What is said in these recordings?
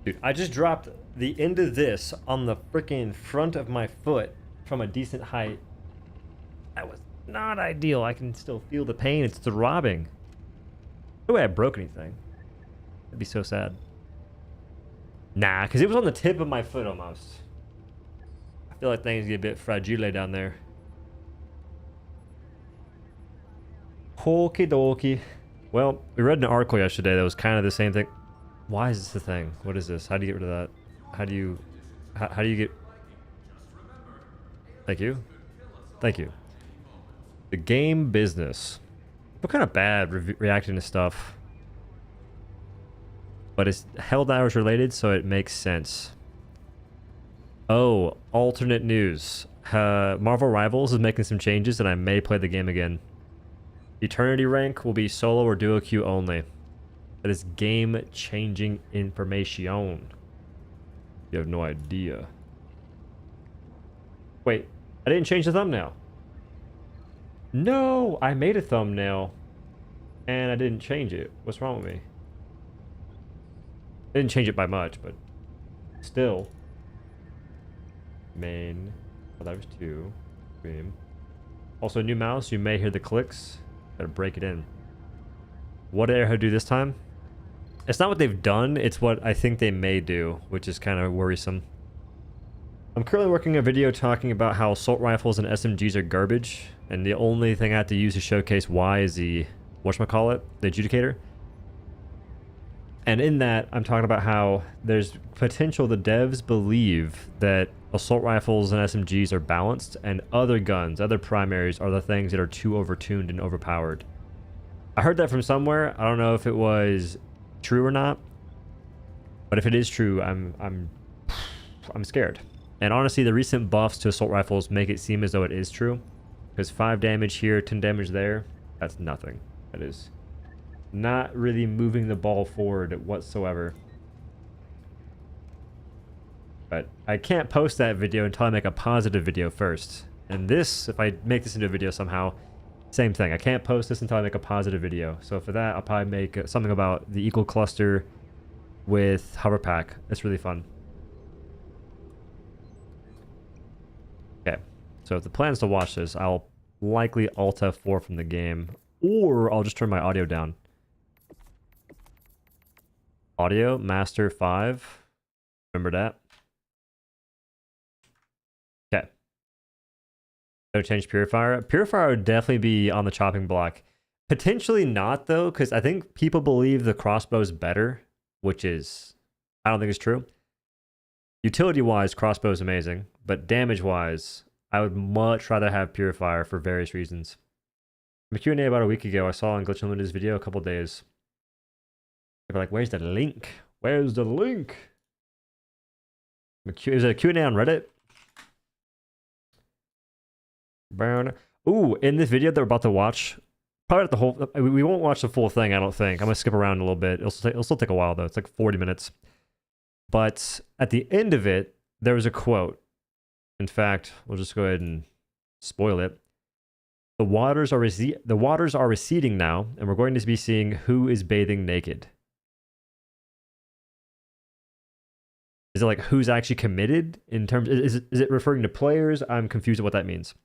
Dude, I just dropped the end of this on the freaking front of my foot from a decent height. That was not ideal. I can still feel the pain. It's throbbing. No way I broke anything. That'd be so sad. Nah, because it was on the tip of my foot almost. I feel like things get a bit fragile down there. Okie dokie. Well, we read an article yesterday that was kind of the same thing. Why is this a thing? What is this? How do you get rid of that? How do you... How do you get... Thank you. Thank you. The game business. We're kind of bad reacting to stuff. But it's Helldivers related, so it makes sense. Oh, alternate news. Marvel Rivals is making some changes, and I may play the game again. Eternity rank will be solo or duo queue only. That is game-changing information. You have no idea. Wait, I didn't change the thumbnail. No, I made a thumbnail, and I didn't change it. What's wrong with me? I didn't change it by much, but still. Main. Oh, that was 2. Stream. Also, new mouse. You may hear the clicks. Gotta break it in. What did Arrowhead do this time? It's not what they've done. It's what I think they may do, which is kind of worrisome. I'm currently working a video talking about how assault rifles and SMGs are garbage, and the only thing I have to use to showcase why is the whatchamacallit, the adjudicator. And in that, I'm talking about how there's potential the devs believe that assault rifles and SMGs are balanced, and other guns, other primaries, are the things that are too overtuned and overpowered. I heard that from somewhere. I don't know if it was true or not, but if it is true, I'm scared. And honestly, the recent buffs to assault rifles make it seem as though it is true, because 5 damage here, 10 damage there, that's nothing. That is not really moving the ball forward whatsoever. But I can't post that video until I make a positive video first. And this, if I make this into a video somehow, same thing. I can't post this until I make a positive video. So for that, I'll probably make something about the equal cluster with hover pack. It's really fun. Okay. So if the plan is to watch this, I'll likely Alt F4 from the game, or I'll just turn my audio down. Audio, master 5. Remember that. Okay. No change purifier. Purifier would definitely be on the chopping block. Potentially not, though, because I think people believe the crossbow is better, which is, I don't think it's true. Utility-wise, crossbow is amazing, but damage-wise, I would much rather have purifier for various reasons. In a Q&A about a week ago, I saw on Glitch Unlimited's video a couple days. They were like, where's the link? Where's the link? Is it a Q&A on Reddit? Ooh, in this video that we're about to watch, probably not the whole... We won't watch the full thing, I don't think. I'm going to skip around a little bit. It'll still take a while, though. It's like 40 minutes. But at the end of it, there was a quote. In fact, we'll just go ahead and spoil it. The waters are receding now, and we're going to be seeing who is bathing naked. Is it like who's actually committed in terms? Is it referring to players? I'm confused at what that means.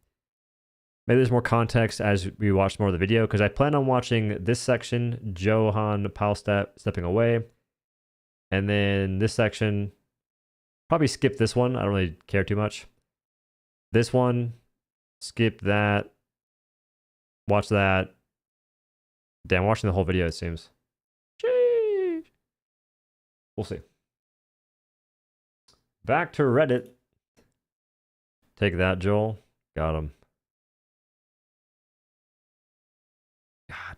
Maybe there's more context as we watch more of the video, because I plan on watching this section, Johan Palstad stepping away, and then this section, probably skip this one. I don't really care too much. This one, skip that, watch that. Damn, I'm watching the whole video, it seems. Sheesh. We'll see. Back to Reddit. Take that, Joel. Got him. God.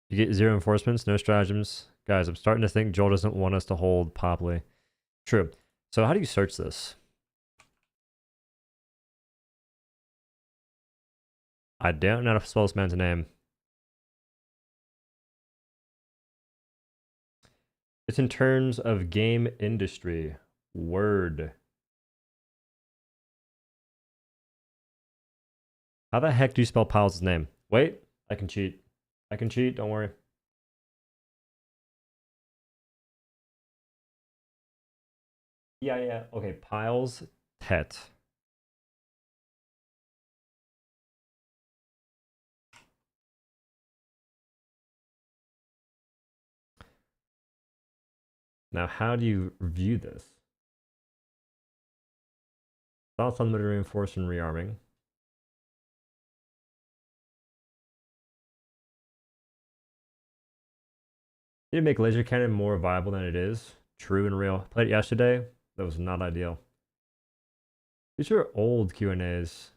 You get 0 enforcements, no stratagems. Guys, I'm starting to think Joel doesn't want us to hold Popley. True. So how do you search this? I don't know how to spell this man's name. It's in terms of game industry. Word. How the heck do you spell Powell's name? Wait, I can cheat. I can cheat, don't worry. Yeah, yeah. Okay, piles, tet. Now, how do you view this? Thoughts on limited reinforce and rearming. Need to make laser cannon more viable than it is. True and real. Played it yesterday. That was not ideal. These are old Q&As.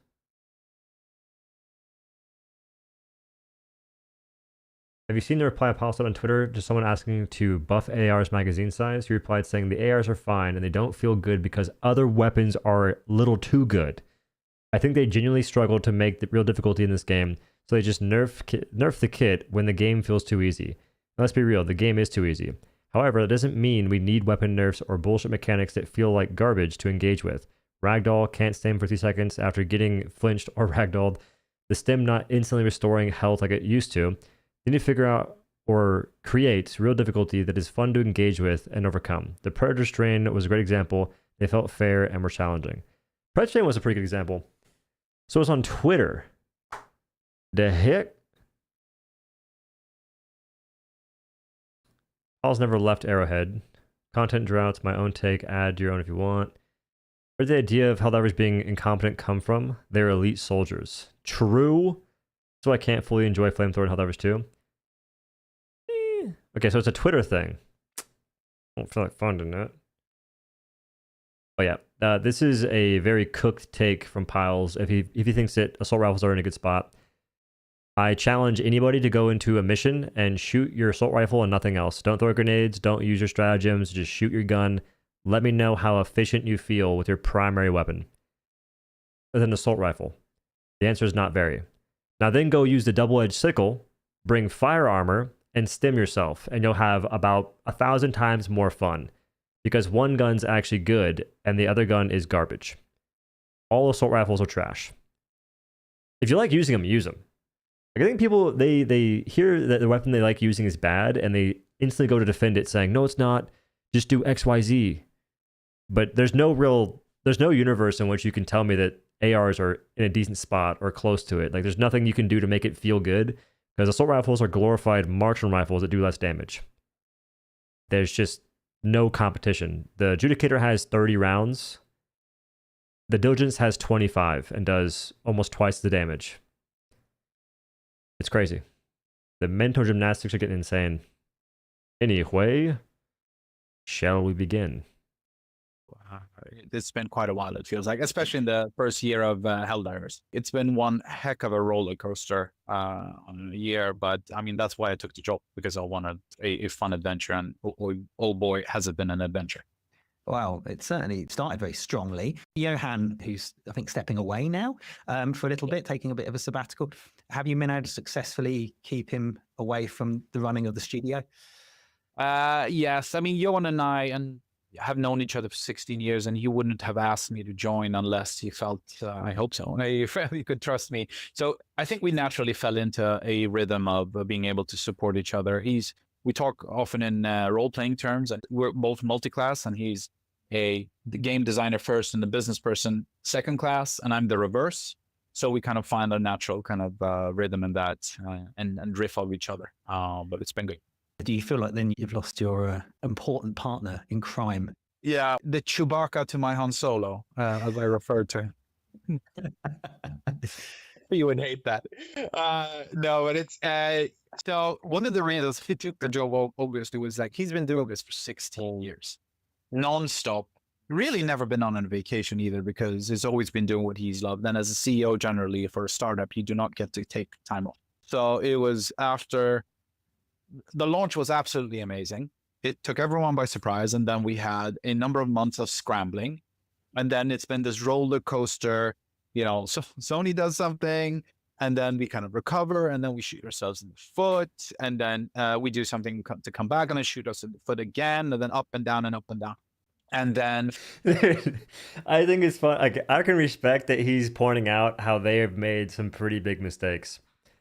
Have you seen the reply I posted on Twitter to someone asking to buff AR's magazine size? He replied saying the ARs are fine and they don't feel good because other weapons are a little too good. I think they genuinely struggle to make the real difficulty in this game, so they just nerf the kit when the game feels too easy. And let's be real, the game is too easy. However, that doesn't mean we need weapon nerfs or bullshit mechanics that feel like garbage to engage with. Ragdoll can't stem for 3 seconds after getting flinched or ragdolled. The stem not instantly restoring health like it used to. They need to figure out or create real difficulty that is fun to engage with and overcome. The Predator Strain was a great example. They felt fair and were challenging. Predator Strain was a pretty good example. So it's on Twitter. The heck? Paul's never left Arrowhead. Content droughts, my own take, add your own if you want. Where did the idea of Helldivers being incompetent come from? They're elite soldiers. True. So I can't fully enjoy Flamethrower and Helldivers 2. Okay, so it's a Twitter thing. Don't feel like funding it. Oh yeah, this is a very cooked take from Piles. If he thinks that assault rifles are in a good spot, I challenge anybody to go into a mission and shoot your assault rifle and nothing else. Don't throw grenades. Don't use your stratagems. Just shoot your gun. Let me know how efficient you feel with your primary weapon with an assault rifle. The answer is not very. Now then go use the double-edged sickle, bring fire armor, and stim yourself, and you'll have about 1,000 times more fun. Because one gun's actually good, and the other gun is garbage. All assault rifles are trash. If you like using them, use them. Like, I think people, they hear that the weapon they like using is bad, and they instantly go to defend it, saying, no, it's not. Just do X, Y, Z. But there's no universe in which you can tell me that ARs are in a decent spot or close to it. Like, there's nothing you can do to make it feel good, because assault rifles are glorified marksman rifles that do less damage. There's just no competition. The Adjudicator has 30 rounds. The Diligence has 25 and does almost twice the damage. It's crazy. The mental gymnastics are getting insane. Anyway, shall we begin? It's been quite a while, it feels like, especially in the first year of Helldivers. It's been one heck of a roller coaster year, but I mean, that's why I took the job, because I wanted a fun adventure, and oh boy, has it been an adventure. Well, it certainly started very strongly. Johan, who's, I think, stepping away now for a little bit, taking a bit of a sabbatical. Have you been able to successfully keep him away from the running of the studio? Yes. I mean, Johan and I have known each other for 16 years, and he wouldn't have asked me to join unless he felt, I hope so, he could trust me. So I think we naturally fell into a rhythm of being able to support each other. We talk often in role-playing terms, and we're both multi-class, and he's the game designer first and the business person second class, and I'm the reverse. So we kind of find a natural kind of rhythm in that and riff of each other. But it's been good. Do you feel like then you've lost your important partner in crime? Yeah, the Chewbacca to my Han Solo, as I referred to him. You would hate that. No, but it's so one of the reasons he took the job obviously was like he's been doing this for 16 years, nonstop. Really never been on a vacation either, because he's always been doing what he's loved. And as a CEO, generally for a startup, you do not get to take time off. So it was after the launch was absolutely amazing. It took everyone by surprise, and then we had a number of months of scrambling, and then it's been this roller coaster. You know, so Sony does something, and then we kind of recover, and then we shoot ourselves in the foot, and then we do something to come back, and then shoot us in the foot again, and then up and down and up and down. And then I think it's fun. Like, I can respect that he's pointing out how they have made some pretty big mistakes.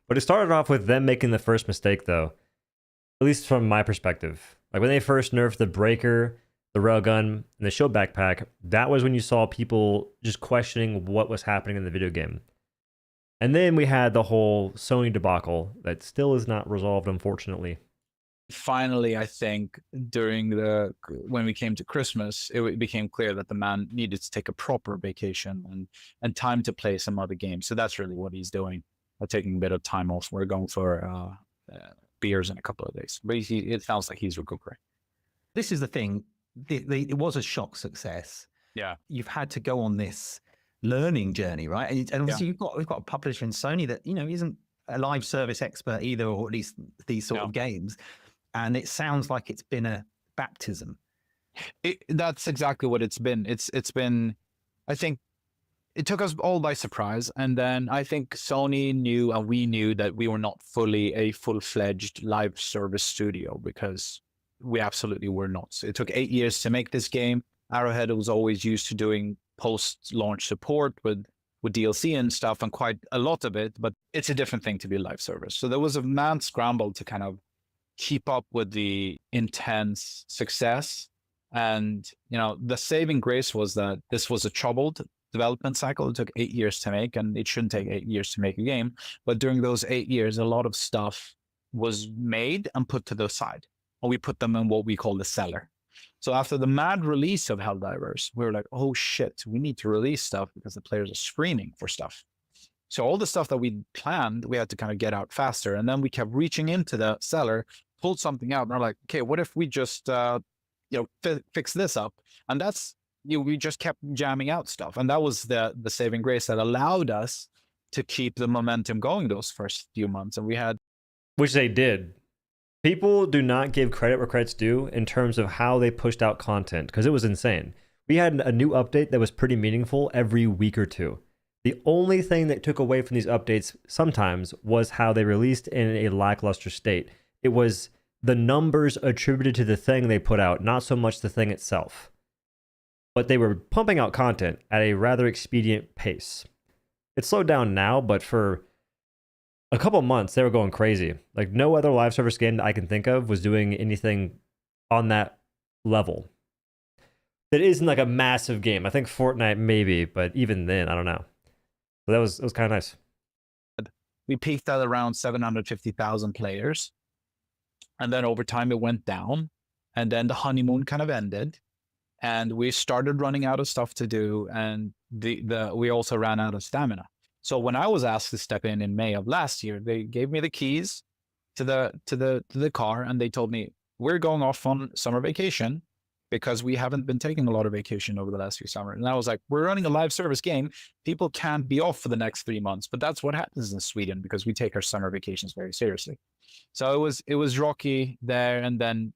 But it started off with them making the first mistake, though. At least from my perspective. Like, when they first nerfed the breaker, the railgun, and the shield backpack, that was when you saw people just questioning what was happening in the video game. And then we had the whole Sony debacle that still is not resolved, unfortunately. Finally, I think when we came to Christmas, it became clear that the man needed to take a proper vacation and time to play some other games. So that's really what he's doing, taking a bit of time off. We're going for beers in a couple of days, but it sounds like he's recuperating. This is the thing. It was a shock success. Yeah, you've had to go on this learning journey, right? And obviously we've got a publisher in Sony that isn't a live service expert either, or at least these sort of games. And it sounds like it's been a baptism. That's exactly what it's been. It's been, I think, it took us all by surprise, and then I think Sony knew and we knew that we were not fully a full-fledged live service studio, because we absolutely were not. It took 8 years to make this game. Arrowhead was always used to doing post-launch support with DLC and stuff, and quite a lot of it, but it's a different thing to be a live service. So there was a mad scramble to kind of keep up with the intense success. And, the saving grace was that this was a troubled development cycle. It took 8 years to make, and it shouldn't take 8 years to make a game. But during those 8 years, a lot of stuff was made and put to the side, and we put them in what we call the cellar. So after the mad release of Helldivers, we were like, oh shit, we need to release stuff because the players are screaming for stuff. So all the stuff that we planned, we had to kind of get out faster. And then we kept reaching into the cellar, pulled something out, and we're like, okay, what if we just, fix this up? And that's, we just kept jamming out stuff. And that was the saving grace that allowed us to keep the momentum going those first few months. And we had... Which they did. People do not give credit where credit's due in terms of how they pushed out content, because it was insane. We had a new update that was pretty meaningful every week or two. The only thing that took away from these updates sometimes was how they released in a lackluster state. It was the numbers attributed to the thing they put out, not so much the thing itself. But they were pumping out content at a rather expedient pace. It's slowed down now, but for a couple months, they were going crazy. Like, no other live service game that I can think of was doing anything on that level. It isn't like a massive game. I think Fortnite maybe, but even then, I don't know. So it was kind of nice. We peaked at around 750,000 players. And then over time, it went down. And then the honeymoon kind of ended. And we started running out of stuff to do. And we also ran out of stamina. So when I was asked to step in May of last year, they gave me the keys to the car, and they told me, we're going off on summer vacation because we haven't been taking a lot of vacation over the last few summers. And I was like, we're running a live service game. People can't be off for the next 3 months, but that's what happens in Sweden because we take our summer vacations very seriously. So it was rocky there, and then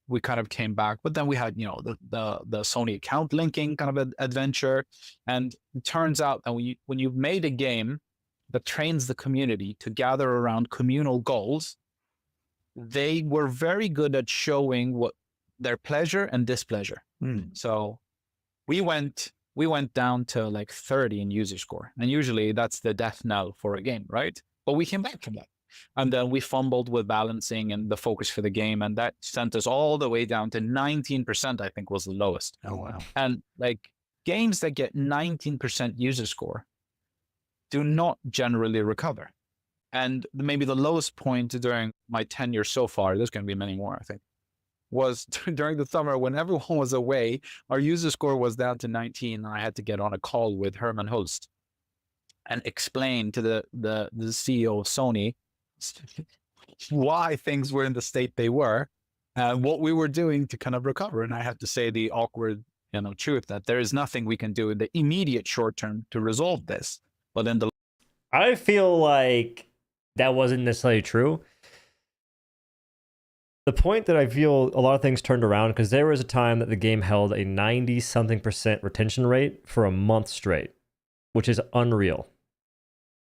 we kind of came back, but then we had, the Sony account linking kind of an adventure. And it turns out that when you've made a game that trains the community to gather around communal goals, they were very good at showing what their pleasure and displeasure. So we went down to like 30 in user score. And usually that's the death knell for a game, right? But we came back from that. And then we fumbled with balancing and the focus for the game. And that sent us all the way down to 19%, I think was the lowest. Oh, wow. And like games that get 19% user score do not generally recover. And maybe the lowest point during my tenure so far, there's going to be many more, I think, was during the summer when everyone was away. Our user score was down to 19. And I had to get on a call with Herman Hulst and explain to the CEO of Sony why things were in the state they were and what we were doing to kind of recover. And I had to say the awkward, truth that there is nothing we can do in the immediate short term to resolve this. But in the... I feel like that wasn't necessarily true. The point that I feel a lot of things turned around, because there was a time that the game held a 90-something% retention rate for a month straight, which is unreal.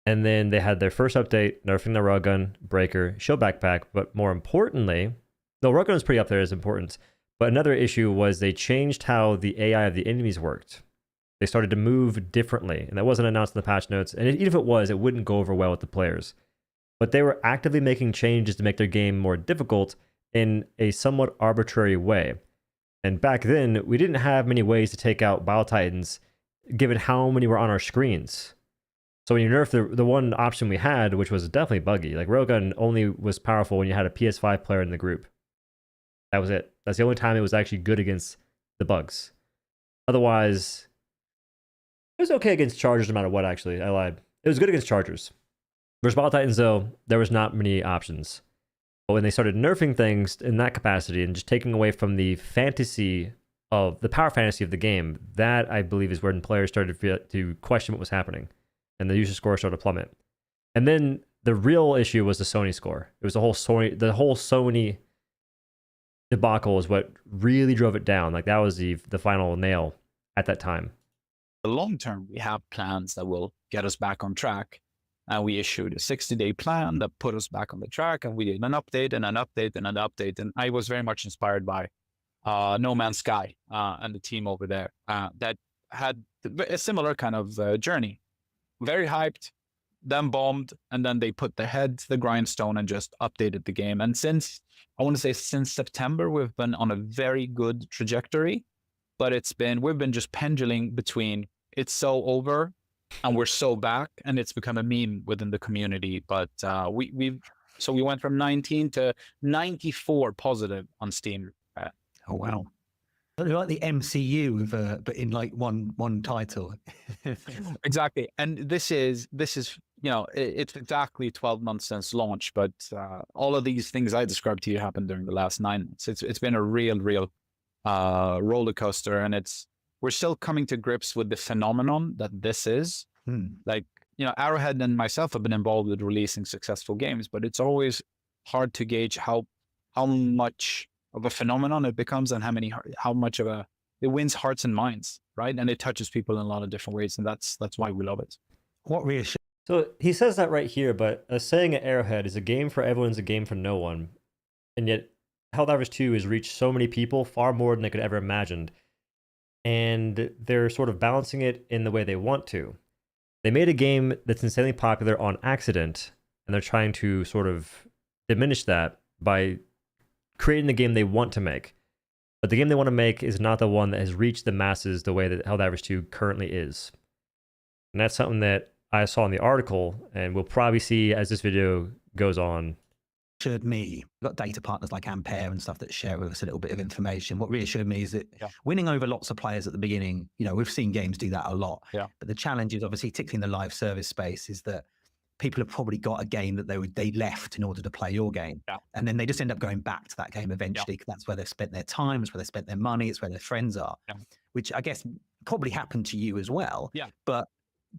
And then they had their first update, nerfing the railgun, breaker, shield backpack, but more importantly, the railgun is pretty up there as importance. But another issue was they changed how the AI of the enemies worked. They started to move differently, and that wasn't announced in the patch notes. And even if it was, it wouldn't go over well with the players. But they were actively making changes to make their game more difficult in a somewhat arbitrary way. And back then, we didn't have many ways to take out Bile Titans, given how many were on our screens. So when you nerf the one option we had, which was definitely buggy, like Railgun only was powerful when you had a PS5 player in the group. That was it. That's the only time it was actually good against the bugs. Otherwise, it was okay against Chargers no matter what, actually. I lied. It was good against Chargers. Versus Bile Titans, though, there was not many options. But when they started nerfing things in that capacity and just taking away from the fantasy of the power fantasy of the game, that I believe is when players started to question what was happening. And the user score started to plummet. And then the real issue was the Sony score. It was the whole Sony debacle is what really drove it down. Like that was the final nail at that time. The long term, we have plans that will get us back on track. And we issued a 60-day plan that put us back on the track. And we did an update and an update and an update. And I was very much inspired by No Man's Sky and the team over there that had a similar kind of journey. Very hyped, then bombed, and then they put their head to the grindstone and just updated the game. And since September, we've been on a very good trajectory, but we've been just pendulating between it's so over and we're so back, and it's become a meme within the community. But we went from 19 to 94 positive on Steam. Oh wow. Like the MCU, but in like one title. Exactly, and this is it's exactly 12 months since launch, but all of these things I described to you happened during the last 9 months. It's been a real roller coaster, and we're still coming to grips with the phenomenon that this is. Like Arrowhead and myself have been involved with releasing successful games, but it's always hard to gauge how much of a phenomenon it becomes and how much of it wins hearts and minds, right? And it touches people in a lot of different ways, and that's why we love it. What reassures? So he says that right here, but a saying at Arrowhead is a game for everyone is a game for no one. And yet Helldivers 2 has reached so many people, far more than they could ever imagined. And they're sort of balancing it in the way they want to. They made a game that's insanely popular on accident, and they're trying to sort of diminish that by creating the game they want to make. But the game they want to make is not the one that has reached the masses the way that Helldivers 2 currently is. And that's something that I saw in the article, and we'll probably see as this video goes on. Reassured me, we've got data partners like Ampere and stuff that share with us a little bit of information. What reassured me is that winning over lots of players at the beginning, we've seen games do that a lot. Yeah. But the challenge is obviously, particularly in the live service space, is that people have probably got a game that they left in order to play your game. Yeah. And then they just end up going back to that game eventually, because that's where they've spent their time, it's where they spent their money, it's where their friends are, which I guess probably happened to you as well. Yeah. But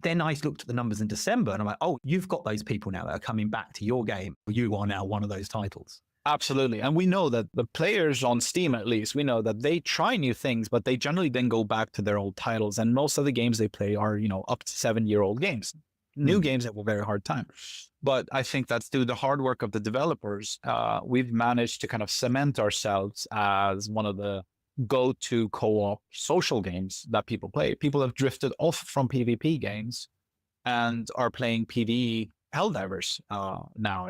then I looked at the numbers in December and I'm like, oh, you've got those people now that are coming back to your game. You are now one of those titles. Absolutely. And we know that the players on Steam, at least, we know that they try new things, but they generally then go back to their old titles. And most of the games they play are, up to 7-year-old games. New games have a very hard time. But I think that's through the hard work of the developers, we've managed to kind of cement ourselves as one of the go-to co-op social games that people play. People have drifted off from PvP games and are playing PvE Helldivers now.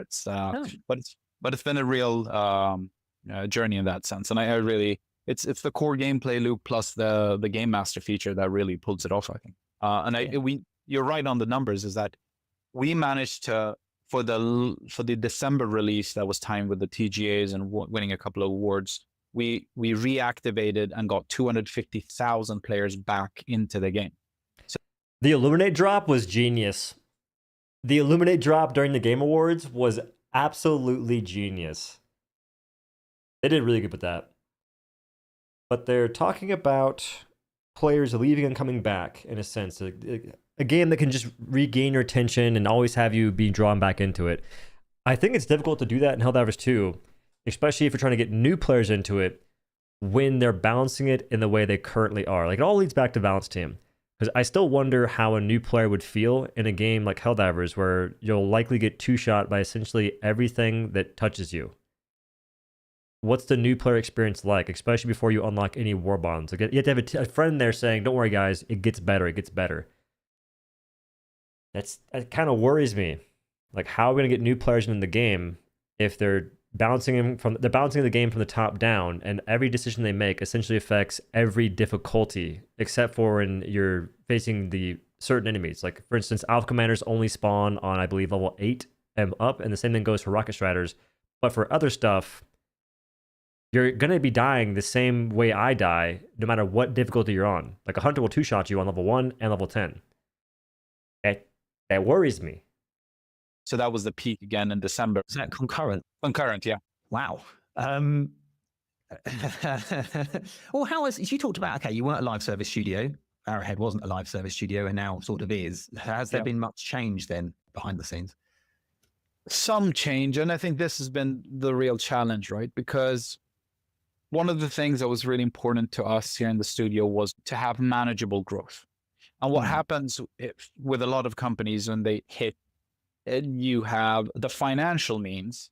But it's been a real journey in that sense. And I really, it's the core gameplay loop plus the game master feature that really pulls it off, I think. You're right on the numbers, is that we managed to, for the December release that was timed with the TGAs and winning a couple of awards, we reactivated and got 250,000 players back into the game. So the Illuminate drop was genius. The Illuminate drop during the Game Awards was absolutely genius. They did really good with that. But they're talking about players leaving and coming back, in a sense. A game that can just regain your attention and always have you be drawn back into it. I think it's difficult to do that in Helldivers 2, especially if you're trying to get new players into it when they're balancing it in the way they currently are. Like, it all leads back to balance team. Because I still wonder how a new player would feel in a game like Helldivers, where you'll likely get two-shot by essentially everything that touches you. What's the new player experience like, especially before you unlock any war bonds? Like, you have to have a friend there saying, don't worry guys, it gets better, it gets better. That kind of worries me. Like, how are we going to get new players in the game if they're they're balancing the game from the top down, and every decision they make essentially affects every difficulty except for when you're facing the certain enemies. Like for instance, Alpha Commanders only spawn on, I believe, level 8 and up, and the same thing goes for Rocket Striders. But for other stuff, you're gonna be dying the same way I die, no matter what difficulty you're on. Like a Hunter will 2-shot you on level 1 and level 10. That worries me. So that was the peak again in December. Is that concurrent? Concurrent, yeah. Wow. Well, how was, you talked about, okay, you weren't a live service studio. Arrowhead wasn't a live service studio and now sort of is. Has there been much change then behind the scenes? Some change. And I think this has been the real challenge, right? Because one of the things that was really important to us here in the studio was to have manageable growth. And what happens with a lot of companies when they hit, and you have the financial means,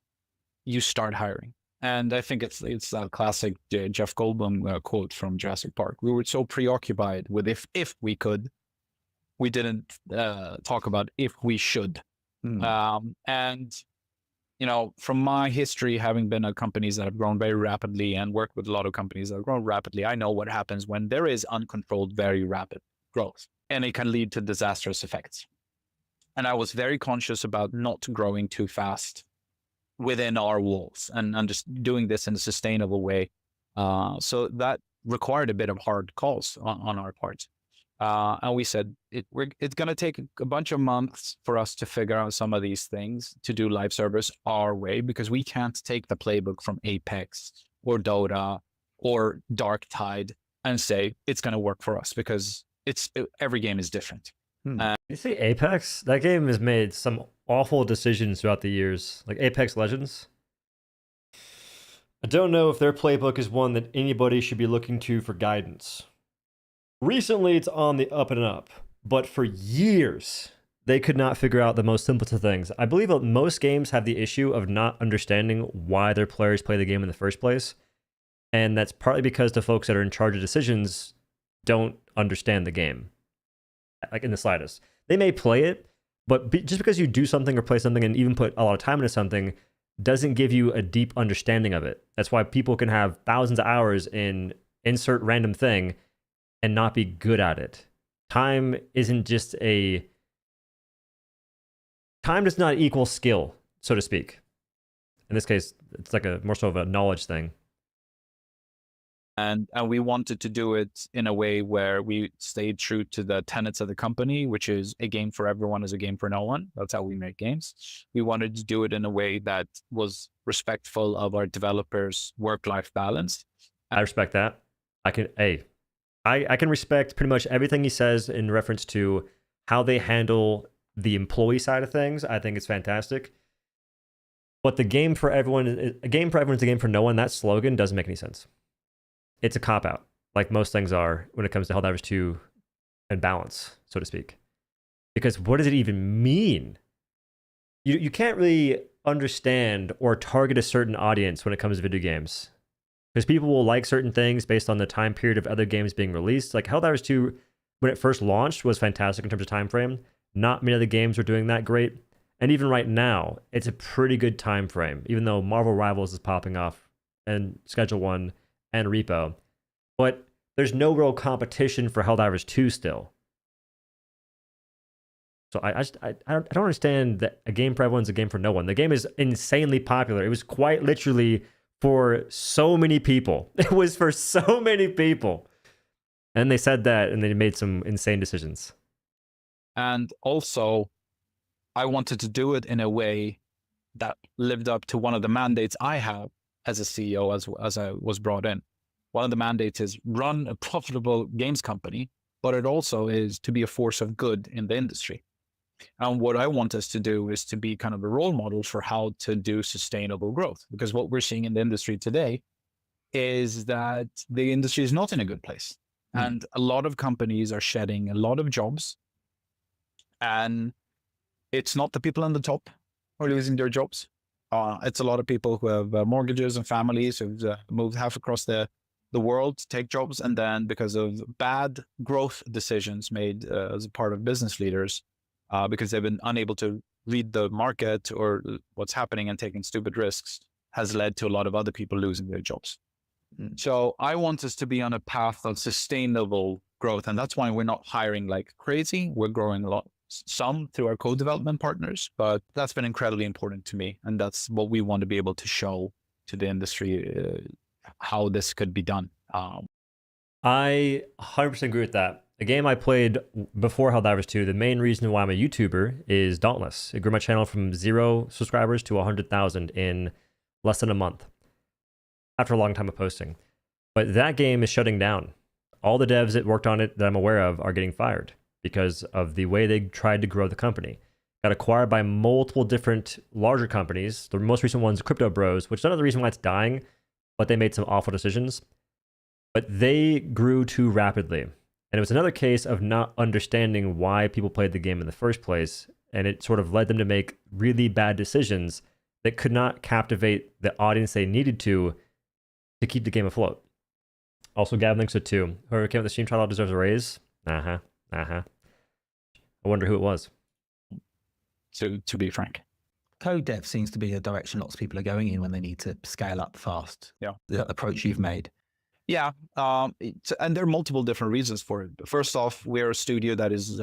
you start hiring. And I think it's that classic Jeff Goldblum quote from Jurassic Park. We were so preoccupied with if we could, we didn't talk about if we should. And, you know, from my history, having been at companies that have grown very rapidly and worked with a lot of companies that have grown rapidly, I know what happens when there is uncontrolled, very rapid growth, and it can lead to disastrous effects. And I was very conscious about not growing too fast within our walls and just doing this in a sustainable way. So that required a bit of hard calls on our part. And we said, it's going to take a bunch of months for us to figure out some of these things, to do live service our way, because we can't take the playbook from Apex or Dota or Dark Tide and say it's going to work for us, because every game is different. You say Apex? That game has made some awful decisions throughout the years, like Apex Legends. I don't know if their playbook is one that anybody should be looking to for guidance. Recently, it's on the up and up, but for years, they could not figure out the most simplest of things. I believe that most games have the issue of not understanding why their players play the game in the first place, and that's partly because the folks that are in charge of decisions don't understand the game, like in the slightest. They may play it, but just because you do something or play something and even put a lot of time into something doesn't give you a deep understanding of it. That's why people can have thousands of hours in insert random thing and not be good at it. Time does not equal skill, so to speak. In this case, it's like more so of a knowledge thing. And we wanted to do it in a way where we stayed true to the tenets of the company, which is a game for everyone is a game for no one. That's how we make games. We wanted to do it in a way that was respectful of our developers' work-life balance. I respect that. I can respect pretty much everything he says in reference to how they handle the employee side of things. I think it's fantastic. But the game for everyone is a game for no one. That slogan doesn't make any sense. It's a cop-out, like most things are when it comes to Helldivers 2 and balance, so to speak. Because what does it even mean? You can't really understand or target a certain audience when it comes to video games. Because people will like certain things based on the time period of other games being released. Like Helldivers 2, when it first launched, was fantastic in terms of time frame. Not many other games were doing that great. And even right now, it's a pretty good time frame, even though Marvel Rivals is popping off and Schedule 1 and Repo. But there's no real competition for Helldivers 2 still. So I don't understand that a game for everyone's a game for no one. The game is insanely popular. It was quite literally for so many people. It was for so many people. And they said that, and they made some insane decisions. And also, I wanted to do it in a way that lived up to one of the mandates I have as a CEO, as I was brought in. One of the mandates is run a profitable games company, but it also is to be a force of good in the industry. And what I want us to do is to be kind of a role model for how to do sustainable growth. Because what we're seeing in the industry today is that the industry is not in a good place. And a lot of companies are shedding a lot of jobs. And it's not the people on the top who are losing their jobs. It's a lot of people who have mortgages and families who've moved half across the world to take jobs. And then because of bad growth decisions made as a part of business leaders, because they've been unable to read the market or what's happening and taking stupid risks, has led to a lot of other people losing their jobs. So I want us to be on a path of sustainable growth. And that's why we're not hiring like crazy. We're growing a lot, some through our co-development partners, but that's been incredibly important to me. And that's what we want to be able to show to the industry, how this could be done. I 100% agree with that. A game I played before Helldivers 2, the main reason why I'm a YouTuber is Dauntless. It grew my channel from 0 subscribers to 100,000 in less than a month after a long time of posting. But that game is shutting down. All the devs that worked on it that I'm aware of are getting fired because of the way they tried to grow the company. Got acquired by multiple different larger companies. The most recent one's Crypto Bros, which is another reason why it's dying, but they made some awful decisions. But they grew too rapidly. And it was another case of not understanding why people played the game in the first place. And it sort of led them to make really bad decisions that could not captivate the audience they needed to keep the game afloat. Also, Gavin links it too. Whoever came with the stream trial deserves a raise. I wonder who it was. To be frank. Code dev seems to be a direction lots of people are going in when they need to scale up fast. Yeah. The approach you've made. Yeah, and there are multiple different reasons for it. First off, we're a studio that is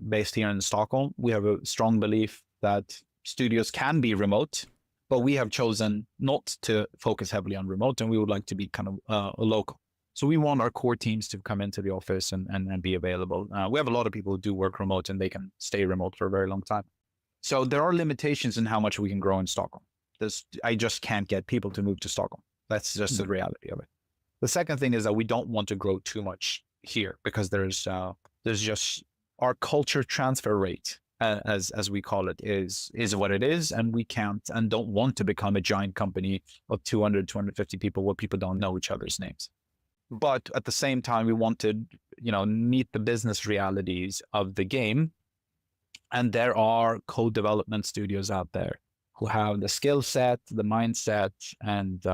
based here in Stockholm. We have a strong belief that studios can be remote, but we have chosen not to focus heavily on remote, and we would like to be kind of a local. So we want our core teams to come into the office and be available. We have a lot of people who do work remote, and they can stay remote for a very long time. So there are limitations in how much we can grow in Stockholm. I just can't get people to move to Stockholm. That's just the reality of it. The second thing is that we don't want to grow too much here because there's just our culture transfer rate, as we call it, is what it is, and we can't and don't want to become a giant company of 200, 250 people where people don't know each other's names. But at the same time, we want to, meet the business realities of the game, and there are co-development studios out there who have the skill set, the mindset, and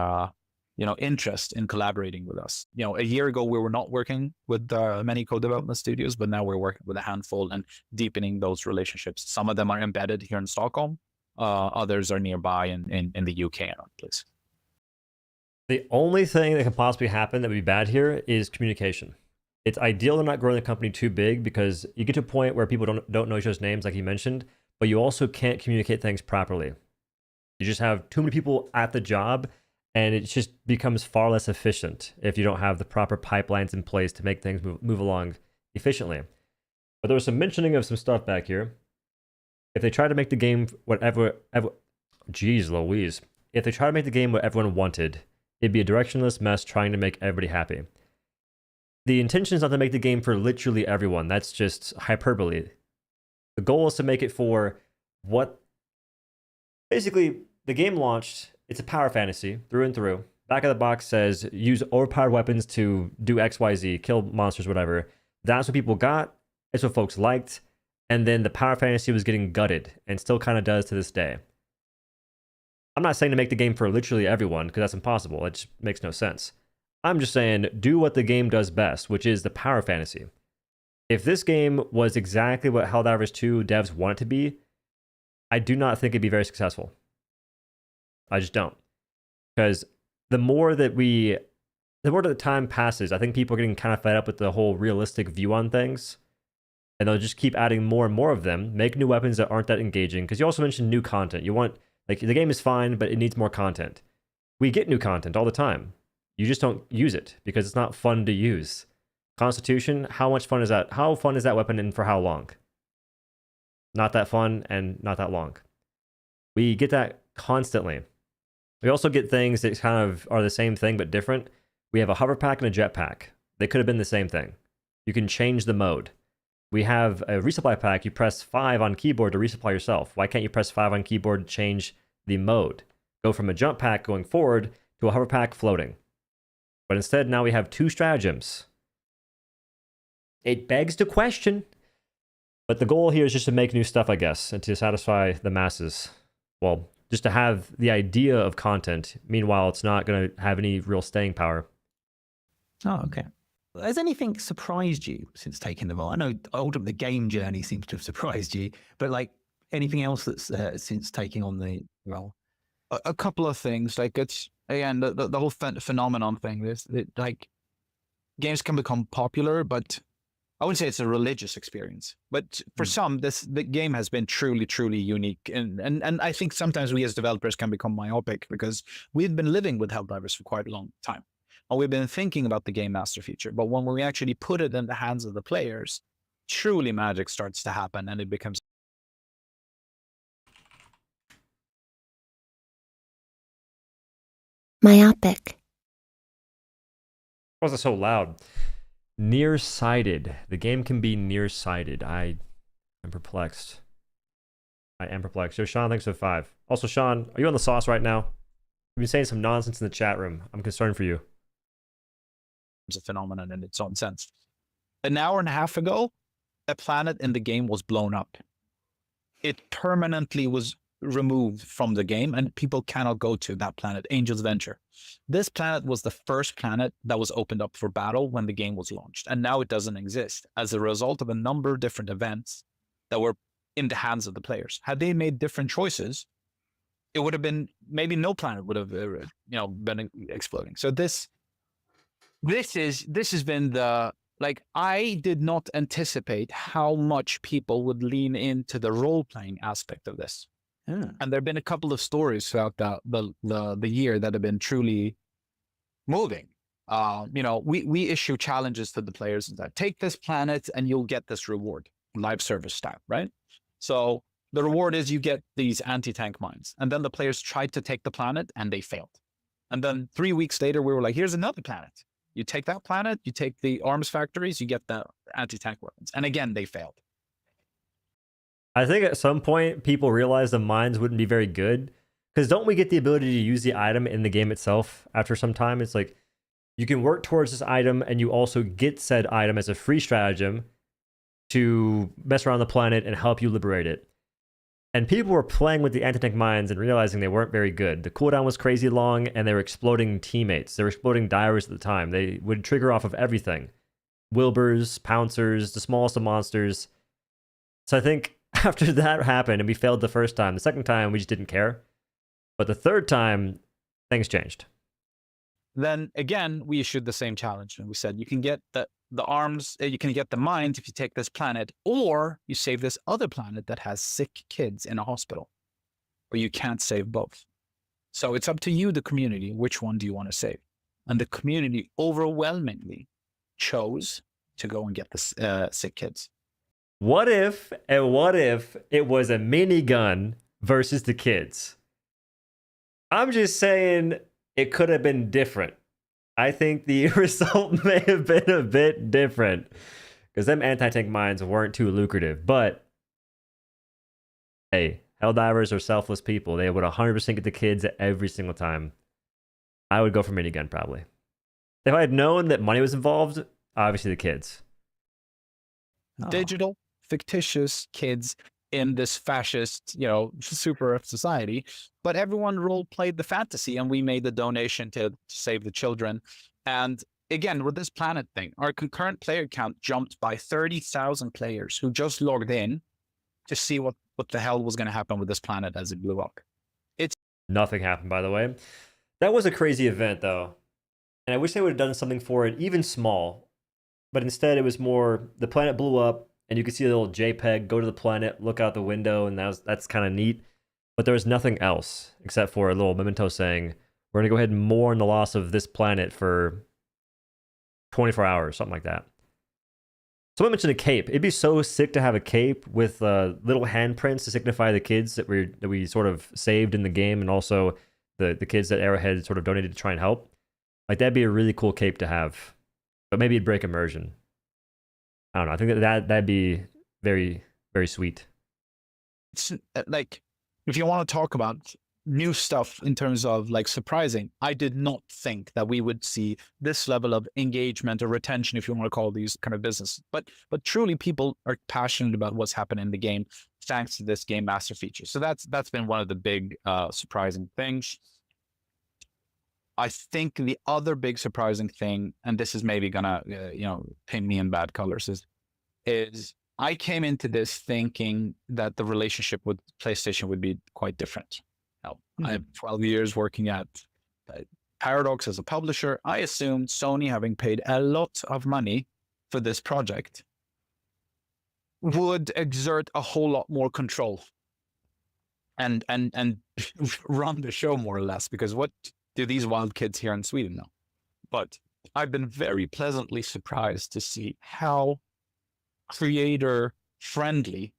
interest in collaborating with us. A year ago, we were not working with many co-development studios, but now we're working with a handful and deepening those relationships. Some of them are embedded here in Stockholm. Others are nearby in the UK and other places. The only thing that could possibly happen that would be bad here is communication. It's ideal to not growing the company too big because you get to a point where people don't know each other's names, like you mentioned, but you also can't communicate things properly. You just have too many people at the job, and it just becomes far less efficient if you don't have the proper pipelines in place to make things move along efficiently. But there was some mentioning of some stuff back here. If they try to make the game geez Louise. If they try to make the game what everyone wanted, it'd be a directionless mess trying to make everybody happy. The intention is not to make the game for literally everyone. That's just hyperbole. The goal is to make it for what... Basically, the game launched, it's a power fantasy through and through. Back of the box says, use overpowered weapons to do XYZ, kill monsters, whatever. That's what people got. It's what folks liked. And then the power fantasy was getting gutted, and still kind of does to this day. I'm not saying to make the game for literally everyone, because that's impossible. It just makes no sense. I'm just saying, do what the game does best, which is the power fantasy. If this game was exactly what Helldivers 2 devs want it to be, I do not think it'd be very successful. I just don't. Because the more that the time passes, I think people are getting kind of fed up with the whole realistic view on things. And they'll just keep adding more and more of them, make new weapons that aren't that engaging. Because you also mentioned new content. You want, like, the game is fine, but it needs more content. We get new content all the time. You just don't use it because it's not fun to use. Constitution, how much fun is that? How fun is that weapon and for how long? Not that fun and not that long. We get that constantly. We also get things that kind of are the same thing but different. We have a hover pack and a jetpack. They could have been the same thing. You can change the mode. We have a resupply pack. You press 5 on keyboard to resupply yourself. Why can't you press 5 on keyboard to change the mode? Go from a jump pack going forward to a hover pack floating. But instead, now we have 2 stratagems. It begs the question. But the goal here is just to make new stuff, I guess, and to satisfy the masses. Well, just to have the idea of content. Meanwhile, it's not going to have any real staying power. Oh, okay. Has anything surprised you since taking the role? I know ultimately the game journey seems to have surprised you, but like anything else that's since taking on the role? a couple of things. Like it's again the whole phenomenon thing. Like games can become popular, but I wouldn't say it's a religious experience. But for some, the game has been truly unique, and I think sometimes we as developers can become myopic because we've been living with Helldivers for quite a long time, and we've been thinking about the game master feature. But when we actually put it in the hands of the players, truly magic starts to happen, and it becomes myopic, Why was it so loud? Nearsighted. The game can be nearsighted. I am perplexed. Yo, Sean, thanks for 5. Also, Sean, are you on the sauce right now? You've been saying some nonsense in the chat room. I'm concerned for you. a phenomenon in its own sense. An hour and a half ago, a planet in the game was blown up. It permanently was removed from the game, and people cannot go to that planet, Angel's Venture. This planet was the first planet that was opened up for battle when the game was launched, and now it doesn't exist as a result of a number of different events that were in the hands of the players. Had they made different choices, it would have been maybe no planet would have been exploding. So this has been the like I did not anticipate how much people would lean into the role-playing aspect of this. Yeah. And there have been a couple of stories throughout the year that have been truly moving. We issue challenges to the players that take this planet and you'll get this reward, live service style, right? So the reward is you get these anti-tank mines. And then the players tried to take the planet and they failed. And then 3 weeks later, we were like, here's another planet. You take that planet, you take the arms factories, you get the anti-tank weapons. And again, they failed. I think at some point people realized the mines wouldn't be very good. Because don't we get the ability to use the item in the game itself after some time? It's like you can work towards this item and you also get said item as a free stratagem to mess around the planet and help you liberate it. And people were playing with the anti-tank mines and realizing they weren't very good. The cooldown was crazy long and they were exploding teammates. They were exploding divers at the time. They would trigger off of everything. Wilburs, pouncers, the smallest of monsters. So I think after that happened and we failed the first time, the second time we just didn't care. But the third time, things changed. Then again, we issued the same challenge and we said, you can get the arms, you can get the mines if you take this planet, or you save this other planet that has sick kids in a hospital, or you can't save both. So it's up to you, the community, which one do you want to save? And the community overwhelmingly chose to go and get the sick kids. What if it was a minigun versus the kids? I'm just saying it could have been different. I think the result may have been a bit different because them anti-tank mines weren't too lucrative. But hey, Helldivers are selfless people. They would 100% get the kids every single time. I would go for minigun probably. If I had known that money was involved, obviously the kids. Oh. Digital, fictitious kids in this fascist, super society, but everyone role played the fantasy and we made the donation to save the children. And again, with this planet thing, our concurrent player count jumped by 30,000 players who just logged in to see what the hell was going to happen with this planet as it blew up. Nothing happened, by the way. That was a crazy event though. And I wish they would have done something for it, even small. But instead it was more, the planet blew up, and you could see a little JPEG, go to the planet, look out the window, and that's kind of neat. But there was nothing else except for a little memento saying, we're going to go ahead and mourn the loss of this planet for 24 hours, something like that. Someone mentioned a cape. It'd be so sick to have a cape with little handprints to signify the kids that we sort of saved in the game, and also the kids that Arrowhead sort of donated to try and help. Like, that'd be a really cool cape to have. But maybe it'd break immersion. I don't know. I think that'd be very, very sweet. It's like, if you want to talk about new stuff in terms of like surprising, I did not think that we would see this level of engagement or retention, if you want to call these kind of business. But truly, people are passionate about what's happening in the game thanks to this game master feature. So that's been one of the big surprising things. I think the other big surprising thing, and this is maybe gonna, paint me in bad colors, is I came into this thinking that the relationship with PlayStation would be quite different. Now, I have 12 years working at Paradox as a publisher. I assumed Sony, having paid a lot of money for this project, would exert a whole lot more control and run the show more or less, because what do these wild kids here in Sweden know? But I've been very pleasantly surprised to see how creator friendly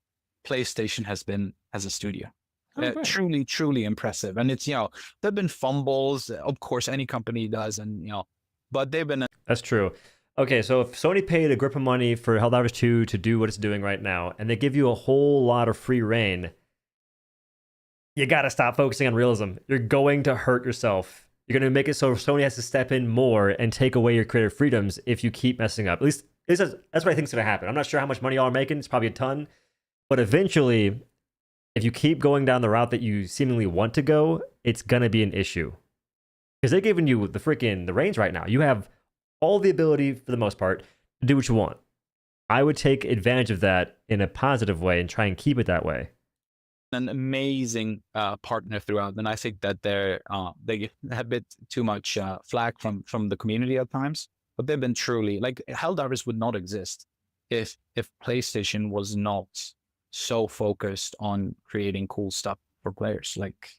PlayStation has been as a studio. Truly, truly impressive. And it's, there've been fumbles, of course, any company does, and but they've been. That's true. Okay, so if Sony paid a grip of money for Helldivers 2 to do what it's doing right now, and they give you a whole lot of free reign, you gotta stop focusing on realism. You're going to hurt yourself. You're gonna make it so Sony has to step in more and take away your creative freedoms if you keep messing up. At least that's what I think is gonna happen. I'm not sure how much money y'all are making. It's probably a ton, but eventually, if you keep going down the route that you seemingly want to go, it's gonna be an issue. Because they're giving you the reins right now. You have all the ability, for the most part, to do what you want. I would take advantage of that in a positive way and try and keep it that way. An amazing partner throughout, and I think that they have a bit too much flack from the community at times, but they've been truly, like, Helldivers would not exist if PlayStation was not so focused on creating cool stuff for players. Like,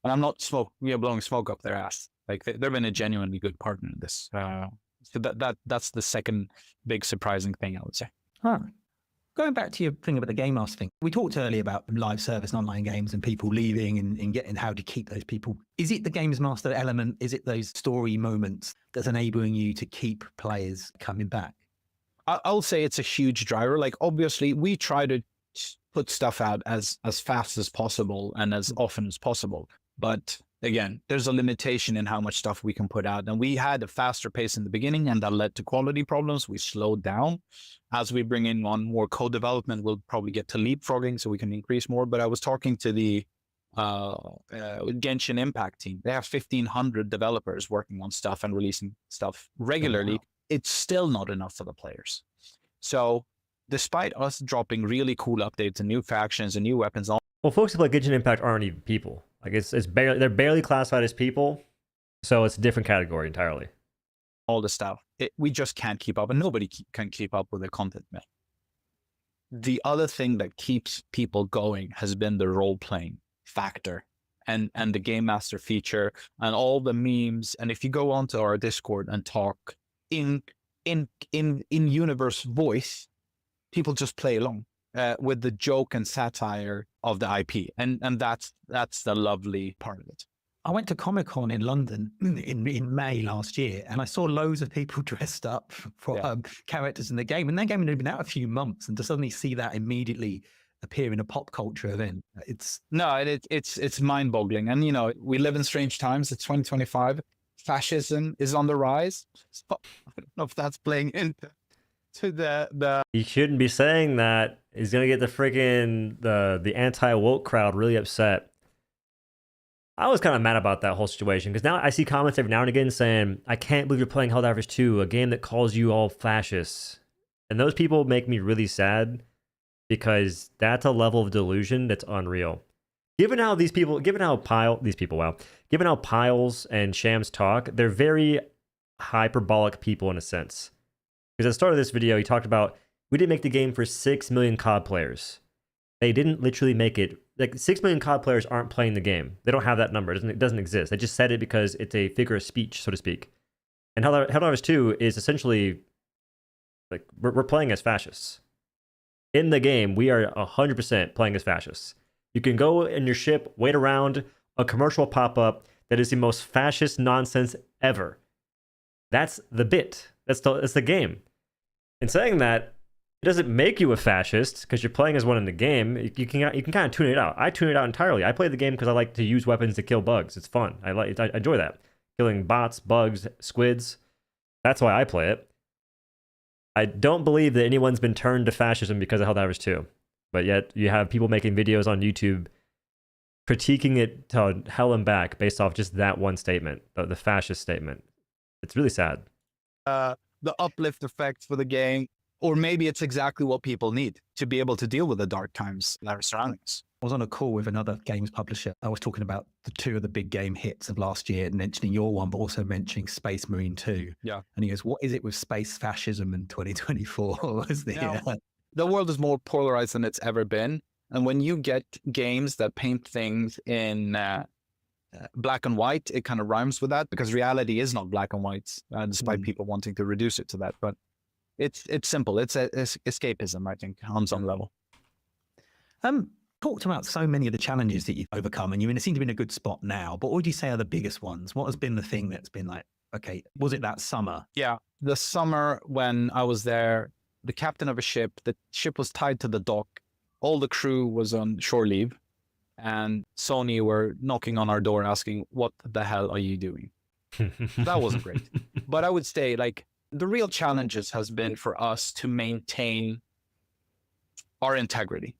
and I'm not blowing smoke up their ass. Like, they've been a genuinely good partner in this. So that's the second big surprising thing, I would say. Huh. Going back to your thing about the game master thing, we talked earlier about live service and online games and people leaving and getting how to keep those people. Is it the games master element? Is it those story moments that's enabling you to keep players coming back? I'll say it's a huge driver. Like, obviously, we try to put stuff out as fast as possible and as often as possible. But again, there's a limitation in how much stuff we can put out. And we had a faster pace in the beginning, and that led to quality problems. We slowed down. As we bring in on more code development, we'll probably get to leapfrogging so we can increase more. But I was talking to the Genshin Impact team. They have 1,500 developers working on stuff and releasing stuff regularly. Oh, wow. It's still not enough for the players. So despite us dropping really cool updates and new factions and new weapons. Well, folks who play Genshin Impact aren't even people. Like, they're barely classified as people, so it's a different category entirely. All the stuff. We just can't keep up, and nobody can keep up with the content mill. The other thing that keeps people going has been the role-playing factor and the Game Master feature and all the memes. And if you go onto our Discord and talk in universe voice, people just play along with the joke and satire of the IP, and that's the lovely part of it. I went to Comic-Con in London in May last year, and I saw loads of people dressed up for characters in the game, and that game had been out a few months, and to suddenly see that immediately appear in a pop culture event, it's mind-boggling. And we live in strange times. It's 2025. Fascism is on the rise. So I don't know if that's playing into the. You shouldn't be saying that. He's gonna get the anti-woke crowd really upset. I was kind of mad about that whole situation, because now I see comments every now and again saying, I can't believe you're playing Helldivers 2, a game that calls you all fascists. And those people make me really sad, because that's a level of delusion that's unreal. Given how Piles and Shams talk, they're very hyperbolic people in a sense. Because at the start of this video, he talked about, we didn't make the game for 6 million COD players. They didn't literally make it. Like, 6 million COD players aren't playing the game. They don't have that number. It doesn't exist. They just said it because it's a figure of speech, so to speak. And Helldivers 2 is essentially, like, we're playing as fascists. In the game, we are 100% playing as fascists. You can go in your ship, wait around, a commercial will pop up that is the most fascist nonsense ever. That's the bit. That's the game. In saying that, it doesn't make you a fascist because you're playing as one in the game. You can kind of tune it out. I tune it out entirely. I play the game because I like to use weapons to kill bugs. It's fun. I enjoy that. Killing bots, bugs, squids. That's why I play it. I don't believe that anyone's been turned to fascism because of Helldivers 2. But yet you have people making videos on YouTube critiquing it to hell and back based off just that one statement, the fascist statement. It's really sad. The uplift effect for the game Or maybe it's exactly what people need to be able to deal with the dark times that are surrounding us. I was on a call with another games publisher. I was talking about the two of the big game hits of last year, mentioning your one, but also mentioning Space Marine 2. Yeah. And he goes, what is it with space fascism in 2024? The world is more polarized than it's ever been. And when you get games that paint things in black and white, it kind of rhymes with that, because reality is not black and white, despite people wanting to reduce it to that. But it's simple. It's escapism, I think, on some level. Talked about so many of the challenges that you've overcome, and you seem to be in a good spot now. But what would you say are the biggest ones? What has been the thing that's been like, okay, was it that summer? Yeah, the summer when I was there, the captain of a ship, the ship was tied to the dock. All the crew was on shore leave, and Sony were knocking on our door asking, what the hell are you doing? That wasn't great. But I would say, like, the real challenges has been for us to maintain our integrity.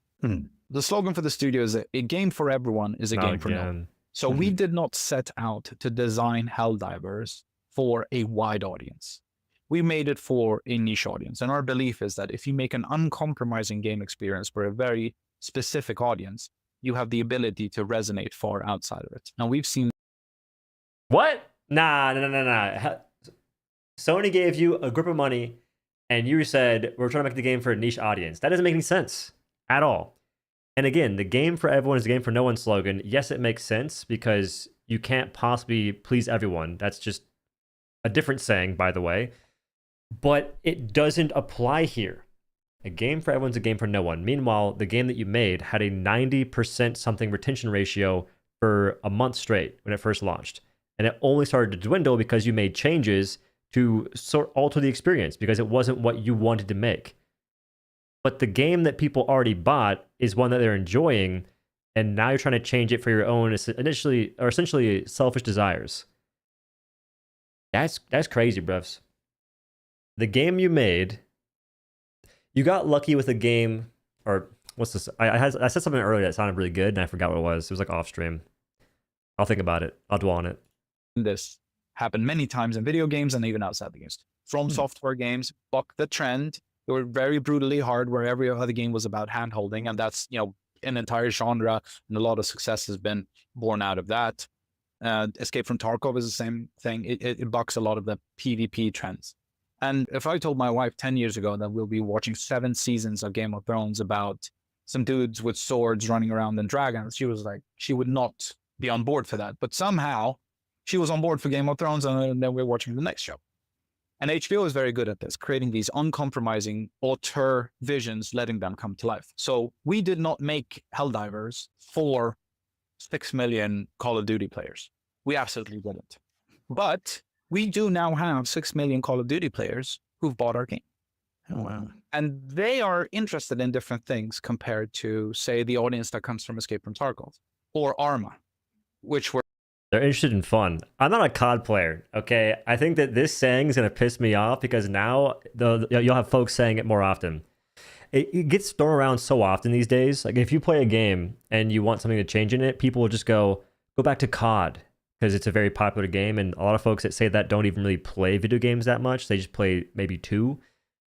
The slogan for the studio is a game for everyone is a game for no one. So we did not set out to design Helldivers for a wide audience. We made it for a niche audience. And our belief is that if you make an uncompromising game experience for a very specific audience, you have the ability to resonate far outside of it. Now we've seen... What? Nah. Sony gave you a grip of money and you said, we're trying to make the game for a niche audience. That doesn't make any sense at all. And again, the game for everyone is the game for no one slogan. Yes, it makes sense because you can't possibly please everyone. That's just a different saying, by the way. But it doesn't apply here. A game for everyone's a game for no one. Meanwhile, the game that you made had a 90% something retention ratio for a month straight when it first launched. And it only started to dwindle because you made changes to alter the experience because it wasn't what you wanted to make. But the game that people already bought is one that they're enjoying, and now you're trying to change it for your own essentially selfish desires. That's crazy, bruvs. The game you made, you got lucky with a game, or what's this? I said something earlier that sounded really good, and I forgot what it was. It was like off stream. I'll think about it. I'll dwell on it. This happened many times in video games and even outside the games. From software games, bucked the trend. They were very brutally hard, where every other game was about hand-holding, and that's, an entire genre, and a lot of success has been born out of that. Escape from Tarkov is the same thing. It bucks a lot of the PvP trends. And if I told my wife 10 years ago that we'll be watching 7 seasons of Game of Thrones about some dudes with swords running around and dragons, she was like, she would not be on board for that. But somehow she was on board for Game of Thrones, and then we're watching the next show. And HBO is very good at this, creating these uncompromising auteur visions, letting them come to life. So we did not make Helldivers for 6 million Call of Duty players. We absolutely didn't. But we do now have 6 million Call of Duty players who've bought our game. Oh, wow. And they are interested in different things compared to, say, the audience that comes from Escape from Tarkov or Arma, which were... They're interested in fun. I'm not a COD player, okay? I think that this saying is going to piss me off because now you'll have folks saying it more often. It gets thrown around so often these days. Like if you play a game and you want something to change in it, people will just go back to COD because it's a very popular game. And a lot of folks that say that don't even really play video games that much. They just play maybe 2.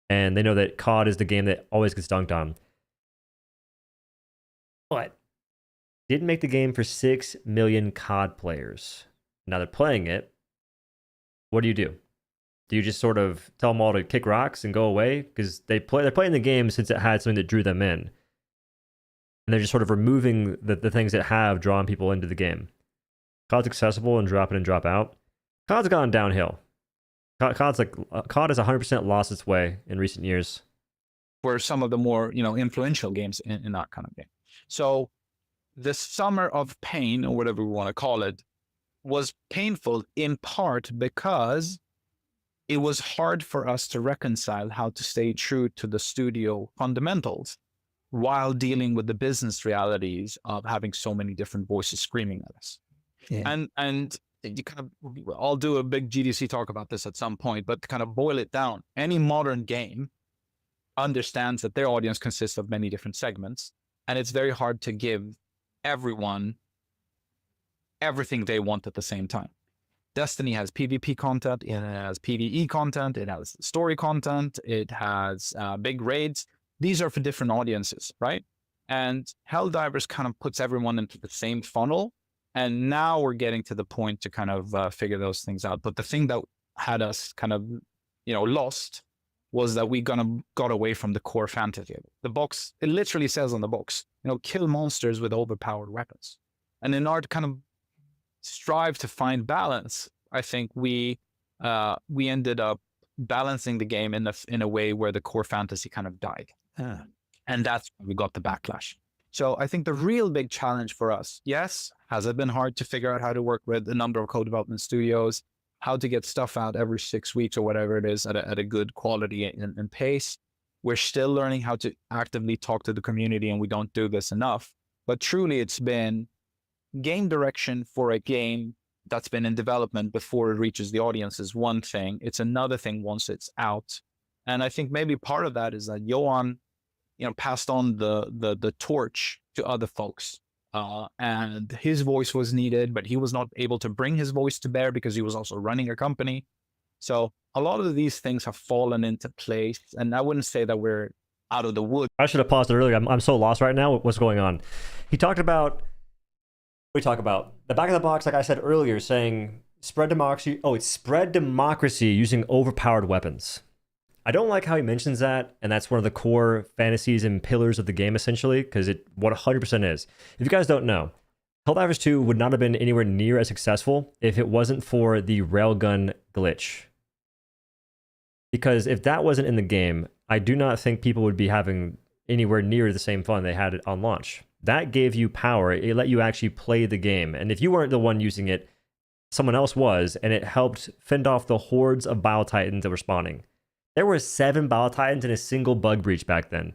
And they know that COD is the game that always gets dunked on. But didn't make the game for 6 million COD players. Now they're playing it. What do? Do you just sort of tell them all to kick rocks and go away? Because they're playing the game since it had something that drew them in. And they're just sort of removing the things that have drawn people into the game. COD's accessible and drop in and drop out. COD's gone downhill. COD has 100% lost its way in recent years. Were some of the more, influential games in that kind of game. So the summer of pain, or whatever we want to call it, was painful in part because it was hard for us to reconcile how to stay true to the studio fundamentals while dealing with the business realities of having so many different voices screaming at us. Yeah. And you I'll do a big GDC talk about this at some point, but to kind of boil it down, any modern game understands that their audience consists of many different segments, and it's very hard to give everyone everything they want at the same time. Destiny has PvP content, it has PvE content, it has story content, it has big raids. These are for different audiences, right? And Helldivers kind of puts everyone into the same funnel. And now we're getting to the point to kind of figure those things out. But the thing that had us kind of, lost was that we got away from the core fantasy. The box, it literally says on the box, kill monsters with overpowered weapons. And in order to kind of strive to find balance, I think we ended up balancing the game in a way where the core fantasy kind of died. And that's when we got the backlash. So I think the real big challenge for us, yes, has it been hard to figure out how to work with a number of co-development studios, how to get stuff out every 6 weeks or whatever it is at a good quality and pace. We're still learning how to actively talk to the community, and we don't do this enough. But truly, it's been game direction for a game that's been in development before it reaches the audience is one thing. It's another thing once it's out. And I think maybe part of that is that Johan, passed on the torch to other folks. And his voice was needed, but he was not able to bring his voice to bear because he was also running a company. So a lot of these things have fallen into place. And I wouldn't say that we're out of the woods. I should have paused it earlier. I'm so lost right now. What's going on? He talked about, we talk about the back of the box, like I said earlier, saying spread democracy. Oh, it's spread democracy using overpowered weapons. I don't like how he mentions that, and that's one of the core fantasies and pillars of the game, essentially, because it 100% is. If you guys don't know, Helldivers 2 would not have been anywhere near as successful if it wasn't for the railgun glitch. Because if that wasn't in the game, I do not think people would be having anywhere near the same fun they had on launch. That gave you power. It let you actually play the game. And if you weren't the one using it, someone else was, and it helped fend off the hordes of Bile Titans that were spawning. There were 7 Bile Titans in a single bug breach back then.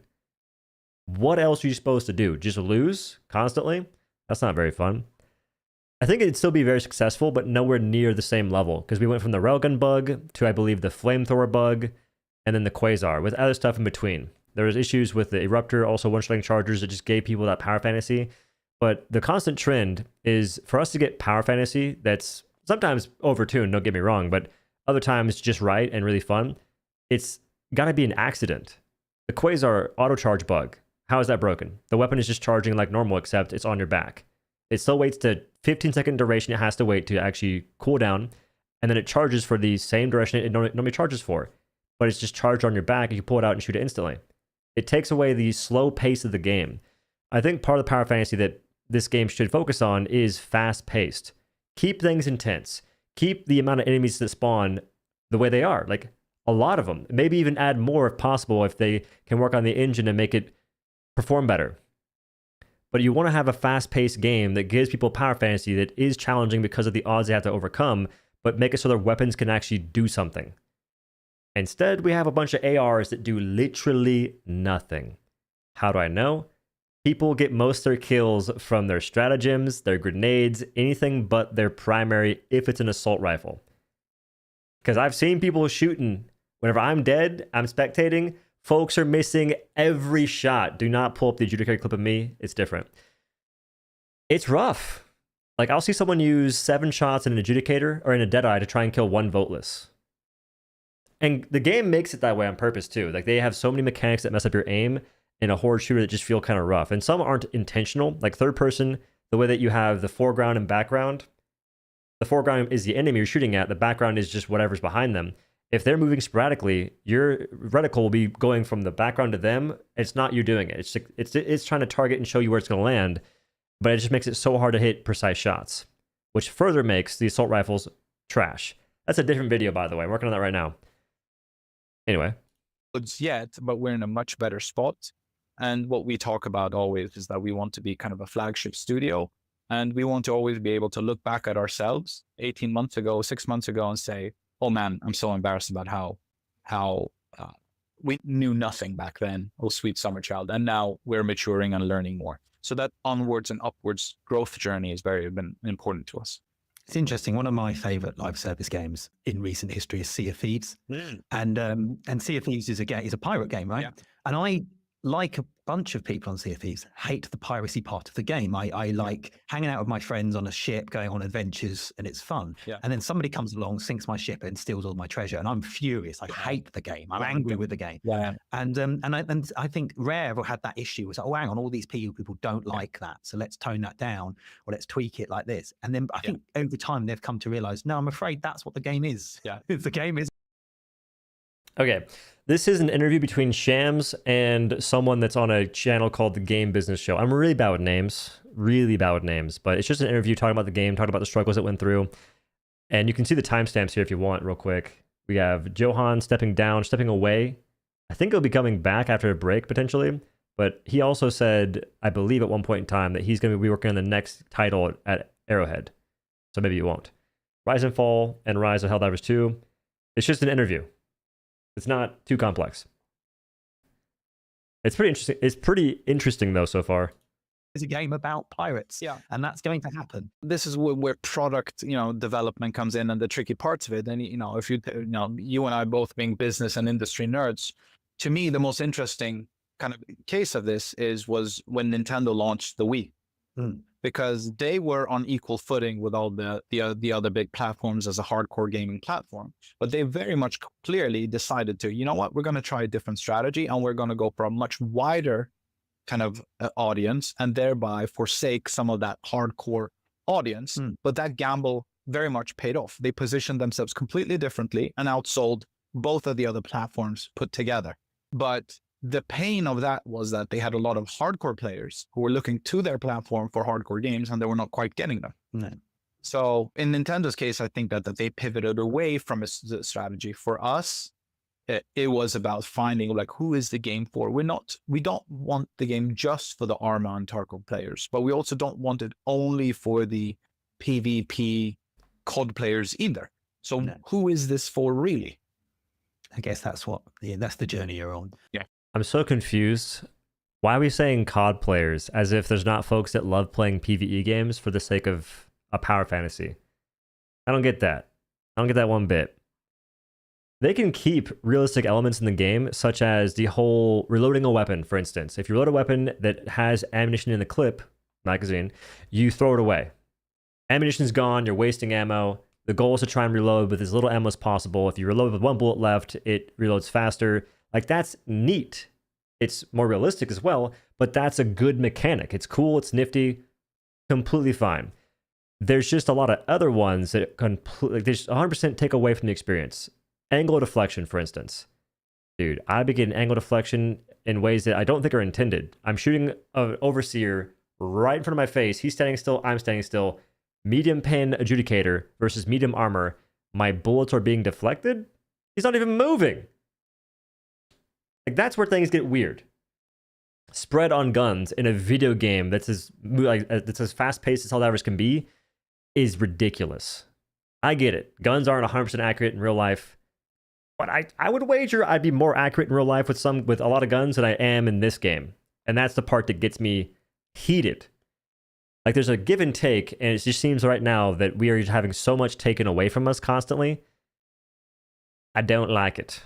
What else are you supposed to do? Just lose constantly? That's not very fun. I think it'd still be very successful, but nowhere near the same level, because we went from the railgun bug to, I believe, the flamethrower bug, and then the quasar, with other stuff in between. There was issues with the eruptor, also one-shotting chargers that just gave people that power fantasy. But the constant trend is for us to get power fantasy that's sometimes overtuned, don't get me wrong, but other times just right and really fun. It's got to be an accident. The quasar auto charge bug, how is that broken? The weapon is just charging like normal, except it's on your back. It still waits the 15-second duration it has to wait to actually cool down, and then it charges for the same duration it normally charges for, but it's just charged on your back and you pull it out and shoot it instantly. It takes away the slow pace of the game. I think part of the power fantasy that this game should focus on is fast-paced. Keep things intense. Keep the amount of enemies that spawn the way they are. Like, a lot of them. Maybe even add more if possible, if they can work on the engine and make it perform better. But you want to have a fast-paced game that gives people power fantasy that is challenging because of the odds they have to overcome, but make it so their weapons can actually do something. Instead, we have a bunch of ARs that do literally nothing. How do I know? People get most of their kills from their stratagems, their grenades, anything but their primary if it's an assault rifle. Because I've seen people shooting. Whenever I'm dead, I'm spectating, folks are missing every shot. Do not pull up the adjudicator clip of me. It's different. It's rough. Like, I'll see someone use 7 shots in an adjudicator or in a Deadeye to try and kill 1 voteless. And the game makes it that way on purpose, too. Like, they have so many mechanics that mess up your aim in a horde shooter that just feel kind of rough. And some aren't intentional. Like, third person, the way that you have the foreground and background. The foreground is the enemy you're shooting at. The background is just whatever's behind them. If they're moving sporadically, your reticle will be going from the background to them. It's not you doing it. It's trying to target and show you where it's going to land, but it just makes it so hard to hit precise shots, which further makes the assault rifles trash. That's a different video, by the way. I'm working on that right now. Anyway. Yet, but we're in a much better spot. And what we talk about always is that we want to be kind of a flagship studio. And we want to always be able to look back at ourselves 18 months ago, 6 months ago, and say, oh man, I'm so embarrassed about how we knew nothing back then. Oh, sweet summer child. And now we're maturing and learning more. So that onwards and upwards growth journey is very important to us. It's interesting. One of my favorite live service games in recent history is Sea of Thieves. And Sea of Thieves is a pirate game, right? Yeah. And I like a bunch of people on Sea of Thieves, hate the piracy part of the game. I like hanging out with my friends on a ship, going on adventures, and it's fun. Yeah. And then somebody comes along, sinks my ship, and steals all my treasure, and I'm furious. I hate the game. I'm angry with the game. Yeah. And I think Rare had that issue. Was like, oh, hang on, all these people don't like that, so let's tone that down, or let's tweak it like this. And then I think over time they've come to realize, no, I'm afraid that's what the game is. Yeah, the game is. Okay, this is an interview between Shams and someone that's on a channel called The Game Business Show. I'm really bad with names, but it's just an interview talking about the game, talking about the struggles it went through. And you can see the timestamps here if you want real quick. We have Johan stepping down, stepping away. I think he'll be coming back after a break potentially, but he also said, I believe at one point in time, that he's going to be working on the next title at Arrowhead. So maybe he won't. Rise and Fall and Rise of Helldivers 2. It's just an interview. It's not too complex. It's pretty interesting. It's pretty interesting though so far. It's a game about pirates. Yeah. And that's going to happen. This is where product, development comes in, and the tricky parts of it. And, if you and I both being business and industry nerds, to me, the most interesting kind of case of this was when Nintendo launched the Wii. Because they were on equal footing with all the other big platforms as a hardcore gaming platform. But they very much clearly decided to, you know what, we're going to try a different strategy, and we're going to go for a much wider kind of audience, and thereby forsake some of that hardcore audience. But that gamble very much paid off. They positioned themselves completely differently and outsold both of the other platforms put together. But the pain of that was that they had a lot of hardcore players who were looking to their platform for hardcore games, and they were not quite getting them. No. So in Nintendo's case, I think that they pivoted away from a strategy. For us, it was about finding like, who is the game for? We don't want the game just for the Arma and Tarkov players, but we also don't want it only for the PvP COD players either. So who is this for really? I guess that's the journey you're on. Yeah. I'm so confused. Why are we saying COD players as if there's not folks that love playing PvE games for the sake of a power fantasy? I don't get that. I don't get that one bit. They can keep realistic elements in the game, such as the whole reloading a weapon, for instance. If you reload a weapon that has ammunition in the clip, magazine, you throw it away. Ammunition's gone, you're wasting ammo. The goal is to try and reload with as little ammo as possible. If you reload with one bullet left, it reloads faster. Like, that's neat. It's more realistic as well, but that's a good mechanic. It's cool, it's nifty, completely fine. There's just a lot of other ones that completely, they just 100% take away from the experience. Angle deflection, for instance. Dude, I be getting angle deflection in ways that I don't think are intended. I'm shooting an overseer right in front of my face. He's standing still, I'm standing still. Medium pen adjudicator versus medium armor. My bullets are being deflected. He's not even moving. Like, that's where things get weird. Spread on guns in a video game that's as fast-paced as Helldivers can be is ridiculous. I get it. Guns aren't 100% accurate in real life, but I would wager I'd be more accurate in real life with a lot of guns than I am in this game. And that's the part that gets me heated. Like, there's a give and take, and it just seems right now that we are having so much taken away from us constantly. I don't like it.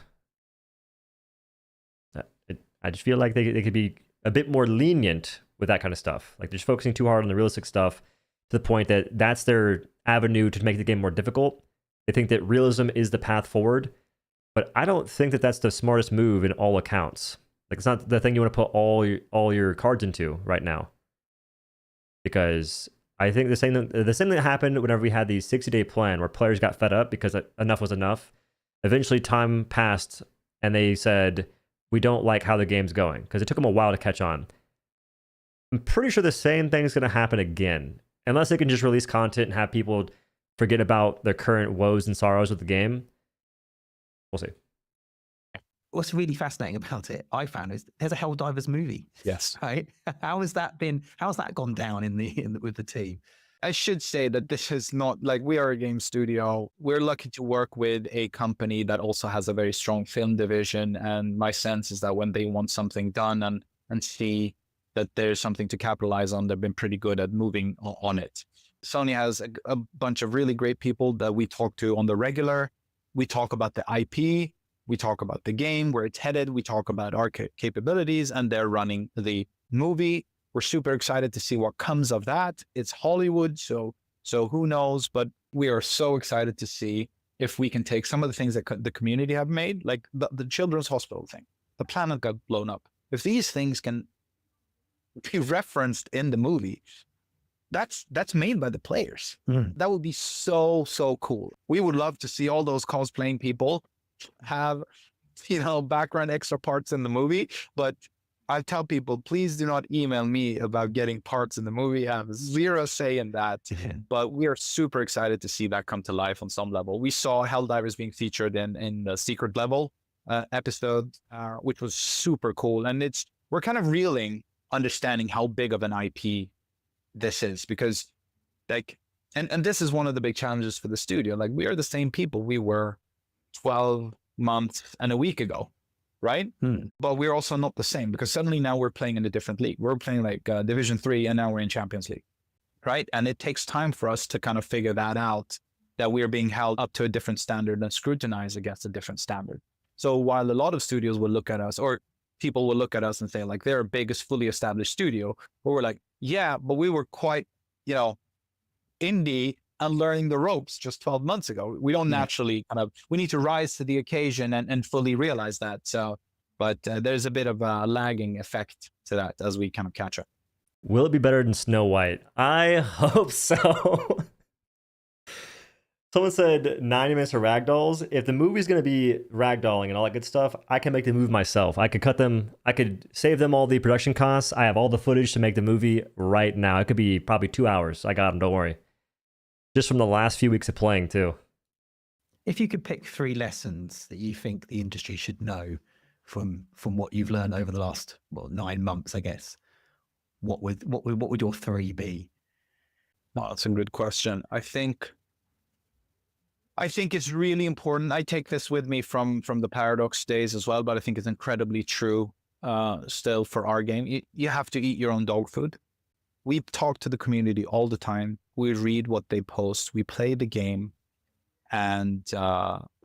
I just feel like they could be a bit more lenient with that kind of stuff. Like, they're just focusing too hard on the realistic stuff to the point that that's their avenue to make the game more difficult. They think that realism is the path forward, but I don't think that that's the smartest move in all accounts. Like, it's not the thing you want to put all your cards into right now. Because I think the same thing that happened whenever we had the 60-day plan where players got fed up because enough was enough. Eventually, time passed, and they said, we don't like how the game's going, because it took them a while to catch on. I'm pretty sure the same thing is going to happen again, unless they can just release content and have people forget about their current woes and sorrows with the game. We'll see. What's really fascinating about it, I found, is there's a Helldivers movie. Yes. Right? How's that gone down with the team? I should say that this is not like, we are a game studio. We're lucky to work with a company that also has a very strong film division. And my sense is that when they want something done and see that there's something to capitalize on, they've been pretty good at moving on it. Sony has a bunch of really great people that we talk to on the regular. We talk about the IP. We talk about the game, where it's headed. We talk about our capabilities, and they're running the movie. We're super excited to see what comes of that. It's Hollywood, so who knows? But we are so excited to see if we can take some of the things that the community have made, like the children's hospital thing. The planet got blown up. If these things can be referenced in the movie, that's made by the players. That would be so cool. We would love to see all those cosplaying people have, background extra parts in the movie. But I tell people, please do not email me about getting parts in the movie. I have zero say in that. But we are super excited to see that come to life on some level. We saw Helldivers being featured in the secret level episode, which was super cool. And we're kind of reeling, understanding how big of an IP this is, because and this is one of the big challenges for the studio. Like, we are the same people we were 12 months and a week ago, right? But we're also not the same, because suddenly now we're playing in a different league. We're playing like Division 3, and now we're in Champions League, right? And it takes time for us to kind of figure that out, that we're being held up to a different standard and scrutinized against a different standard. So while a lot of studios will look at us, or people will look at us and say, like, they're a biggest, fully established studio, but we're like, yeah, but we were quite, indie and learning the ropes just 12 months ago. We don't naturally we need to rise to the occasion and fully realize that. So, but there's a bit of a lagging effect to that as we kind of catch up. Will it be better than Snow White? I hope so. Someone said 90 minutes of ragdolls. If the movie's going to be ragdolling and all that good stuff, I can make the move myself. I could cut them. I could save them all the production costs. I have all the footage to make the movie right now. It could be probably 2 hours. I got them, don't worry. Just from the last few weeks of playing, too. If you could pick 3 lessons that you think the industry should know from what you've learned over the last 9 months, I guess, what would your 3 be? Oh, that's a good question. I think it's really important. I take this with me from the Paradox days as well, but I think it's incredibly true still for our game. You have to eat your own dog food. We talk to the community all the time. We read what they post. We play the game, and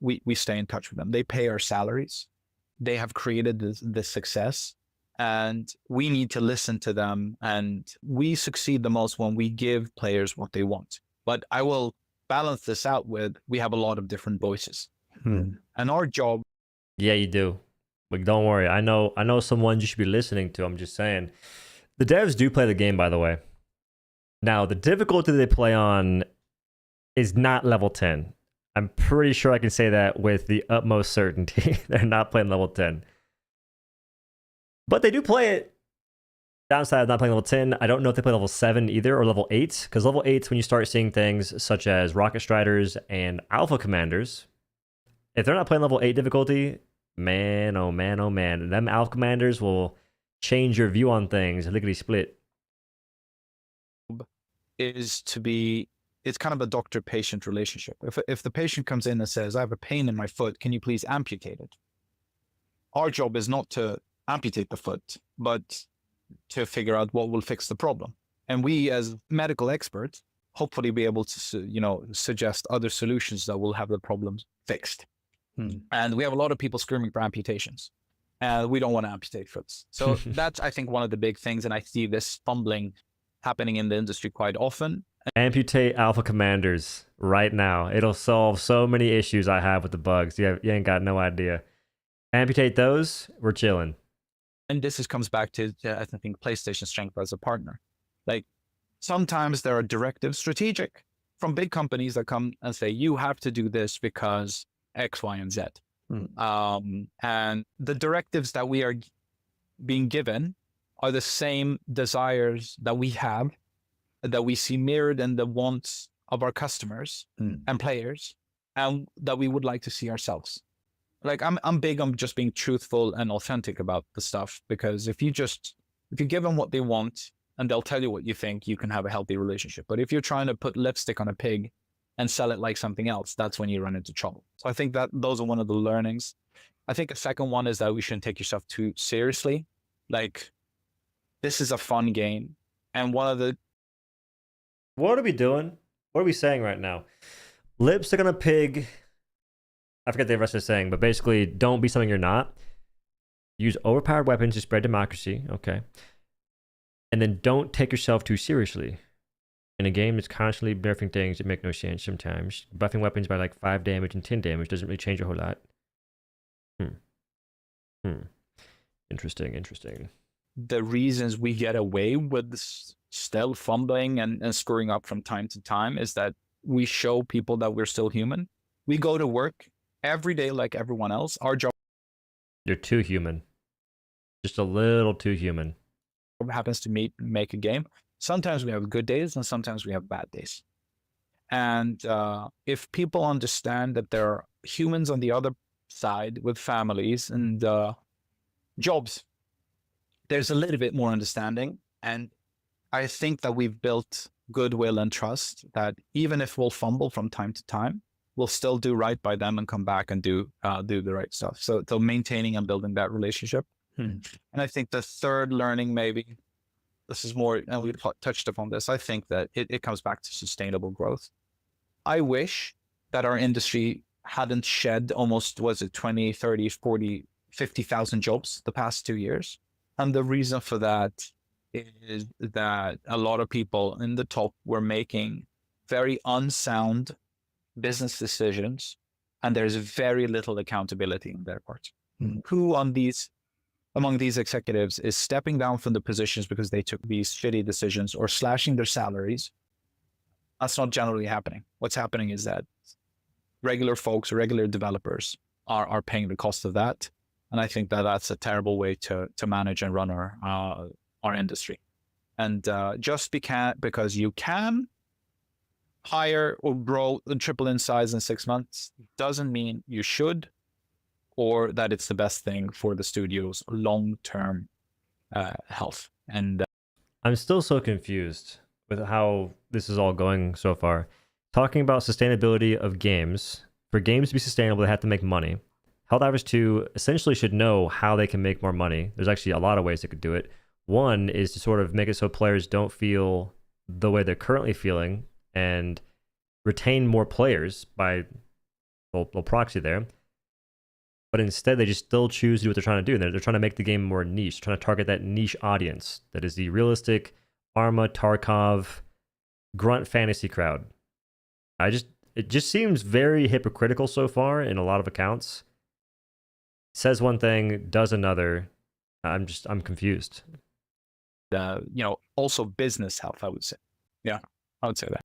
we stay in touch with them. They pay our salaries. They have created this success, and we need to listen to them. And we succeed the most when we give players what they want. But I will balance this out with, we have a lot of different voices, and our job. Yeah, you do. Like, don't worry. I know someone you should be listening to. I'm just saying. The devs do play the game, by the way. Now, the difficulty they play on is not level 10. I'm pretty sure I can say that with the utmost certainty. They're not playing level 10. But they do play it. Downside of not playing level 10, I don't know if they play level 7 either, or level 8. Because level 8 is when you start seeing things such as Rocket Striders and Alpha Commanders. If they're not playing level 8 difficulty, man, oh man, oh man. Them Alpha Commanders will change your view on things, lickety split. It's kind of a doctor-patient relationship. If the patient comes in and says, I have a pain in my foot, can you please amputate it? Our job is not to amputate the foot, but to figure out what will fix the problem. And we, as medical experts, hopefully be able to, suggest other solutions that will have the problems fixed. And we have a lot of people screaming for amputations. We don't want to amputate foots. So that's, I think, one of the big things. And I see this fumbling happening in the industry quite often. Amputate Alpha Commanders right now. It'll solve so many issues I have with the bugs. You ain't got no idea. Amputate those, we're chilling. And this comes back to, I think, PlayStation's strength as a partner. Like, sometimes there are directives, strategic, from big companies that come and say, you have to do this because X, Y, and Z. And the directives that we are being given are the same desires that we have, that we see mirrored in the wants of our customers and players, and that we would like to see ourselves. Like, I'm big on just being truthful and authentic about the stuff, because if you give them what they want and they'll tell you what you think, you can have a healthy relationship. But if you're trying to put lipstick on a pig and sell it like something else, that's when you run into trouble. So I think that those are one of the learnings. I think a second one is that we shouldn't take yourself too seriously. Like, this is a fun game. And one of the... What are we doing? What are we saying right now? Lipstick on a pig. I forget the rest of the saying, but basically, don't be something you're not. Use overpowered weapons to spread democracy. Okay. And then don't take yourself too seriously. In a game that's constantly nerfing things that make no sense sometimes, buffing weapons by like 5 damage and 10 damage doesn't really change a whole lot. Interesting. The reasons we get away with still fumbling and screwing up from time to time is that we show people that we're still human. We go to work every day like everyone else. Our job You're too human. Just a little too human. happens to make a game. Sometimes we have good days and sometimes we have bad days. And if people understand that there are humans on the other side with families and jobs, there's a little bit more understanding. And I think that we've built goodwill and trust that even if we'll fumble from time to time, we'll still do right by them and come back and do the right stuff. So maintaining and building that relationship. And I think the third learning, maybe, this is more, and we touched upon this, I think that it comes back to sustainable growth. I wish that our industry hadn't shed almost, 20, 30, 40, 50,000 jobs the past 2 years. And the reason for that is that a lot of people in the top were making very unsound business decisions, and there's very little accountability on their part. Who among these executives is stepping down from the positions because they took these shitty decisions or slashing their salaries? That's not generally happening. What's happening is that regular folks, regular developers are paying the cost of that. And I think that that's a terrible way to manage and run our industry. And just because you can hire or grow and triple in size in 6 months doesn't mean you should, or that it's the best thing for the studio's long-term health. And I'm still so confused with how this is all going so far. Talking about sustainability of games. For games to be sustainable, they have to make money. Helldivers 2 essentially should know how they can make more money. There's actually a lot of ways they could do it. One is to sort of make it so players don't feel the way they're currently feeling and retain more players by little proxy there. But instead, they just still choose to do what they're trying to do. They're trying to make the game more niche, trying to target that niche audience that is the realistic Arma, Tarkov, grunt fantasy crowd. It just seems very hypocritical so far in a lot of accounts. Says one thing, does another. I'm confused. Also business health, I would say. Yeah, I would say that.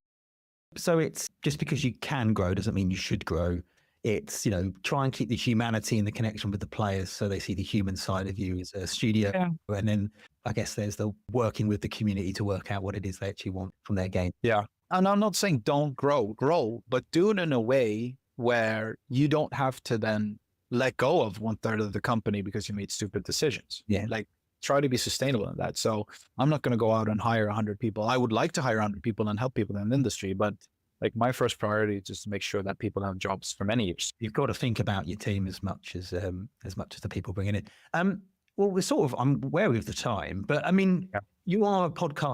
So it's just because you can grow doesn't mean you should grow. It's, try and keep the humanity and the connection with the players so they see the human side of you as a studio. Yeah. And then I guess there's the working with the community to work out what it is they actually want from their game. Yeah. And I'm not saying don't grow, but do it in a way where you don't have to then let go of 1/3 of the company because you made stupid decisions. Yeah. Like, try to be sustainable in that. So I'm not going to go out and hire 100 people. I would like to hire 100 people and help people in the industry, but like my first priority is just to make sure that people have jobs for many years. You've got to think about your team as much as the people bringing it. Well, I'm wary of the time, but I mean, You are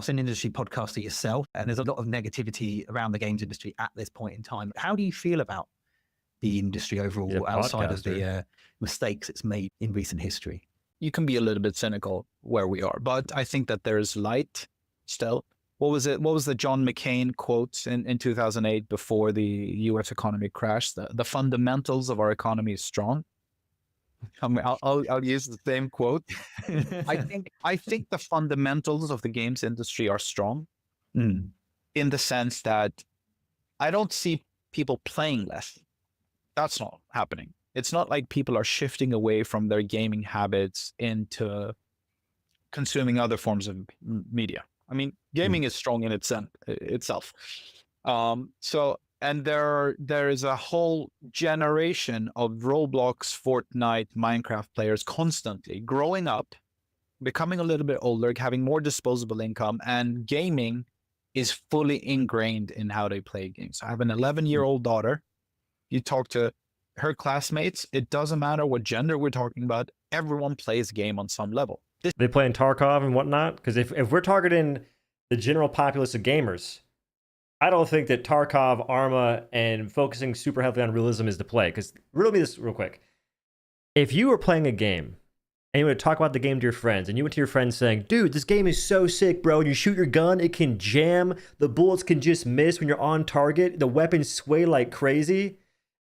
an industry podcaster yourself, and there's a lot of negativity around the games industry at this point in time. How do you feel about the industry overall, outside of the mistakes it's made in recent history? You can be a little bit cynical where we are, but I think that there's light still. What was it? What was the John McCain quote in 2008 before the U.S. economy crashed? The fundamentals of our economy is strong. I'll use the same quote. I think the fundamentals of the games industry are strong, in the sense that I don't see people playing less. That's not happening. It's not like people are shifting away from their gaming habits into consuming other forms of media. I mean, gaming is strong in itself. And there is a whole generation of Roblox, Fortnite, Minecraft players constantly growing up, becoming a little bit older, having more disposable income, and gaming is fully ingrained in how they play games. I have an 11-year-old daughter. You talk to her classmates, it doesn't matter what gender we're talking about, everyone plays a game on some level. They play in Tarkov and whatnot? Because if we're targeting the general populace of gamers, I don't think that Tarkov, Arma, and focusing super heavily on realism is the play. Because riddle me this real quick. If you were playing a game and you were to talk about the game to your friends, and you went to your friends saying, dude, this game is so sick, bro. When you shoot your gun, it can jam. The bullets can just miss when you're on target. The weapons sway like crazy.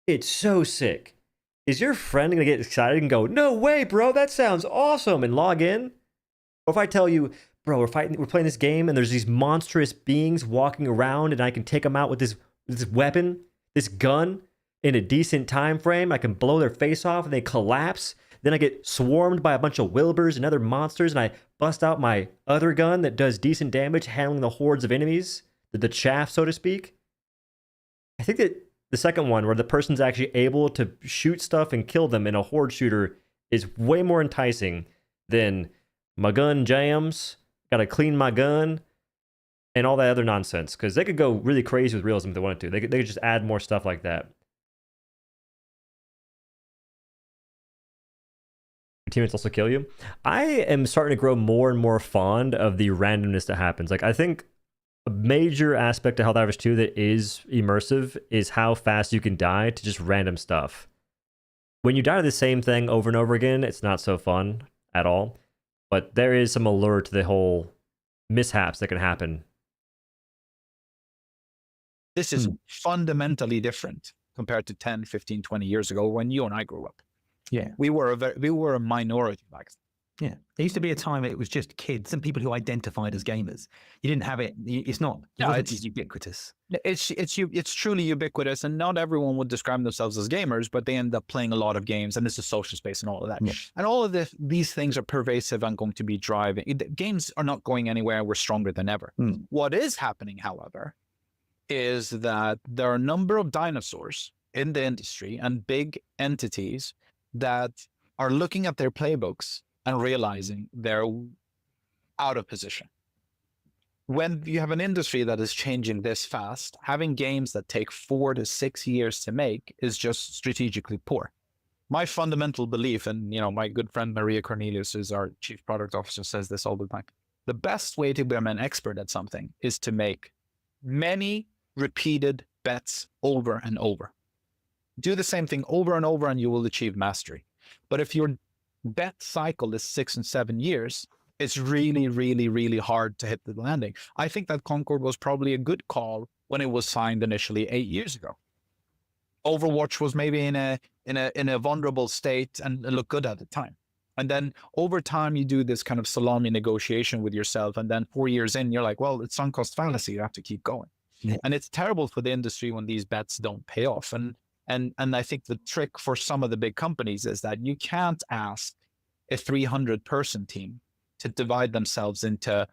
It's so sick. Is your friend going to get excited and go, no way, bro, that sounds awesome, and log in? Or if I tell you, bro, we're playing this game, and there's these monstrous beings walking around, and I can take them out with this weapon, this gun, in a decent time frame. I can blow their face off, and they collapse. Then I get swarmed by a bunch of Wilburs and other monsters, and I bust out my other gun that does decent damage, handling the hordes of enemies, the chaff, so to speak. I think that the second one, where the person's actually able to shoot stuff and kill them in a horde shooter, is way more enticing than my gun jams, gotta clean my gun, and all that other nonsense. Because they could go really crazy with realism if they wanted to. They could just add more stuff like that. Teammates also kill you. I am starting to grow more and more fond of the randomness that happens. Like, I think a major aspect of Helldivers 2 that is immersive is how fast you can die to just random stuff. When you die to the same thing over and over again, it's not so fun at all. But there is some allure to the whole mishaps that can happen. This is fundamentally different compared to 10, 15, 20 years ago when you and I grew up. Yeah. We were a minority back then. Yeah. There used to be a time it was just kids and people who identified as gamers. You didn't have it. It's not. It's ubiquitous. It's truly ubiquitous, and not everyone would describe themselves as gamers, but they end up playing a lot of games, and it's a social space and all of that. Yeah. And all of these things are pervasive and going to be driving. Games are not going anywhere. We're stronger than ever. What is happening, however, is that there are a number of dinosaurs in the industry and big entities that are looking at their playbooks and realizing they're out of position. When you have an industry that is changing this fast, having games that take 4 to 6 years to make is just strategically poor. My fundamental belief, and my good friend Maria Cornelius, is our chief product officer, says this all the time. The best way to become an expert at something is to make many repeated bets over and over. Do the same thing over and over and you will achieve mastery. But if your bet cycle is 6 and 7 years, it's really, really, really hard to hit the landing. I think that Concord was probably a good call when it was signed initially 8 years ago. Overwatch was maybe in a vulnerable state and looked good at the time. And then over time, you do this kind of salami negotiation with yourself. And then 4 years in, you're like, well, it's sunk cost fallacy. You have to keep going. Yeah. And it's terrible for the industry when these bets don't pay off. And I think the trick for some of the big companies is that you can't ask a 300-person team to divide themselves into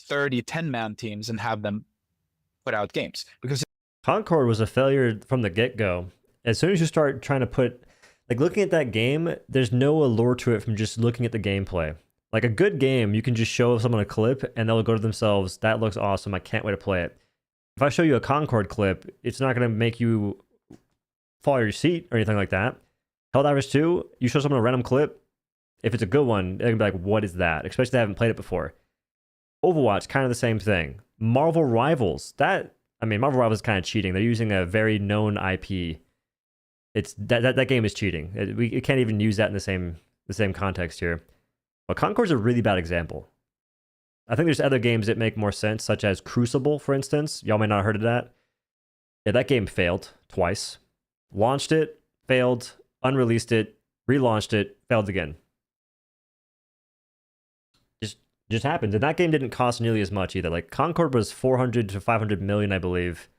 30 10-man teams and have them put out games. Because Concord was a failure from the get-go. As soon as you start trying to put, like, looking at that game, there's no allure to it from just looking at the gameplay. Like, a good game, you can just show someone a clip and they'll go to themselves, that looks awesome, I can't wait to play it. If I show you a Concord clip, it's not going to make you fall out of your seat or anything like that. Helldivers 2, you show someone a random clip, if it's a good one, they're going to be like, what is that? Especially if they haven't played it before. Overwatch, kind of the same thing. Marvel Rivals, Marvel Rivals is kind of cheating. They're using a very known IP. It's that game is cheating. It can't even use that in the same context here. But Concord's a really bad example. I think there's other games that make more sense, such as Crucible, for instance. Y'all may not have heard of that. Yeah, that game failed twice. Launched it, failed, unreleased it, relaunched it, failed again. Just happened. And that game didn't cost nearly as much either. Like, Concord was 400 to 500 million, I believe.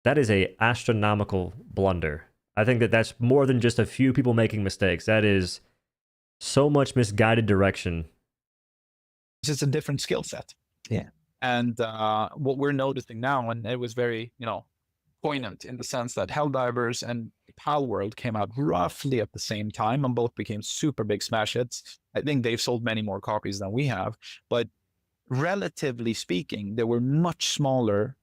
That is a astronomical blunder. I think that's more than just a few people making mistakes. That is so much misguided direction. It's just a different skill set. Yeah. And what we're noticing now, and it was very, poignant in the sense that Helldivers and Palworld came out roughly at the same time and both became super big smash hits. I think they've sold many more copies than we have, but relatively speaking, they were much smaller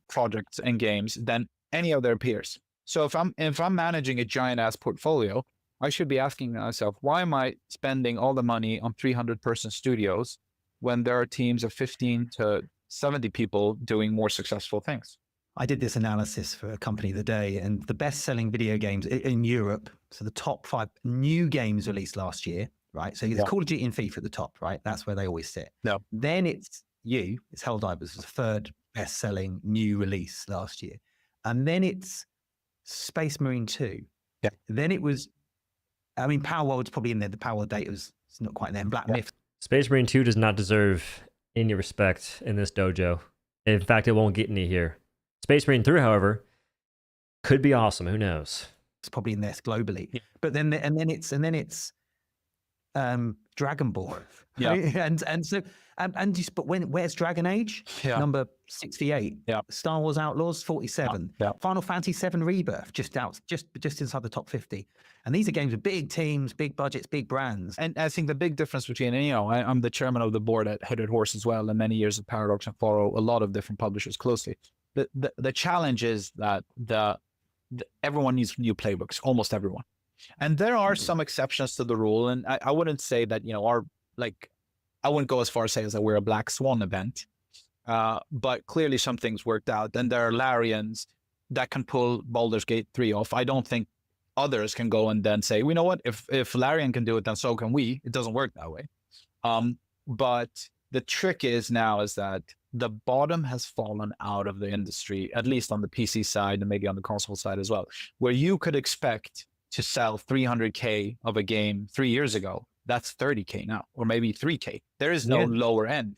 projects and games than any of their peers. So if I'm managing a giant ass portfolio, I should be asking myself, why am I spending all the money on 300-person studios when there are teams of 15 to 70 people doing more successful things. I did this analysis for a company the day, and the best-selling video games in Europe, so the top 5 new games released last year, right? So it's Call of Duty and FIFA at the top, right? That's where they always sit. No. Then it's Helldivers, the 3rd best-selling new release last year. And then it's Space Marine 2. Yeah. Then it was, I mean, Power World's probably in there. The Power World data it's not quite there. Black Myth. Space Marine 2 does not deserve any respect in this dojo. In fact, it won't get any here. Space Marine 3, however, could be awesome. Who knows? It's probably in there globally. Yeah. But then it's Dragon Ball. Yeah. But where's Dragon Age? Yeah. Number 68. Yeah. Star Wars Outlaws 47. Yeah. Final Fantasy 7 Rebirth just inside the top 50. And these are games with big teams, big budgets, big brands. And I think the big difference between, and, you know, I'm the chairman of the board at Hooded Horse as well, and many years of Paradox and follow a lot of different publishers closely. The challenge is that everyone needs new playbooks, almost everyone. And there are some exceptions to the rule. And I wouldn't say that, you know, I wouldn't go as far as saying that we're a black swan event. But clearly some things worked out. And there are Larians that can pull Baldur's Gate 3 off. I don't think others can go and then say, you know what, if Larian can do it, then so can we. It doesn't work that way. But the trick is that the bottom has fallen out of the industry, at least on the PC side and maybe on the console side as well, where you could expect to sell 300K of a game 3 years ago. That's 30K now, or maybe 3K. There is no lower end.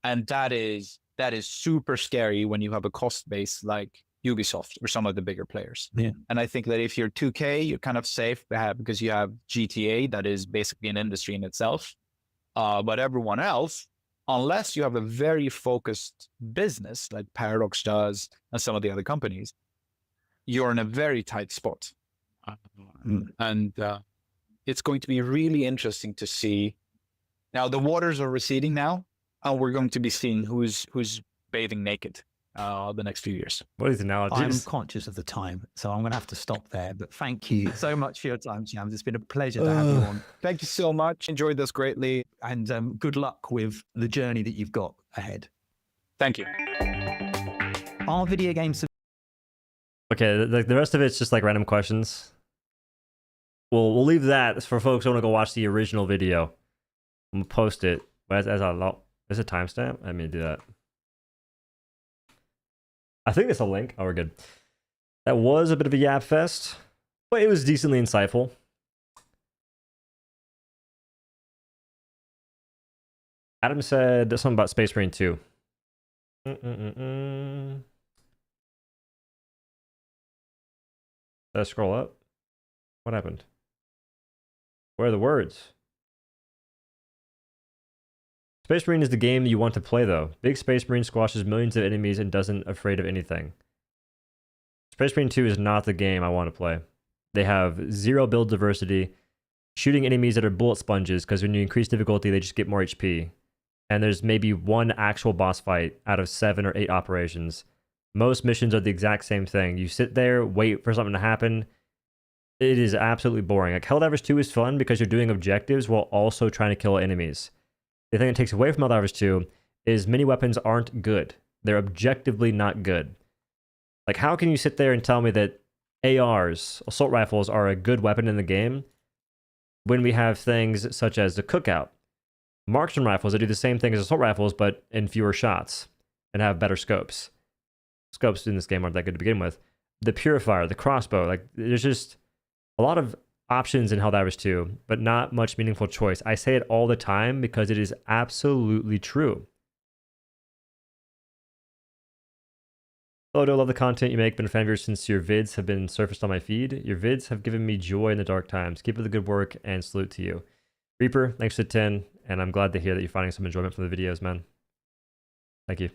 And that is super scary when you have a cost base like Ubisoft or some of the bigger players. Yeah. And I think that if you're 2K, you're kind of safe because you have GTA that is basically an industry in itself. But everyone else, unless you have a very focused business like Paradox does and some of the other companies, you're in a very tight spot. And it's going to be really interesting to see. Now the waters are receding now, and we're going to be seeing who's bathing naked the next few years. What is analogies? I'm conscious of the time, so I'm going to have to stop there. But thank you so much for your time, Shams. It's been a pleasure to have you on. Thank you so much. Enjoyed this greatly. And good luck with the journey that you've got ahead. Thank you. Are video games... Okay, the rest of it's just like random questions. We'll leave that for folks who want to go watch the original video. I'm going to post it. As is it timestamp? I mean, do that. I think it's a link. Oh, we're good. That was a bit of a yap fest, but it was decently insightful. Adam said something about Space Marine 2. Did I scroll up? What happened? Where are the words? Space Marine is the game you want to play, though. Big Space Marine squashes millions of enemies and doesn't afraid of anything. Space Marine 2 is not the game I want to play. They have zero build diversity, shooting enemies that are bullet sponges, because when you increase difficulty, they just get more HP. And there's maybe one actual boss fight out of 7 or 8 operations. Most missions are the exact same thing. You sit there, wait for something to happen. It is absolutely boring. Like, Helldivers 2 is fun because you're doing objectives while also trying to kill enemies. The thing that takes away from Helldivers 2 is mini weapons aren't good. They're objectively not good. Like, how can you sit there and tell me that ARs, assault rifles, are a good weapon in the game when we have things such as the cookout, marksman rifles that do the same thing as assault rifles but in fewer shots and have better scopes? Scopes in this game aren't that good to begin with. The purifier, the crossbow, like, there's just a lot of options in Helldivers 2, but not much meaningful choice. I say it all the time because it is absolutely true. OhDough, love the content you make. Been a fan of yours since your vids have been surfaced on my feed. Your vids have given me joy in the dark times. Keep up the good work and salute to you. Reaper, thanks for the 10, and I'm glad to hear that you're finding some enjoyment from the videos, man. Thank you.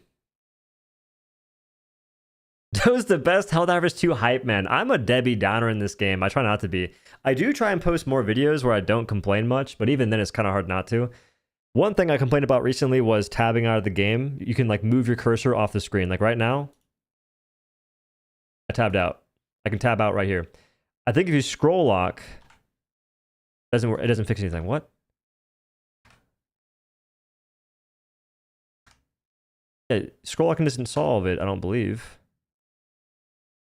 That was the best Helldivers 2 hype, man. I'm a Debbie Downer in this game. I try not to be. I do try and post more videos where I don't complain much, but even then it's kind of hard not to. One thing I complained about recently was tabbing out of the game. You can like move your cursor off the screen. Like right now, I tabbed out. I can tab out right here. I think if you scroll lock, it doesn't fix anything. What? Yeah, scroll icon doesn't solve it, I don't believe.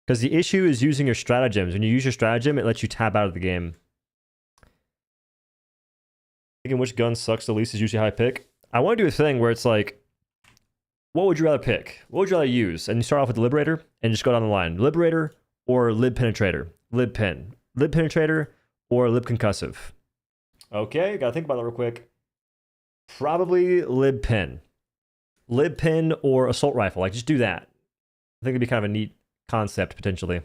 Because the issue is using your stratagems. When you use your stratagem, it lets you tab out of the game. Thinking which gun sucks the least is usually how I pick. I want to do a thing where it's like, what would you rather pick? What would you rather use? And you start off with the Liberator and just go down the line. Liberator or Lib Penetrator? Lib Pen. Lib Penetrator or Lib Concussive? Okay, gotta think about that real quick. Probably Lib Pen. Lib Pen or Assault Rifle. Like, just do that. I think it'd be kind of a neat concept, potentially.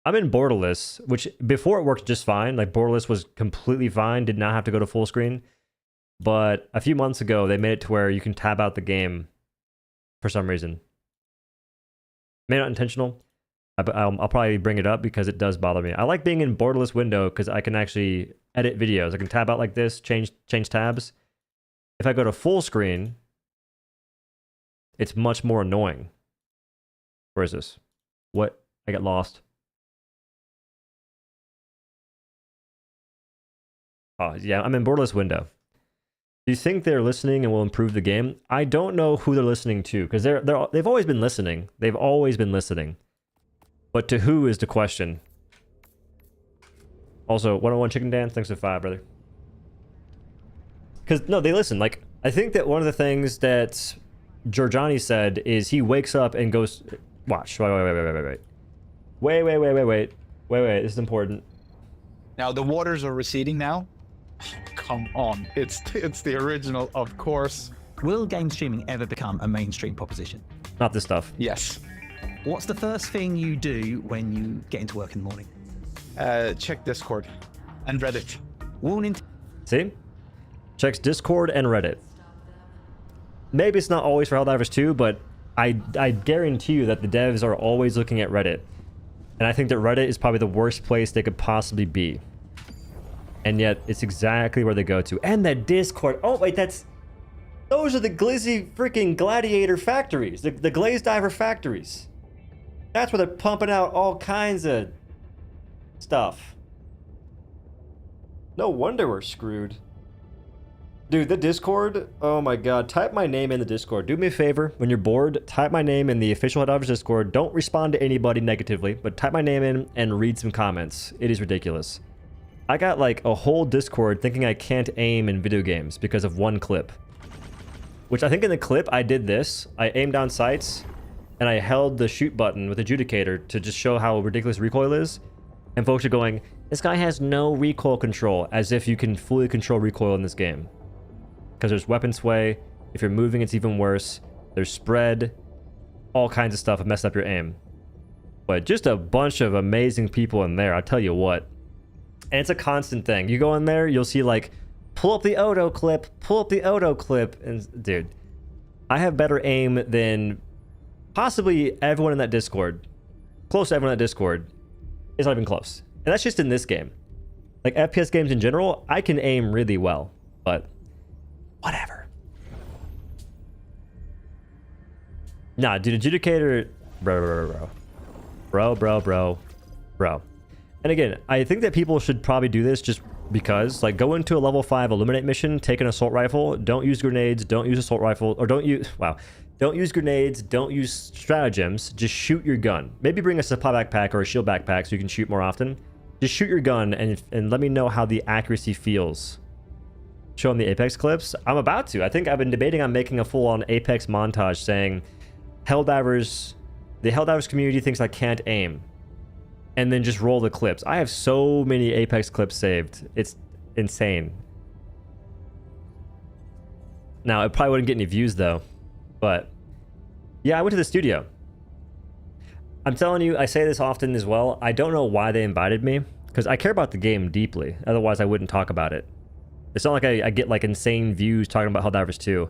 I'm in borderless, which before it worked just fine. Like, borderless was completely fine, did not have to go to full screen. But a few months ago, they made it to where you can tab out the game for some reason. Maybe not intentional. I'll probably bring it up because it does bother me. I like being in borderless window because I can actually edit videos. I can tab out like this, change tabs. If I go to full screen, it's much more annoying. Where is this? What? I got lost. Oh, yeah, I'm in borderless window. Do you think they're listening and will improve the game? I don't know who they're listening to, because they've always been listening. They've always been listening. But to who is the question? Also, 101 Chicken Dance, thanks for 5, brother. Because, no, they listen. Like, I think that one of the things that Giorgiani said is he wakes up and goes... Watch. Wait. This is important. Now, the waters are receding now. Come on. It's the original, of course. Will game streaming ever become a mainstream proposition? Not this stuff. Yes. What's the first thing you do when you get into work in the morning? Check Discord and Reddit. Warning. See? Checks Discord and Reddit. Maybe it's not always for Helldivers 2, but I guarantee you that the devs are always looking at Reddit. And I think that Reddit is probably the worst place they could possibly be. And yet, it's exactly where they go to. And that Discord. Oh, wait, those are the glizzy freaking gladiator factories. The glaze diver factories. That's where they're pumping out all kinds of stuff. No wonder we're screwed. Dude, the Discord, oh my god, type my name in the Discord. Do me a favor, when you're bored, type my name in the official Helldivers Discord. Don't respond to anybody negatively, but type my name in and read some comments. It is ridiculous. I got like a whole Discord thinking I can't aim in video games because of one clip. Which I think in the clip, I did this. I aimed down sights, and I held the shoot button with Adjudicator to just show how ridiculous recoil is. And folks are going, this guy has no recoil control, as if you can fully control recoil in this game. Because there's weapon sway, if you're moving it's even worse, there's spread, all kinds of stuff that mess up your aim. But just a bunch of amazing people in there, I'll tell you what. And it's a constant thing. You go in there, you'll see like, pull up the OhDough clip, pull up the OhDough clip, and dude, I have better aim than possibly everyone in that Discord. Close to everyone in that Discord. It's not even close. And that's just in this game. Like FPS games in general, I can aim really well, but whatever. Nah, dude, Adjudicator, bro. And again, I think that people should probably do this just because, like, go into a level 5 Illuminate mission, take an assault rifle, don't use grenades, don't use assault rifle, or don't use grenades, don't use stratagems, just shoot your gun. Maybe bring a supply backpack or a shield backpack so you can shoot more often. Just shoot your gun and let me know how the accuracy feels. Show them the Apex clips. I'm about to. I think I've been debating on making a full-on Apex montage saying, the Helldivers community thinks I can't aim. And then just roll the clips. I have so many Apex clips saved. It's insane. Now, it probably wouldn't get any views, though. But, yeah, I went to the studio. I'm telling you, I say this often as well. I don't know why they invited me. Because I care about the game deeply. Otherwise, I wouldn't talk about it. It's not like I get, like, insane views talking about Helldivers 2.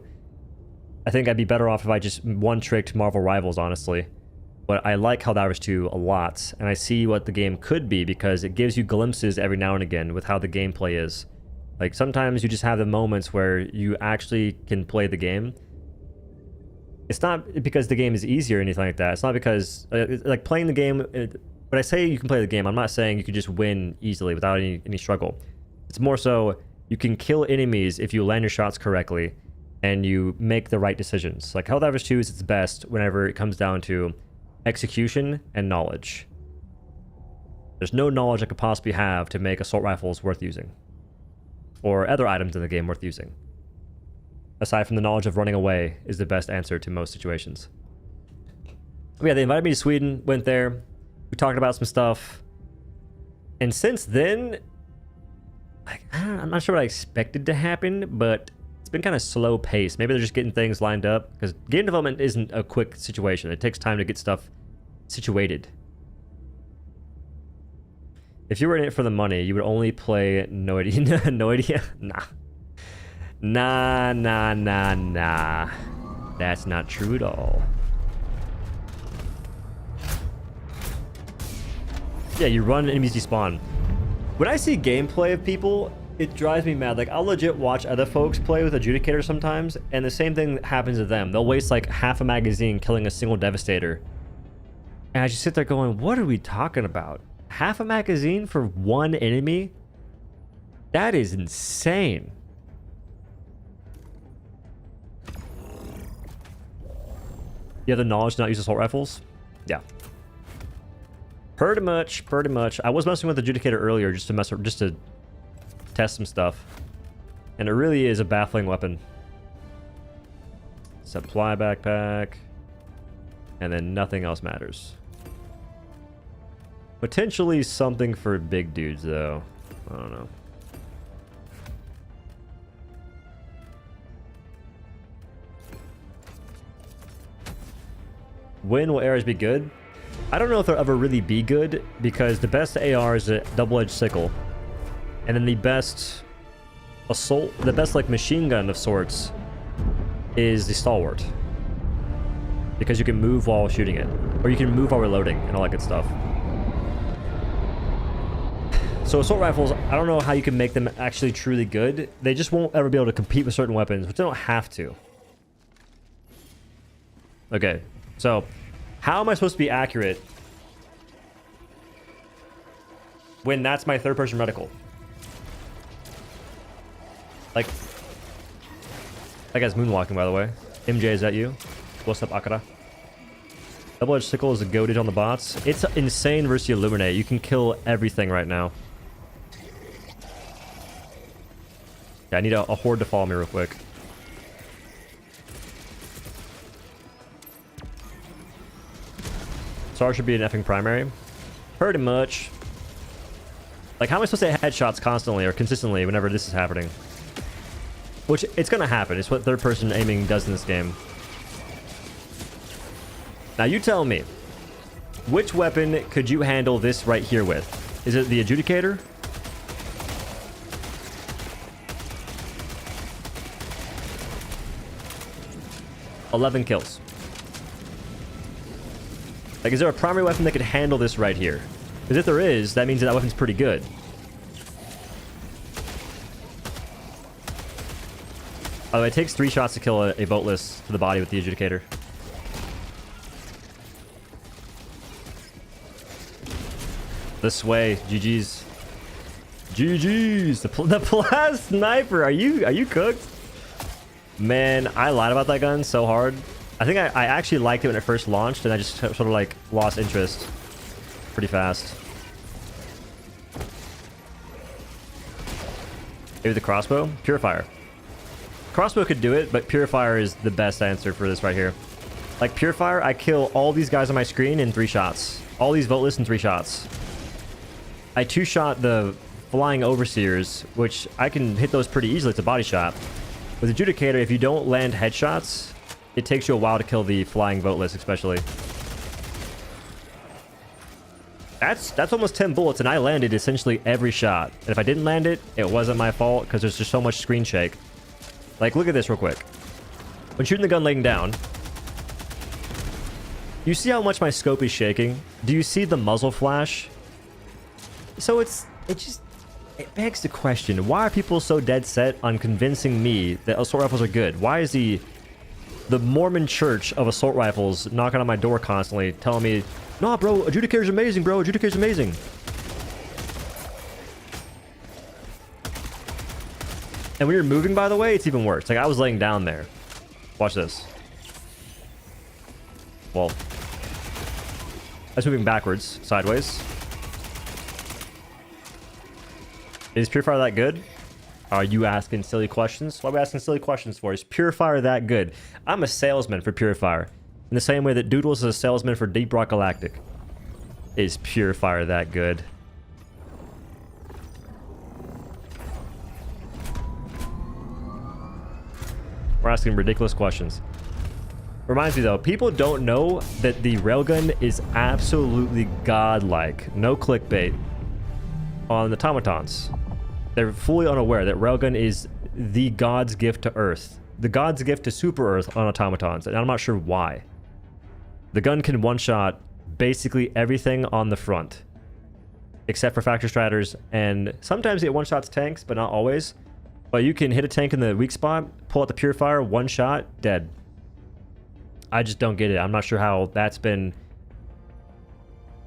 I think I'd be better off if I just one-tricked Marvel Rivals, honestly. But I like Helldivers 2 a lot, and I see what the game could be because it gives you glimpses every now and again with how the gameplay is. Like, sometimes you just have the moments where you actually can play the game. It's not because the game is easy or anything like that. It's not because, like, playing the game... When I say you can play the game, I'm not saying you can just win easily without any struggle. It's more so, you can kill enemies if you land your shots correctly, and you make the right decisions. Like Helldivers 2 is its best whenever it comes down to execution and knowledge. There's no knowledge I could possibly have to make assault rifles worth using, or other items in the game worth using. Aside from the knowledge of running away is the best answer to most situations. But yeah, they invited me to Sweden, went there, we talked about some stuff, and since then, like, I'm not sure what I expected to happen, but it's been kind of slow paced. Maybe they're just getting things lined up, because game development isn't a quick situation. It takes time to get stuff situated. If you were in it for the money, you would only play no idea. No idea? Nah. That's not true at all. Yeah, you run, enemies despawn. When I see gameplay of people, it drives me mad. Like, I'll legit watch other folks play with Adjudicator sometimes, and the same thing happens to them. They'll waste like half a magazine killing a single Devastator. And I just sit there going, what are we talking about? Half a magazine for one enemy? That is insane. You have the knowledge to not use assault rifles? Yeah. Pretty much. I was messing with the Adjudicator earlier just to test some stuff. And it really is a baffling weapon. Supply backpack. And then nothing else matters. Potentially something for big dudes, though. I don't know. When will ARs be good? I don't know if they'll ever really be good, because the best AR is a double-edged sickle. And then the best assault, the best like machine gun of sorts is the stalwart. Because you can move while shooting it. Or you can move while reloading and all that good stuff. So assault rifles, I don't know how you can make them actually truly good. They just won't ever be able to compete with certain weapons, but they don't have to. Okay, so how am I supposed to be accurate when that's my third-person reticle? Like, that guy's moonwalking, by the way. MJ, is that you? What's up, Akara? Double-edged sickle is goated on the bots. It's insane versus the Illuminate. You can kill everything right now. Yeah, I need a horde to follow me real quick. SAR should be an effing primary. Pretty much. Like, how am I supposed to hit headshots constantly or consistently whenever this is happening? Which, it's gonna happen. It's what third-person aiming does in this game. Now, you tell me. Which weapon could you handle this right here with? Is it the Adjudicator? $11 kills. Like, is there a primary weapon that could handle this right here? Because if there is, that means that weapon's pretty good. Oh, it takes 3 shots to kill a boatless to the body with the Adjudicator. This way, GG's. GG's. The Plas Sniper. Are you cooked? Man, I lied about that gun so hard. I think I actually liked it when it first launched, and I just sort of like lost interest pretty fast. Maybe the crossbow? Purifier. Crossbow could do it, but Purifier is the best answer for this right here. Like, Purifier, I kill all these guys on my screen in 3 shots. All these voteless in 3 shots. I 2-shot the flying overseers, which I can hit those pretty easily. It's a body shot. With Adjudicator, if you don't land headshots, it takes you a while to kill the flying voteless, especially. That's almost 10 bullets, and I landed essentially every shot. And if I didn't land it, it wasn't my fault, because there's just so much screen shake. Like, look at this real quick. When shooting the gun laying down, you see how much my scope is shaking? Do you see the muzzle flash? So it begs the question, why are people so dead set on convincing me that assault rifles are good? Why is the Mormon church of assault rifles knocking on my door constantly telling me, nah, bro, Adjudicator's amazing, bro, Adjudicator's amazing. And when you're moving, by the way, it's even worse. Like, I was laying down there. Watch this. Well, I was moving backwards, sideways. Is Purifier that good? Are you asking silly questions? What are we asking silly questions for? Is Purifier that good? I'm a salesman for Purifier. In the same way that Doodles is a salesman for Deep Rock Galactic. Is Purifier that good? We're asking ridiculous questions. Reminds me though, people don't know that the railgun is absolutely godlike. No clickbait on the automatons. They're fully unaware that railgun is the god's gift to Earth. The god's gift to Super Earth on automatons, and I'm not sure why. The gun can one-shot basically everything on the front. Except for Factor Striders, and sometimes it one-shots tanks, but not always. But you can hit a tank in the weak spot, pull out the Purifier, one shot, dead. I just don't get it. I'm not sure how that's been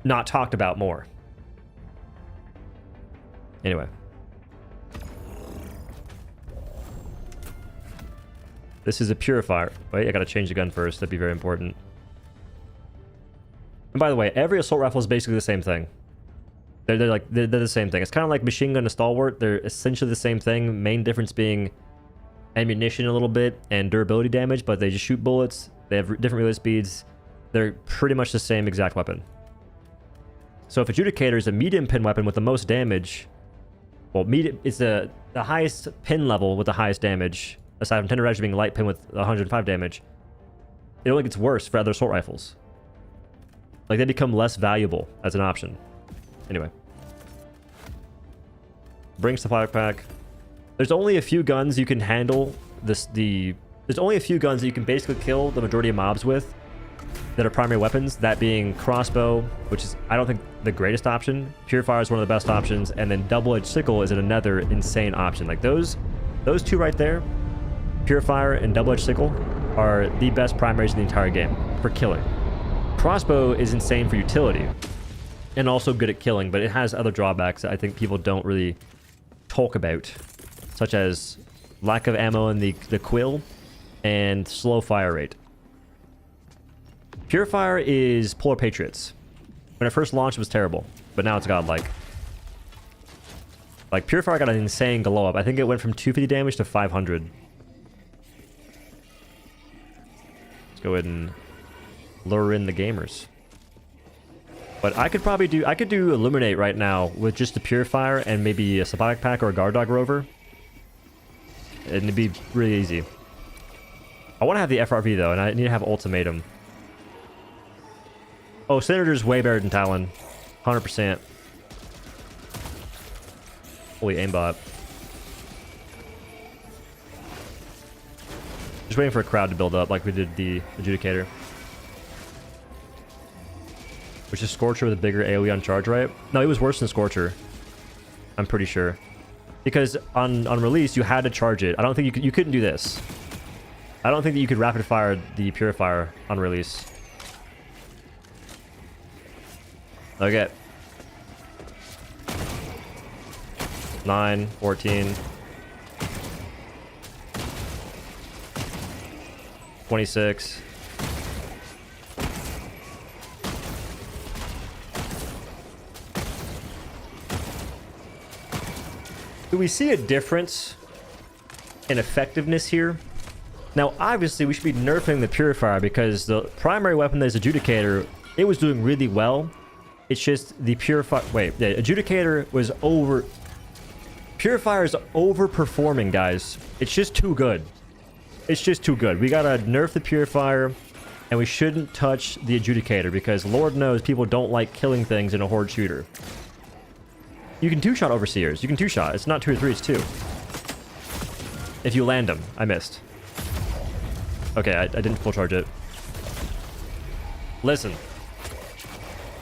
not talked about more. Anyway. This is a Purifier. Wait, I gotta change the gun first. That'd be very important. And by the way, every assault rifle is basically the same thing. They're the same thing. It's kind of like machine gun and stalwart. They're essentially the same thing. Main difference being ammunition a little bit and durability damage, but they just shoot bullets. They have different reload speeds. They're pretty much the same exact weapon. So if Adjudicator is a medium pin weapon with the most damage, well, medium is the highest pin level with the highest damage, aside from Tender Edge being light pin with 105 damage, it only gets worse for other assault rifles. Like, they become less valuable as an option. Anyway. Bring supply pack. There's only a few guns you can handle this. There's only a few guns that you can basically kill the majority of mobs with that are primary weapons. That being crossbow, which is, I don't think, the greatest option. Purifier is one of the best options, and then double-edged sickle is another insane option. Like those two right there, Purifier and double-edged sickle, are the best primaries in the entire game for killing. Crossbow is insane for utility and also good at killing, but it has other drawbacks that I think people don't really talk about, such as lack of ammo in the quill and slow fire rate. Purifier is Polar Patriots. When it first launched, it was terrible, but now it's godlike. Like, Purifier got an insane glow up. I think it went from 250 damage to 500. Let's go ahead and lure in the gamers. But I could probably do Illuminate right now with just the Purifier and maybe a supply pack or a Guard Dog Rover. And it'd be really easy. I want to have the FRV though, and I need to have Ultimatum. Oh, Senator's way better than Talon. 100%. Holy aimbot. Just waiting for a crowd to build up like we did the Adjudicator. Which is Scorcher with a bigger AoE on charge, right? No, he was worse than Scorcher. I'm pretty sure. Because on release, you had to charge it. I don't think you couldn't do this. I don't think that you could rapid fire the Purifier on release. Okay. 9, 14. 26. Do we see a difference in effectiveness here? Now, obviously, we should be nerfing the Purifier because the primary weapon that is Adjudicator, it was doing really well. It's just the Purifier... Wait, the Adjudicator was over... Purifier is overperforming, guys. It's just too good. It's just too good. We gotta nerf the Purifier, and we shouldn't touch the Adjudicator because Lord knows people don't like killing things in a horde shooter. You can two-shot Overseers. You can two-shot. It's not 2 or 3, it's 2. If you land them. I missed. Okay, I didn't full charge it. Listen.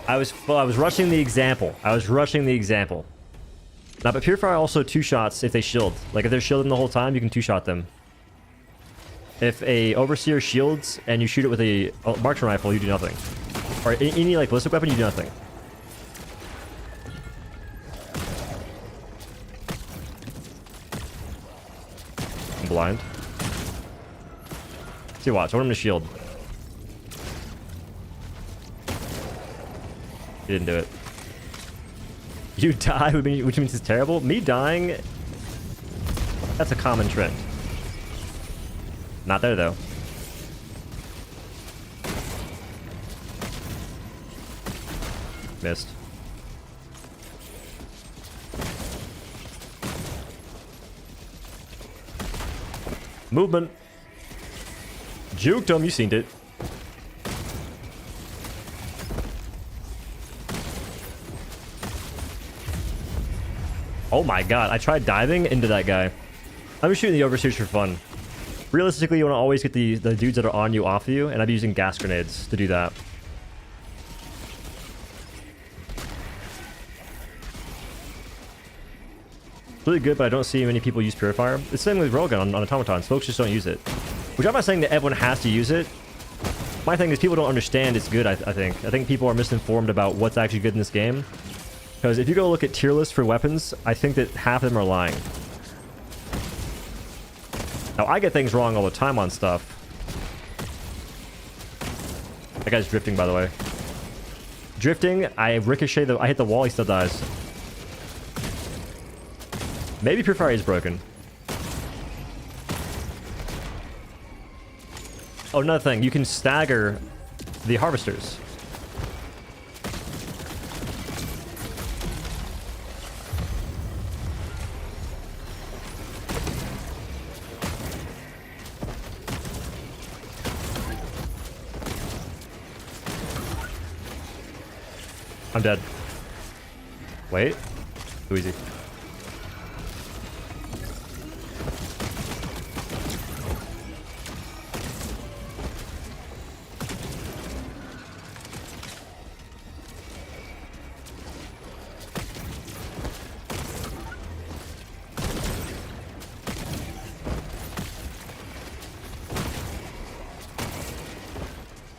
I was rushing the example. Now, but Purifier also two-shots if they shield. Like, if they're shielding the whole time, you can two-shot them. If a Overseer shields and you shoot it with a marksman rifle, you do nothing. Or any, like, ballistic weapon, you do nothing. blind. See, watch. I want him to shield. He didn't do it. You die, which means it's terrible. Me dying, that's a common trend. Not there, though. Missed. Movement. Juked him, you seen it. Oh my god, I tried diving into that guy. I'm just shooting the overseers for fun. Realistically, you want to always get the dudes that are on you off of you, and I'm using gas grenades to do that. It's really good, but I don't see many people use Purifier. It's the same with Railgun on automatons. Folks just don't use it. Which I'm not saying that everyone has to use it. My thing is people don't understand it's good, I think. I think people are misinformed about what's actually good in this game. Because if you go look at tier lists for weapons, I think that half of them are lying. Now, I get things wrong all the time on stuff. That guy's drifting, by the way. Drifting, I ricochet I hit the wall, he still dies. Maybe Purifier is broken. Oh, another thing. You can stagger the harvesters. I'm dead. Wait. Too easy.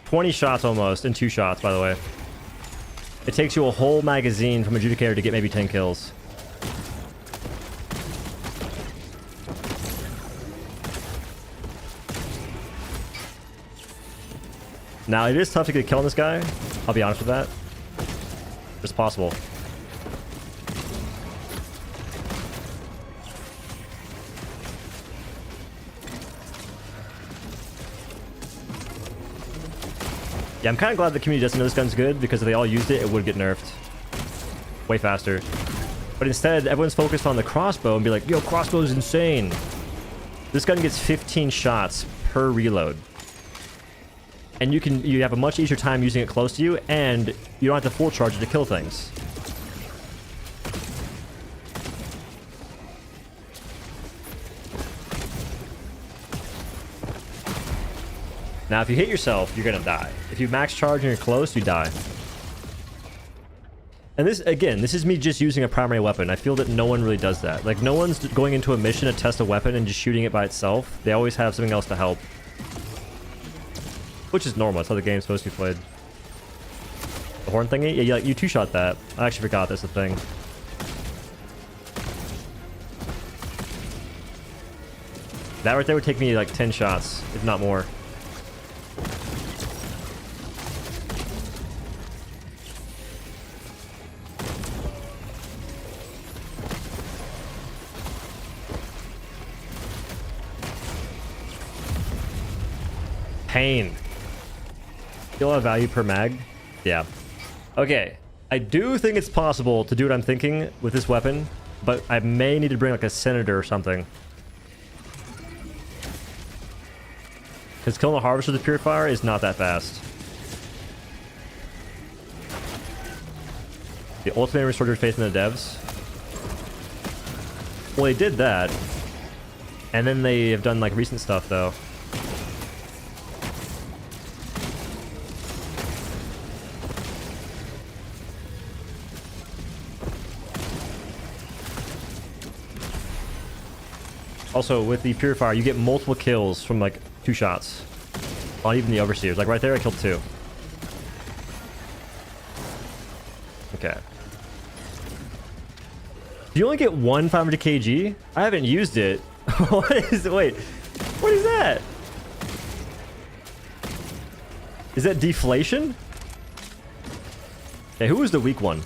$20 shots almost, in 2 shots, by the way. It takes you a whole magazine from Adjudicator to get maybe 10 kills. Now, it is tough to get a kill on this guy. I'll be honest with that. It's possible. Yeah, I'm kind of glad the community doesn't know this gun's good, because if they all used it, it would get nerfed. Way faster. But instead, everyone's focused on the crossbow and be like, yo, crossbow's insane. This gun gets 15 shots per reload. And you have a much easier time using it close to you, and you don't have to full charge it to kill things. Now, if you hit yourself, you're gonna die. If you max charge and you're close, you die. And this, again, this is me just using a primary weapon. I feel that no one really does that. Like, no one's going into a mission to test a weapon and just shooting it by itself. They always have something else to help. Which is normal. That's how the game's supposed to be played. The horn thingy? Yeah, you two-shot that. I actually forgot that's a thing. That right there would take me like 10 shots, if not more. Pain. Still have value per mag? Yeah. Okay. I do think it's possible to do what I'm thinking with this weapon, but I may need to bring like a senator or something. Because killing a harvester with a purifier is not that fast. The ultimate restored your faith in the devs. Well, they did that. And then they have done like recent stuff though. Also, with the Purifier, you get multiple kills from, like, 2 shots. On even the Overseers. Like, right there, I killed 2. Okay. Do you only get one 500 kg? I haven't used it. What is... Wait. What is that? Is that deflation? Hey, who was the weak one?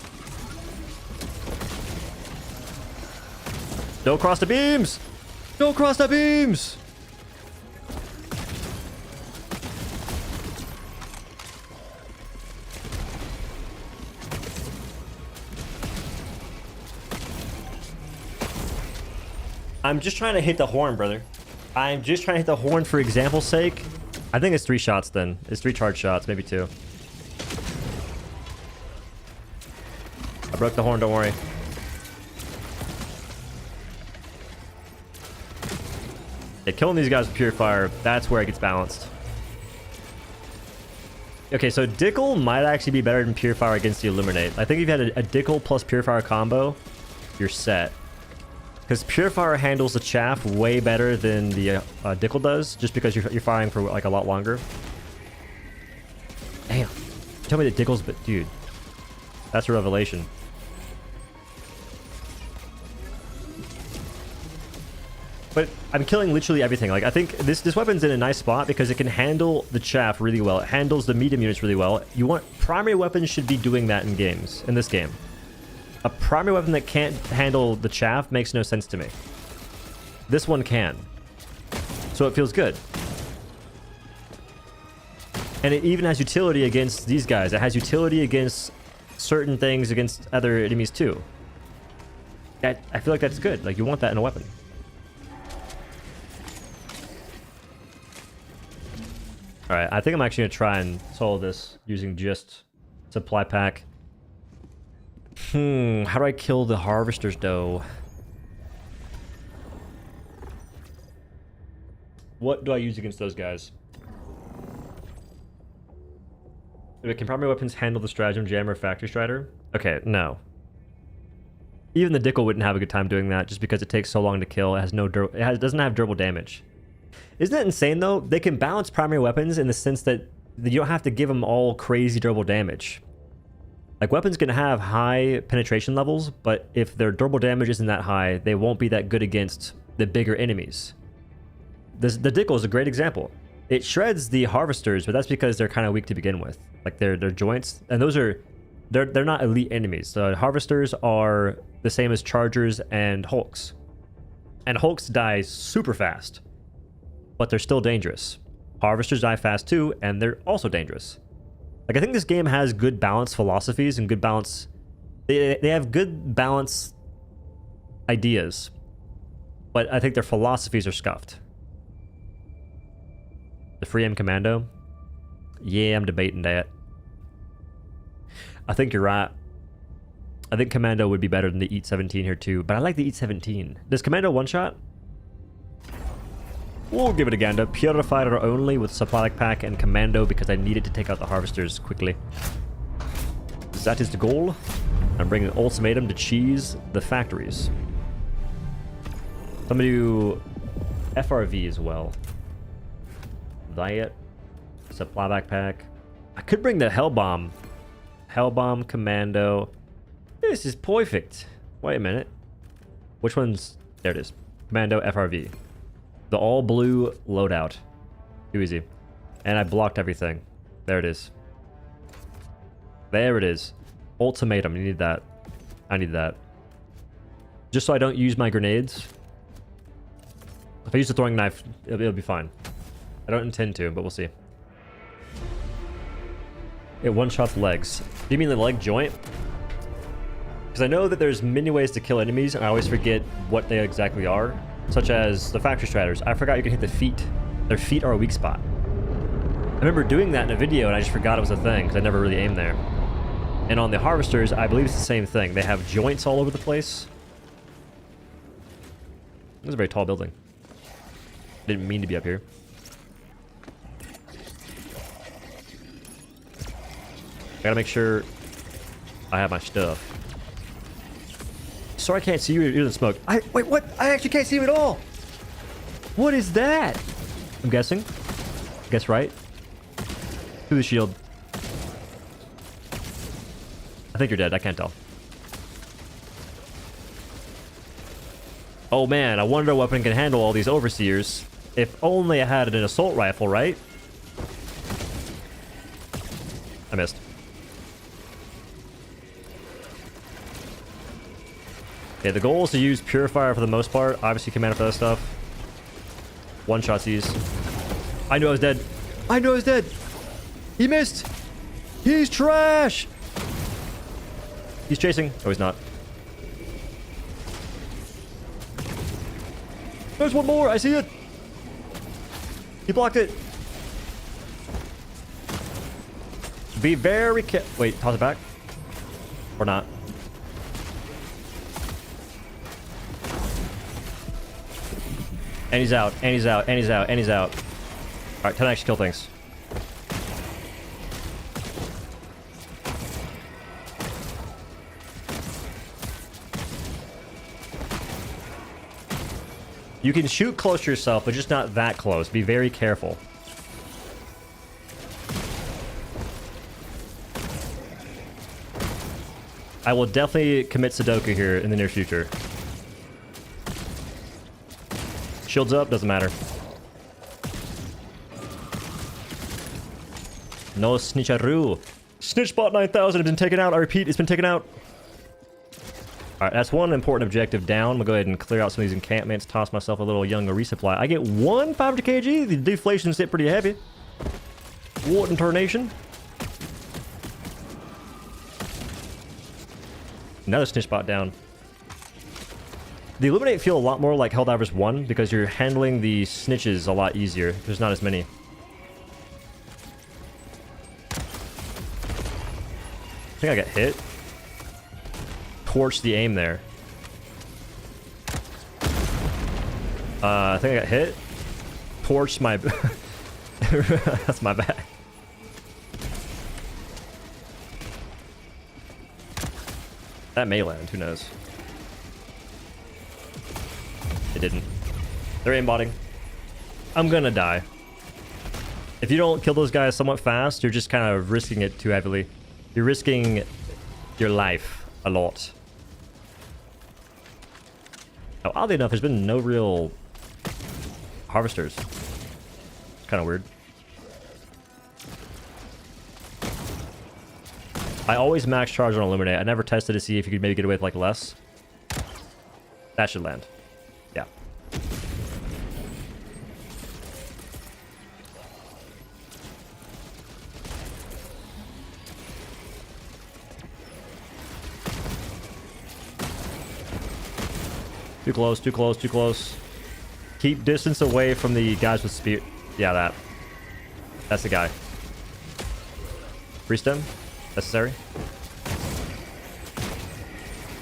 Don't cross the beams! Don't cross the beams! I'm just trying to hit the horn, brother. I'm just trying to hit the horn for example's sake. I think it's 3 shots then. It's 3 charge shots, maybe 2. I broke the horn, don't worry. Yeah, killing these guys with Purifier, that's where it gets balanced. Okay, so Dickel might actually be better than Purifier against the Illuminate. I think if you had a Dickel plus Purifier combo, you're set. Because Purifier handles the chaff way better than the Dickel does, just because you're firing for like a lot longer. Damn. Tell me that Dickel's, but dude, that's a revelation. But I'm killing literally everything. Like, I think this weapon's in a nice spot because it can handle the chaff really well. It handles the medium units really well. Primary weapons should be doing that in games, in this game. A primary weapon that can't handle the chaff makes no sense to me. This one can. So it feels good. And it even has utility against these guys. It has utility against certain things, against other enemies too. I feel like that's good. Like, you want that in a weapon. Alright, I think I'm actually going to try and solve this using just supply pack. How do I kill the harvesters, though? What do I use against those guys? Can primary weapons handle the stratagem jammer factory strider? Okay, no. Even the Dickel wouldn't have a good time doing that just because it takes so long to kill. It has doesn't have durable damage. Isn't that insane though? They can balance primary weapons in the sense that you don't have to give them all crazy durable damage. Like, weapons can have high penetration levels, but if their durable damage isn't that high, they won't be that good against the bigger enemies. The Dickel is a great example. It shreds the harvesters, but that's because they're kind of weak to begin with. Like, their joints, and those are they're not elite enemies. The harvesters are the same as chargers and hulks. And hulks die super fast, but they're still dangerous. Harvesters die fast too, and they're also dangerous. Like, I think this game has good balance philosophies and good balance... They have good balance ideas, but I think their philosophies are scuffed. The free aim commando? Yeah, I'm debating that. I think you're right. I think commando would be better than the Eat 17 here too, but I like the Eat 17. Does commando one-shot? We'll give it a gander. Purifier only with supply pack and commando because I needed to take out the harvesters quickly. That is the goal. I'm bringing an ultimatum to cheese the factories. I'm gonna do FRV as well. Diet. Supply backpack. I could bring the Hellbomb. Hellbomb, commando. This is perfect. Wait a minute. Which one's... There it is. Commando, FRV. The all blue loadout. Too easy. And I blocked everything. There it is. There it is. Ultimatum. You need that. I need that. Just so I don't use my grenades. If I use the throwing knife, it'll be fine. I don't intend to, but we'll see. It one-shots legs. Do you mean the leg joint? Because I know that there's many ways to kill enemies, and I always forget what they exactly are. Such as the factory striders. I forgot you can hit the feet. Their feet are a weak spot. I remember doing that in a video, and I just forgot it was a thing, because I never really aimed there. And on the harvesters, I believe it's the same thing. They have joints all over the place. This is a very tall building. Didn't mean to be up here. I gotta make sure I have my stuff. Sorry I can't see you. You're in the smoke. Wait, what? I actually can't see him at all. What is that? I'm guessing. Guess right. Through the shield. I think you're dead. I can't tell. Oh man, I wonder what weapon can handle all these overseers. If only I had an assault rifle, right? I missed. Okay, the goal is to use Purifier for the most part. Obviously, Commander for that stuff. One-shot these. I knew I was dead. I knew I was dead. He missed. He's trash. He's chasing. Oh, he's not. There's one more. I see it. He blocked it. Be very careful. Wait, toss it back. Or not. And he's out, and he's out, and he's out, and he's out. Alright, 10 actually kill things. You can shoot close to yourself, but just not that close. Be very careful. I will definitely commit Sudoku here in the near future. Shields up, doesn't matter. No snitcheroo. Snitchbot 9000 has been taken out. I repeat, it's been taken out. Alright, that's one important objective down. I'm gonna go ahead and clear out some of these encampments, toss myself a little younger resupply. I get one 500 kg. The deflation's hit pretty heavy. Warden Tornation. Another snitchbot down. The Illuminate feel a lot more like Helldivers 1 because you're handling the snitches a lot easier. There's not as many. I think I got hit. Torch the aim there. I think I got hit. Torch my... That's my bad. That may land, who knows. It didn't. They're aimbotting. I'm gonna die. If you don't kill those guys somewhat fast, you're just kind of risking it too heavily. You're risking your life a lot. Oh, oddly enough, there's been no real harvesters. It's kind of weird. I always max charge on Illuminate. I never tested to see if you could maybe get away with like less. That should land. Yeah. Too close, too close, too close. Keep distance away from the guys with spear. Yeah, that's the guy. Priest him. Necessary.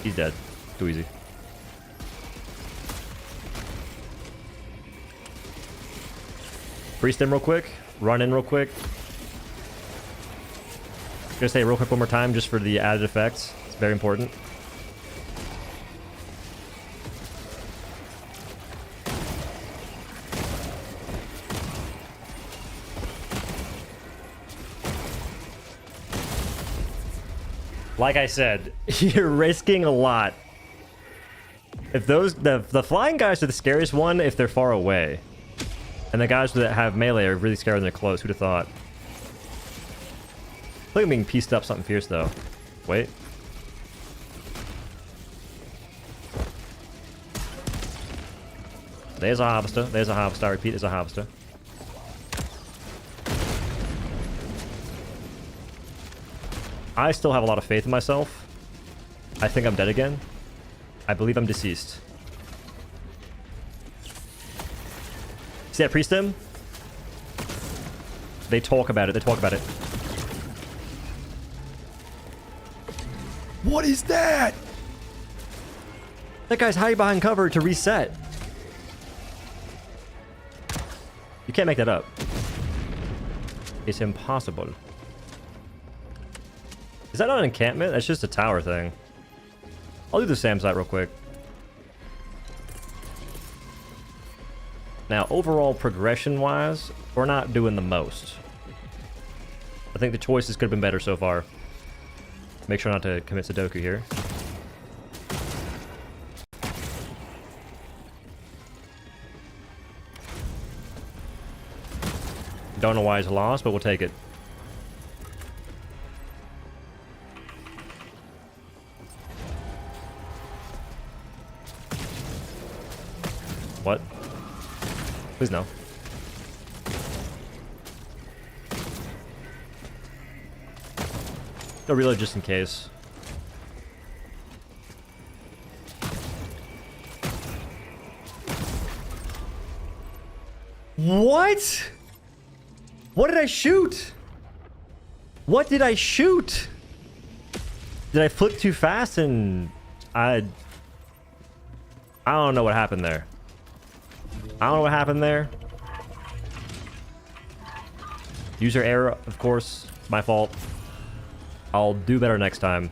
He's dead. Too easy. Priest him real quick. Run in real quick. Gonna say real quick one more time just for the added effects. It's very important. Like I said, you're risking a lot. If those the flying guys are the scariest one if they're far away. And the guys that have melee are really scary when they're close. Who'd have thought? I think I'm being pieced up something fierce though. Wait. There's a harvester. There's a harvester. I repeat, there's a harvester. I still have a lot of faith in myself. I think I'm dead again. I believe I'm deceased. See that priest him? They talk about it. They talk about it. What is that? That guy's hiding behind cover to reset. You can't make that up. It's impossible. Is that not an encampment? That's just a tower thing. I'll do the SAM site real quick. Now, overall progression-wise, we're not doing the most. I think the choices could have been better so far. Make sure not to commit Sudoku here. Don't know why he's lost, but we'll take it. What? Please no. Go reload just in case. What? What did I shoot? What did I shoot? Did I flip too fast and I don't know what happened there. I don't know what happened there. User error, of course. My fault. I'll do better next time.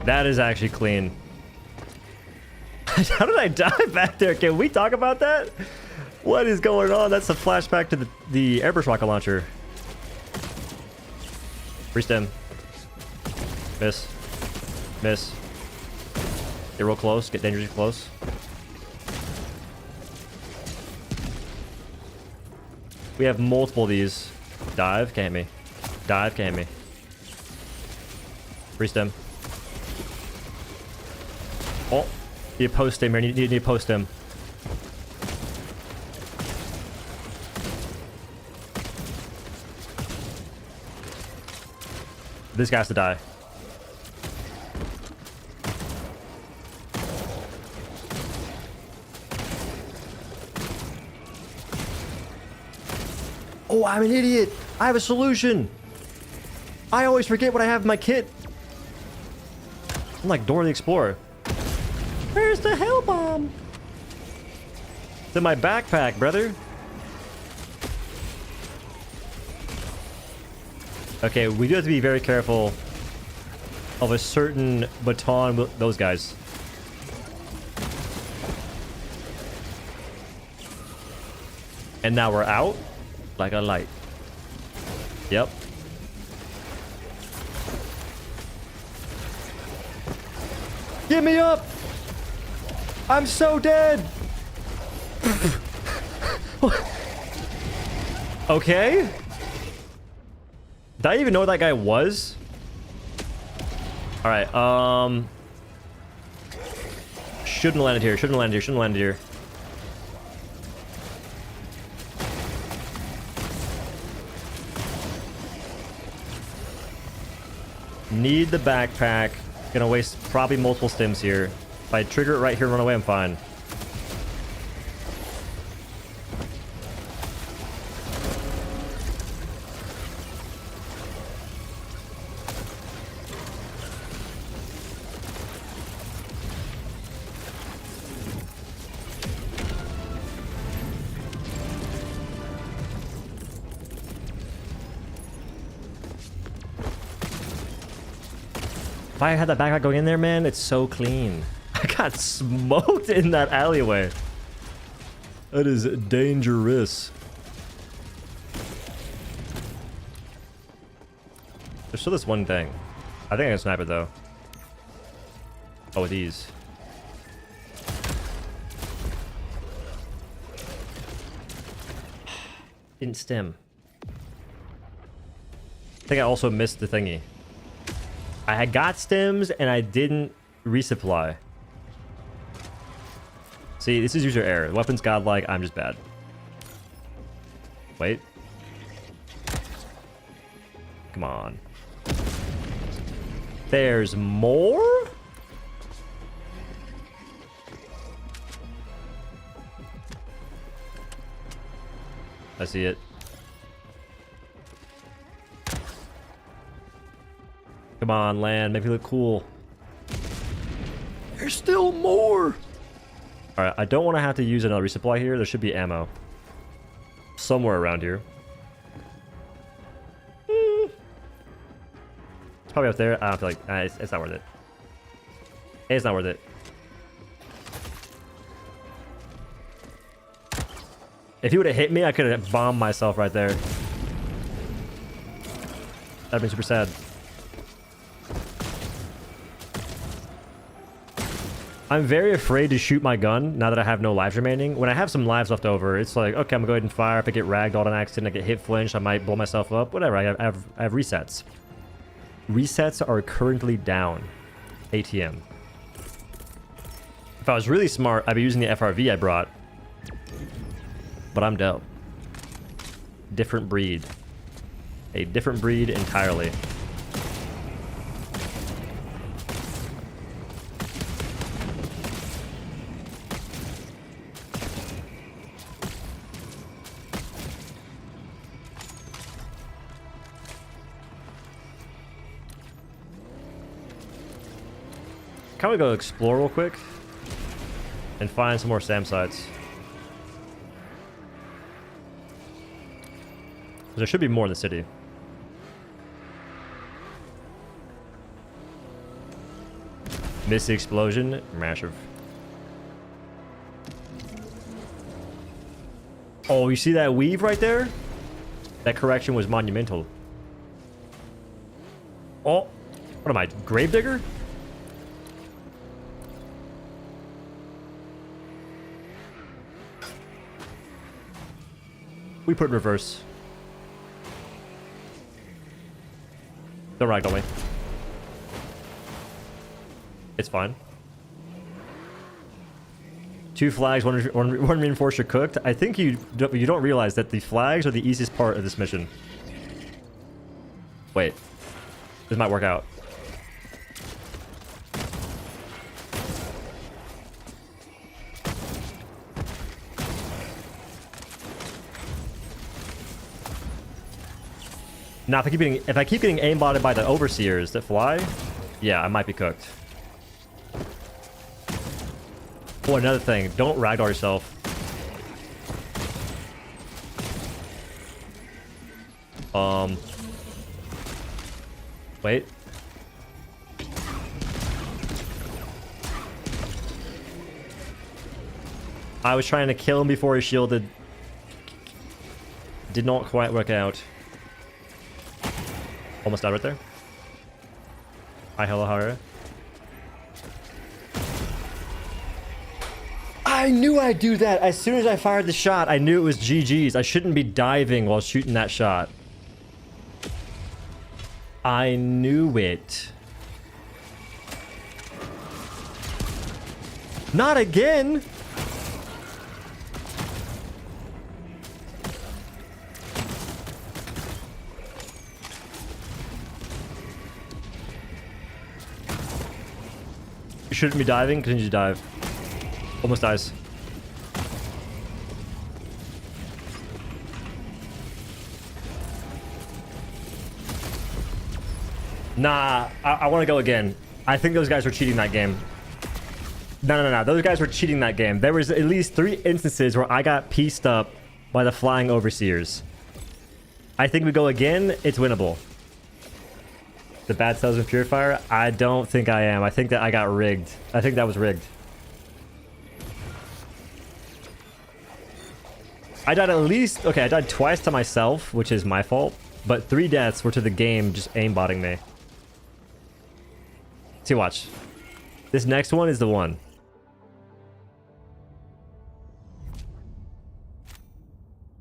That is actually clean. How did I die back there? Can we talk about that? What is going on? That's a flashback to the airbrush rocket launcher. Free stem. Miss. Miss. Get real close. Get dangerously close. We have multiple of these. Dive. Can't hit me. Dive. Can't hit me. Free stem. Oh. Need to post him here. Need to post him. This guy has to die. Oh, I'm an idiot. I have a solution. I always forget what I have in my kit. I'm like Dora the Explorer. Where's the hell bomb? It's in my backpack, brother. Okay, we do have to be very careful of a certain baton. Those guys. And now we're out like a light. Yep. Get me up! I'm so dead! Okay. Did I even know what that guy was? Alright, shouldn't have landed here, shouldn't have landed here, shouldn't have landed here. Need the backpack. Gonna waste probably multiple stims here. If I trigger it right here and run away, I'm fine. If I had that backpack going in there, man, it's so clean. I got smoked in that alleyway. That is dangerous. There's still this one thing. I think I can snipe it though. Oh, with these. Didn't stem. I think I also missed the thingy. I had got stems and I didn't resupply. See, this is user error. The weapon's godlike. I'm just bad. Wait. Come on. There's more? I see it. Come on, land. Make me look cool. There's still more. All right, I don't want to have to use another resupply here. There should be ammo somewhere around here. It's probably up there. I don't feel like it's not worth it. It's not worth it. If he would have hit me, I could have bombed myself right there. That'd be super sad. I'm very afraid to shoot my gun now that I have no lives remaining. When I have some lives left over, it's like, okay, I'm gonna go ahead and fire. If I get ragdolled on accident, I get hit flinched, I might blow myself up. Whatever, I have resets. Resets are currently down. ATM. If I was really smart, I'd be using the FRV I brought. But I'm dope. Different breed. A different breed entirely. Can we go explore real quick and find some more SAM sites? There should be more in the city. Miss the explosion, massive. Oh, you see that weave right there? That correction was monumental. Oh, what am I, Gravedigger? We put in reverse. Don't ragdoll me. It's fine. 2 flags, one reinforcer cooked. I think you don't realize that the flags are the easiest part of this mission. Wait. This might work out. Now, if I keep getting aimbotted by the overseers that fly, yeah, I might be cooked. Oh, another thing, don't ragdoll yourself. Wait. I was trying to kill him before he shielded. Did not quite work out. Almost died right there. Hi, hello, how are you? I knew I'd do that. As soon as I fired the shot, I knew it was GG's. I shouldn't be diving while shooting that shot. I knew it. Not again! You shouldn't be diving. Continue to dive. Almost dies. Nah, I want to go again. I think those guys were cheating that game. No. Those guys were cheating that game. There was at least 3 instances where I got pieced up by the flying overseers. I think we go again, it's winnable. The bad salesman purifier? I don't think I am. I think that I got rigged. I think that was rigged. I died at least... Okay, I died twice to myself, which is my fault. But 3 deaths were to the game just aimbotting me. See, watch. This next one is the one.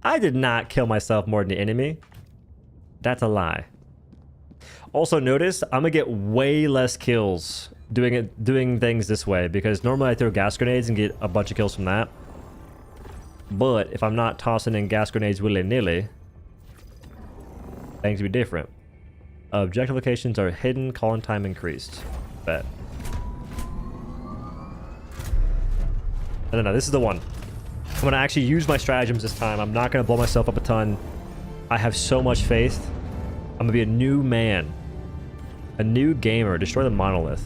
I did not kill myself more than the enemy. That's a lie. Also notice, I'm gonna get way less kills doing things this way, because normally I throw gas grenades and get a bunch of kills from that. But if I'm not tossing in gas grenades willy-nilly, things will be different. Objective locations are hidden, call-in time increased. Bet. No, this is the one. I'm gonna actually use my stratagems this time. I'm not gonna blow myself up a ton. I have so much faith. I'm gonna be a new man. A new gamer. Destroy the monolith.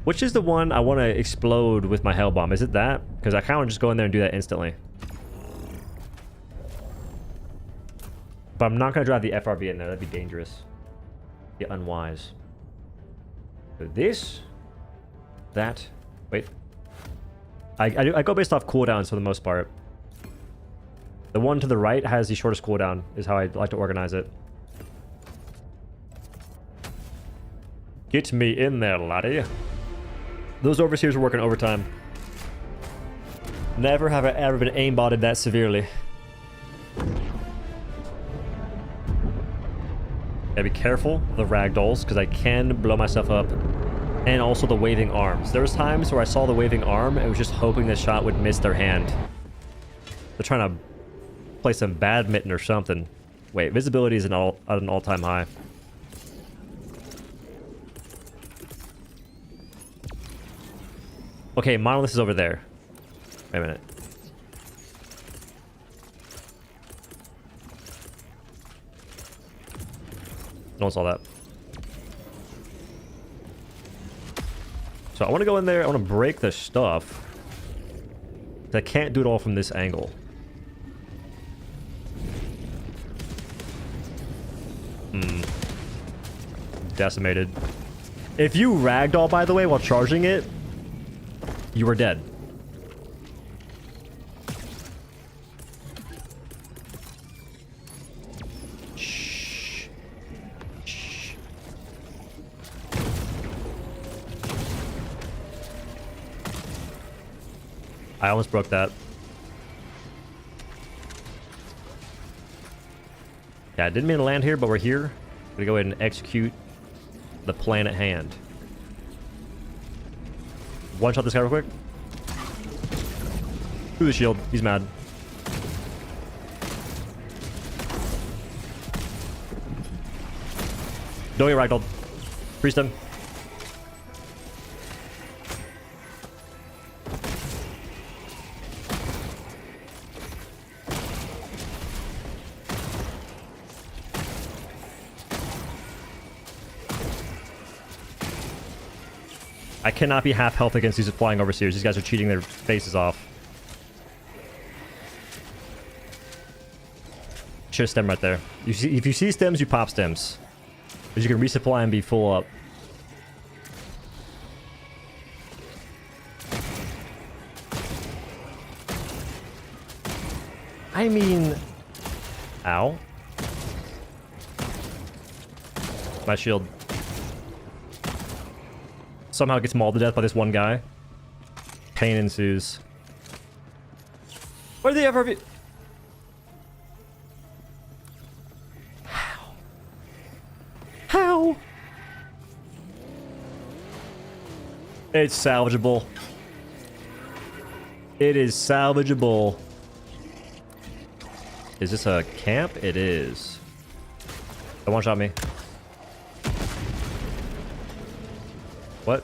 Which is the one I want to explode with my hell bomb? Is it that? Because I kind of want to just go in there and do that instantly. But I'm not going to drive the FRB in there. That'd be dangerous. Be unwise. So this. That. Wait. I go based off cooldowns for the most part. The one to the right has the shortest cooldown, is how I like to organize it. Get me in there, laddie. Those overseers are working overtime. Never have I ever been aimbotted that severely. Gotta be careful of the ragdolls, because I can blow myself up. And also the waving arms. There was times where I saw the waving arm and was just hoping the shot would miss their hand. They're trying to play some badminton or something. Wait, visibility is at an all-time high. Okay, monolith is over there. Wait a minute. No one saw that. So I want to go in there. I want to break the stuff. I can't do it all from this angle. Decimated. If you ragdoll, by the way, while charging it, you were dead. Shh. Shh. I almost broke that. Yeah, I didn't mean to land here, but we're here. I'm gonna go ahead and execute the plan at hand. One shot this guy real quick. Through the shield. He's mad. Don't get ragdolled. Priest him. I cannot be half health against these flying overseers. These guys are cheating their faces off. Should have stem right there. You see, if you see stems, you pop stems. Because you can resupply and be full up. I mean... Ow. My shield. Somehow gets mauled to death by this one guy. Pain ensues. Where did they ever be? How? How? It's salvageable. It is salvageable. Is this a camp? It is. Don't one-shot me. What?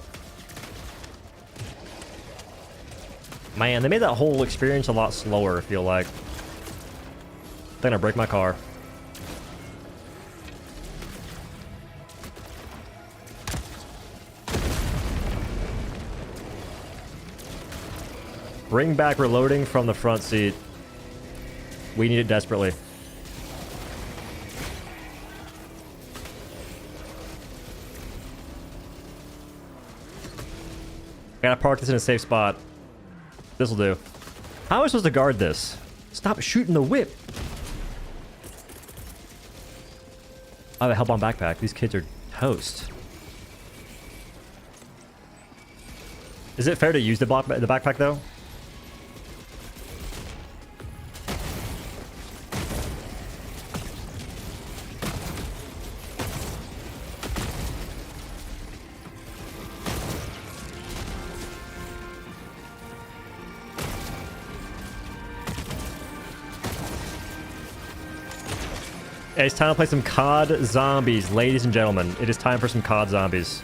Man, they made that whole experience a lot slower, I feel like. I'm gonna break my car. Bring back reloading from the front seat. We need it desperately. Gotta park this in a safe spot. This'll do. How am I supposed to guard this? Stop shooting the whip. I have a help on backpack. These kids are toast. Is it fair to use the backpack though? It's time to play some COD zombies, ladies and gentlemen. It is time for some COD zombies.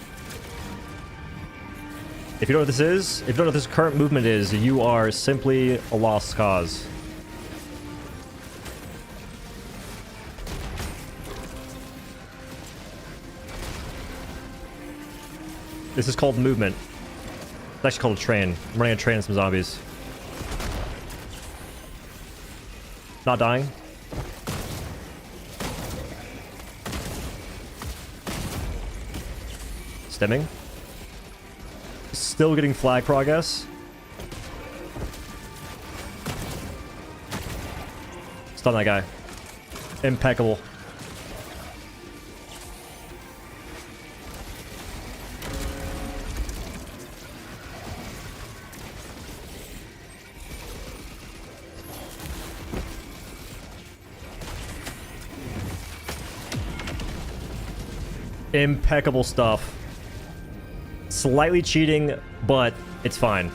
If you don't know what this is, if you don't know what this current movement is, you are simply a lost cause. This is called movement. It's actually called a train. I'm running a train and some zombies. Not dying. Stemming. Still getting flag progress. Stun that guy. Impeccable. Impeccable stuff. Slightly cheating, but it's fine.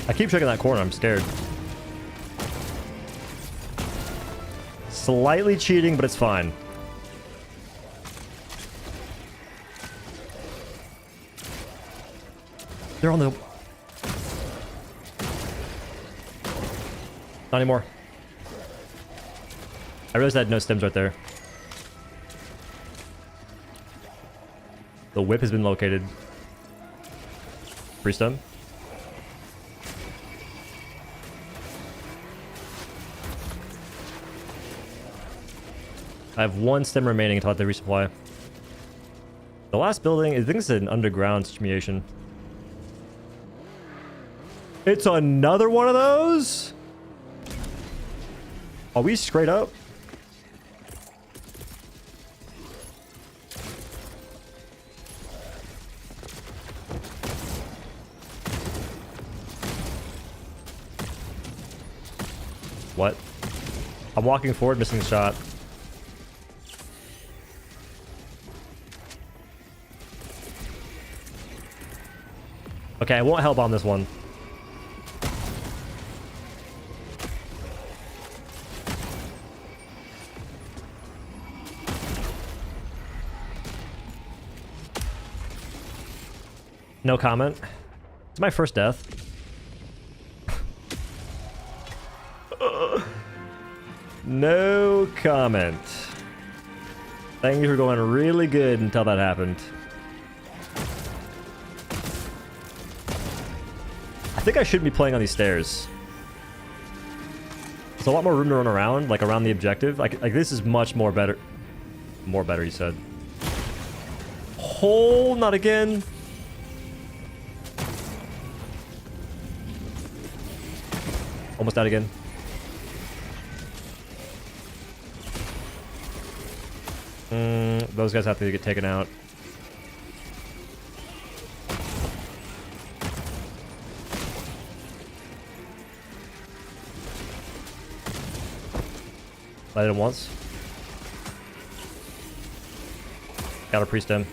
I keep checking that corner, I'm scared. Slightly cheating, but it's fine. They're on the... Not anymore. I realized I had no stems right there. The whip has been located. Free stem. I have one stem remaining until I have to resupply. The last building, I think it's an underground simulation. It's another one of those? Are we straight up? What? I'm walking forward, missing a shot. Okay, I won't hell bomb this one. No comment. It's my first death. No comment. Things were going really good until that happened. I think I shouldn't be playing on these stairs. There's a lot more room to run around, like around the objective. Like this is much more better. More better, you said. Oh, not again. Almost out again. Those guys have to get taken out. Light him once. Got a pre-stem.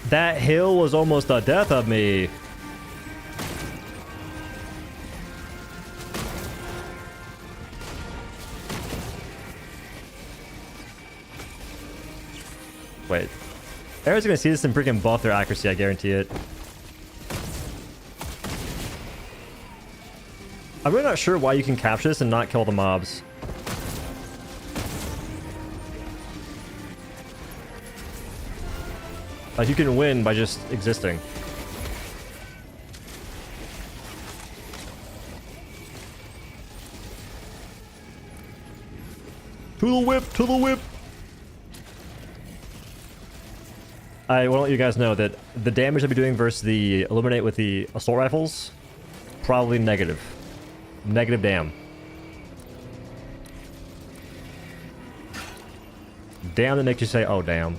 That hill was almost the death of me. Wait. Arrow's gonna see this and freaking buff their accuracy, I guarantee it. I'm really not sure why you can capture this and not kill the mobs. Like, you can win by just existing. To the whip! To the whip! I want to let you guys know that the damage I'll be doing versus the Illuminate with the assault rifles, probably negative. Negative damn. Damn that makes you say, oh damn.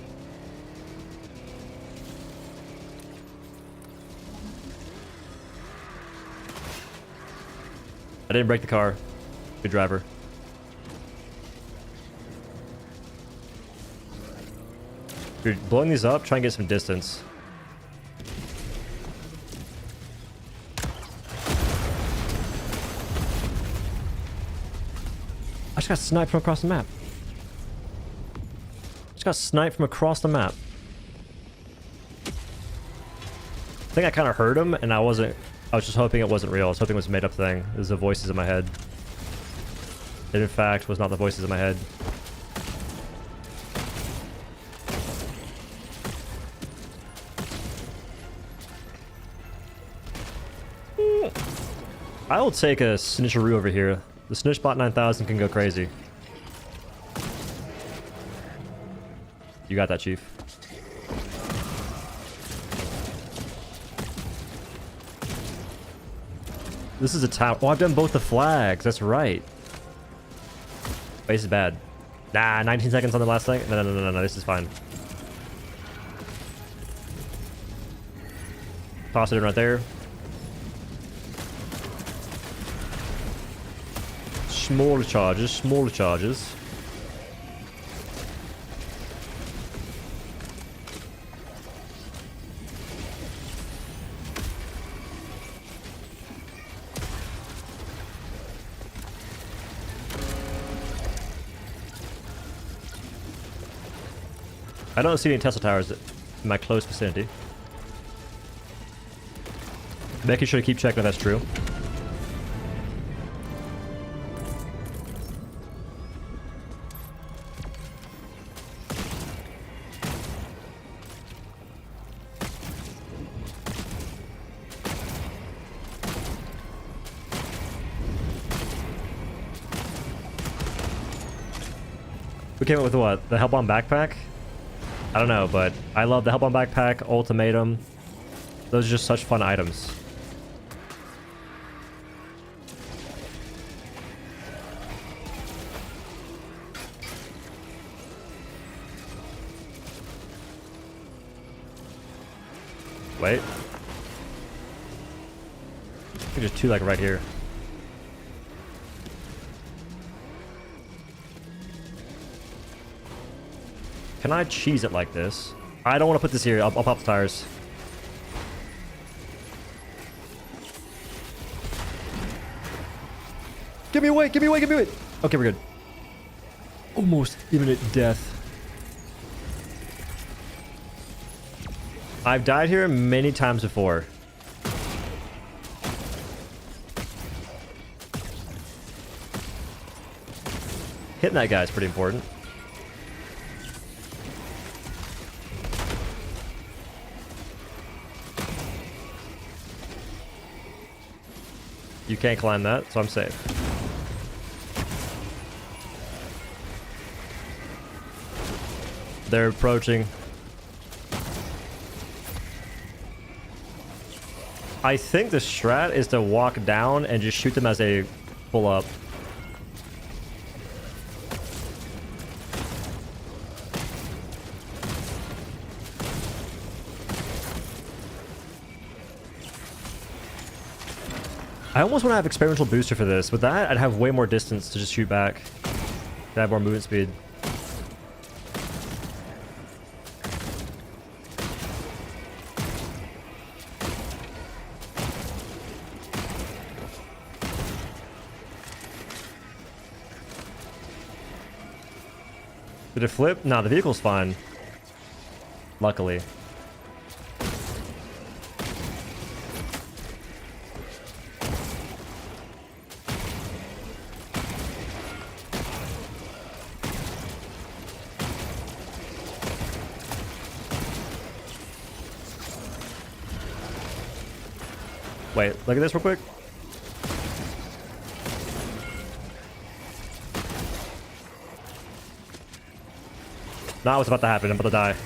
I didn't break the car. Good driver. If you're blowing these up, try and get some distance. I just got sniped from across the map. Just got sniped from across the map. I think I kind of heard him, and I was just hoping it wasn't real. I was hoping it was a made-up thing. It was the voices in my head. It, in fact, was not the voices in my head. I will take a Snitcheroo over here. The Snitchbot 9000 can go crazy. You got that, Chief. This is a tower. Oh, I've done both the flags. That's right. Wait, this is bad. Nah, 19 seconds on the last thing. No. This is fine. Toss it in right there. Smaller charges, smaller charges. I don't see any Tesla towers in my close vicinity. Making sure to keep checking if that's true. We came up with what? The Hellbound backpack? I don't know, but I love the Hellbound backpack, ultimatum. Those are just such fun items. Wait. I think there's two like right here. Can I cheese it like this? I don't want to put this here. I'll pop the tires. Give me away! Give me away! Give me away! Okay, we're good. Almost imminent death. I've died here many times before. Hitting that guy is pretty important. You can't climb that, so I'm safe. They're approaching. I think the strat is to walk down and just shoot them as they pull up. I almost want to have experimental booster for this. With that, I'd have way more distance to just shoot back. To have more movement speed. Did it flip? No, the vehicle's fine. Luckily. Wait, look at this real quick. Now what's about to happen? I'm about to die.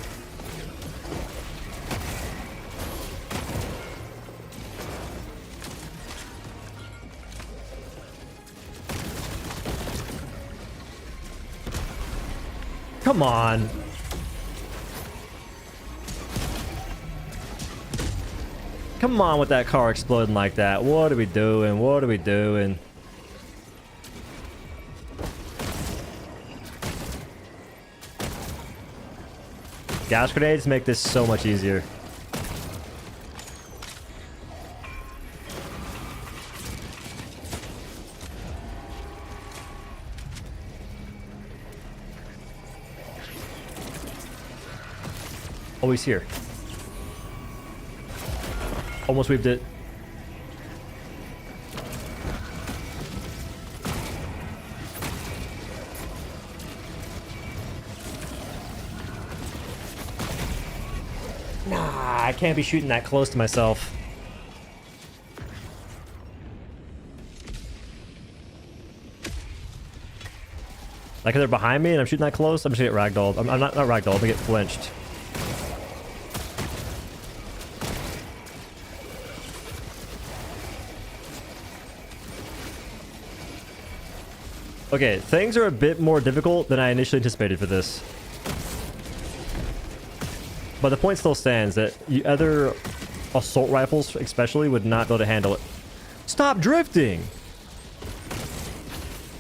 Come on. Come on with that car exploding like that. What are we doing? What are we doing? Gas grenades make this so much easier. Oh, he's here. Almost weaved it. Nah, I can't be shooting that close to myself. Like if they're behind me and I'm shooting that close, I'm just gonna get ragdolled. I'm not ragdolled, I'm gonna get flinched. Okay, things are a bit more difficult than I initially anticipated for this. But the point still stands that other assault rifles, especially, would not be able to handle it. Stop drifting!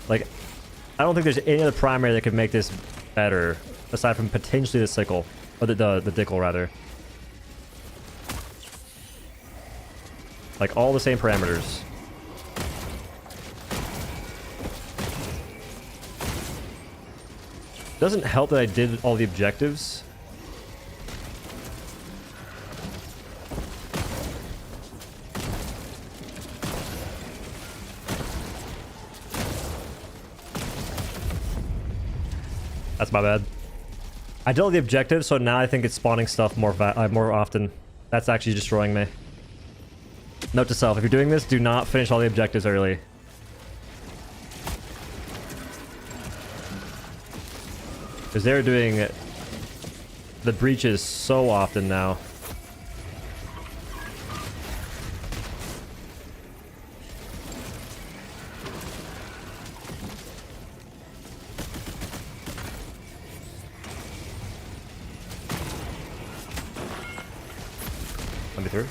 Like, I don't think there's any other primary that could make this better, aside from potentially the sickle. Or the dickle, rather. Like, all the same parameters. Doesn't help that I did all the objectives. That's my bad. I did all the objectives, so now I think it's spawning stuff more often. That's actually destroying me. Note to self, if you're doing this, do not finish all the objectives early. Because they're doing the breaches so often now. Let me through.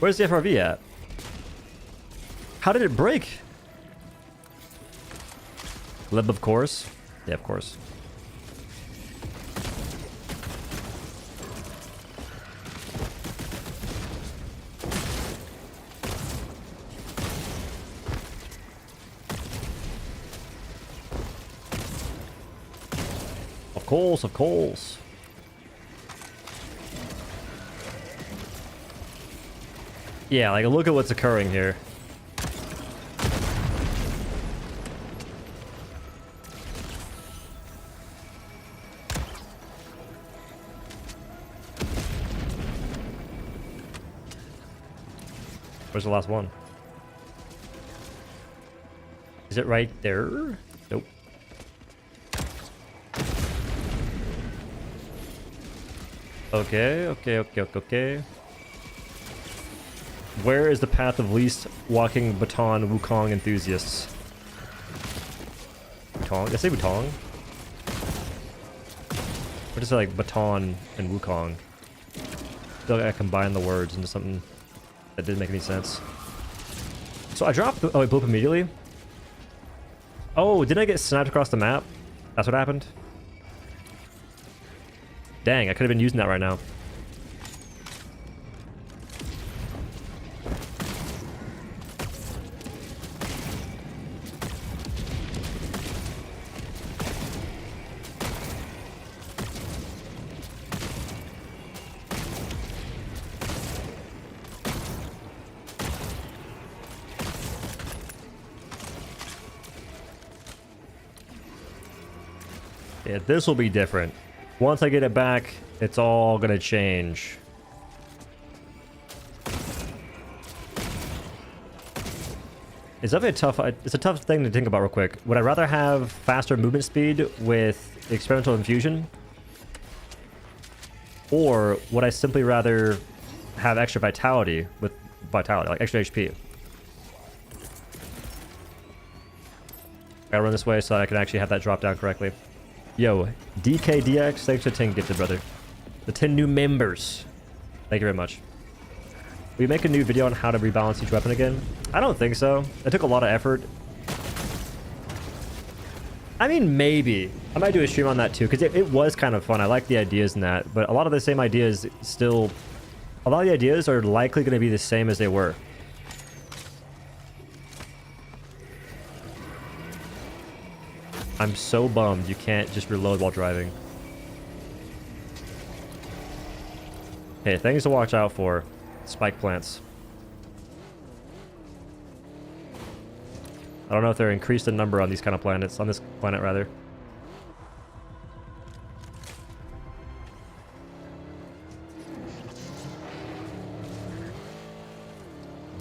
Where's the FRV at? How did it break? Lib, of course. Yeah, of course. Of course, of course. Yeah, like look at what's occurring here. Where's the last one? Is it right there? Nope. Okay. Where is the path of least walking baton Wukong enthusiasts? Wutong? Did I say Wutong? Or just like baton and Wukong? I feel like I combined the words into something that didn't make any sense. So I dropped... Oh, it blew up immediately? Oh, didn't I get sniped across the map? That's what happened? Dang, I could have been using that right now. Yeah, this will be different. Once I get it back, it's all gonna change. It's definitely it's a tough thing to think about real quick. Would I rather have faster movement speed with experimental infusion? Or would I simply rather have extra vitality with vitality, like extra HP? Gotta run this way so I can actually have that drop down correctly. Yo, DKDX, thanks for 10 gifted, brother. The 10 new members. Thank you very much. Will you make a new video on how to rebalance each weapon again? I don't think so. It took a lot of effort. I mean, maybe. I might do a stream on that too, because it was kind of fun. I like the ideas in that, but a lot of the same ideas still... A lot of the ideas are likely going to be the same as they were. I'm so bummed you can't just reload while driving. Okay, things to watch out for. Spike plants. I don't know if they're increased in number on these kind of planets. On this planet, rather.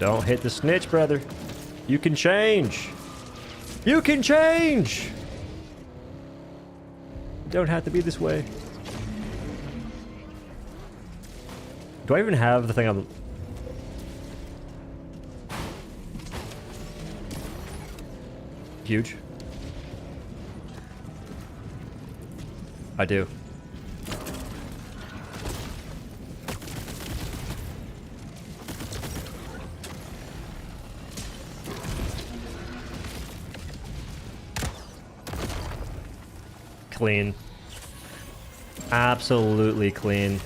Don't hit the snitch, brother. You can change. You can change. You don't have to be this way. Do I even have the thing I'm... Huge. I do. Clean. Absolutely clean.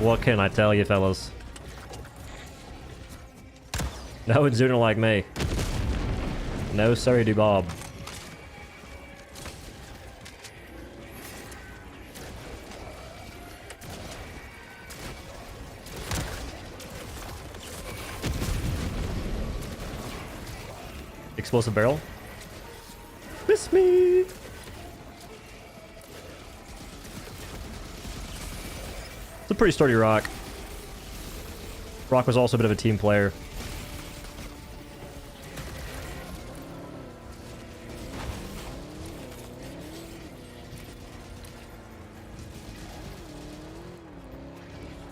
What can I tell you, fellas? No one's doing it like me. No sorry to Bob. Explosive barrel. Miss me. It's a pretty sturdy rock. Rock was also a bit of a team player.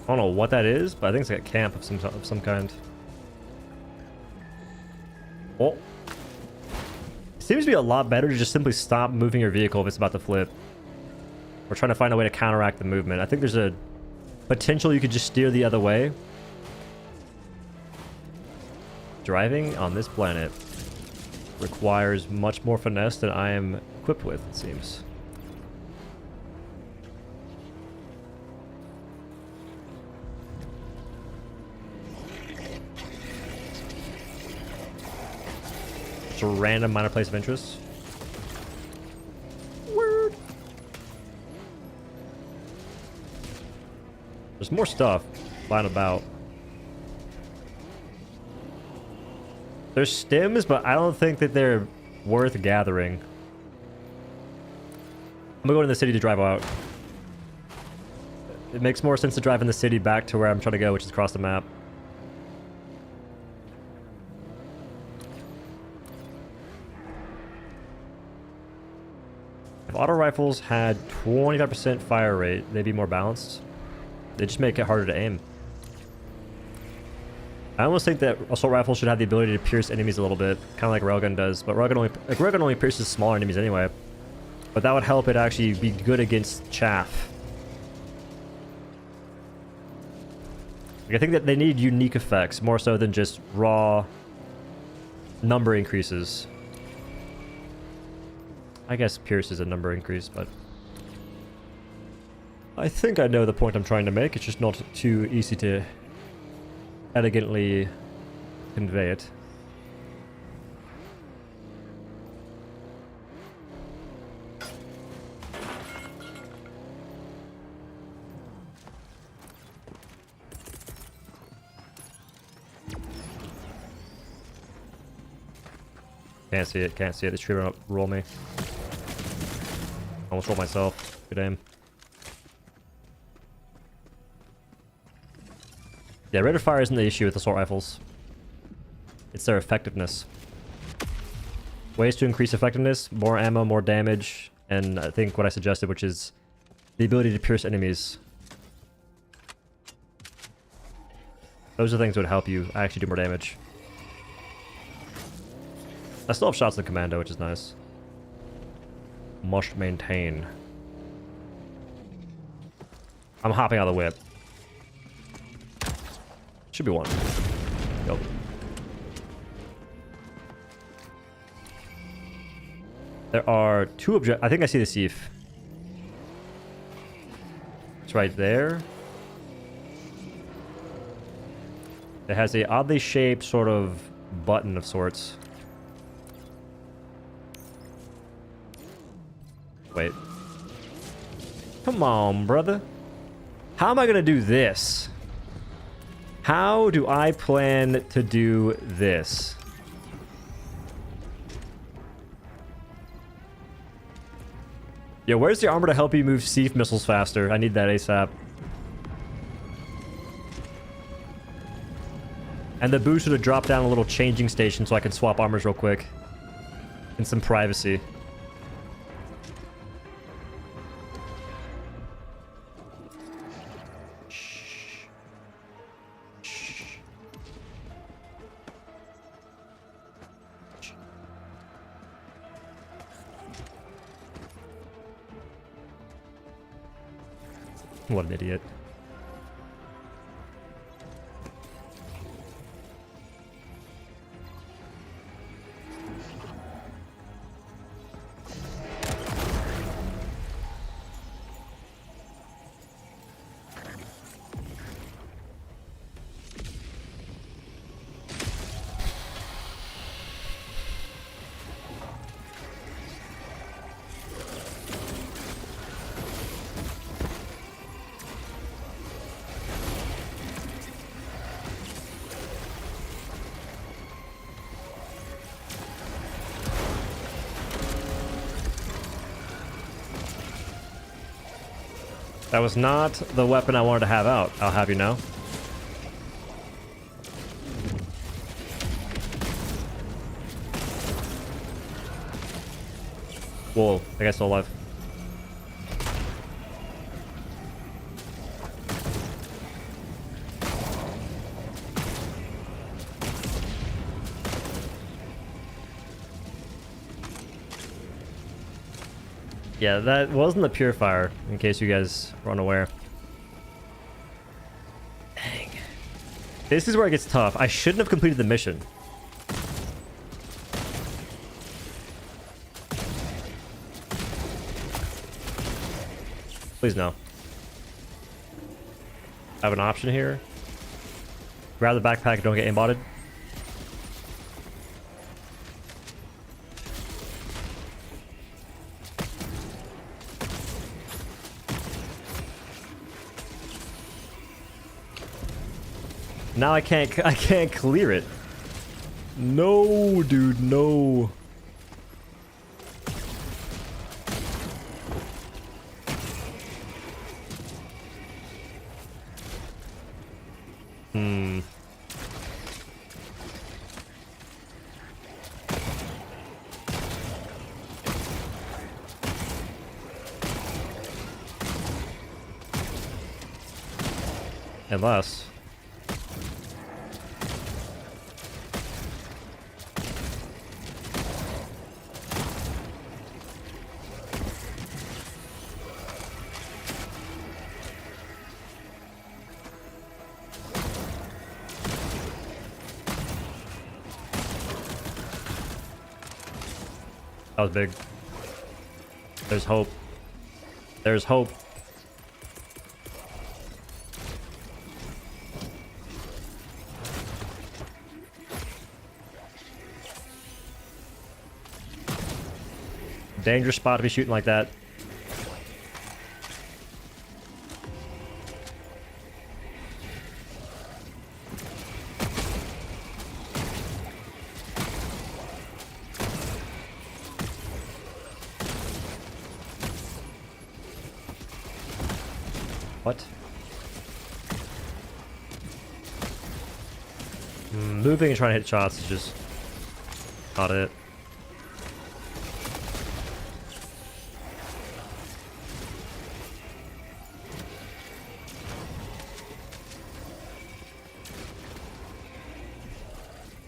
I don't know what that is, but I think it's like a camp of some kind. Oh. Seems to be a lot better to just simply stop moving your vehicle if it's about to flip. We're trying to find a way to counteract the movement. I think there's a potential you could just steer the other way. Driving on this planet requires much more finesse than I am equipped with, it seems. Just a random minor place of interest. Word. There's more stuff lying about. There's stems, but I don't think that they're worth gathering. I'm gonna go to the city to drive out. It makes more sense to drive in the city back to where I'm trying to go, which is across the map. If auto rifles had 25% fire rate, they'd be more balanced. They just make it harder to aim. I almost think that assault rifles should have the ability to pierce enemies a little bit, kind of like railgun does. But railgun only pierces smaller enemies anyway. But that would help it actually be good against chaff. Like, I think that they need unique effects more so than just raw number increases. I guess pierce is a number increase, but I think I know the point I'm trying to make. It's just not too easy to elegantly convey it. Can't see it, can't see it. This tree won't roll me. Almost rolled myself. Good aim. Yeah, rate of fire isn't the issue with assault rifles. It's their effectiveness. Ways to increase effectiveness, more ammo, more damage, and I think what I suggested, which is the ability to pierce enemies. Those are things that would help you actually do more damage. I still have shots in the commando, which is nice. Must maintain. I'm hopping out of the whip. Should be one. Nope. There are two objects. I think I see the thief. It's right there. It has a oddly shaped sort of button of sorts. Wait. Come on, brother. How am I gonna do this? How do I plan to do this? Yo, where's the armor to help you move sieve missiles faster? I need that ASAP. And the boost would have dropped down a little changing station so I can swap armors real quick. In some privacy. What an idiot. That was not the weapon I wanted to have out, I'll have you know. Whoa, I guy's still alive. Yeah, that wasn't the purifier, in case you guys were unaware. Dang. This is where it gets tough. I shouldn't have completed the mission. Please no. I have an option here. Grab the backpack, don't get aimbotted. Now I can't clear it. No, dude, no. Unless... That was big. There's hope. There's hope. Dangerous spot to be shooting like that. What? Moving and trying to hit shots is just not it.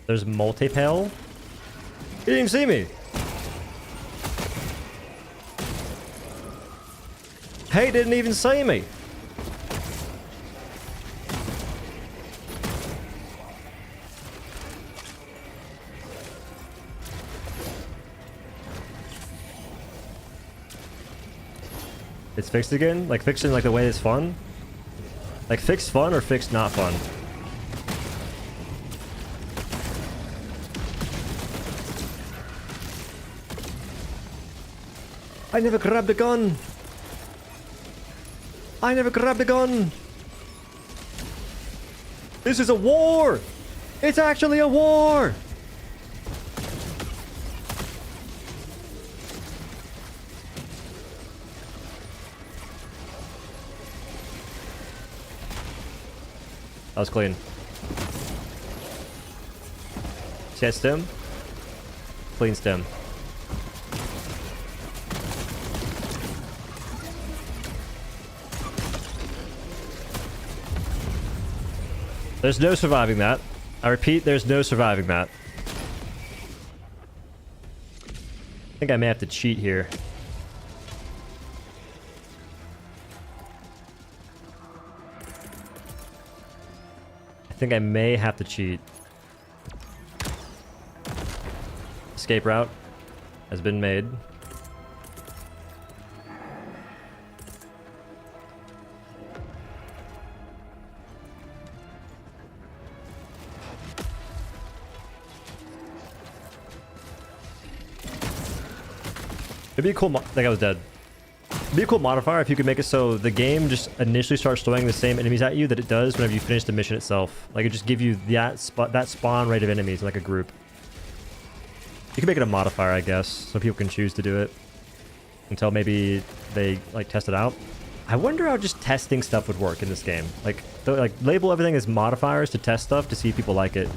There's multi-pale? He didn't even see me! Hey, didn't even see me! It's fixed again? Like fixed in like the way it's fun? Like fixed fun or fixed not fun? I never grabbed a gun! I never grabbed a gun! This is a war! It's actually a war! That was clean. See that stem? Clean stem. There's no surviving that. I repeat, there's no surviving that. I think I may have to cheat here. I think I may have to cheat. Escape route has been made. It'd be a cool that guy was dead. It'd be a cool modifier if you could make it so the game just initially starts throwing the same enemies at you that it does whenever you finish the mission itself. Like it just give you that spawn rate of enemies in like a group. You can make it a modifier, I guess, so people can choose to do it until maybe they like test it out. I wonder how just testing stuff would work in this game. Like label everything as modifiers to test stuff to see if people like it.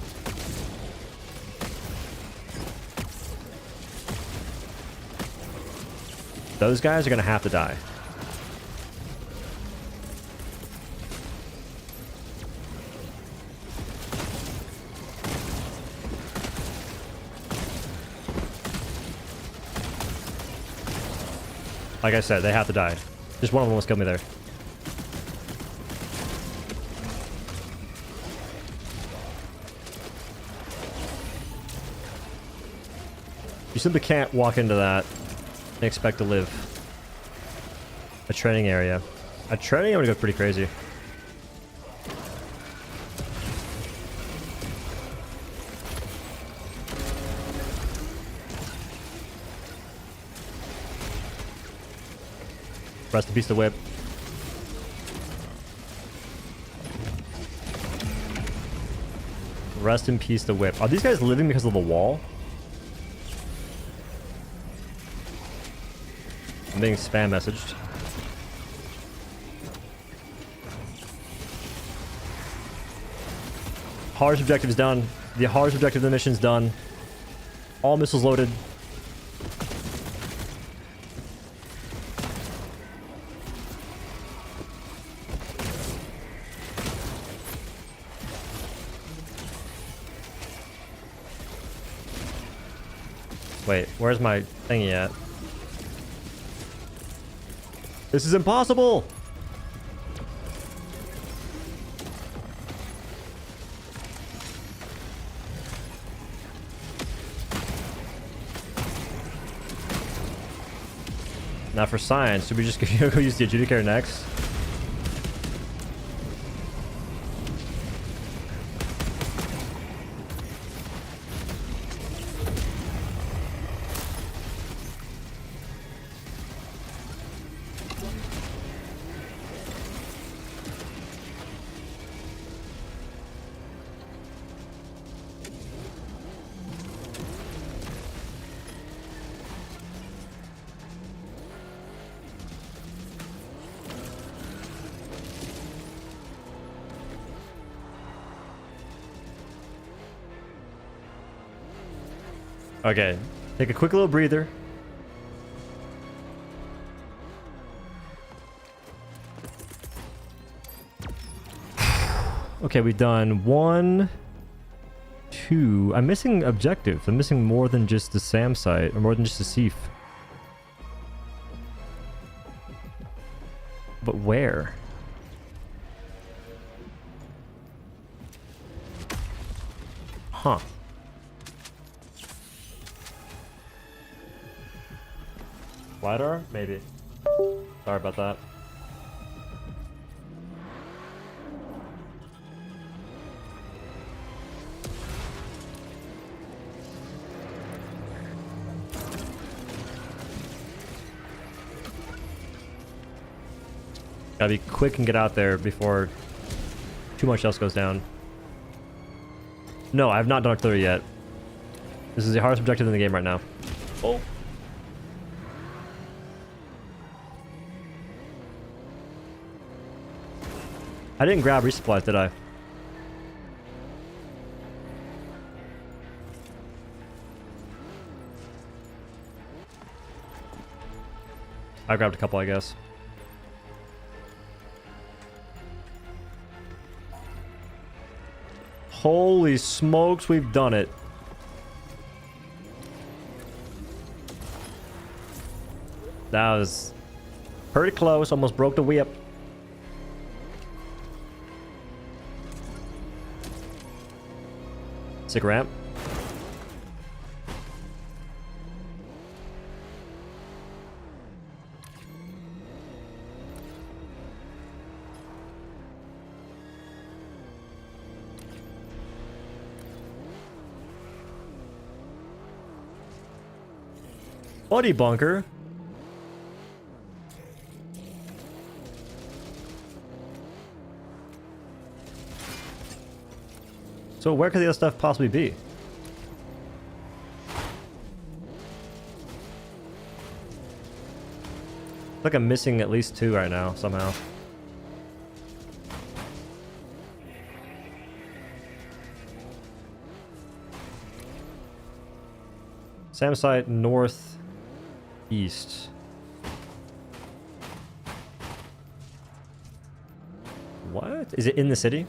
Those guys are gonna have to die. Like I said, they have to die. Just one of them almost killed me there. You simply can't walk into that and expect to live. A training area. A training area would go pretty crazy. Rest in peace, the whip. Rest in peace, the whip. Are these guys living because of the wall? I'm being spam messaged. Hardest objective is done. The hardest objective of the mission's done. All missiles loaded. Wait, where's my thingy at? This is impossible! Now for science, should we just go use the adjudicator next? Okay, take a quick little breather. Okay, we've done 1, 2. I'm missing objectives. I'm missing more than just the SAM site, or more than just the SEAF. But where? Huh. LiDAR? Maybe. Sorry about that. Gotta be quick and get out there before too much else goes down. No, I have not done artillery yet. This is the hardest objective in the game right now. Oh. I didn't grab resupplies, did I? I grabbed a couple, I guess. Holy smokes, we've done it. That was pretty close, almost broke the whip. Sick ramp. Buddy bunker. So where could the other stuff possibly be? I feel like I'm missing at least 2 right now, somehow. Sam site northeast. What? Is it in the city?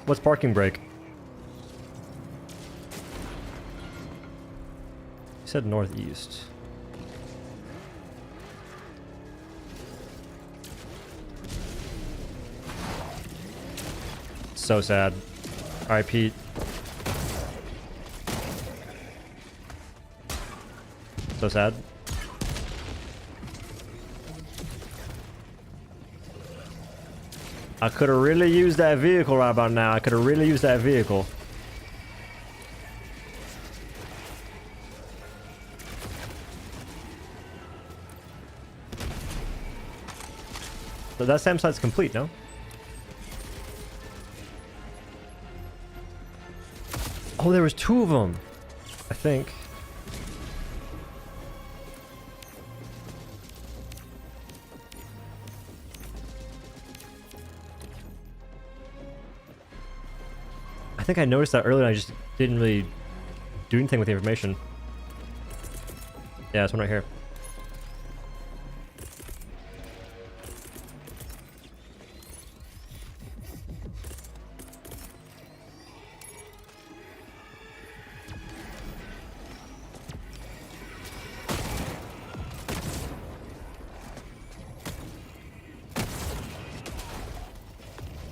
What's parking brake? You said northeast. So sad. Alright, Pete. So sad. I could have really used that vehicle right about now. I could have really used that vehicle. So that SAM site's complete, no? Oh, there was 2 of them, I think. I think I noticed that earlier and I just didn't really do anything with the information. Yeah, this one right here.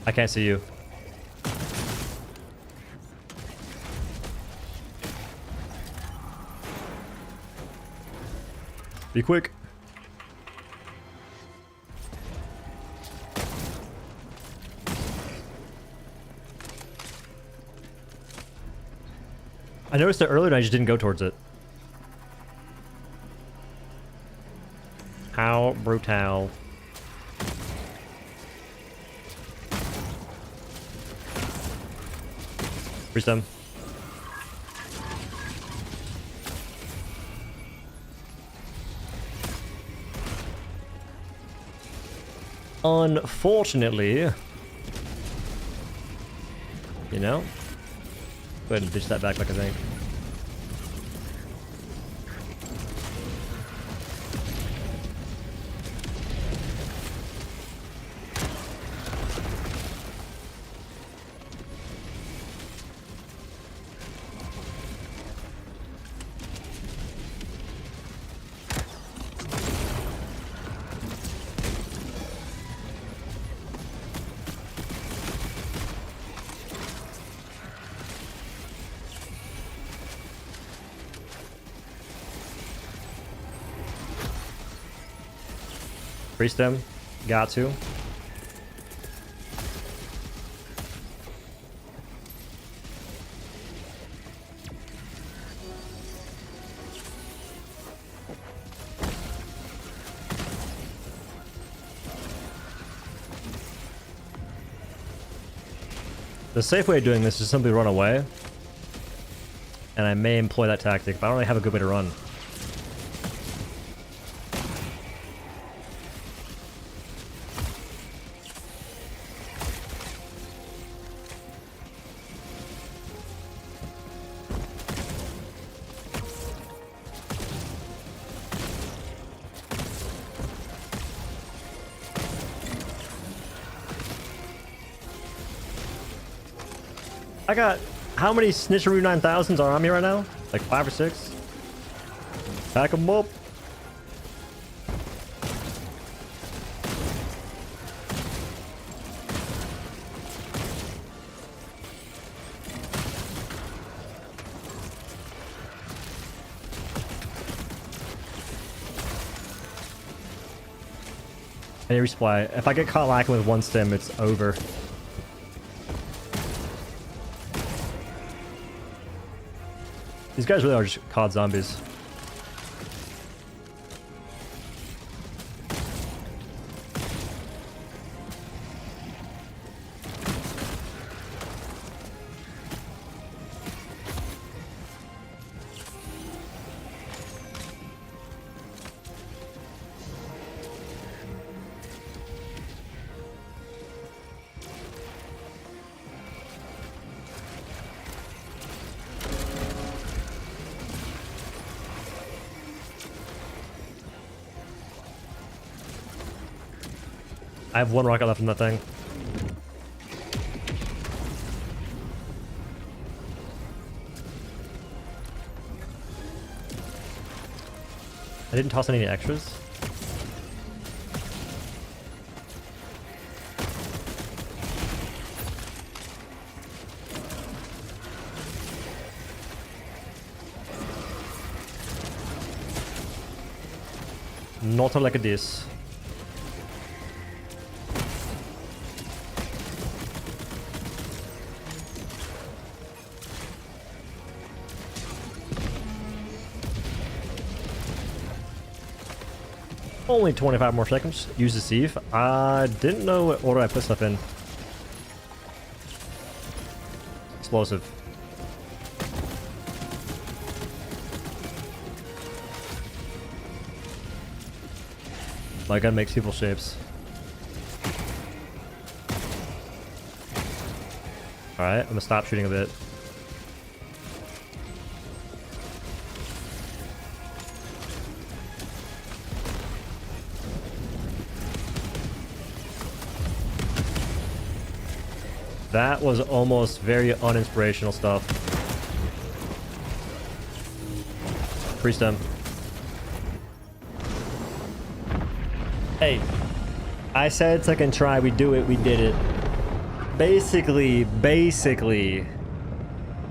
I can't see you. Be quick. I noticed it earlier and I just didn't go towards it. How brutal. Freeze them. Unfortunately, you know, go ahead and ditch that back like I think. Freeze them. Got to. The safe way of doing this is simply run away. And I may employ that tactic, but I don't really have a good way to run. I got how many Snitcheroo 9000s are on me right now? Like 5 or 6? Pack them up. I need to resupply. If I get caught lacking with one stim, it's over. These guys really are just COD zombies. I have 1 rocket left in that thing. I didn't toss any extras. Not like this. Only 25 more seconds. Use the sieve. I didn't know what order I put stuff in. Explosive. My gun makes people shapes. Alright, I'm gonna stop shooting a bit. That was almost very uninspirational stuff. Priest him. Hey, I said second try, we do it, we did it. Basically,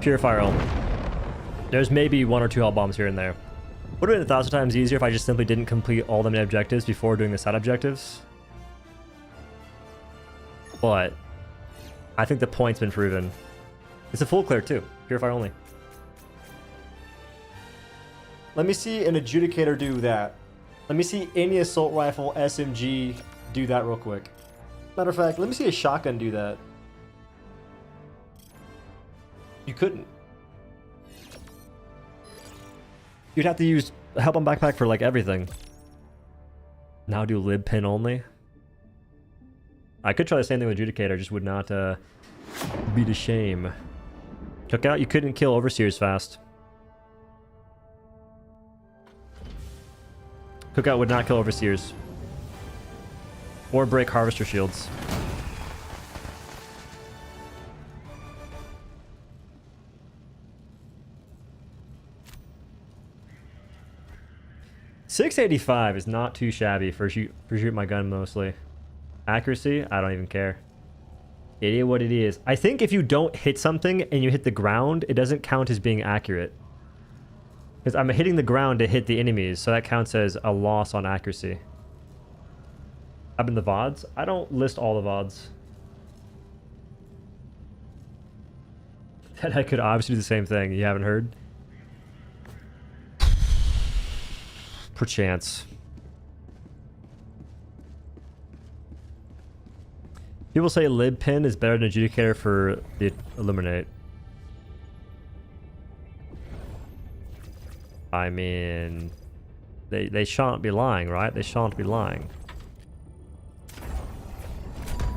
pure fire only. There's maybe 1 or 2 hell bombs here and there. Would have been 1,000 times easier if I just simply didn't complete all the main objectives before doing the side objectives. But I think the point's been proven. It's a full clear too. Pure fire only. Let me see an adjudicator do that. Let me see any assault rifle SMG do that real quick. Matter of fact, let me see a shotgun do that. You couldn't. You'd have to use a help on backpack for like everything. Now do lib pin only. I could try the same thing with adjudicator, just would not be the shame. Cookout, you couldn't kill overseers fast. Cookout would not kill overseers. Or break harvester shields. .685 is not too shabby for shoot my gun mostly. Accuracy, I don't even care. It is what it is. I think if you don't hit something and you hit the ground, it doesn't count as being accurate. Because I'm hitting the ground to hit the enemies, so that counts as a loss on accuracy. Up in the VODs? I don't list all the VODs. That I could obviously do the same thing. You haven't heard? Perchance. People say lid pin is better than adjudicator for the illuminate. I mean, they shan't be lying, right? They shan't be lying.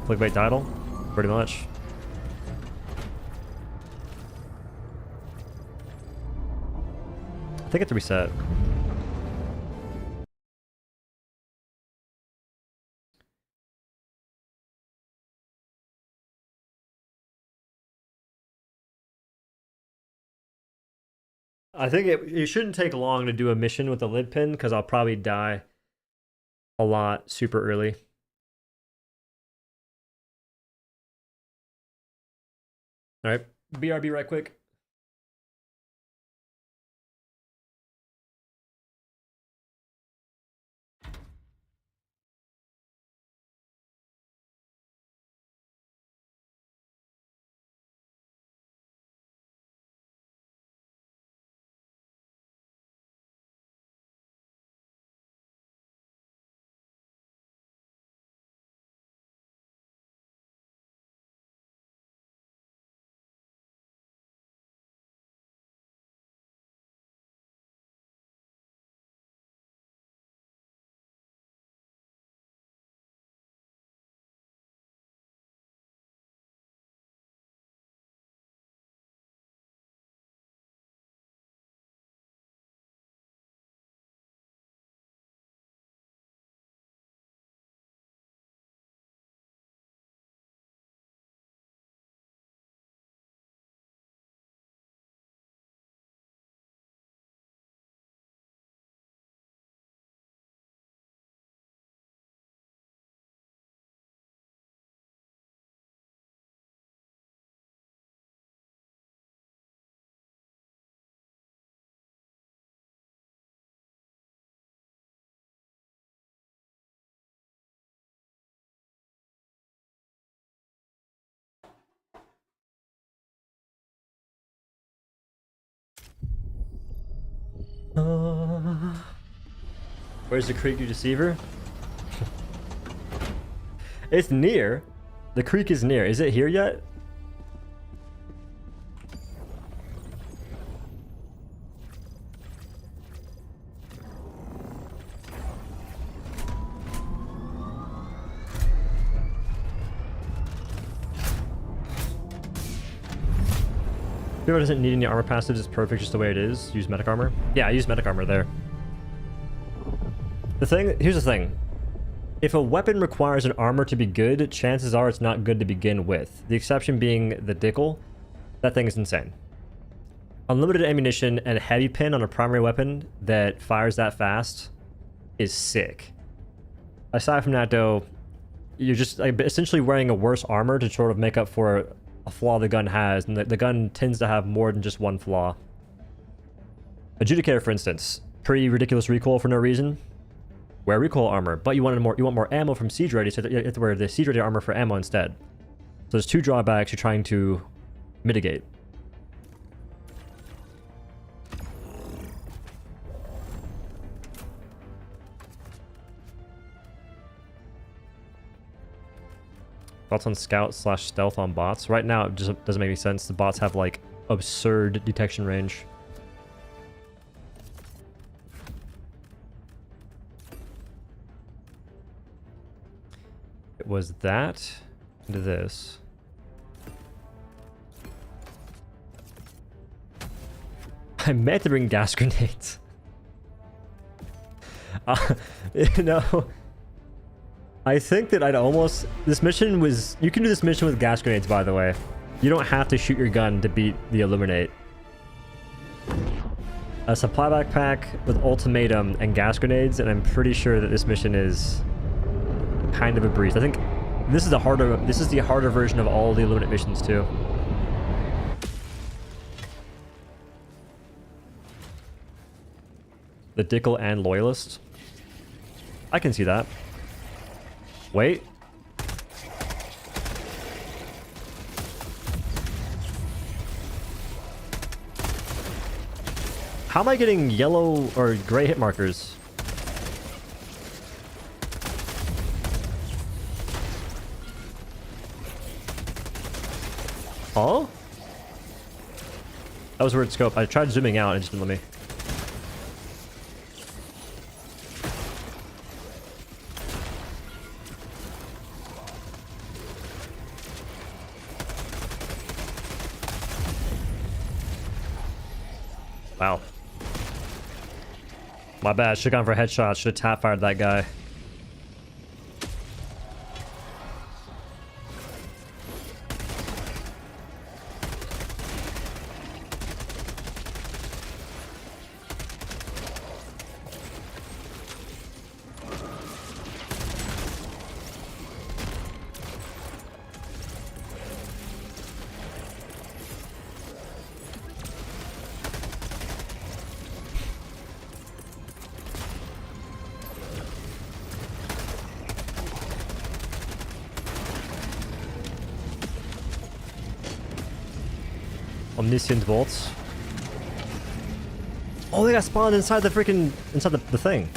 Clickbait title, pretty much. I think it's reset. I think it shouldn't take long to do a mission with a lid pin because I'll probably die a lot super early. All right, BRB right quick. Where's the creek, you deceiver? It's near. The creek is near. Is it here yet? Hero doesn't need any armor passives, it's perfect just the way it is. Use medic armor. Yeah, I use medic armor there. Here's the thing. If a weapon requires an armor to be good, chances are it's not good to begin with. The exception being the Dickel. That thing is insane. Unlimited ammunition and heavy pin on a primary weapon that fires that fast is sick. Aside from that though, you're just essentially wearing a worse armor to sort of make up for a flaw the gun has, and the gun tends to have more than just one flaw. Adjudicator, for instance, pretty ridiculous recoil for no reason. Wear recoil armor, but you want more ammo from siege ready, so you have to wear the siege ready armor for ammo instead. So there's two drawbacks you're trying to mitigate. Thoughts on scout / stealth on bots? Right now, it just doesn't make any sense. The bots have like absurd detection range. It was that into this. I meant to bring gas grenades. You know, I think that I'd almost... This mission was... You can do this mission with gas grenades, by the way. You don't have to shoot your gun to beat the Illuminate. A supply backpack with ultimatum and gas grenades, and I'm pretty sure that this mission is kind of a breeze. I think this is the harder version of all the Illuminate missions too. The Dickel and Loyalist. I can see that. Wait. How am I getting yellow or gray hit markers? Huh? That was a weird scope. I tried zooming out and it just didn't let me. Wow. My bad. Should have gone for a headshot. Should have tap fired that guy. Omniscient bolts. Oh, they got spawned inside the freaking inside the thing.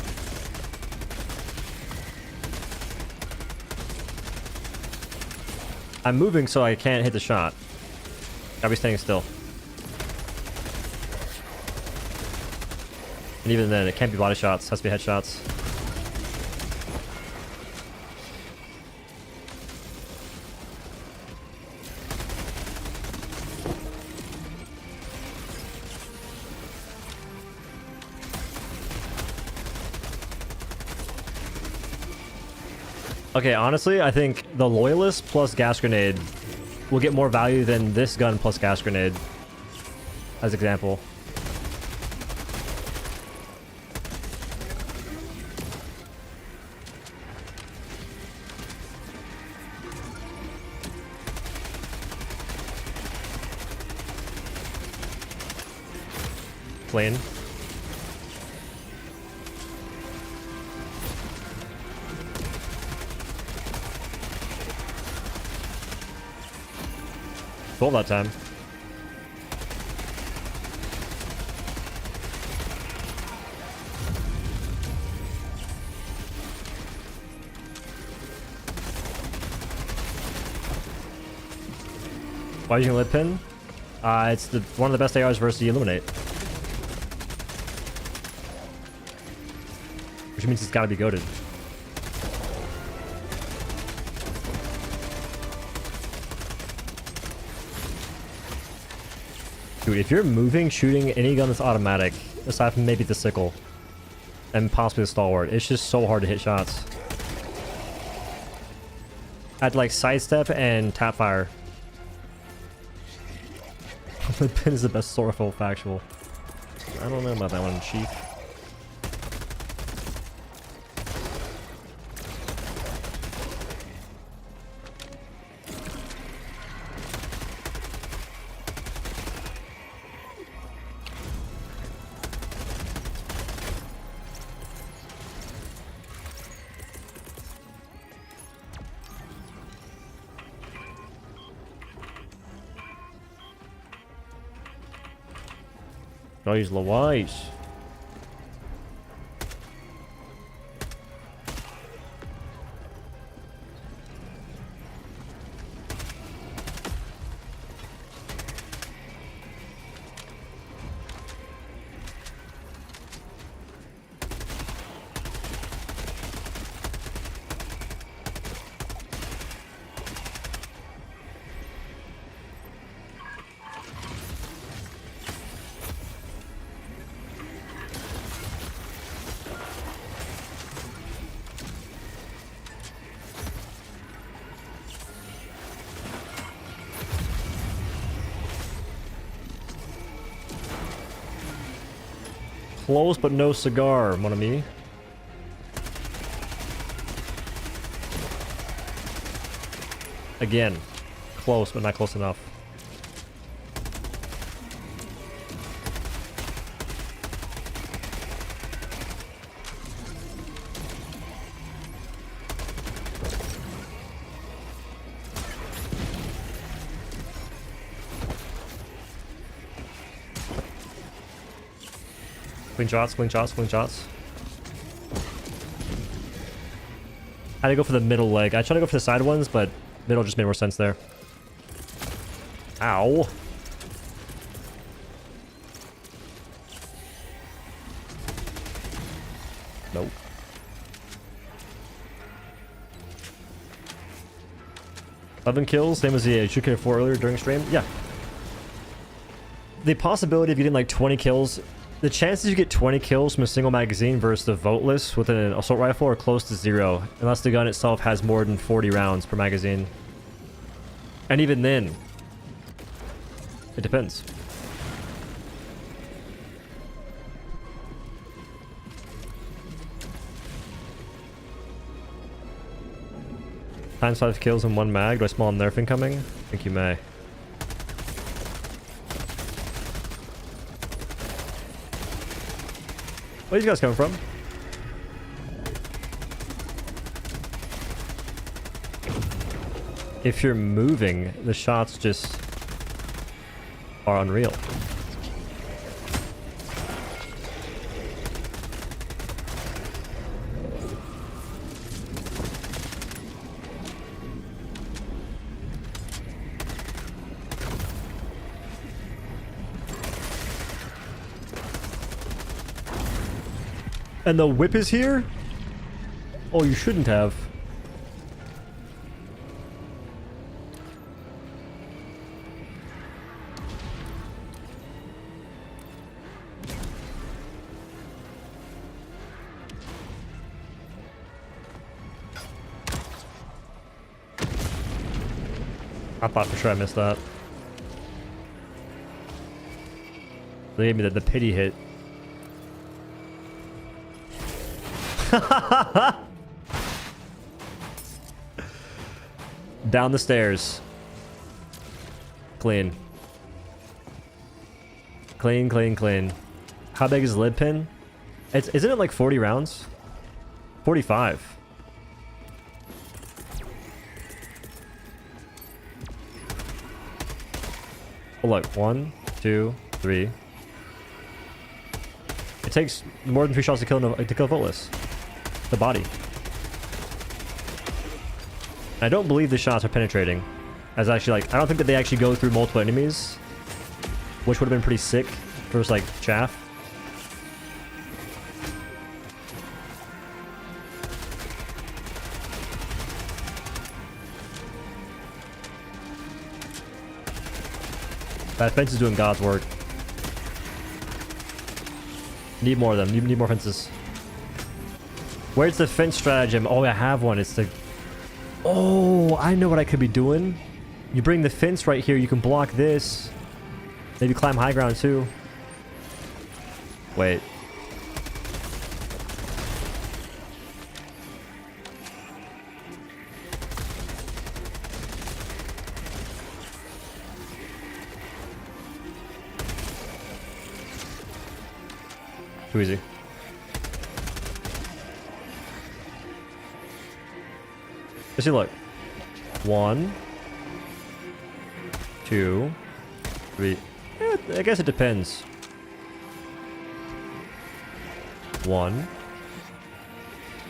I'm moving so I can't hit the shot. Gotta be staying still. And even then, it can't be body shots. It has to be headshots. Okay, honestly, I think the Loyalist plus gas grenade will get more value than this gun plus gas grenade. As example. Plane. Cool that time. Why are you using lid pin? It's one of the best ARs versus the Illuminate. Which means it's gotta be goated. Dude, if you're moving, shooting any gun that's automatic, aside from maybe the sickle, and possibly the stalwart, it's just so hard to hit shots. I'd like sidestep and tap fire. The pin is the best sort of factual. I don't know about that one, Chief. Guys, Louise. Close but no cigar, mon ami. Again, close but not close enough. Swing shots, swing shots, swing shots. I had to go for the middle leg. I tried to go for the side ones, but middle just made more sense there. Ow. Nope. Eleven kills, same as the Shuka 4 earlier during stream. Yeah. The possibility of getting like 20 kills, the chances you get 20 kills from a single magazine versus the voteless with an assault rifle are close to 0, unless the gun itself has more than 40 rounds per magazine. And even then, it depends. Times 5 kills in 1 mag. Do I smell nerf incoming? I think you may. Where are these guys coming from? If you're moving, the shots just are unreal. And the whip is here? Oh, you shouldn't have. I thought for sure I missed that. They gave me the pity hit. Down the stairs. Clean. Clean, clean, clean. How big is the lid pin? Isn't it like 40 rounds? 45. Oh, look. 1, 2, 3. It takes more than 3 shots to kill Voteless. The body. I don't believe the shots are penetrating. As actually, like, I don't think that they actually go through multiple enemies, which would have been pretty sick versus like chaff. That fence is doing God's work. Need more of them. Need more fences. Where's the fence stratagem? Oh, I have one. It's the... Oh, I know what I could be doing. You bring the fence right here. You can block this. Maybe climb high ground too. Wait. Too easy. Let's see, look. 1, 2, 3. Yeah, I guess it depends. 1.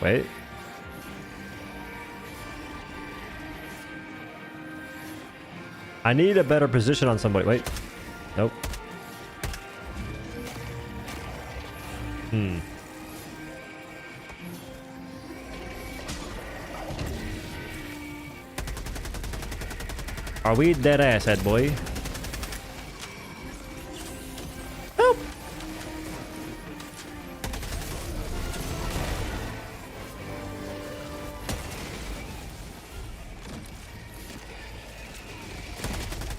Wait. I need a better position on somebody. Wait. Nope. Are we dead ass, head boy? Help!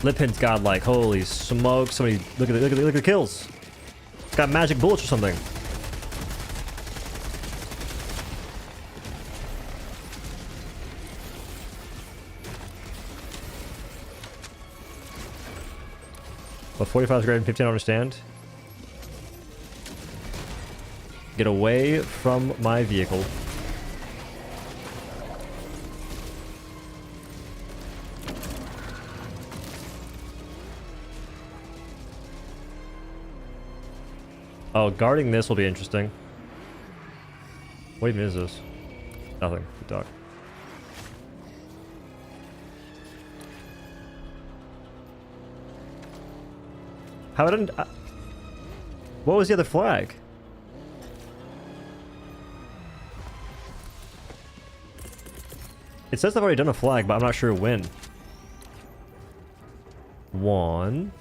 Lip pin's godlike. Holy smoke! Somebody look at the kills. It's got magic bullets or something. But 45 is greater than 15, I understand. Get away from my vehicle. Oh, guarding this will be interesting. What even is this? Nothing. Good talk. How didn't... what was the other flag? It says I've already done a flag, but I'm not sure when. 1.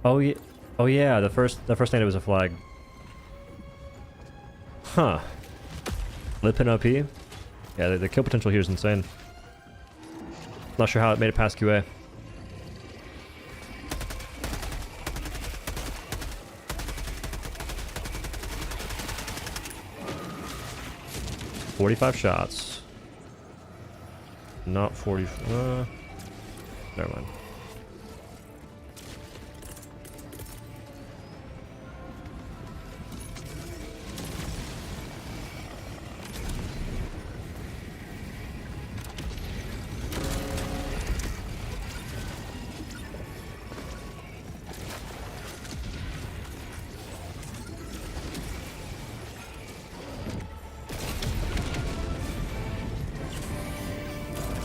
Oh yeah. Oh yeah, the first thing that was a flag. Huh. Lipin OP? Yeah, the kill potential here is insane. Not sure how it made it past QA. $45 shots. Not 40. Never mind.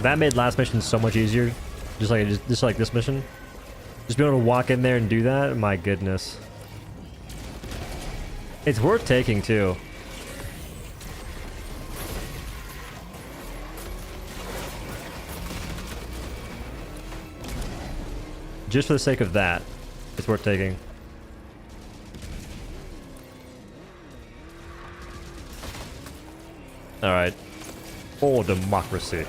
That made last mission so much easier. Just like this mission. Just being able to walk in there and do that, my goodness. It's worth taking too. Just for the sake of that, it's worth taking. Alright. For democracy.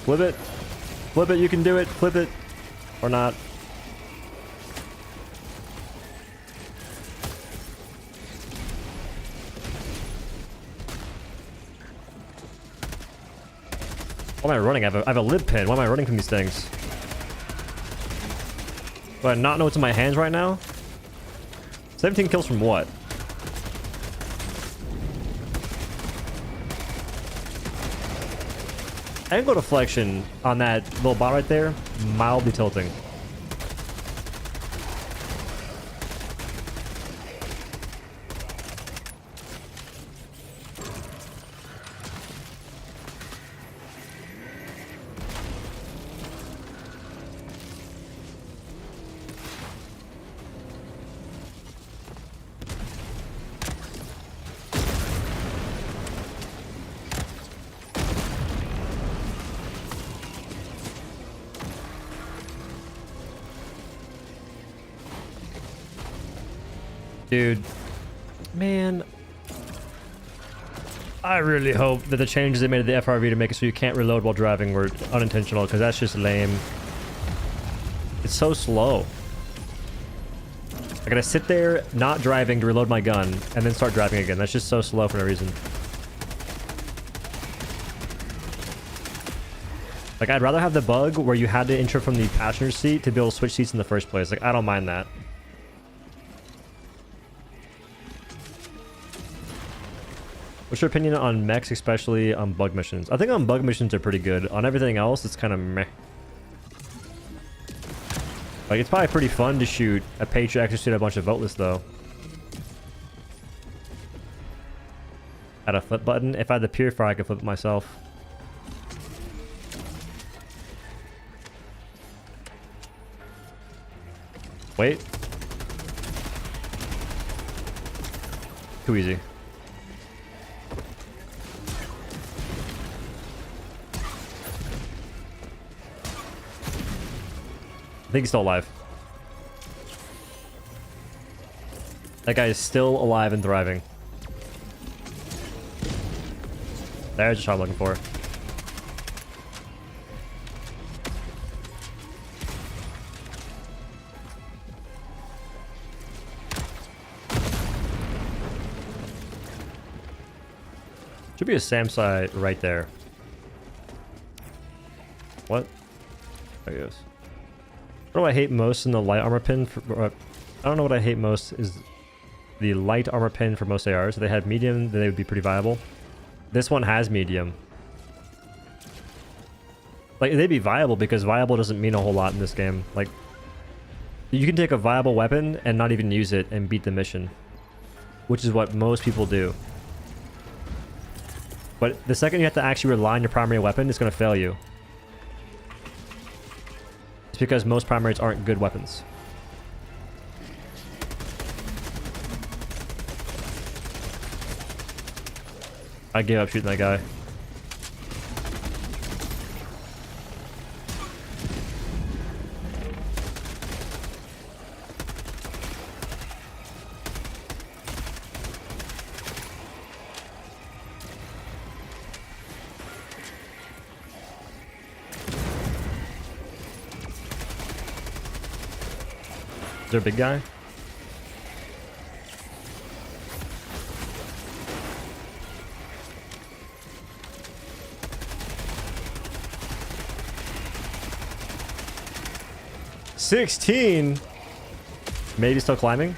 Flip it. Flip it, you can do it. Flip it. Or not. Why am I running? I have a lid pin. Why am I running from these things? Do I not know what's in my hands right now? 17 kills from what? Angle deflection on that little bot right there, mildly tilting. Dude, man, I really hope that the changes they made to the FRV to make it so you can't reload while driving were unintentional, because that's just lame. It's so slow. I gotta sit there, not driving, to reload my gun, and then start driving again. That's just so slow for no reason. Like, I'd rather have the bug where you had to enter from the passenger seat to be able to switch seats in the first place. Like, I don't mind that. What's your opinion on mechs, especially on bug missions? I think on bug missions they're pretty good. On everything else, it's kind of meh. Like, it's probably pretty fun to shoot a Patriot execute a bunch of voteless, though. Add a flip button. If I had the purifier, I could flip it myself. Wait. Too easy. I think he's still alive. That guy is still alive and thriving. There's the shot I'm looking for. Should be a SAM site right there. What? There he goes. What do I hate most in the light armor pin? I don't know what I hate most is the light armor pin for most ARs. If they had medium, then they would be pretty viable. This one has medium. Like, they'd be viable because viable doesn't mean a whole lot in this game. Like, you can take a viable weapon and not even use it and beat the mission. which is what most people do. But the second you have to actually rely on your primary weapon, it's going to fail you. It's because most primaries aren't good weapons. I gave up shooting that guy. Is there a big guy? $16? Maybe still climbing?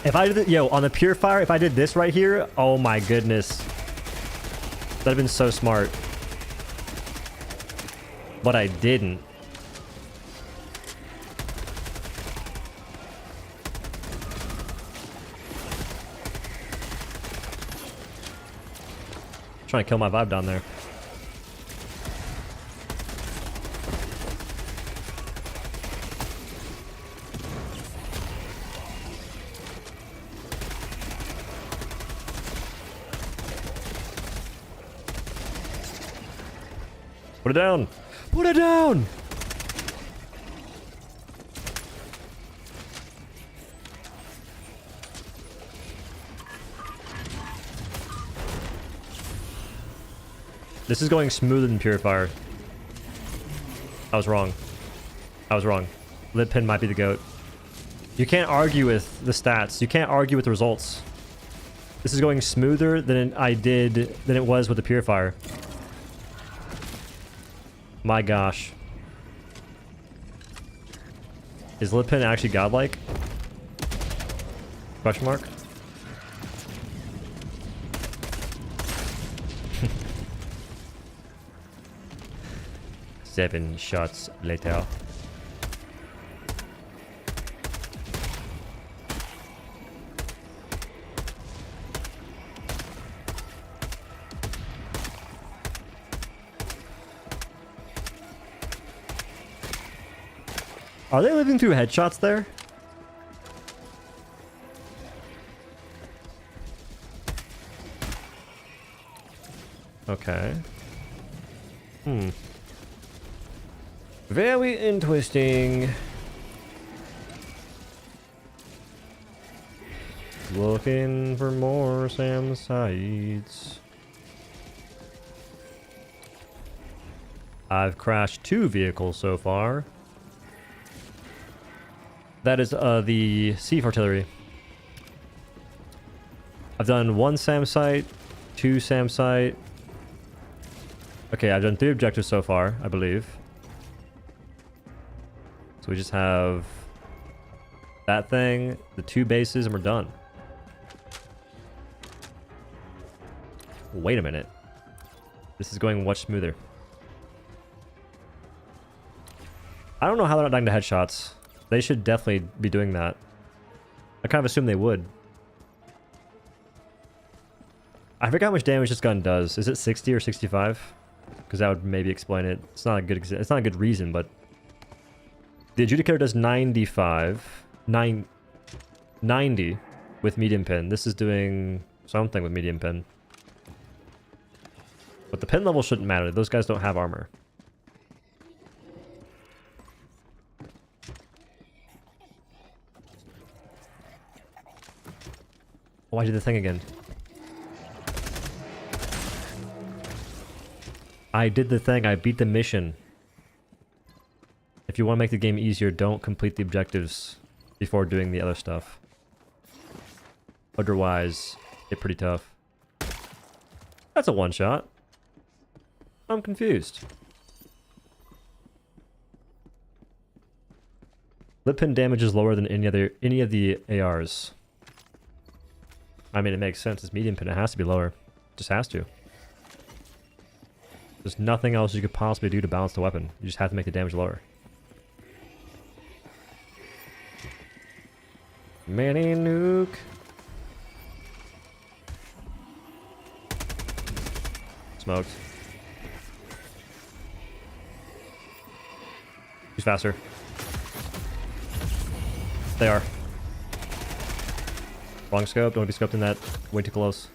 If I did it, yo, on the purifier, if I did this right here, oh my goodness. That'd have been so smart. But I didn't. Trying to kill my vibe down there. Put it down! Put it down! This is going smoother than Purifier. I was wrong. I was wrong. Lip Pin might be the GOAT. You can't argue with the stats. You can't argue with the results. This is going smoother than it was with the Purifier. My gosh. Is Lip Pin actually godlike? Question mark? Seven shots later. Are they living through headshots there? Okay. Very interesting. Looking for more Sam sites. I've crashed 2 vehicles so far. That is the Siege Artillery. I've done 1 SAM site, 2 SAM site. Okay, I've done 3 objectives so far, I believe. So we just have that thing, the 2 bases, and we're done. Wait a minute. This is going much smoother. I don't know how they're not dying to headshots. They should definitely be doing that. I kind of assume they would. I forgot how much damage this gun does. Is it 60 or 65? Because that would maybe explain it. It's not a good reason, but the Adjudicator does 90 with medium pin. This is doing something with medium pin. But the pin level shouldn't matter. Those guys don't have armor. Oh, I did the thing again. I did the thing. I beat the mission. If you want to make the game easier, don't complete the objectives before doing the other stuff. Otherwise, it's pretty tough. That's a one-shot. I'm confused. Lip pin damage is lower than any of the ARs. I mean, it makes sense. It's medium pin. It has to be lower. Just has to. There's nothing else you could possibly do to balance the weapon. You just have to make the damage lower. Mini nuke. Smoked. Who's faster? They are. Wrong scope. Don't be scoped in that. Way too close.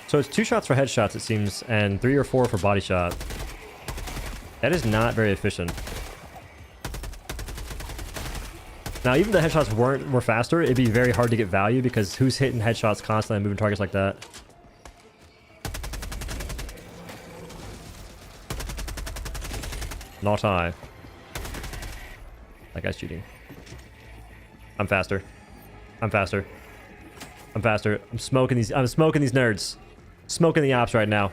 So it's 2 shots for headshots, it seems, and 3 or 4 for body shot. That is not very efficient. Now, even if the headshots were faster, it'd be very hard to get value because who's hitting headshots constantly and moving targets like that? Not I. That guy's cheating. I'm faster. I'm faster. I'm faster. I'm smoking these nerds. Smoking the ops right now.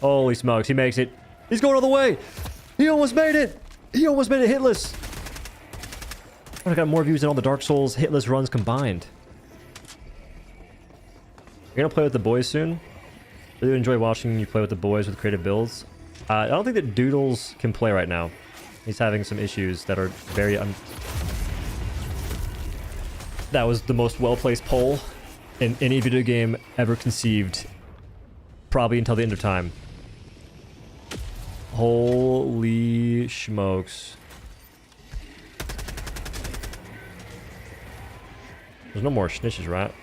Holy smokes, he makes it. He's going all the way. He almost made it. He almost made it hitless. I got more views than all the Dark Souls hitless runs combined. We're gonna play with the boys soon. Really enjoy watching you play with the boys with creative builds. I don't think that Doodles can play right now. He's having some issues that are very That was the most well-placed poll in any video game ever conceived. Probably until the end of time. Holy smokes. There's no more snitches, right?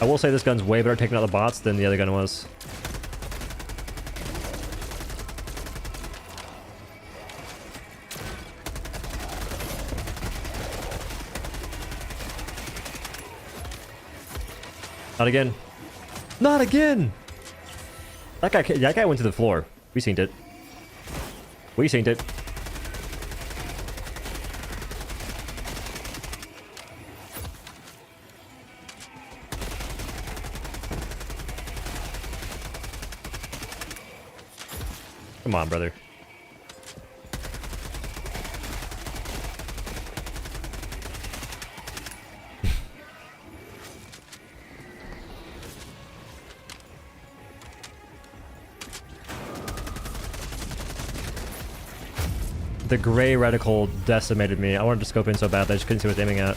I will say this gun's way better taking out the bots than the other gun was. Not again. Not again! That guy went to the floor. We seen it. We seen it. Come on, brother. The gray reticle decimated me. I wanted to scope in so bad that I just couldn't see what I was aiming at.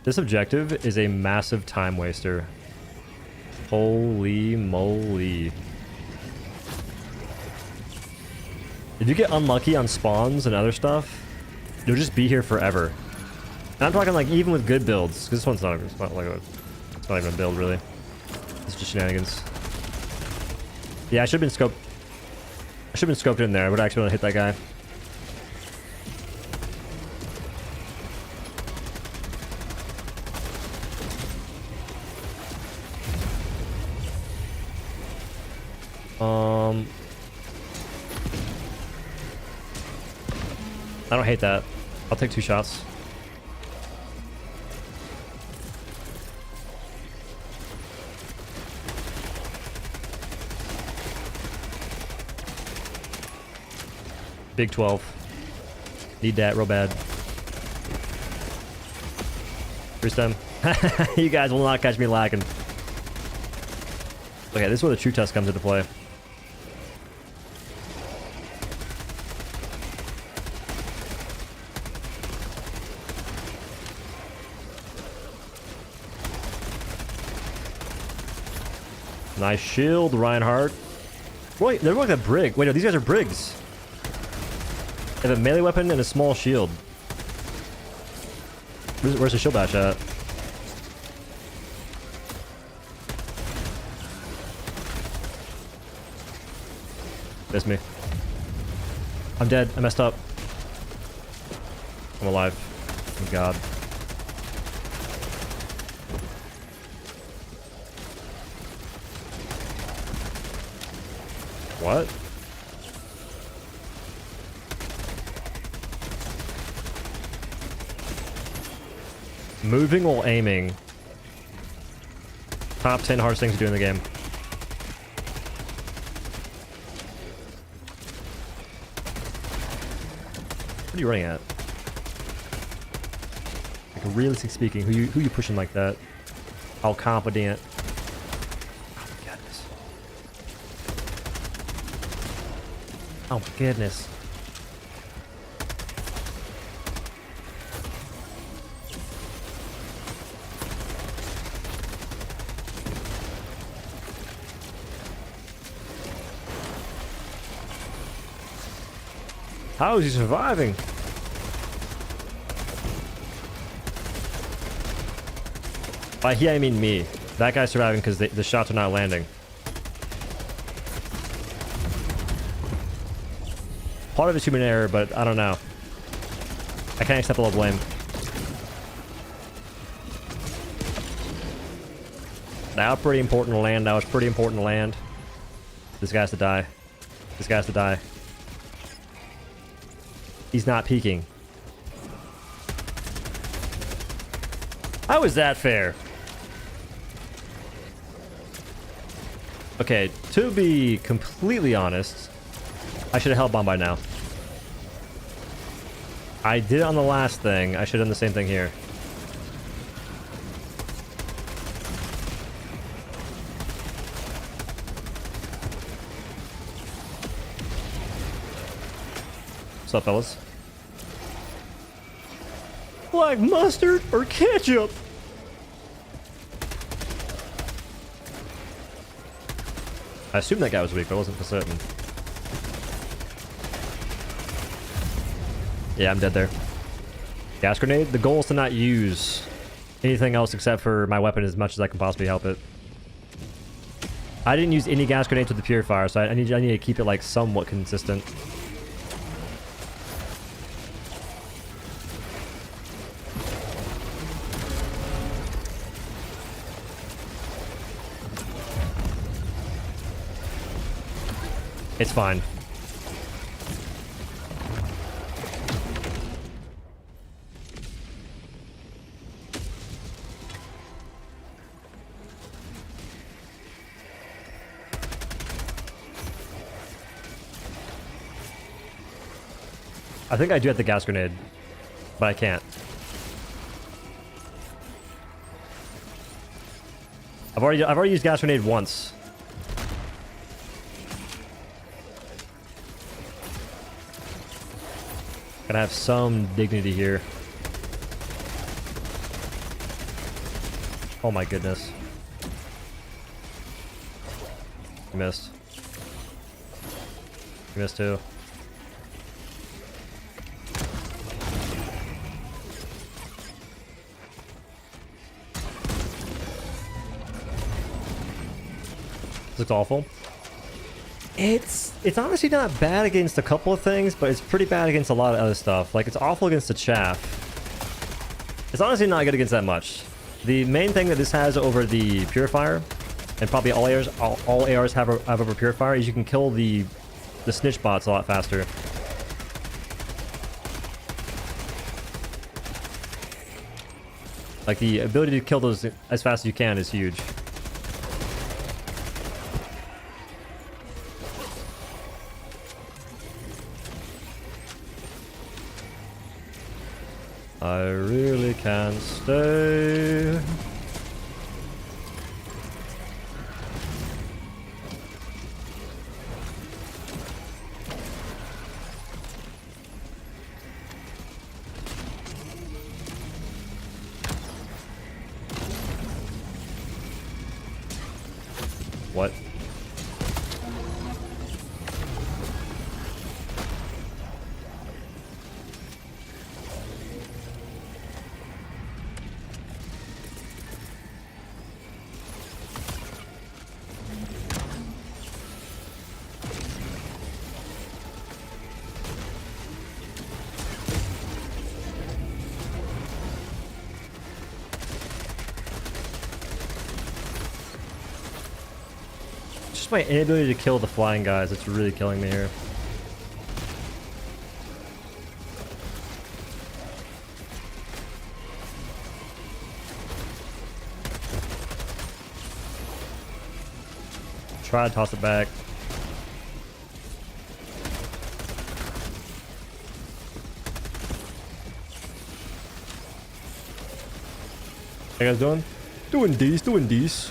This objective is a massive time waster. Holy moly. If you get unlucky on spawns and other stuff, you'll just be here forever. And I'm talking like even with good builds, because this one's not, it's not even a build really. It's just shenanigans. Yeah, I should have been scoped in there. I would actually want to hit that guy. I don't hate that. I'll take 2 shots. Big 12. Need that real bad. First time. You guys will not catch me lacking. Okay, this is where the true test comes into play. Nice shield, Reinhardt. Wait, they're like a brig. Wait, no, these guys are brigs. They have a melee weapon and a small shield. Where's the shield bash at? Missed me. I'm dead. I messed up. I'm alive. Thank God. What? Moving while aiming. Top 10 hardest things to do in the game. are you running at? Like, realistically speaking, who you pushing like that? How confident? Oh my goodness. Oh my goodness. How is he surviving? By he, I mean me. That guy's surviving because the shots are not landing. Part of it's human error, but I don't know. I can't accept all the blame. That was pretty important to land. That was pretty important to land. This guy has to die. This guy has to die. He's not peeking. How is that fair? Okay, to be completely honest, I should have held bomb by now. I did it on the last thing. I should have done the same thing here. What's up, fellas? Like mustard or ketchup? I assumed that guy was weak, but I wasn't for certain. Yeah, I'm dead there. Gas grenade? The goal is to not use anything else except for my weapon as much as I can possibly help it. I didn't use any gas grenades with the purifier, so I need to keep it like somewhat consistent. It's fine. I think I do have the gas grenade, but I can't. I've already used gas grenade once. Gotta have some dignity here. Oh my goodness. You missed. You missed too. This looks awful. It's honestly not bad against a couple of things, but it's pretty bad against a lot of other stuff. Like, it's awful against the chaff. It's honestly not good against that much. The main thing that this has over the purifier, and probably all ARs have over purifier, is you can kill the snitch bots a lot faster. Like, the ability to kill those as fast as you can is huge. I really can't stay. What? My inability to kill the flying guys, it's really killing me here. Try to toss it back. How you guys doing? Doing these, doing these.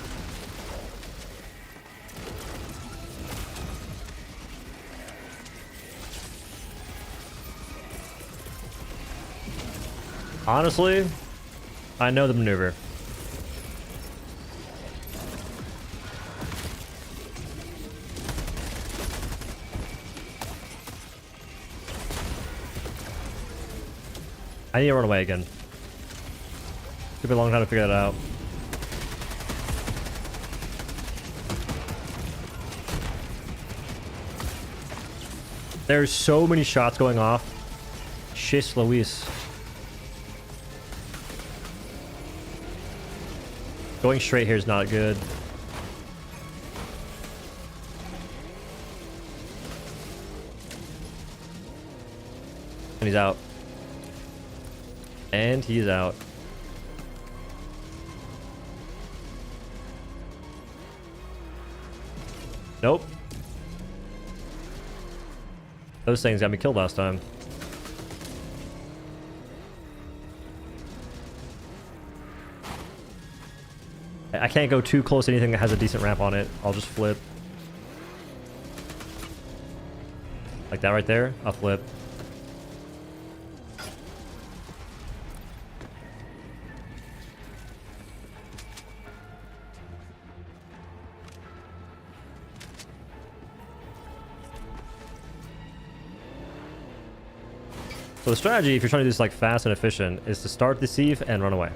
Honestly, I know the maneuver. I need to run away again. Took me a long time to figure that out. There's so many shots going off. Shish Luis. Going straight here is not good. And he's out. And he's out. Nope. Those things got me killed last time. I can't go too close to anything that has a decent ramp on it. I'll just flip. Like that right there, I'll flip. So the strategy, if you're trying to do this like fast and efficient, is to start the sieve and run away.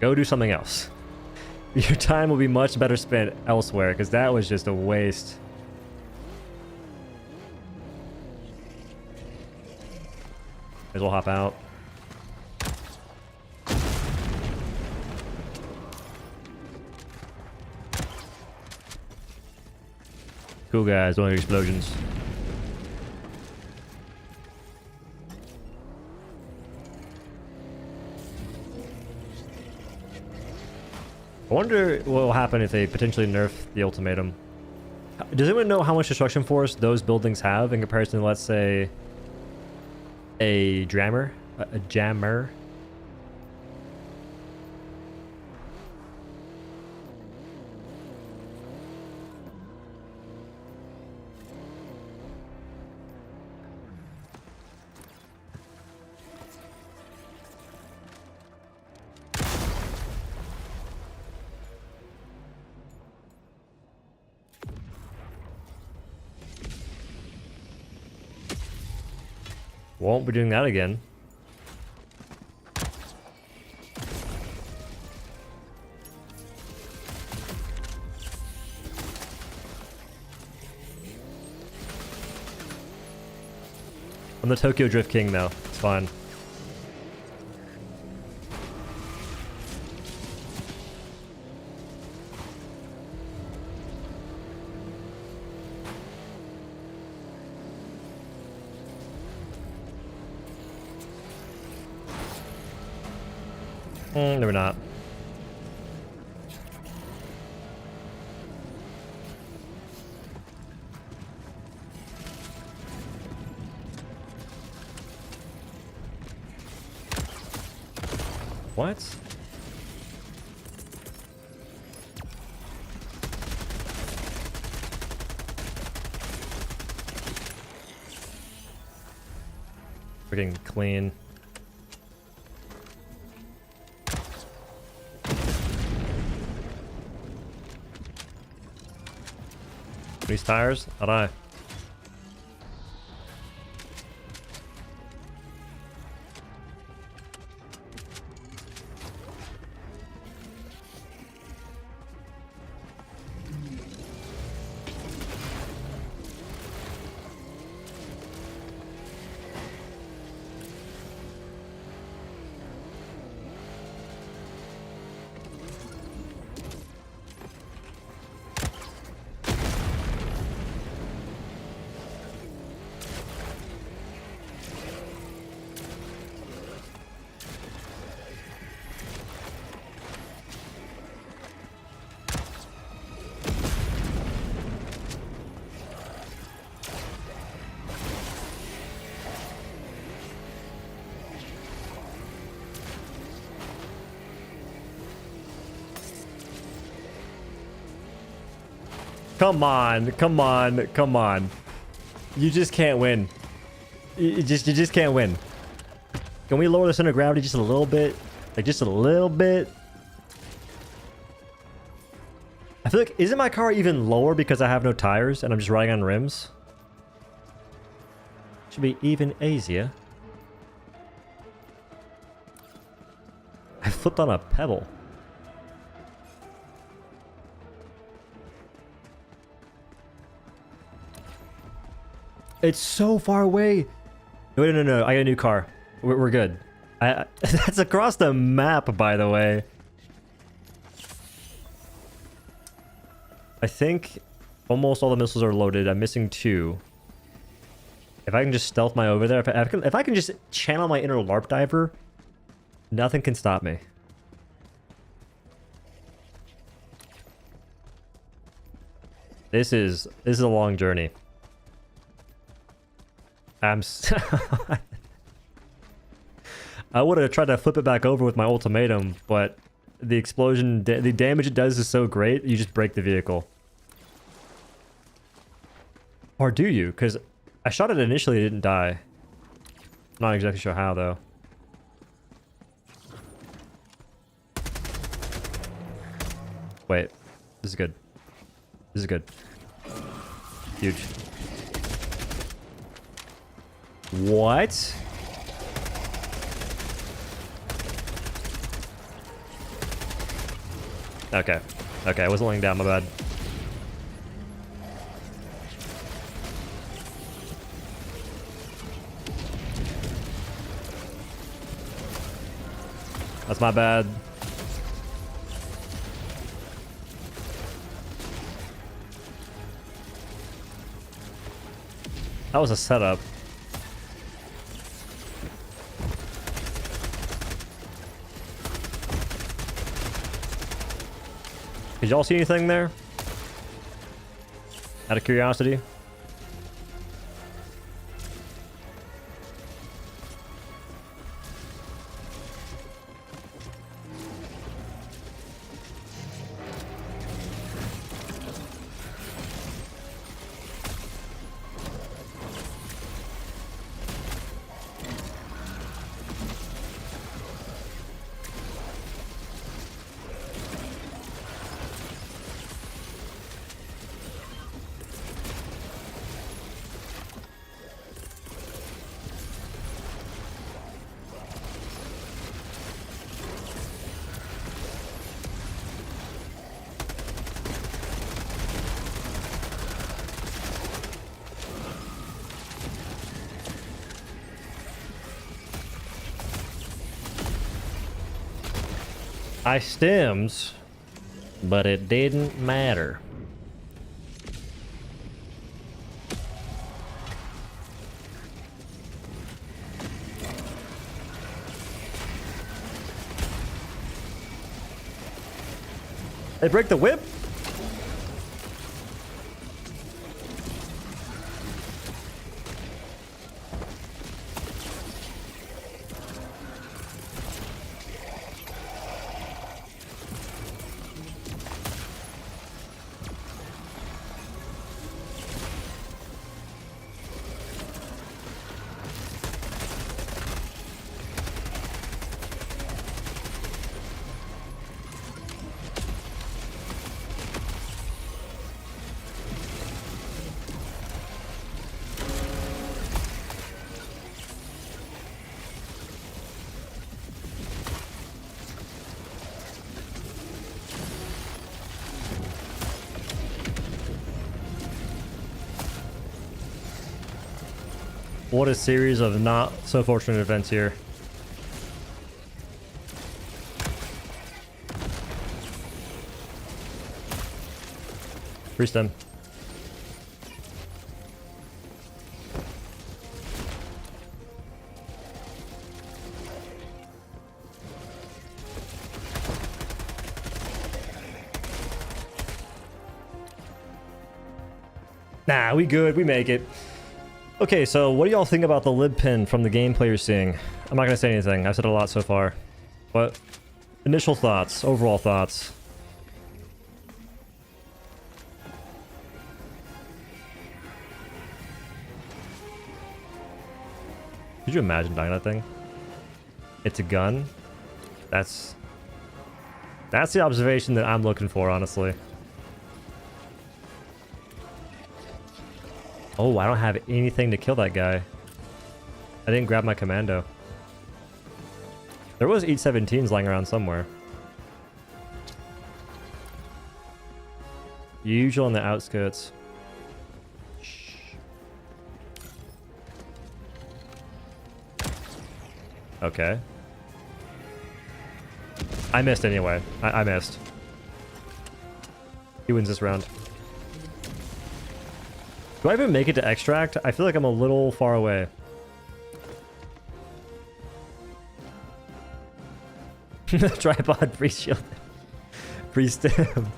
Go do something else. Your time will be much better spent elsewhere, because that was just a waste. May as well hop out. Cool guys, don't hear explosions. I wonder what will happen if they potentially nerf the ultimatum. Does anyone know how much destruction force those buildings have in comparison to, let's say, a jammer? A jammer? Won't be doing that again. I'm the Tokyo Drift King now. It's fine. No, we're not. What? Freaking clean. These tires? I'll die. Come on, come on, come on. You just can't win. You just can't win. Can we lower the center of gravity just a little bit? Like, just a little bit? I feel like, isn't my car even lower because I have no tires and I'm just riding on rims? Should be even easier. I flipped on a pebble. It's so far away. No. I got a new car. We're good. That's across the map, by the way. I think almost all the missiles are loaded. I'm missing 2. If I can just stealth my over there, if I can just channel my inner LARP diver, nothing can stop me. This is a long journey. I would have tried to flip it back over with my ultimatum, but the explosion, the damage it does is so great, you just break the vehicle. Or do you? Because I shot it initially, it didn't die. I'm not exactly sure how, though. Wait. This is good. This is good. Huge. What? Okay. Okay, I wasn't laying down, my bad. That's my bad. That was a setup. Did y'all see anything there? Out of curiosity? I stems, but it didn't matter. They break the whip? What a series of not so fortunate events here. Free stem. Nah, we good. We make it. Okay, so what do y'all think about the lib pin from the gameplay you're seeing? I'm not going to say anything. I've said a lot so far. But initial thoughts, overall thoughts. Could you imagine dying that thing? It's a gun. That's the observation that I'm looking for, honestly. Oh, I don't have anything to kill that guy. I didn't grab my commando. There was 817s lying around somewhere. Usual on the outskirts. Shh. Okay. I missed anyway. I missed. He wins this round. Do I even make it to extract? I feel like I'm a little far away. Tripod pre-shield. Pre-stim.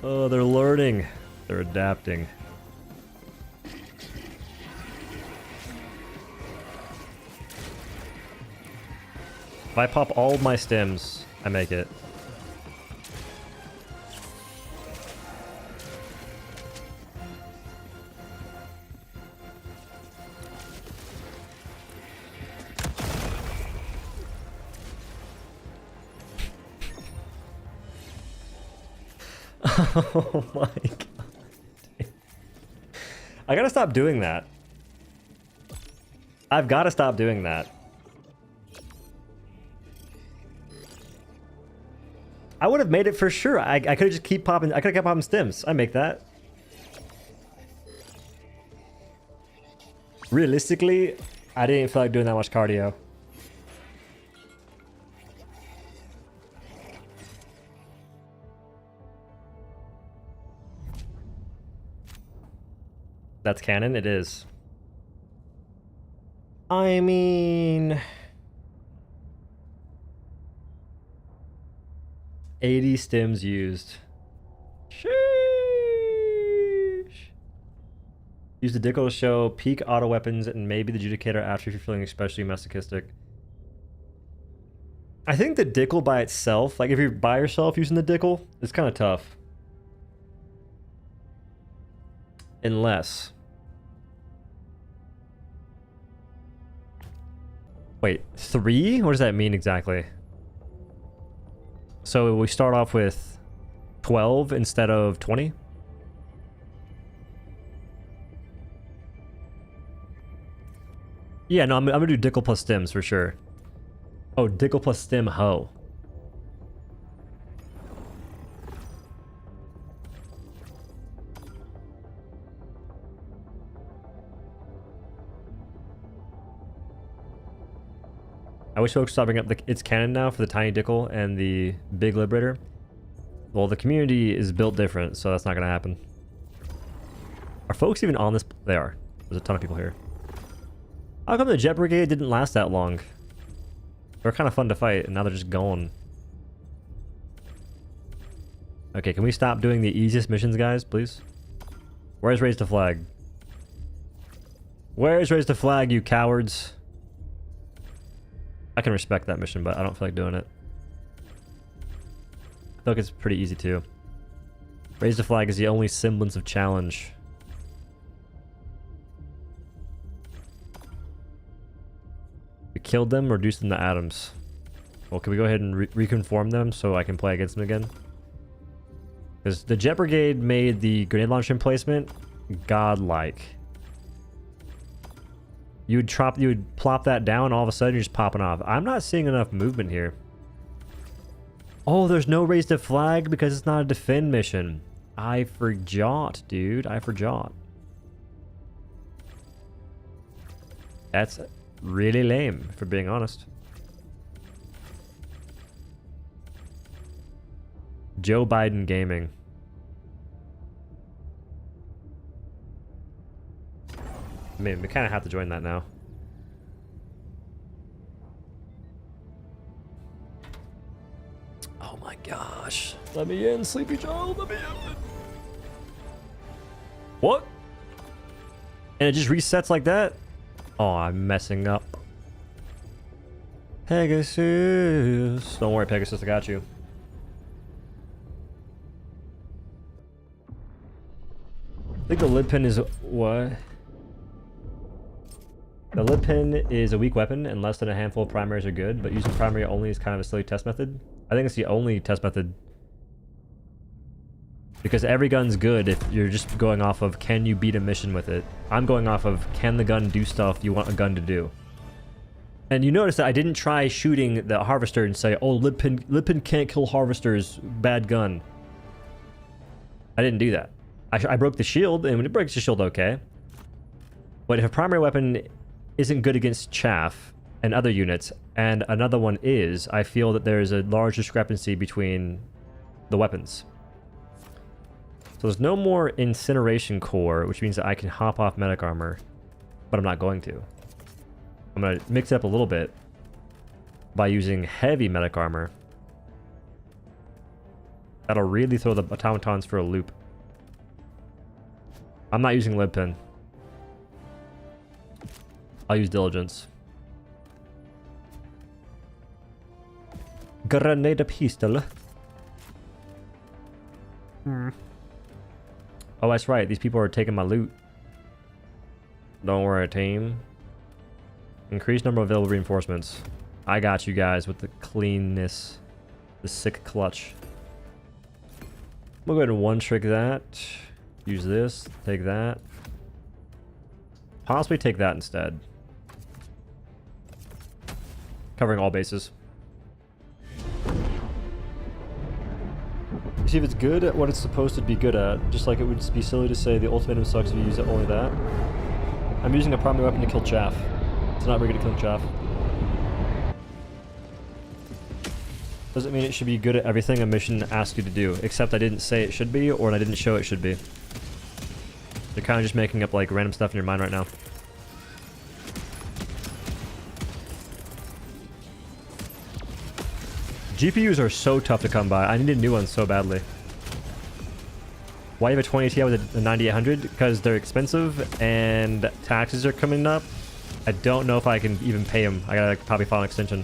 Oh, they're learning. They're adapting. If I pop all of my stems, I make it. Oh my god. I gotta stop doing that. I've gotta stop doing that. I would have made it for sure. I could have just keep popping. I could have kept popping stems. I make that. Realistically, I didn't feel like doing that much cardio. That's canon? It is. I mean... 80 stems used. Sheesh. Use the Dickle to show peak auto weapons and maybe the Judicator after you're feeling especially masochistic. I think the Dickle by itself, like if you're by yourself using the Dickle, it's kind of tough. Unless... Wait, 3? What does that mean exactly? So we start off with 12 instead of 20? Yeah, no, I'm gonna do Dickle plus stems for sure. Oh, Dickle plus stem ho. I wish folks stopping up its canon now for the Tiny Dickle and the Big Liberator. Well, the community is built different, so that's not going to happen. Are folks even on this? They are. There's a ton of people here. How come the Jet Brigade didn't last that long? They were kind of fun to fight, and now they're just gone. Okay, can we stop doing the easiest missions, guys, please? Where's Raise the Flag? Where's Raise the Flag, you cowards? I can respect that mission, but I don't feel like doing it. I feel like it's pretty easy too. Raise the Flag is the only semblance of challenge. We killed them, reduced them to atoms. Well, can we go ahead and reconform them so I can play against them again? Because the Jet Brigade made the grenade launcher emplacement godlike. You would plop that down, all of a sudden you're just popping off. I'm not seeing enough movement here. Oh, there's no Raise the Flag because it's not a defend mission. I forgot, dude. I forgot. That's really lame, for being honest. Joe Biden Gaming. I mean, we kind of have to join that now. Oh my gosh. Let me in, Sleepy Joe. Let me in. What? And it just resets like that? Oh, I'm messing up. Pegasus. Don't worry, Pegasus. I got you. I think the lid pin is what? The lip pin is a weak weapon and less than a handful of primaries are good, but using primary only is kind of a silly test method. I think it's the only test method. Because every gun's good if you're just going off of can you beat a mission with it. I'm going off of can the gun do stuff you want a gun to do. And you notice that I didn't try shooting the harvester and say, oh, lip pin can't kill harvesters, bad gun. I didn't do that. I broke the shield, and when it breaks the shield, okay. But if a primary weapon isn't good against chaff and other units, and another one is, I feel that there is a large discrepancy between the weapons. So there's no more incineration core, which means that I can hop off medic armor, but I'm not going to. I'm going to mix it up a little bit by using heavy medic armor. That'll really throw the automatons for a loop. I'm not using lip pin. I'll use diligence. Grenade pistol. Oh, that's right. These people are taking my loot. Don't worry, team. Increased number of available reinforcements. I got you guys with the cleanness. The sick clutch. We'll go ahead and one-trick that. Use this. Take that. Possibly take that instead. Covering all bases. See if it's good at what it's supposed to be good at. Just like it would be silly to say the ultimatum sucks if you use it only that. I'm using a primary weapon to kill chaff. It's not very good at killing chaff. Doesn't mean it should be good at everything a mission asks you to do, except I didn't say it should be, or I didn't show it should be. You're kind of just making up like random stuff in your mind right now. GPUs are so tough to come by. I need a new one so badly. Why you have a 2080 Ti with a 9800? Because they're expensive and taxes are coming up. I don't know if I can even pay them. I gotta probably file an extension.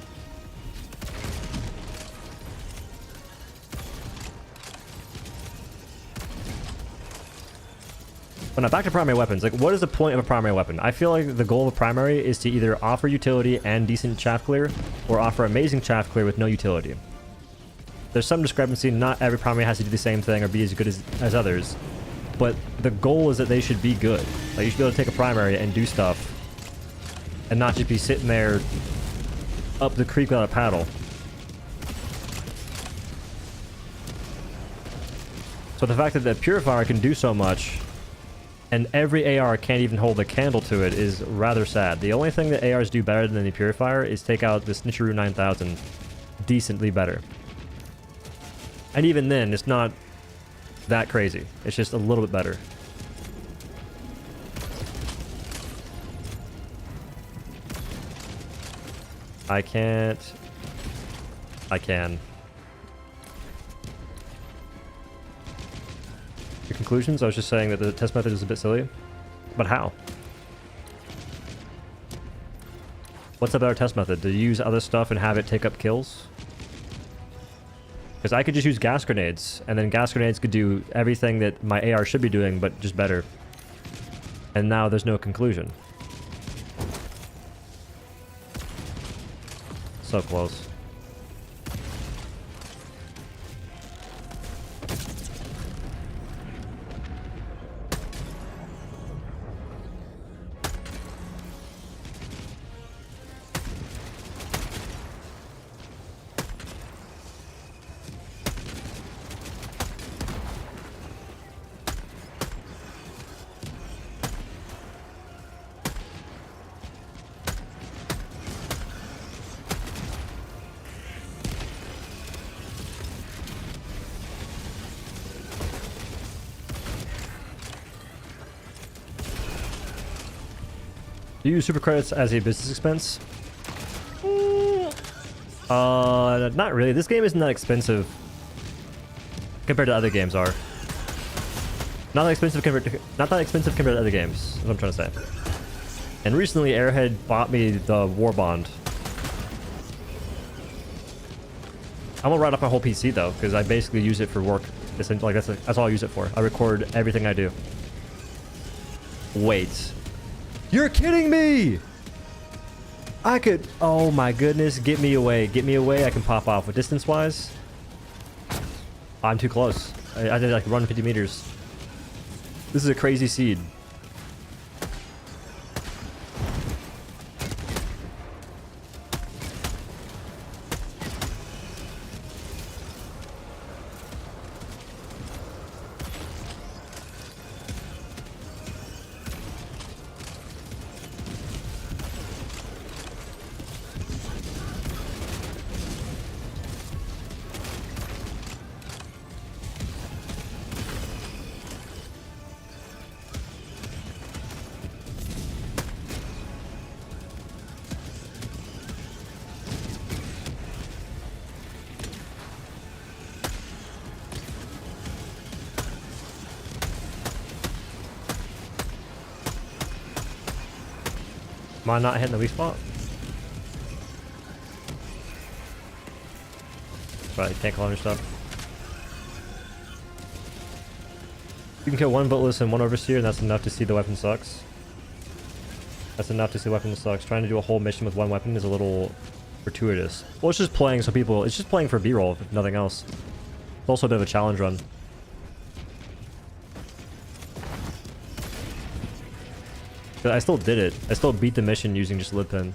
But now back to primary weapons. Like, what is the point of a primary weapon? I feel like the goal of a primary is to either offer utility and decent chaff clear, or offer amazing chaff clear with no utility. There's some discrepancy. Not every primary has to do the same thing or be as good as others. But the goal is that they should be good. Like, you should be able to take a primary and do stuff, and not just be sitting there up the creek without a paddle. So the fact that the purifier can do so much, and every AR can't even hold a candle to it, is rather sad. The only thing that ARs do better than the purifier is take out the Snitcheroo 9000 decently better. And even then, it's not that crazy. It's just a little bit better. I can't. I can. The conclusions? I was just saying that the test method is a bit silly. But how? What's a better test method? To use other stuff and have it take up kills? Because I could just use gas grenades, and then gas grenades could do everything that my AR should be doing, but just better. And now there's no conclusion. So close. Do you use super credits as a business expense? Not really. This game isn't that expensive compared to other games are. Not that expensive compared to other games, is what I'm trying to say. And recently Arrowhead bought me the War Bond. I'm gonna write up my whole PC though, because I basically use it for work. Like that's all I use it for. I record everything I do. Wait. You're kidding me! I could... Oh my goodness. Get me away. Get me away. I can pop off. With distance-wise, I'm too close. I did like run 50 meters. This is a crazy seed. Am I not hitting the weak spot? Right, you can't clone your stuff. You can kill one Bootless and one Overseer, and that's enough to see the weapon sucks. That's enough to see the weapon sucks. Trying to do a whole mission with one weapon is a little gratuitous. Well, it's just playing so people... It's just playing for B-roll, if nothing else. It's also a bit of a challenge run. But I still did it. I still beat the mission using just lid pin.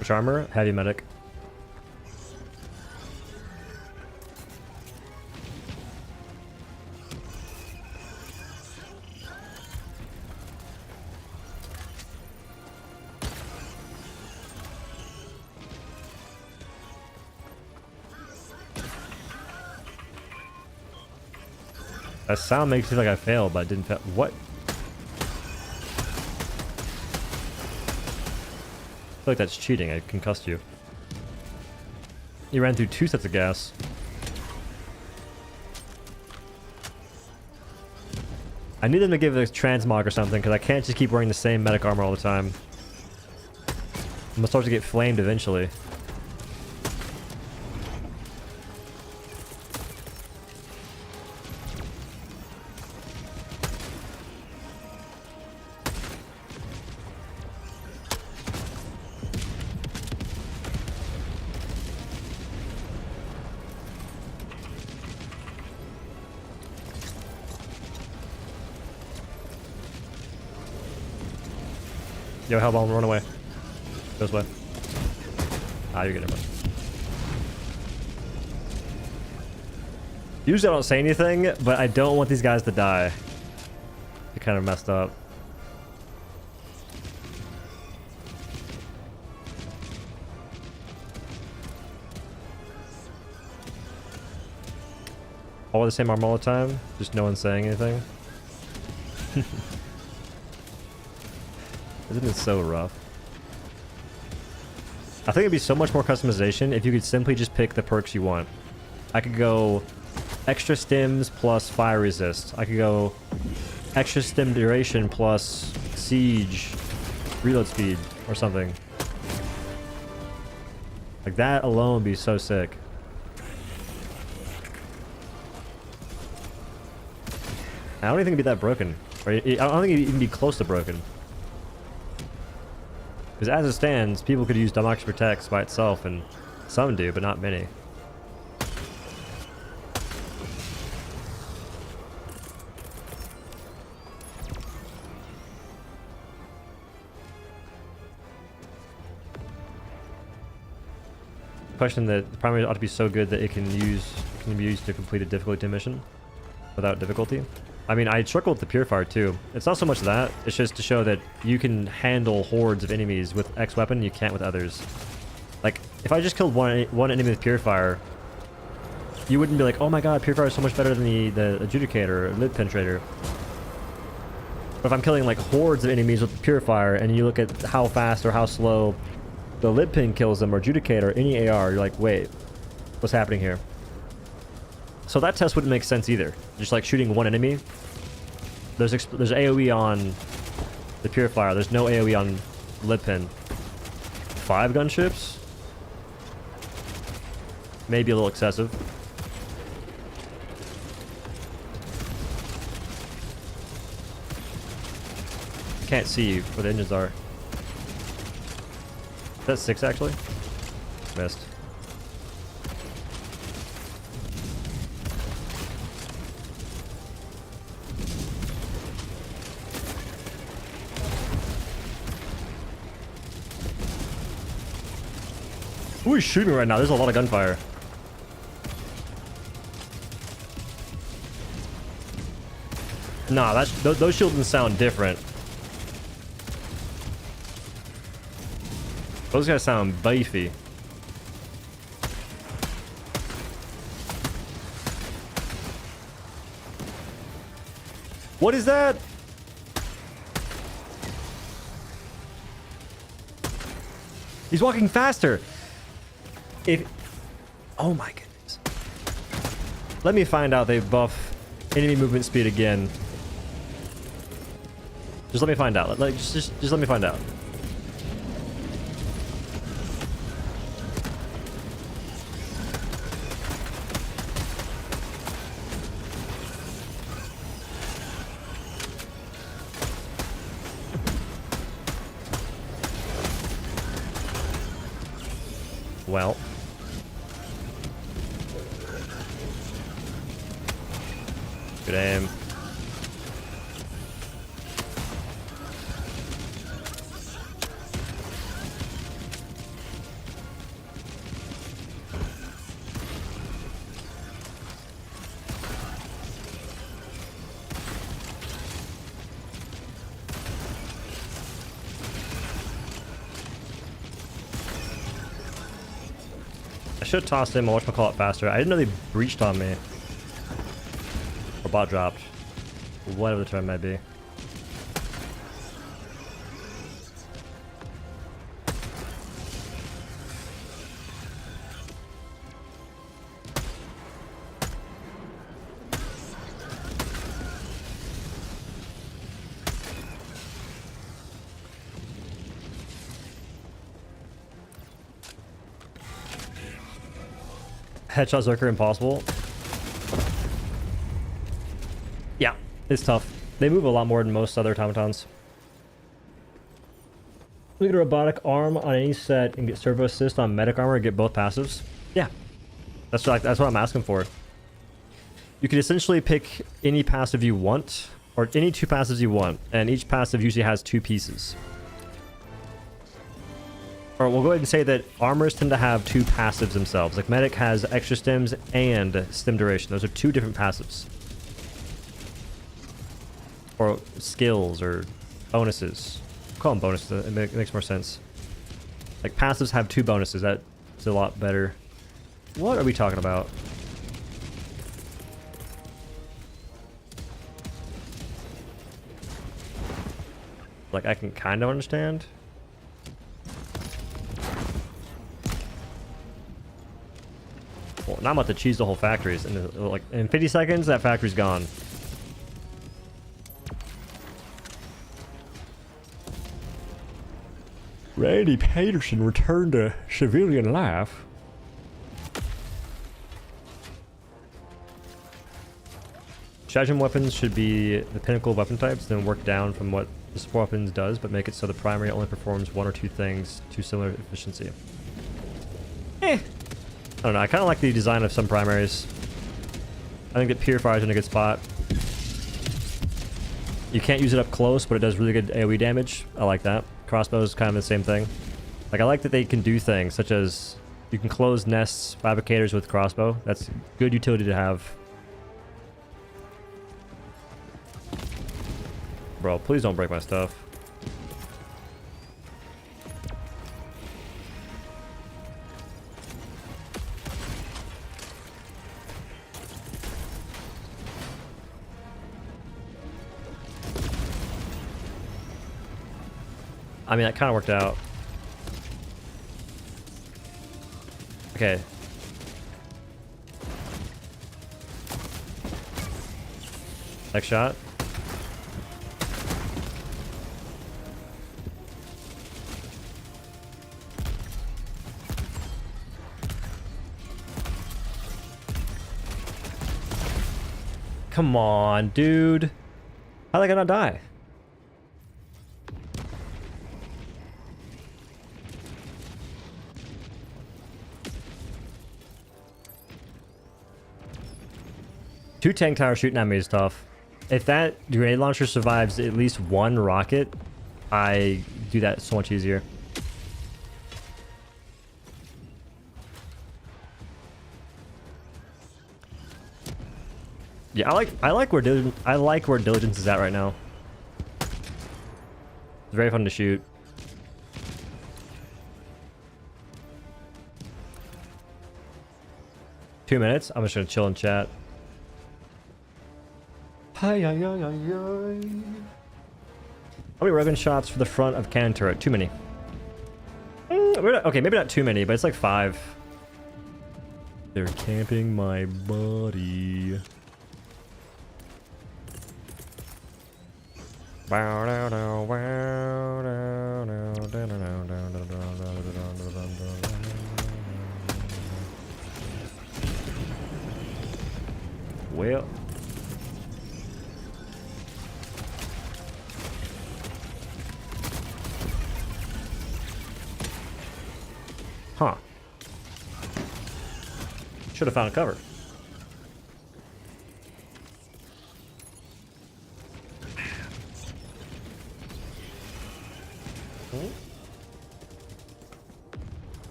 Which armor? Heavy medic. That sound makes me feel like I failed, but I didn't fail. What? I feel like that's cheating. I concussed you. You ran through 2 sets of gas. I need them to give it a transmog or something, because I can't just keep wearing the same medic armor all the time. I'm gonna start to get flamed eventually. Yo, Hellbomb, run away. Go this way. Ah, you're good. Usually I don't say anything, but I don't want these guys to die. They kind of messed up. All the same armor all the time, just no one saying anything. Isn't it so rough? I think it'd be so much more customization if you could simply just pick the perks you want. I could go extra stims plus fire resist. I could go extra stim duration plus siege reload speed or something. Like that alone would be so sick. I don't even think it'd be that broken. Or I don't think it'd even be close to broken. Because as it stands, people could use Democracy Protects by itself, and some do, but not many. Question that the primary ought to be so good that it can be used to complete a difficulty mission without difficulty. I mean, I struggle with the Purifier too. It's not so much that, it's just to show that you can handle hordes of enemies with X weapon you can't with others. Like, if I just killed one enemy with Purifier, you wouldn't be like, oh my god, Purifier is so much better than the Adjudicator or Lid Penetrator. But if I'm killing like hordes of enemies with Purifier and you look at how fast or how slow the Lid Pin kills them or Adjudicator or any AR, you're like, wait, what's happening here? So that test wouldn't make sense either. Just like shooting one enemy. There's AoE on the Purifier. There's no AoE on Lid Pin. 5 gunships? Maybe a little excessive. Can't see where the engines are. Is that 6 actually? Missed. Who is shooting right now? There's a lot of gunfire. Nah, those shields sound different. Those guys sound beefy. What is that? He's walking faster. Oh my goodness. Let me find out they buff enemy movement speed again. Just let me find out. Just let me find out. Well. Good aim. I should have tossed him. I'll whatchamacallit faster. I didn't know they breached on me. Or bot dropped. Whatever the term might be. Headshot Zerker impossible. Yeah, it's tough. They move a lot more than most other automatons. Look at a robotic arm on any set and get servo assist on medic armor and get both passives. Yeah, that's what I'm asking for. You can essentially pick any passive you want, or any 2 passives you want, and each passive usually has 2 pieces. Or we'll go ahead and say that armors tend to have 2 passives themselves. Like medic has extra stims and stim duration. Those are 2 different passives. Or skills or bonuses. Call them bonuses. It makes more sense. Like passives have 2 bonuses. That's a lot better. What are we talking about? Like I can kind of understand. Well, now I'm about to cheese the whole factory. In 50 seconds, that factory's gone. Randy Peterson returned to civilian life. Strategem weapons should be the pinnacle of weapon types, then work down from what the support weapons does, but make it so the primary only performs 1 or 2 things to similar efficiency. I don't know, I kind of like the design of some primaries. I think that Purifier is in a good spot. You can't use it up close, but it does really good AoE damage. I like that. Crossbow is kind of the same thing. Like, I like that they can do things, such as you can close nests, fabricators with crossbow. That's good utility to have. Bro, please don't break my stuff. I mean, that kind of worked out. Okay. Next shot. Come on, dude. How are they gonna die? Two tank towers shooting at me is tough. If that grenade launcher survives at least one rocket, I do that so much easier. Yeah, I like where Diligence is at right now. It's very fun to shoot. Two minutes. I'm just gonna chill and chat. Hi, hi, hi, hi, hi. How many Revan shots for the front of cannon turret? Too many. Okay, maybe not too many, but it's like 5. They're camping my buddy. Well. Huh. Should have found a cover.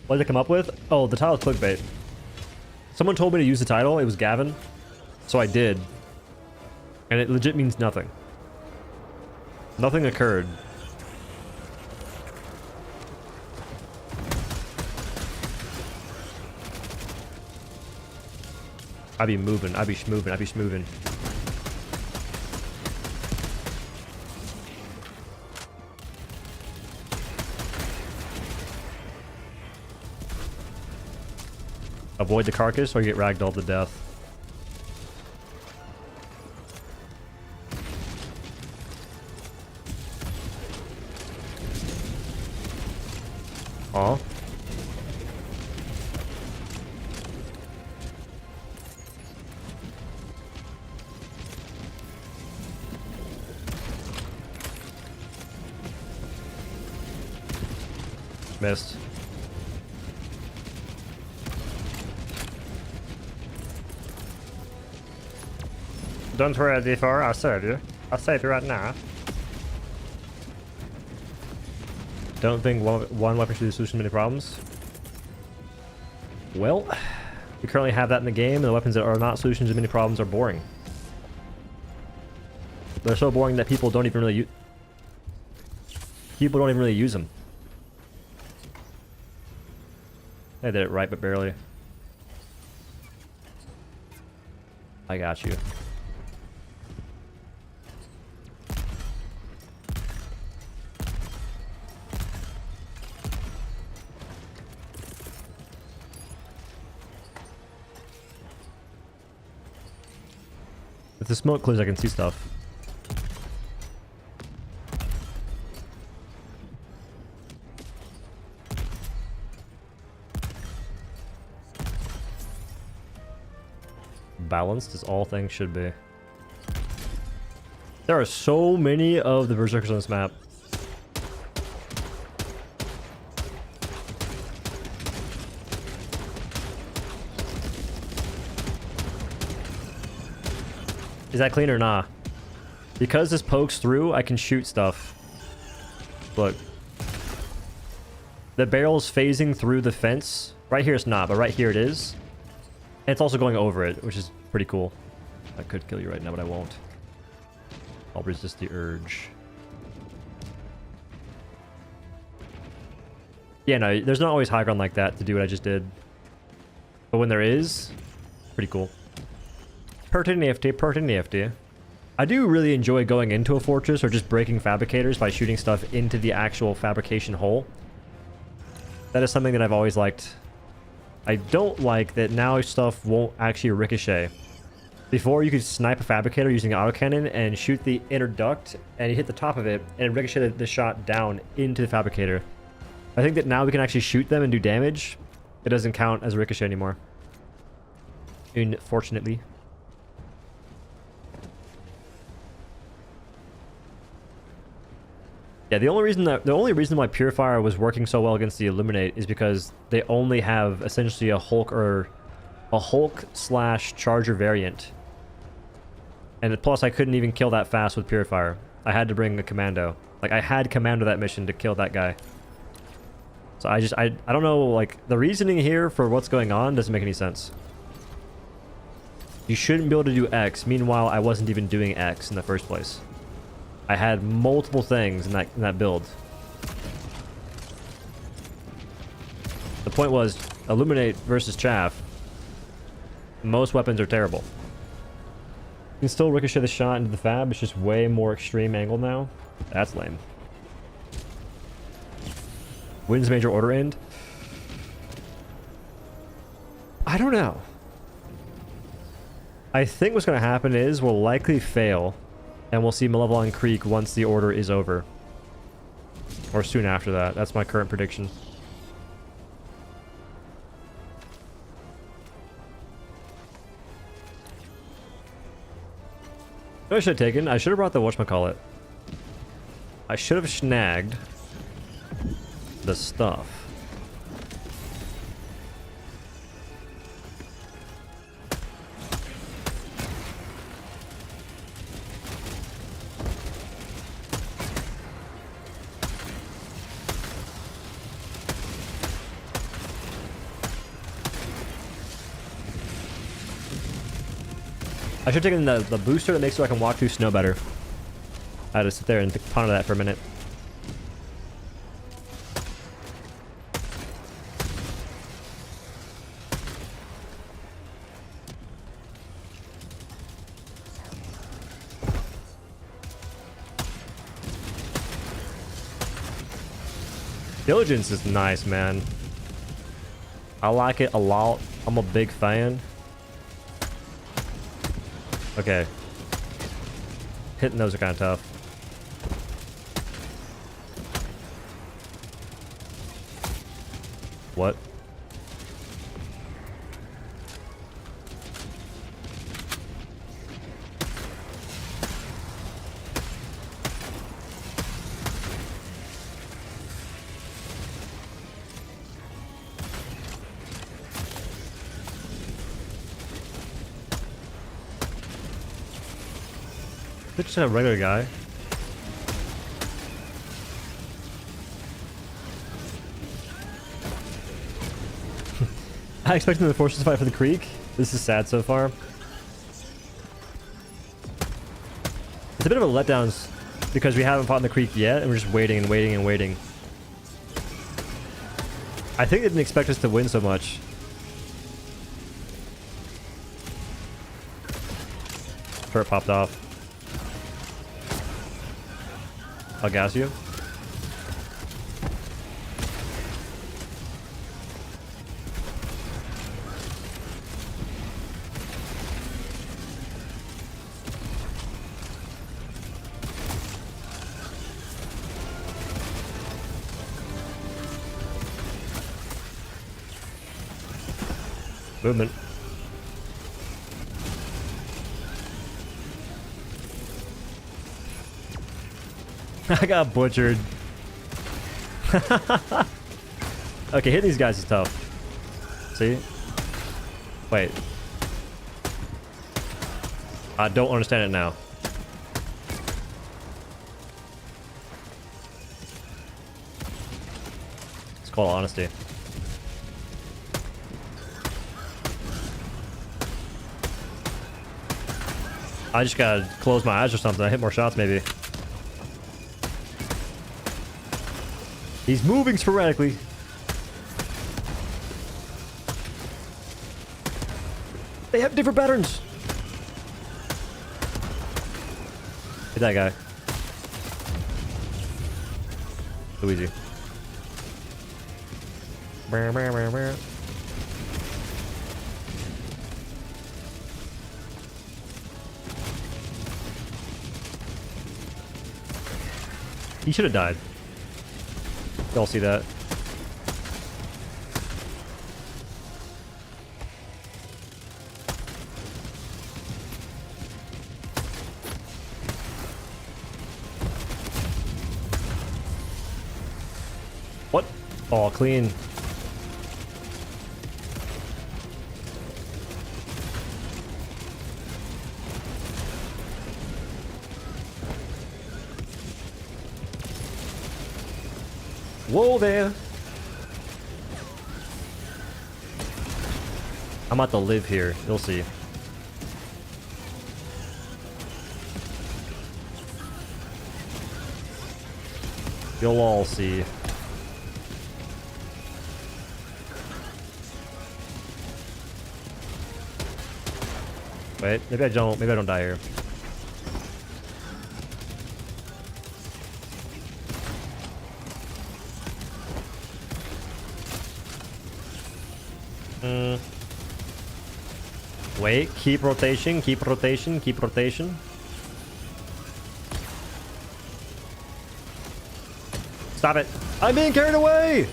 What did it come up with? Oh, the title's clickbait. Someone told me to use the title. It was Gavin. So I did. And it legit means nothing. Nothing occurred. I be moving, I be schmoving, I be schmoving. Avoid the carcass or you get ragdolled to death. Aw. Missed. Don't worry, D4. I'll save you. I'll save you right now. Don't think one weapon should be the solution to many problems. Well, we currently have that in the game, and the weapons that are not solutions to many problems are boring. They're so boring that people don't even really use them. I did it right, but barely. I got you. If the smoke clears, I can see stuff. Balanced as all things should be. There are so many of the berserkers on this map. Is that clean or nah? Because this pokes through, I can shoot stuff. Look. The barrel's phasing through the fence. Right here it's not, but right here it is. And it's also going over it, which is pretty cool. I could kill you right now, but I won't. I'll resist the urge. Yeah, no, there's not always high ground like that to do what I just did. But when there is, pretty cool. Pretty nifty. I do really enjoy going into a fortress or just breaking fabricators by shooting stuff into the actual fabrication hole. That is something that I've always liked. I don't like that now stuff won't actually ricochet. Before, you could snipe a fabricator using an autocannon and shoot the inner duct, and you hit the top of it, and ricochet the shot down into the fabricator. I think that now we can actually shoot them and do damage. It doesn't count as a ricochet anymore. Unfortunately. Yeah, the only reason why Purifier was working so well against the Illuminate is because they only have essentially a Hulk slash Charger variant. And plus I couldn't even kill that fast with Purifier. I had to bring a Commando. Like, I had Commando that mission to kill that guy. So I don't know, like, the reasoning here for what's going on doesn't make any sense. You shouldn't be able to do X. Meanwhile, I wasn't even doing X in the first place. I had multiple things in that build. The point was, Illuminate versus Chaff. Most weapons are terrible. You can still ricochet the shot into the fab. It's just way more extreme angle now. That's lame. Wins major order end? I don't know. I think what's going to happen is we'll likely fail, and we'll see Malevolent Creek once the order is over. Or soon after that. That's my current prediction. What I should have taken? I should have brought the whatchamacallit. I should have snagged the stuff. I should have taken the booster that makes it so I can walk through snow better. I had to sit there and ponder that for a minute. Diligence is nice, man. I like it a lot. I'm a big fan. Okay. Hitting those are kind of tough. What? Just a regular guy. I expected the forces to fight for the creek. This is sad so far. It's a bit of a letdown because we haven't fought in the creek yet, and we're just waiting and waiting and waiting. I think they didn't expect us to win so much. Turret popped off. I'll gas you. Movement. I got butchered. Okay, hitting these guys is tough. See? Wait. I don't understand it now. It's called honesty. I just gotta close my eyes or something. I hit more shots maybe. He's moving sporadically. They have different patterns. Hit that guy. So easy. He should have died. Y'all see that? All clean. Whoa there. I'm about to live here. You'll see. You'll all see. Wait, maybe I don't. Maybe I don't die here. Wait, keep rotation, keep rotation, keep rotation. Stop it. I'm being carried away!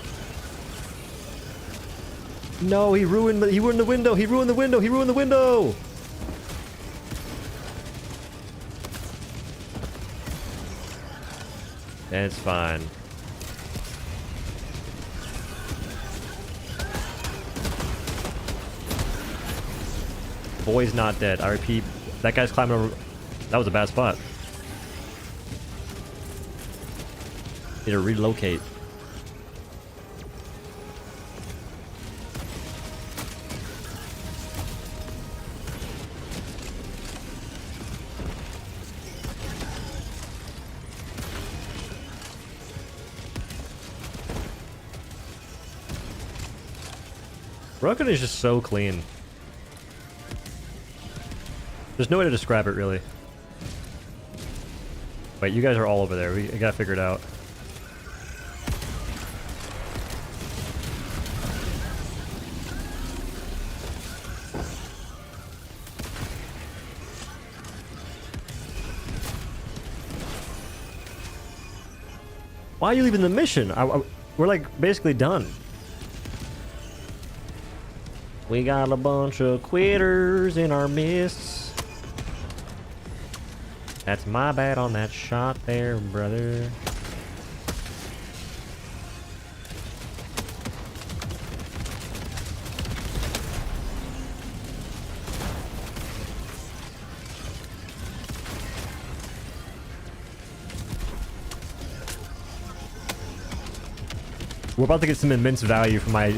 No, he ruined the window, he ruined the window, he ruined the window! It's fine. Boy's not dead. I repeat, that guy's climbing over. That was a bad spot. Need to relocate. Broken is just so clean. There's no way to describe it, really. Wait, you guys are all over there. We gotta figure it out. Why are you leaving the mission? We're like basically done. We got a bunch of quitters in our midst. That's my bad on that shot there, brother. We're about to get some immense value from my...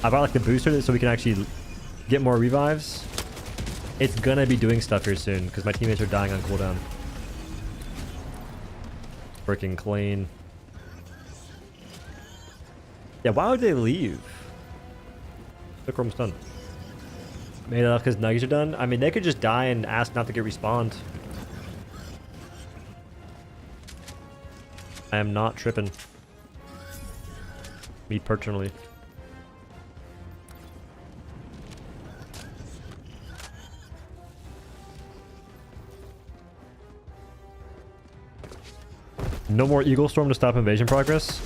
I bought like the booster so we can actually get more revives. It's gonna be doing stuff here soon because my teammates are dying on cooldown. Freaking clean. Yeah, why would they leave? Look, we're almost done. Maybe that's because nuggies are done? I mean, they could just die and ask not to get respawned. I am not tripping. Me personally. No more Eagle Storm to stop invasion progress?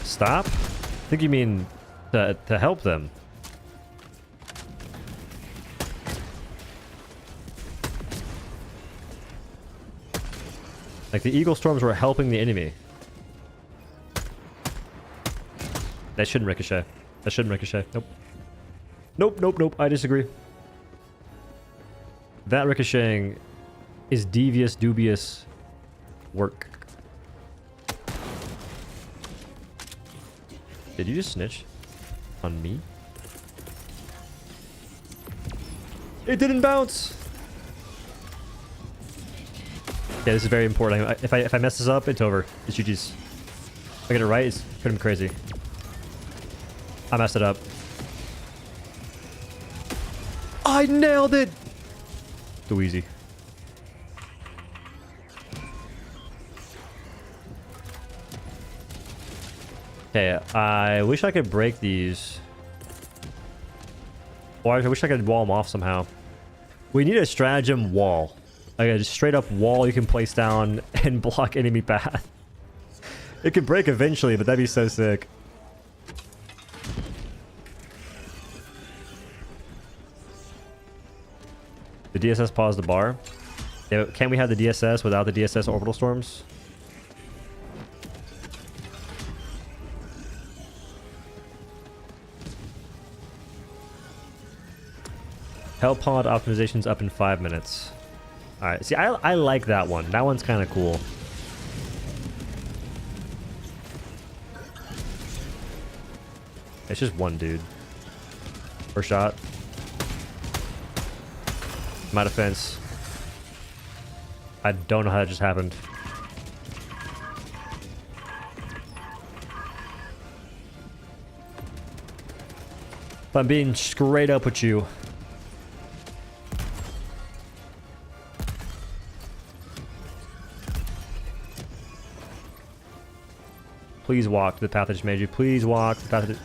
Stop? I think you mean to help them. Like the Eagle Storms were helping the enemy. That shouldn't ricochet. That shouldn't ricochet. Nope. Nope, nope, nope. I disagree. That ricocheting is devious, dubious work. Did you just snitch on me? It didn't bounce. Yeah, this is very important. If I mess this up, it's over. It's GG's. If I get it right, it's gonna be crazy. I messed it up. I nailed it! Too easy. Okay, I wish I could break these. Or I wish I could wall them off somehow. We need a stratagem wall. Like a straight up wall you can place down and block enemy path. It could break eventually, but that'd be so sick. The DSS paused the bar. Yeah, can we have the DSS without the DSS orbital storms? Hell pod optimization's up in 5 minutes. Alright, see, I like that one. That one's kind of cool. It's just one dude. First shot. My defense. I don't know how that just happened. If I'm being straight up with you. Please walk the path that just made you. Please walk the path that...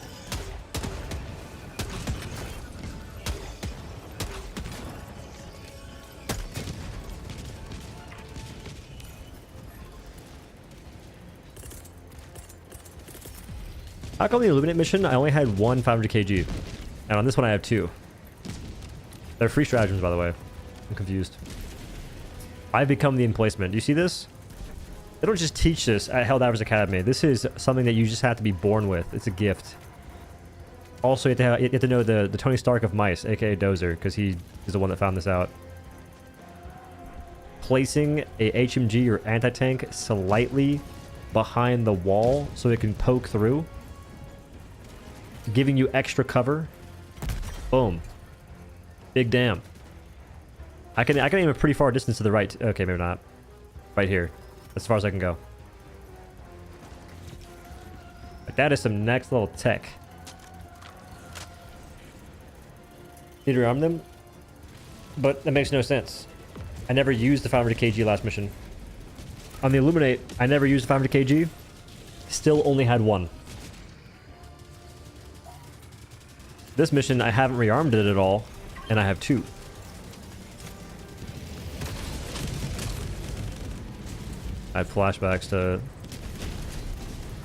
How come the Illuminate mission, I only had one 500 kg? And on this one I have 2. They're free stratagems, by the way. I'm confused. I've become the emplacement. Do you see this? They don't just teach this at Helldivers Academy. This is something that you just have to be born with. It's a gift. Also, you have to know the Tony Stark of mice, aka Dozer, because he is the one that found this out. Placing a HMG or anti-tank slightly behind the wall so it can poke through. Giving you extra cover. Boom. Big damn. I can aim a pretty far distance to the right. Okay, maybe not. Right here. As far as I can go. But that is some next level tech. Need to rearm them? But that makes no sense. I never used the 500 kg last mission. On the Illuminate, I never used the 500 kg. Still only had 1. This mission, I haven't rearmed it at all, and I have 2. I have flashbacks to...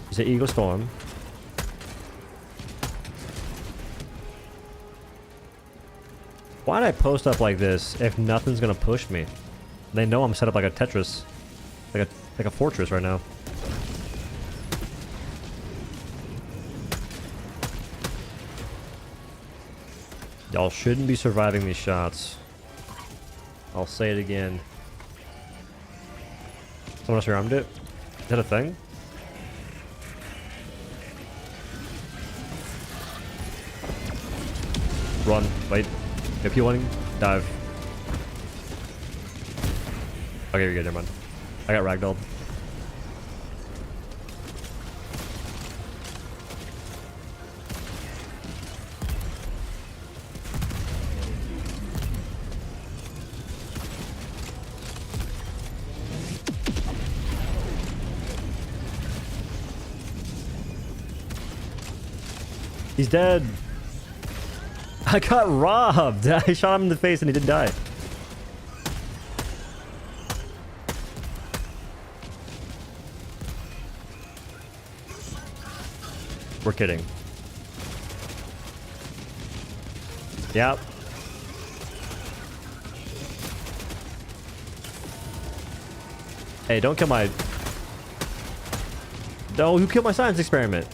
Is it Eagle Storm? Why'd I post up like this if nothing's gonna push me? They know I'm set up like a Tetris. Like a fortress right now. Y'all shouldn't be surviving these shots. I'll say it again. Someone else rearmed it? Is that a thing? Run. Wait. If you want, dive. Okay, you're good. Never mind. I got ragdolled. He's dead. I got robbed. I shot him in the face and he didn't die. We're kidding. Yep. Hey, don't kill my... No, who killed my science experiment?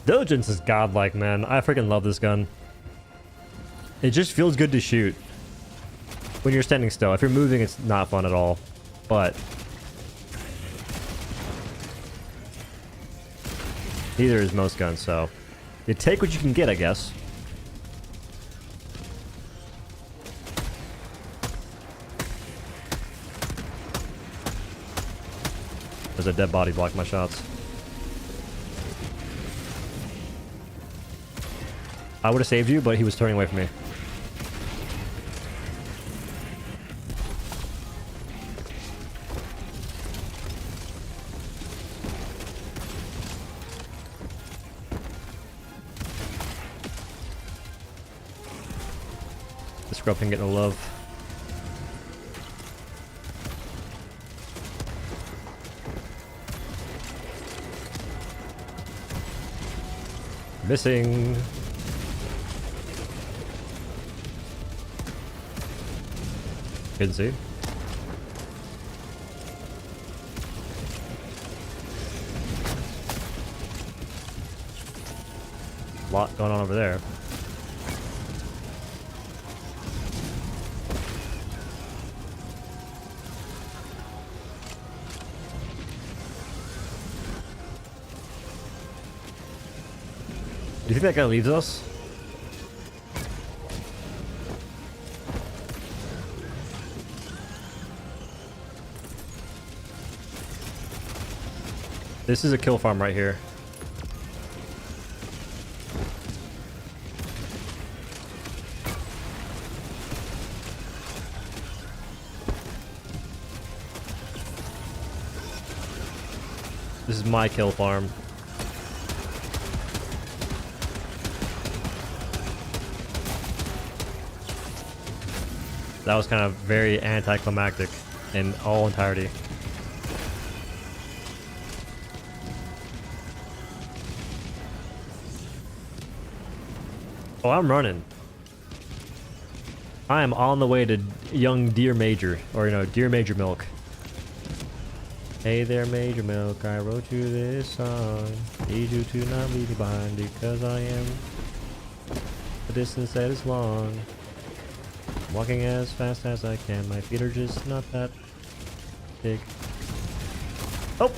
Diligence is godlike, man. I freaking love this gun. It just feels good to shoot when you're standing still. If you're moving, it's not fun at all. But neither is most guns, so you take what you can get, I guess. There's a dead body blocking my shots. I would have saved you, but he was turning away from me. The scrub can get no love. Missing. Couldn't see. A lot going on over there. Do you think that guy leaves us? This is a kill farm right here. This is my kill farm. That was kind of very anticlimactic in all entirety. Oh, I'm running. I am on the way to young Dear Major, or Dear Major Milk. Hey there, Major Milk, I wrote you this song. Need you to not leave me behind because I am the distance that is long. Walking as fast as I can, my feet are just not that big. Oh!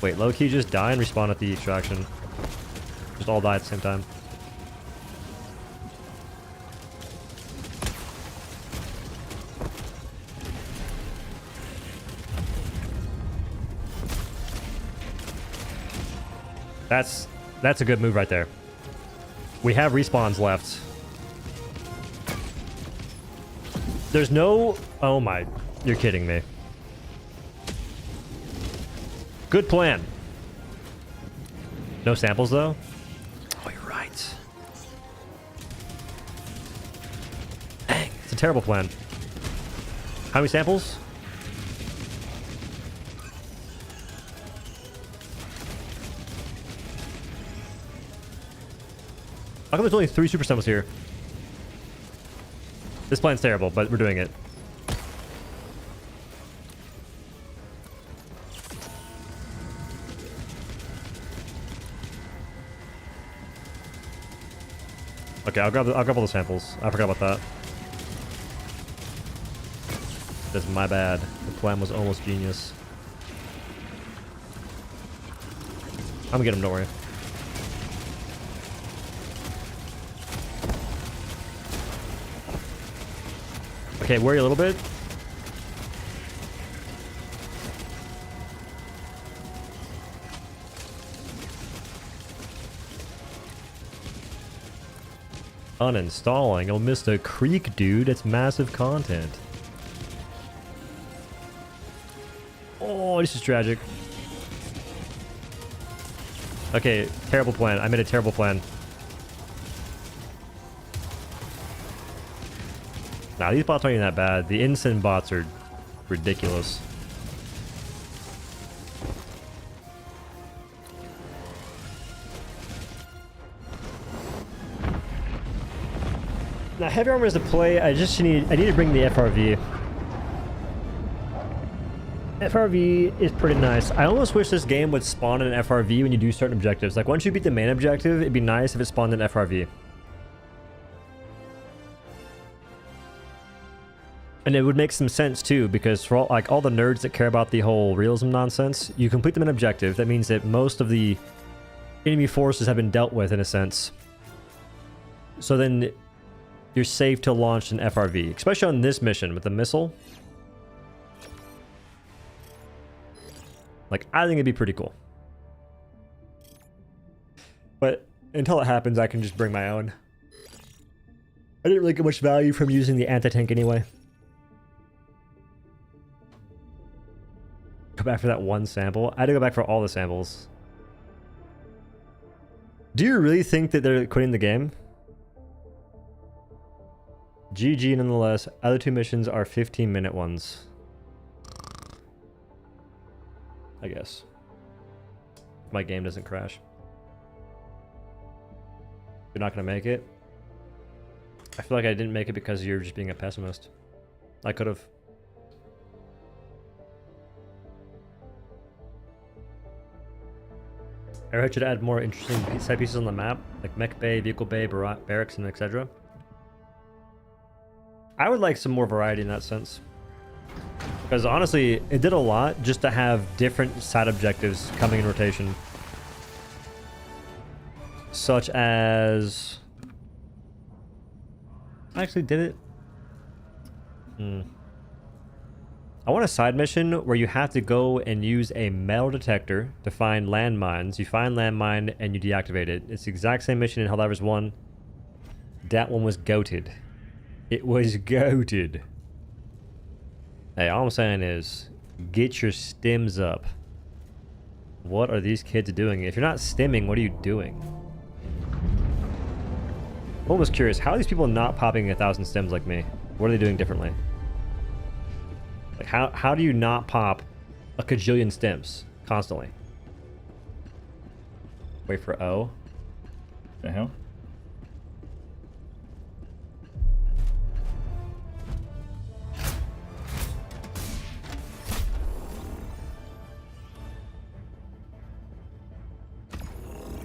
Wait, low-key just die and respawn at the extraction. Just all die at the same time. That's a good move right there. We have respawns left. There's no... Oh my... You're kidding me. Good plan. No samples though? Oh, you're right. Dang, it's a terrible plan. How many samples? How come there's only 3 super samples here? This plan's terrible, but we're doing it. Okay, I'll grab all the samples. I forgot about that. That's my bad. The plan was almost genius. I'm gonna get him, don't worry. Okay, worry a little bit. Uninstalling. Oh, missed a creek, dude. It's massive content. Oh, this is tragic. Okay, terrible plan. I made a terrible plan. Nah, these bots aren't even that bad. The instant bots are ridiculous. Now, heavy armor is the play. I need to bring the FRV. FRV is pretty nice. I almost wish this game would spawn an FRV when you do certain objectives. Like once you beat the main objective, it'd be nice if it spawned an FRV. And it would make some sense too, because for all the nerds that care about the whole realism nonsense, you complete the main objective. That means that most of the enemy forces have been dealt with in a sense. So then you're safe to launch an FRV, especially on this mission with the missile. Like, I think it'd be pretty cool. But until it happens, I can just bring my own. I didn't really get much value from using the anti-tank anyway. Go back for that one sample. I had to go back for all the samples. Do you really think that they're quitting the game? GG nonetheless. Other 2 missions are 15-minute ones. I guess. my game doesn't crash. You're not gonna make it. I feel like I didn't make it because you're just being a pessimist. I could have. Arrowhead should add more interesting set pieces on the map, like mech bay, vehicle bay, barracks, and etc. I would like some more variety in that sense. Because honestly, it did a lot just to have different side objectives coming in rotation. Such as... I actually did it. I want a side mission where you have to go and use a metal detector to find landmines. You find landmine and you deactivate it. It's the exact same mission in Helldivers 1. That one was goated. It was goated. Hey, all I'm saying is, get your stims up. What are these kids doing? If you're not stimming, what are you doing? I'm almost curious, how are these people not popping 1,000 stims like me? What are they doing differently? Like, how do you not pop a kajillion stims constantly? Wait for O. The hell?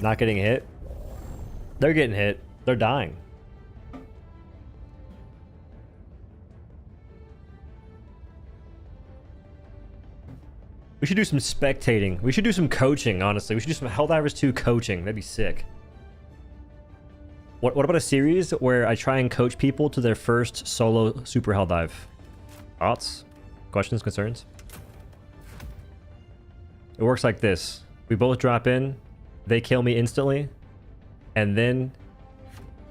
Not getting hit? They're getting hit. They're dying. We should do some spectating. We should do some coaching, honestly. We should do some Helldivers 2 coaching. That'd be sick. What about a series where I try and coach people to their first solo super Helldive? Thoughts? Questions? Concerns? It works like this. We both drop in. They kill me instantly. And then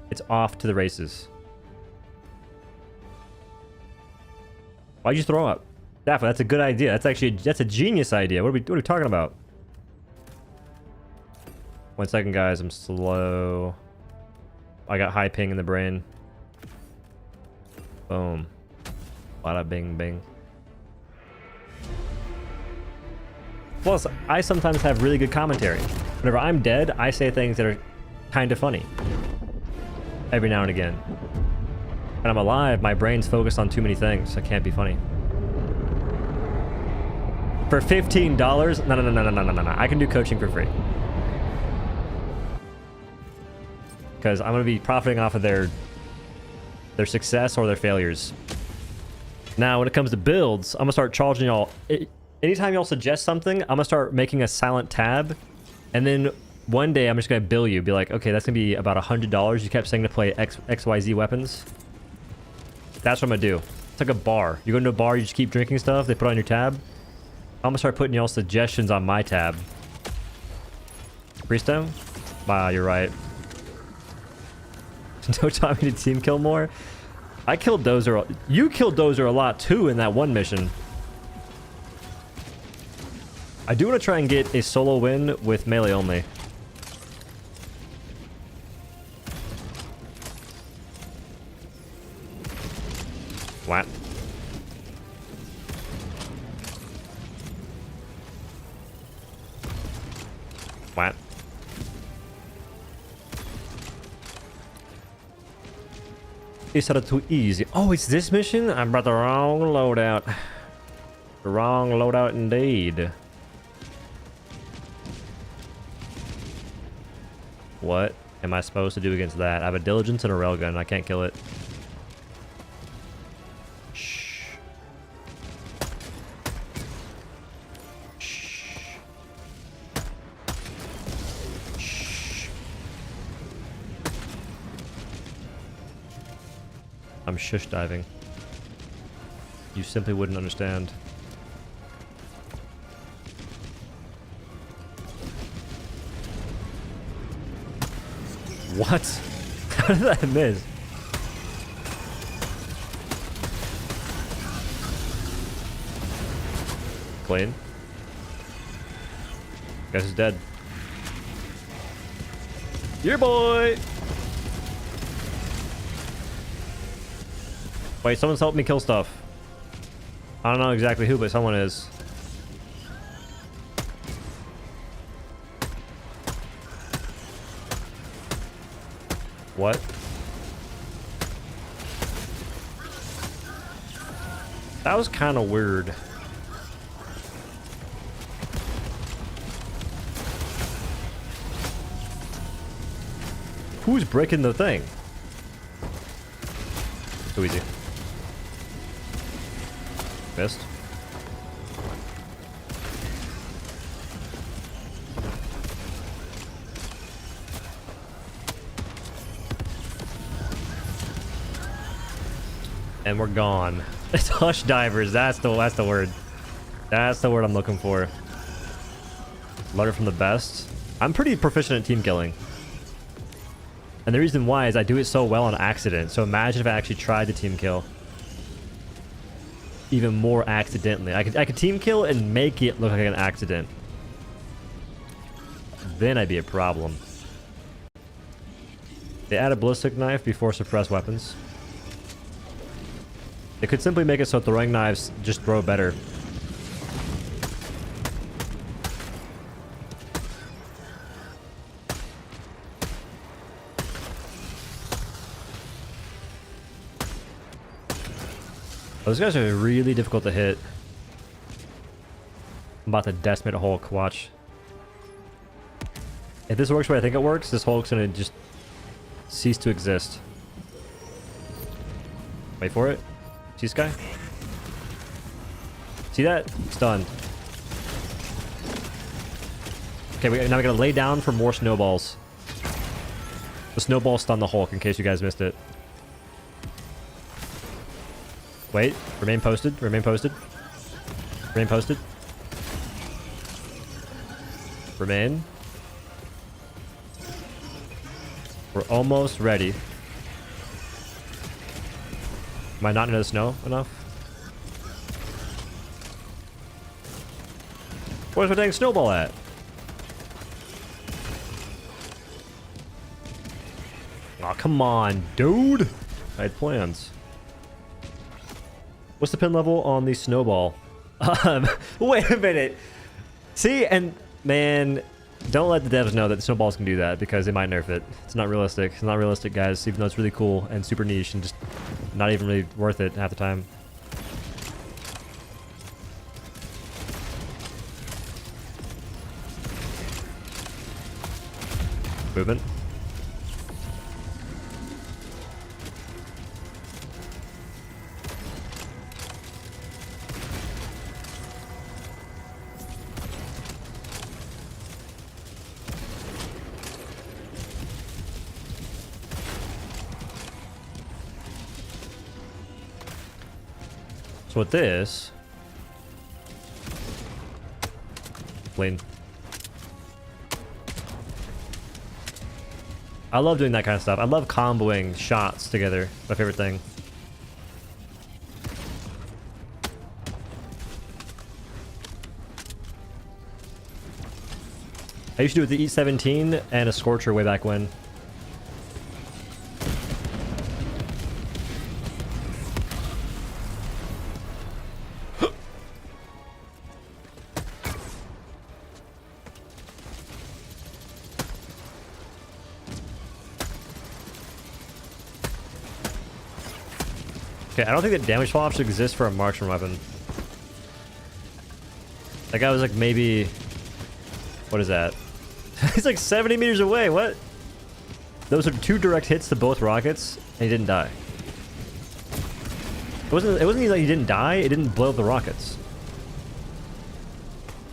it's off to the races. Why'd you throw up? Daffy, that's a good idea. That's actually a genius idea. What are we talking about? 1 second, guys. I'm slow. I got high ping in the brain. Boom. Bada bing bing. Plus, I sometimes have really good commentary. Whenever I'm dead, I say things that are kind of funny. Every now and again. When I'm alive, my brain's focused on too many things. I can't be funny. For $15? No. I can do coaching for free. Because I'm going to be profiting off of their success or their failures. Now, when it comes to builds, I'm going to start charging y'all. Anytime y'all suggest something, I'm going to start making a silent tab. And then one day, I'm just going to bill you. Be like, okay, that's going to be about $100. You kept saying to play XYZ weapons. That's what I'm going to do. It's like a bar. You go into a bar, you just keep drinking stuff. They put it on your tab. I'm going to start putting y'all suggestions on my tab. Freestone? Wow, you're right. No time to team kill more. I killed Dozer. You killed Dozer a lot too in that one mission. I do want to try and get a solo win with melee only. What? What? Is that too easy? Oh, it's this mission? I'm about the wrong loadout. The wrong loadout indeed. What am I supposed to do against that? I have a diligence and a railgun. I can't kill it. Shh. Shh. Shh. I'm shush diving. You simply wouldn't understand. What? How did that miss? Clean. Guess he's dead. Your boy! Wait, someone's helped me kill stuff. I don't know exactly who, but someone is. What? That was kind of weird. Who's breaking the thing? Too easy. Missed. And we're gone. It's OhDivers. That's the word. That's the word I'm looking for. Learn from the best. I'm pretty proficient at team killing. And the reason why is I do it so well on accident. So imagine if I actually tried to team kill. Even more accidentally. I could team kill and make it look like an accident. Then I'd be a problem. They add a ballistic knife before suppressed weapons. They could simply make it so throwing knives just throw better. Those guys are really difficult to hit. I'm about to decimate a Hulk. Watch. If this works the way I think it works, this Hulk's gonna just cease to exist. Wait for it. See this guy? See that? Stunned. Okay, now we gotta lay down for more snowballs. The snowball stunned the Hulk, in case you guys missed it. Wait, remain posted, remain posted. Remain posted. Remain. We're almost ready. Am I not into the snow enough? Where's my dang snowball at? Aw, come on, dude! I had plans. What's the pin level on the snowball? Wait a minute. See, and man, don't let the devs know that the snowballs can do that because they might nerf it. It's not realistic. It's not realistic, guys, even though it's really cool and super niche and just not even really worth it half the time. Movement. So with this, Lane. I love doing that kind of stuff. I love comboing shots together. My favorite thing. I used to do it with the E17 and a Scorcher way back when. Okay, I don't think that damage fall-off should exist for a marksman weapon. That guy was like maybe... What is that? He's like 70 meters away, what? Those are 2 direct hits to both rockets, and he didn't die. It wasn't like he didn't die, it didn't blow up the rockets.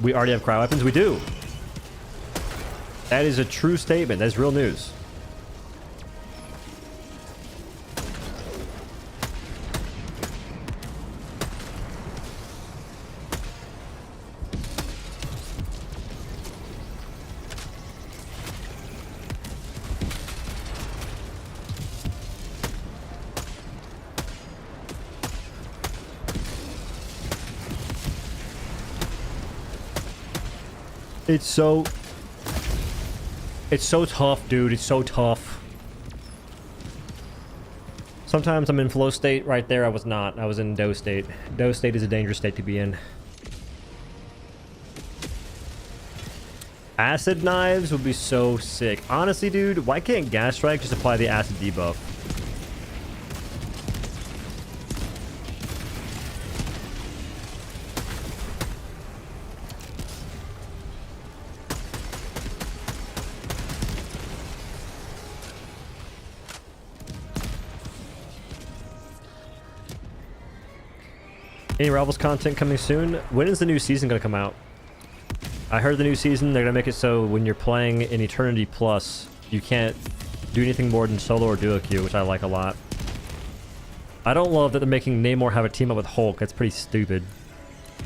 We already have cryo weapons? We do! That is a true statement, that's real news. It's so tough, dude. It's so tough. Sometimes I'm in flow state. Right there, I was not. I was in dough state. Dough state is a dangerous state to be in. Acid knives would be so sick. Honestly, dude, why can't gas strike just apply the acid debuff? Any Rivals content coming soon? When is the new season going to come out? I heard the new season, they're going to make it so when you're playing in Eternity Plus, you can't do anything more than solo or duo queue, which I like a lot. I don't love that they're making Namor have a team up with Hulk. That's pretty stupid.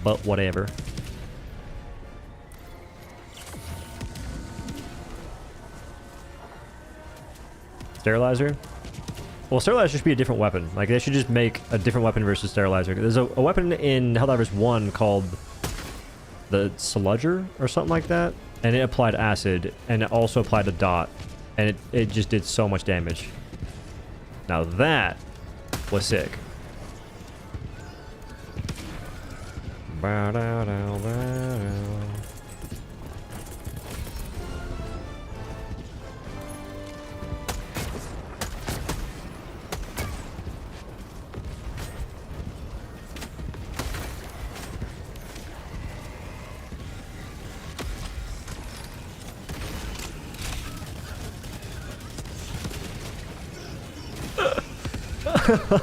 But whatever. Sterilizer? Well, Sterilizer should be a different weapon. Like, they should just make a different weapon versus Sterilizer. There's a weapon in Helldivers 1 called the Sludger or something like that. And it applied acid, and it also applied a dot. And it just did so much damage. Now that was sick.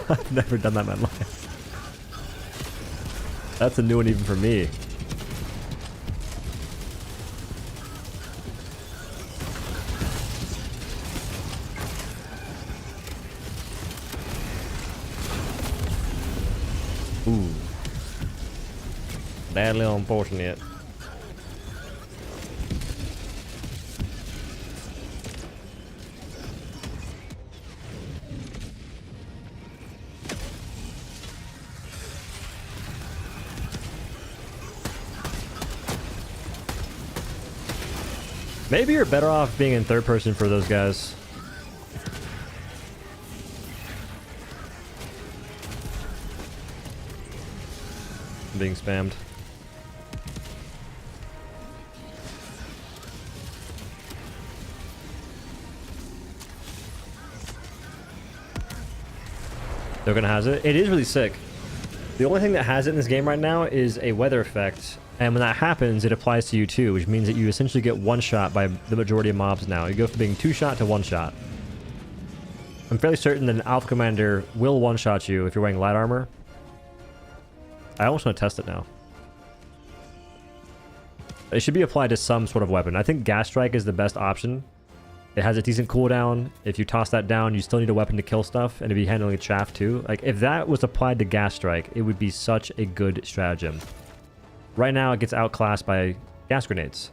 I've never done that in my life. That's a new one even for me. Ooh. Badly unfortunate. Maybe you're better off being in third person for those guys. I'm being spammed. They're gonna has it. It is really sick. The only thing that has it in this game right now is a weather effect. And when that happens, it applies to you too, which means that you essentially get one shot by the majority of mobs now. You go from being two shot to one shot. I'm fairly certain that an Alpha Commander will one shot you if you're wearing light armor. I almost want to test it now. It should be applied to some sort of weapon. I think Gas Strike is the best option. It has a decent cooldown. If you toss that down, you still need a weapon to kill stuff, and to be handling chaff too. Like, if that was applied to Gas Strike, it would be such a good stratagem. Right now, it gets outclassed by gas grenades.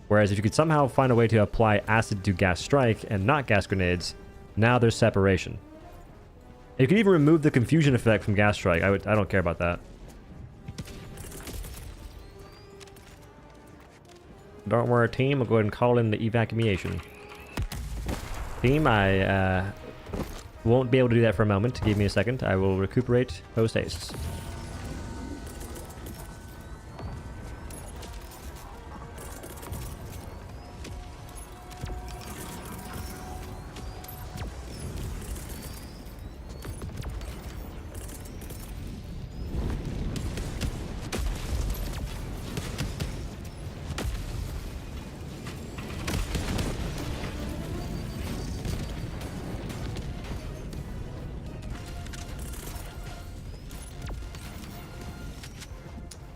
Whereas if you could somehow find a way to apply acid to gas strike and not gas grenades, now there's separation. You could even remove the confusion effect from gas strike. I don't care about that. Don't worry, team. I'll go ahead and call in the evacuation. Team, I won't be able to do that for a moment. Give me a second. I will recuperate post haste.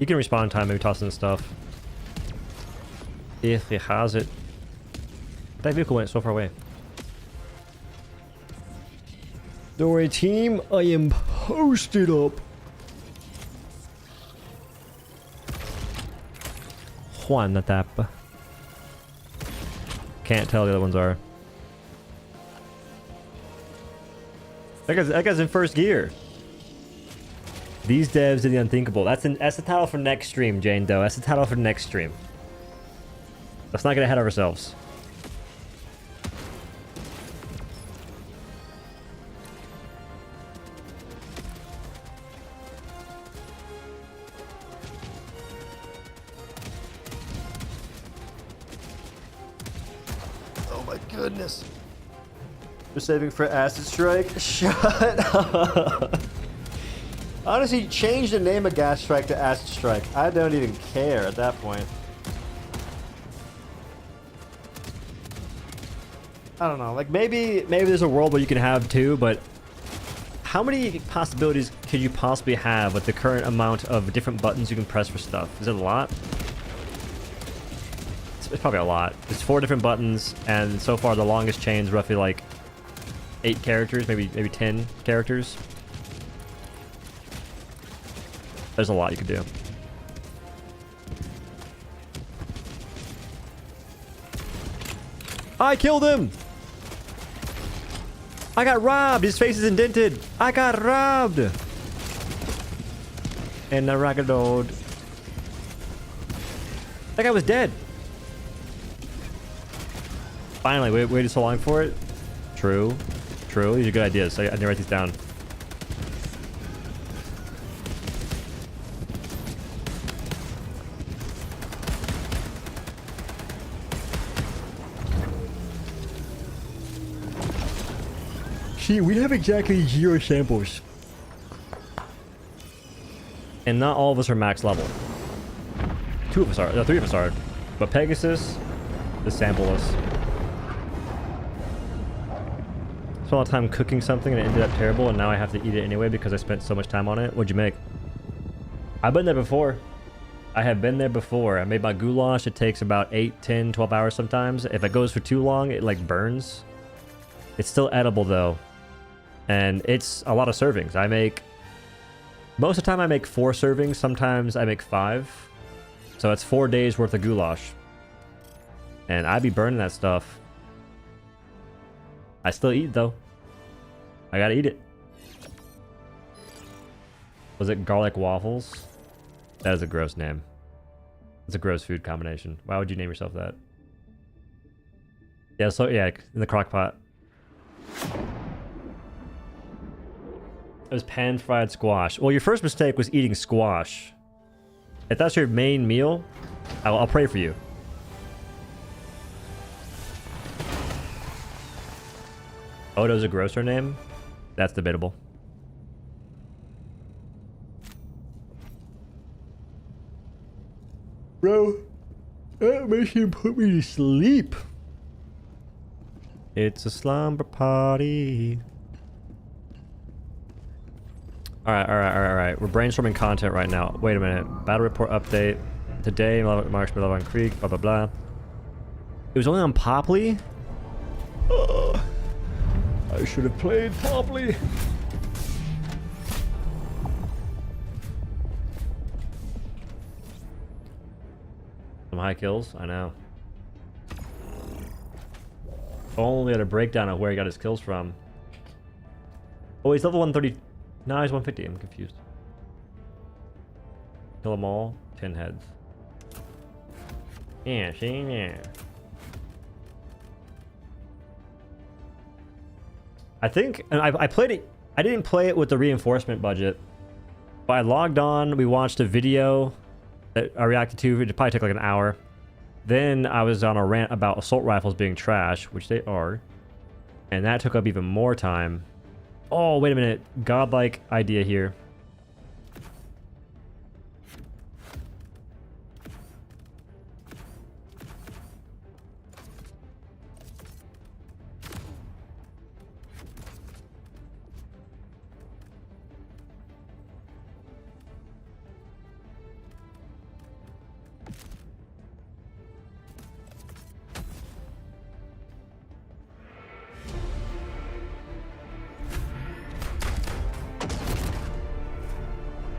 You can respawn time, maybe toss in stuff. If he has it. That vehicle went so far away. Don't worry, team. I am posted up. Juan the tap. Can't tell the other ones are. That guy's in first gear. These devs did the unthinkable. That's the title for next stream, Jane Doe. That's the title for next stream. Let's not get ahead of ourselves. goodness. We're saving for Acid Strike. Shut up. Honestly, change the name of Gas Strike to Acid Strike. I don't even care at that point. I don't know. Like maybe there's a world where you can have two, but how many possibilities could you possibly have with the current amount of different buttons you can press for stuff? Is it a lot? It's probably a lot. There's 4 different buttons, and so far the longest chain's roughly like 8 characters, maybe 10 characters. There's a lot you could do. I killed him! I got robbed! His face is indented! I got robbed! And I raggadoled. That guy was dead! Finally, waited so long for it. True. True. These are good ideas. I need to write these down. See, we have exactly 0 samples. And not all of us are max level. 2 of us are. No, 3 of us are. But Pegasus is sampleless. Spent a lot of time cooking something and it ended up terrible, and now I have to eat it anyway because I spent so much time on it. What'd you make? I've been there before. I have been there before. I made my goulash. It takes about 8, 10, 12 hours sometimes. If it goes for too long, it like burns. It's still edible though. And it's a lot of servings. I make... Most of the time I make 4 servings. Sometimes I make 5. So it's 4 days worth of goulash. And I be burning that stuff. I still eat though. I gotta eat it. Was it garlic waffles? That is a gross name. It's a gross food combination. Why would you name yourself that? Yeah, so yeah, in the crock pot. It was pan-fried squash. Well, your first mistake was eating squash. If that's your main meal, I'll pray for you. OhDough's a grosser name? That's debatable. Bro, that mission put me to sleep. It's a slumber party. Alright. We're brainstorming content right now. Wait a minute. Battle report update. Today, Marshmallow on Creek, blah, blah, blah. It was only on Popley? I should have played Popley. Some high kills, I know. Only had a breakdown of where he got his kills from. Oh, he's level 130. No, he's 150. I'm confused. Kill them all. 10 heads. Yeah, see, yeah. I think, and I played it. I didn't play it with the reinforcement budget, but I logged on. We watched a video that I reacted to. It probably took like an hour. Then I was on a rant about assault rifles being trash, which they are, and that took up even more time. Oh, wait a minute. Godlike idea here.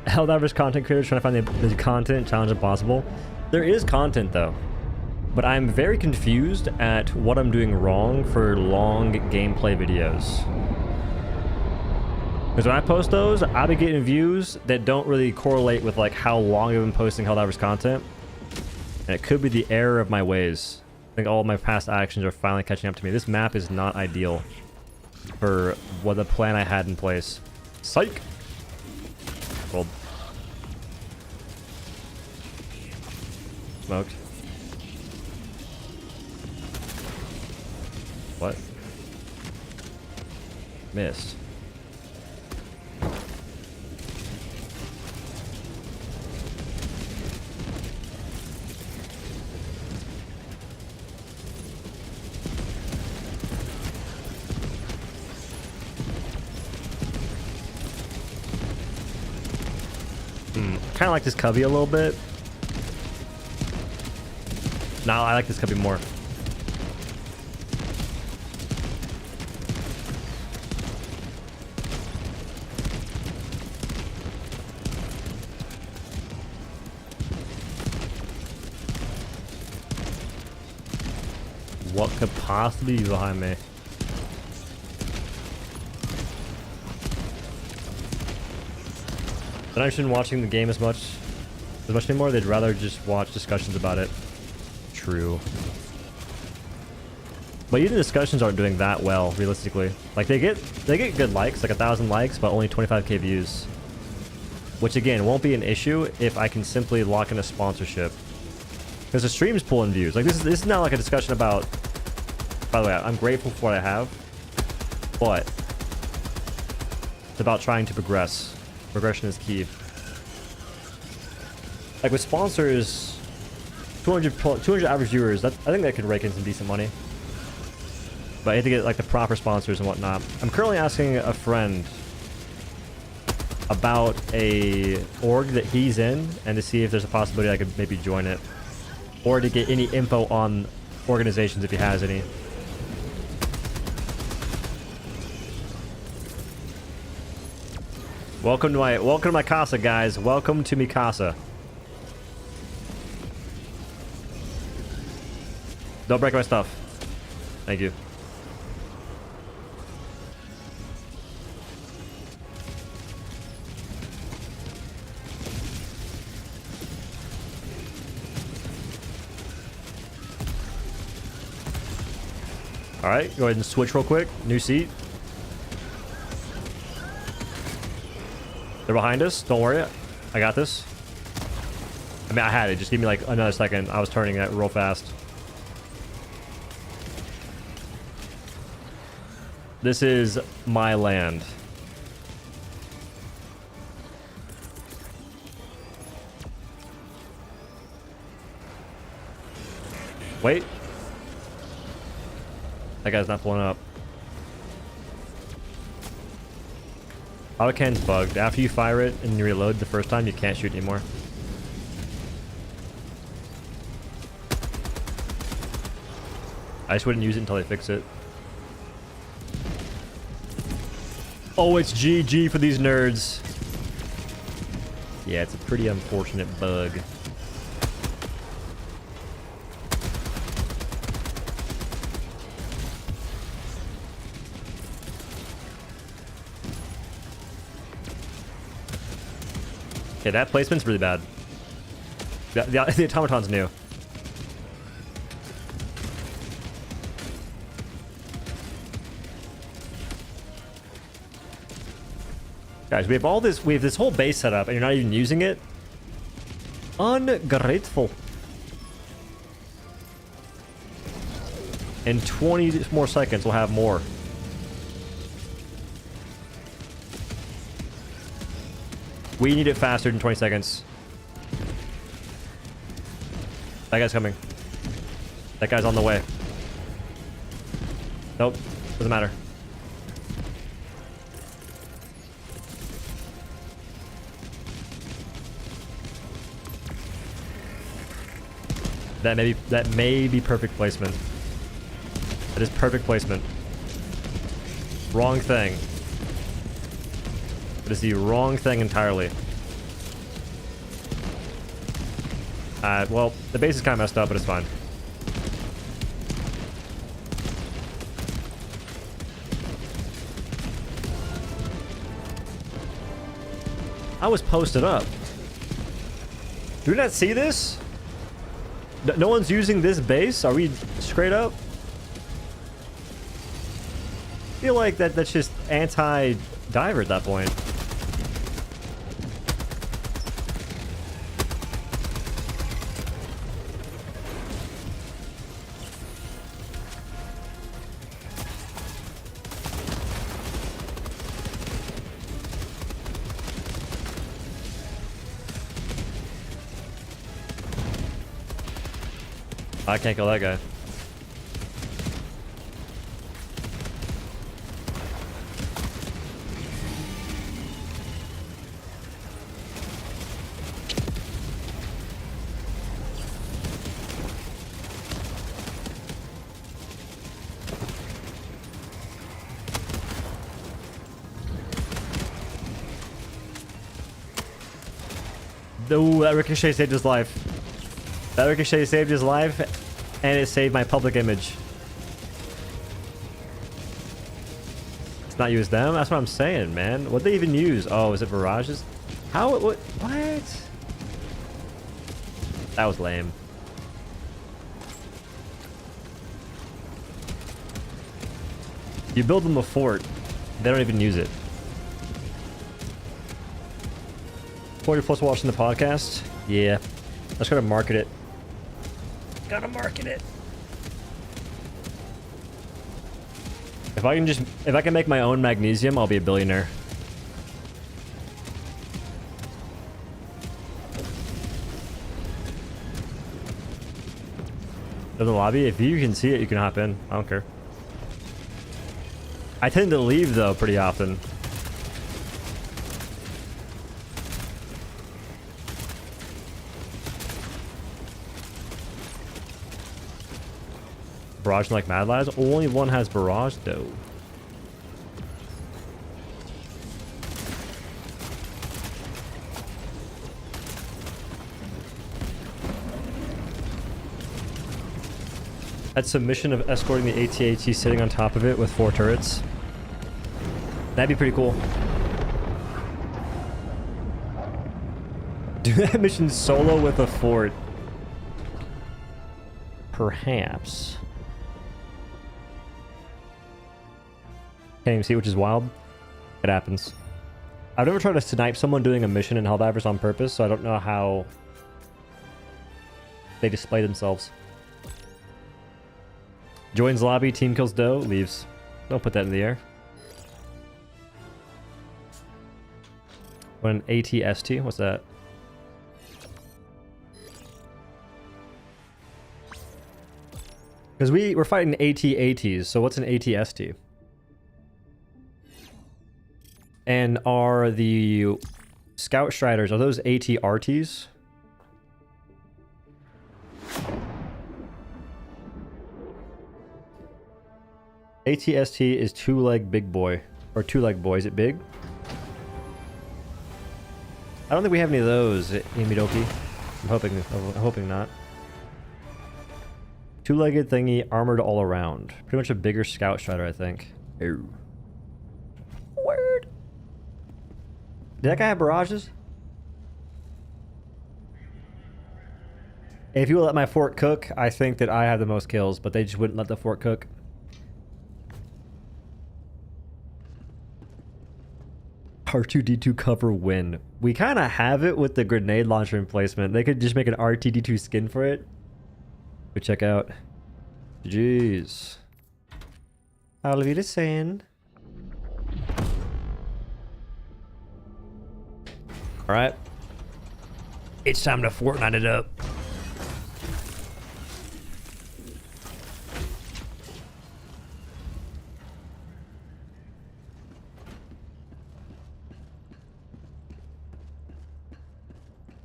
Helldivers content creators trying to find the content challenge impossible. There is content though, but I'm very confused at what I'm doing wrong for long gameplay videos. Because when I post those, I'll be getting views that don't really correlate with like how long I've been posting Helldivers content. And it could be the error of my ways. I think all of my past actions are finally catching up to me. This map is not ideal for what the plan I had in place. Psych! Gold. Smoked. What? Missed. Kind of like this cubby a little bit. No, I like this cubby more. What could possibly be behind me? They're not interested in watching the game as much anymore. They'd rather just watch discussions about it. True. But even the discussions aren't doing that well, realistically. Like they get good likes, like 1,000 likes, but only 25k views. Which again won't be an issue if I can simply lock in a sponsorship. Because the stream's pulling views. Like this is not like a discussion about. By the way, I'm grateful for what I have, but it's about trying to progress. Progression is key. Like with sponsors, 200 average viewers, I think that could rake in some decent money. But I have to get like the proper sponsors and whatnot. I'm currently asking a friend about a org that he's in and to see if there's a possibility I could maybe join it. Or to get any info on organizations if he has any. Welcome to my casa, guys. Welcome to Mikasa. Don't break my stuff. Thank you. All right, go ahead and switch real quick. New seat. They're behind us. Don't worry. I got this. I mean, I had it. Just give me like another second. I was turning it real fast. This is my land. Wait. That guy's not pulling up. Autocan's bugged. After you fire it and you reload the first time, you can't shoot anymore. I just wouldn't use it until they fix it. Oh, it's GG for these nerds. Yeah, it's a pretty unfortunate bug. Okay, that placement's really bad. The automaton's new. Guys, we have this whole base set up and you're not even using it. Ungrateful. In 20 more seconds, we'll have more. We need it faster than 20 seconds. That guy's coming. That guy's on the way. Nope. Doesn't matter. That may be perfect placement. That is perfect placement. Wrong thing. That is the wrong thing entirely. Well, the base is kind of messed up, but it's fine. I was posted up. Do you not see this? No one's using this base? Are we straight up? I feel like that's just anti-diver at that point. I can't kill that guy. No, that ricochet saved his life. That ricochet saved his life, and it saved my public image. It's not use them? That's what I'm saying, man. What'd they even use? Oh, is it barrages? How? What? That was lame. You build them a fort, they don't even use it. 40 plus watching the podcast? Yeah. I just gotta market it. Gotta market it. If I can make my own magnesium, I'll be a billionaire. There's a lobby. If you can see it, you can hop in. I don't care. I tend to leave though pretty often. Barrage like Mad Lads? Only one has barrage though. That submission of escorting the AT-AT sitting on top of it with 4 turrets. That'd be pretty cool. Do that mission solo with a fort. Perhaps. Can't even see, which is wild. It happens. I've never tried to snipe someone doing a mission in Helldivers on purpose, so I don't know how they display themselves. Joins lobby, team kills dough, leaves. Don't put that in the air. What an ATST? What's that? Because we're fighting AT-ATs, so what's an ATST? And are the Scout Striders, are those AT-RTs? ATST is two-leg big boy, or two-leg boy. Is it big? I don't think we have any of those, Imidoki. I'm hoping not. Two-legged thingy, armored all around. Pretty much a bigger Scout Strider, I think. Ooh. Word. Did that guy have barrages? If you will let my fort cook, I think that I have the most kills, but they just wouldn't let the fort cook. R2-D2 cover win. We kind of have it with the grenade launcher emplacement. They could just make an R2-D2 skin for it. Go check out. Jeez. I'll be the same. Alright. It's time to Fortnite it up.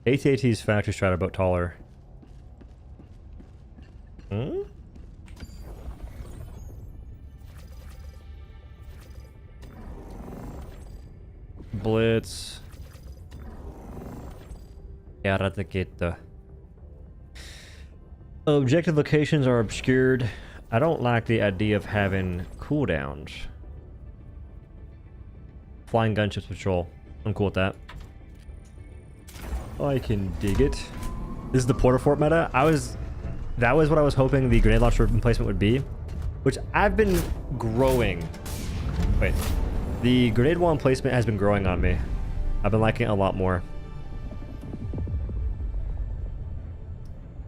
AT-AT's factory strata about taller. Hmm? Blitz. Eradicate. Objective locations are obscured. I don't like the idea of having cooldowns. Flying gunships patrol. I'm cool with that. I can dig it. This is the Porta Fort meta. That was what I was hoping the grenade launcher emplacement would be, which I've been growing. Wait, the grenade wall emplacement has been growing on me. I've been liking it a lot more.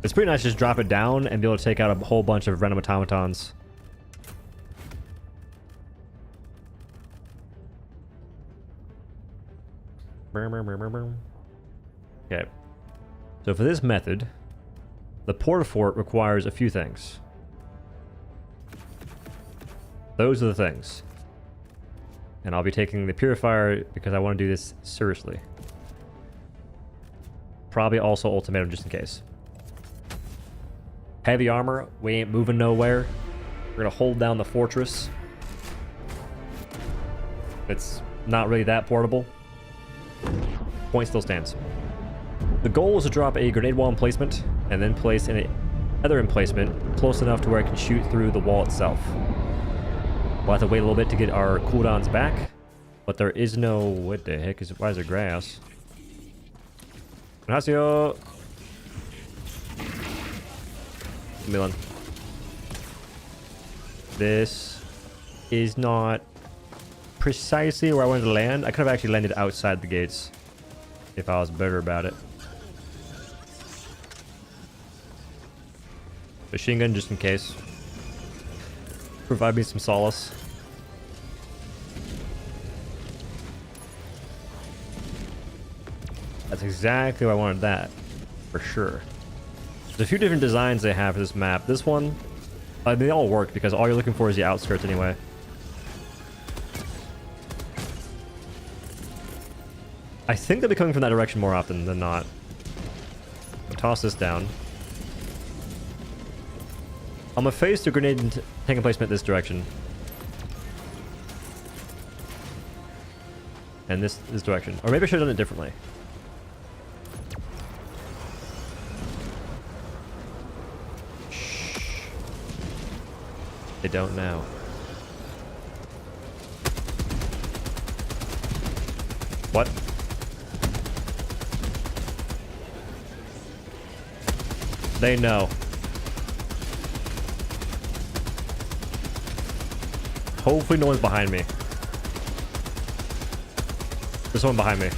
It's pretty nice to just drop it down and be able to take out a whole bunch of random automatons. Okay. So for this method, The Portafort requires a few things. Those are the things. And I'll be taking the Purifier because I want to do this seriously. Probably also Ultimatum just in case. Heavy armor, we ain't moving nowhere. We're gonna hold down the fortress. It's not really that portable. Point still stands. The goal is to drop a grenade wall emplacement and then place in another emplacement close enough to where I can shoot through the wall itself. We'll have to wait a little bit to get our cooldowns back, but there is no... What the heck is... Why is there grass? Ignacio! Milan. This is not precisely where I wanted to land. I could have actually landed outside the gates if I was better about it. Machine gun just in case. Provide me some solace. That's exactly why I wanted that. For sure. There's a few different designs they have for this map. This one, they all work because all you're looking for is the outskirts anyway. I think they'll be coming from that direction more often than not. I'll toss this down. I'm gonna face the grenade and taking placement this direction. And this direction. Or maybe I should have done it differently. Shh. They don't know. What? They know. Hopefully no one's behind me. There's someone behind me.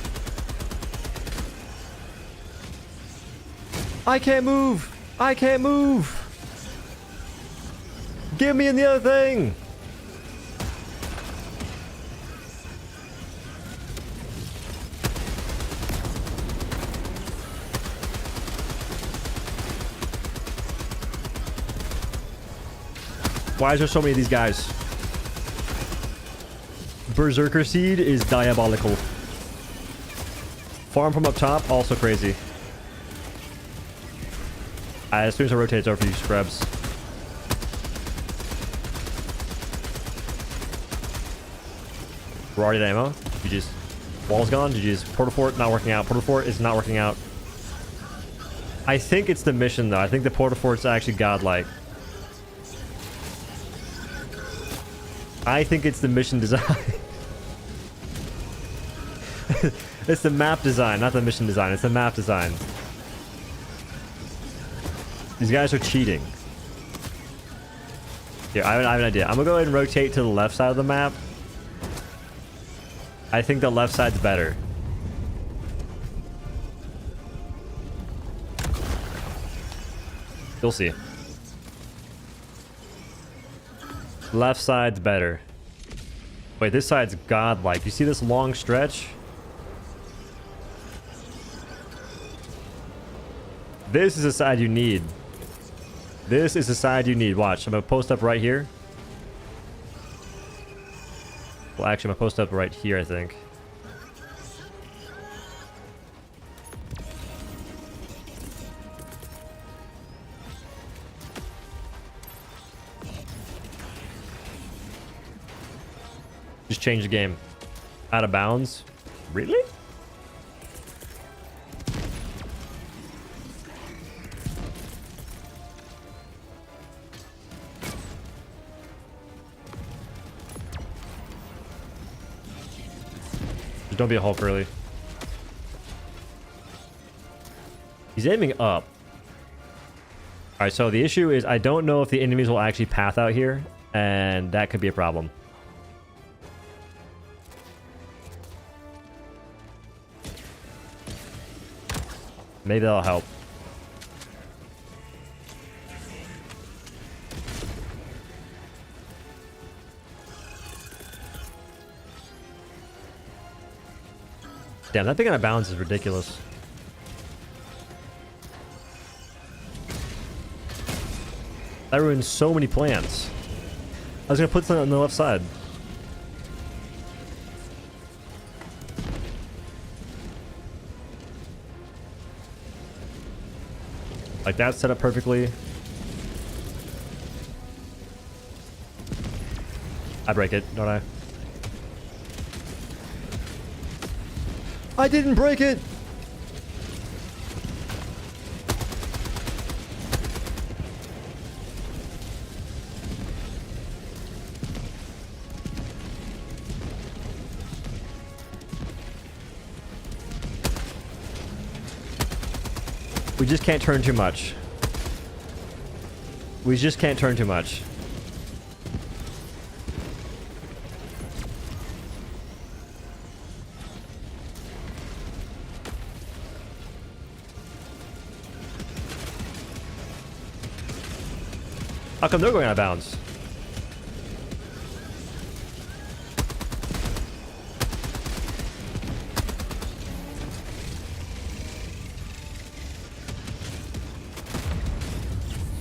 I can't move! I can't move! Give me in the other thing! Why is there so many of these guys? Berserker Seed is diabolical. Farm from up top, also crazy. As soon as I rotate, it's over for you scrubs. We're already at ammo. You just... Wall's gone. You just... Portafort not working out. Portafort is not working out. I think it's the mission, though. I think the Portafort's actually godlike. I think it's the mission design. It's the map design, not the mission design. It's the map design. These guys are cheating. Here, I have an idea. I'm gonna go ahead and rotate to the left side of the map. I think the left side's better. You'll see. Left side's better. Wait, this side's godlike. You see this long stretch? This is the side you need. This is the side you need. Watch, I'm gonna post up right here. Well, actually, I'm gonna post up right here, I think. Just change the game. Out of bounds? Really? Just don't be a Hulk early. He's aiming up. Alright, so the issue is I don't know if the enemies will actually path out here, and that could be a problem. Maybe that'll help. Damn, that thing out of bounds is ridiculous. That ruined so many plans. I was gonna put something on the left side. Like that's set up perfectly. I break it, don't I? I didn't break it! We just can't turn too much. We just can't turn too much. How come they're going out of bounds?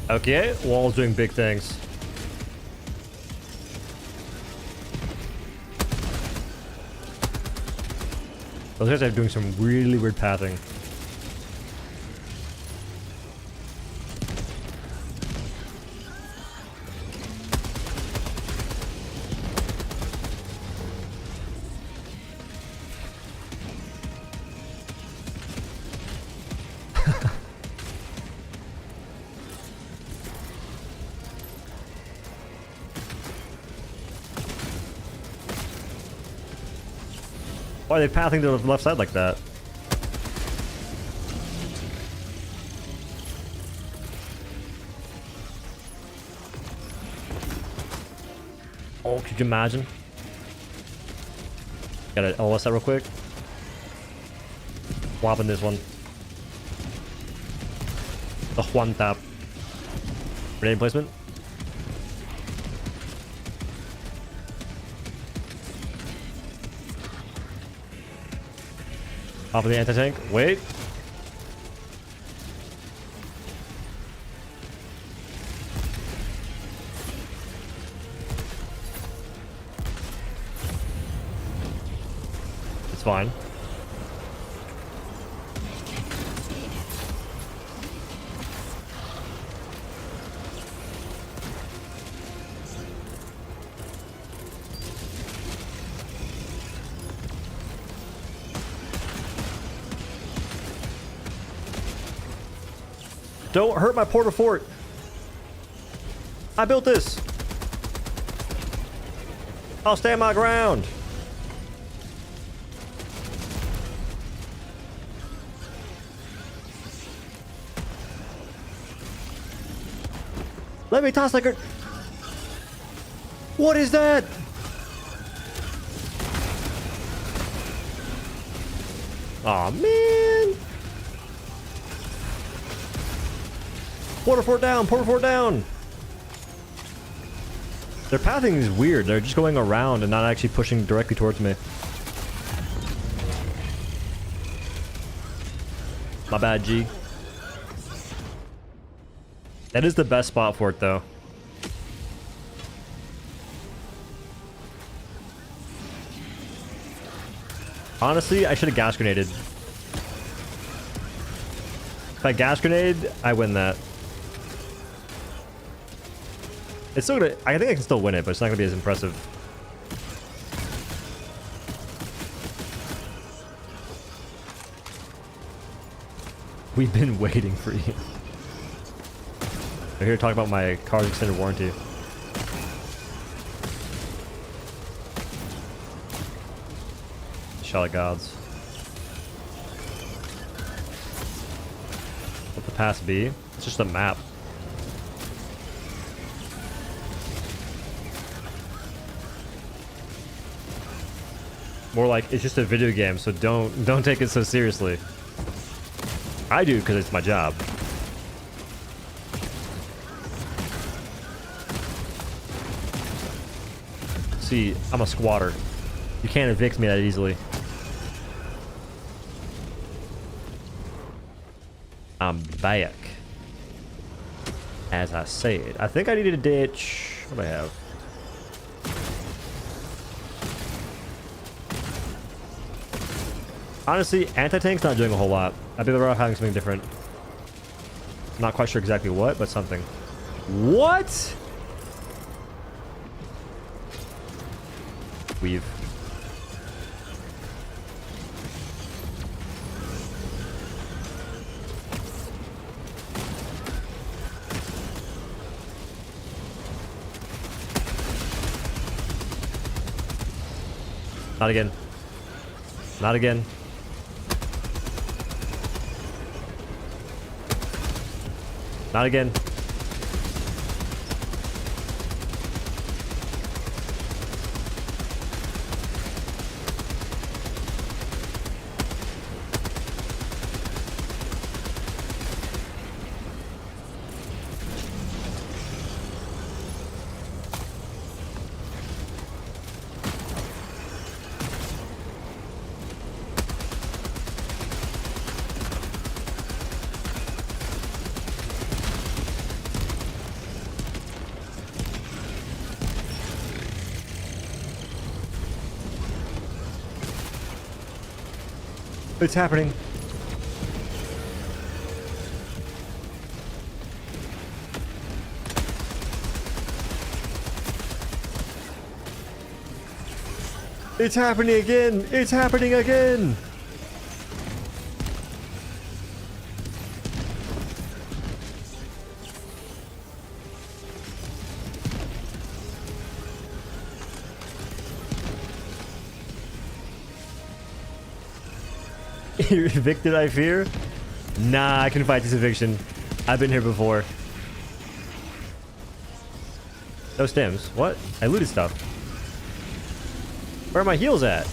Okay, wall's doing big things. Those guys are doing some really weird pathing. Why are they pathing to the left side like that? Oh, could you imagine? Gotta LS that real quick. Swapping this one. The Juan tap. Grenade placement. Off of the anti-tank. Wait. It's fine. Don't hurt my porta fort. I built this. I'll stand my ground. Let me toss like a... What is that? Aw, man. Porta fort down, porta fort down. Their pathing is weird. They're just going around and not actually pushing directly towards me. My bad, G. That is the best spot for it, though. Honestly, I should have gas grenaded. If I gas grenade, I win that. It's still gonna... I think I can still win it, but it's not gonna be as impressive. We've been waiting for you. I'm here to talk about my car's extended warranty. Shell of gods. What the pass be? It's just a map. More like it's just a video game, so don't take it so seriously. I do because it's my job. See, I'm a squatter. You can't evict me that easily. I'm back. as I say it. I think I need to ditch. What do I have? Honestly, anti-tank's not doing a whole lot. I'd be better off having something different. Not quite sure exactly what, but something. What? Weave. Not again. Not again. Not again. It's happening. It's happening again. It's happening again. You're evicted, I fear? Nah, I can fight this eviction. I've been here before. No stems. What? I looted stuff. Where are my heals at?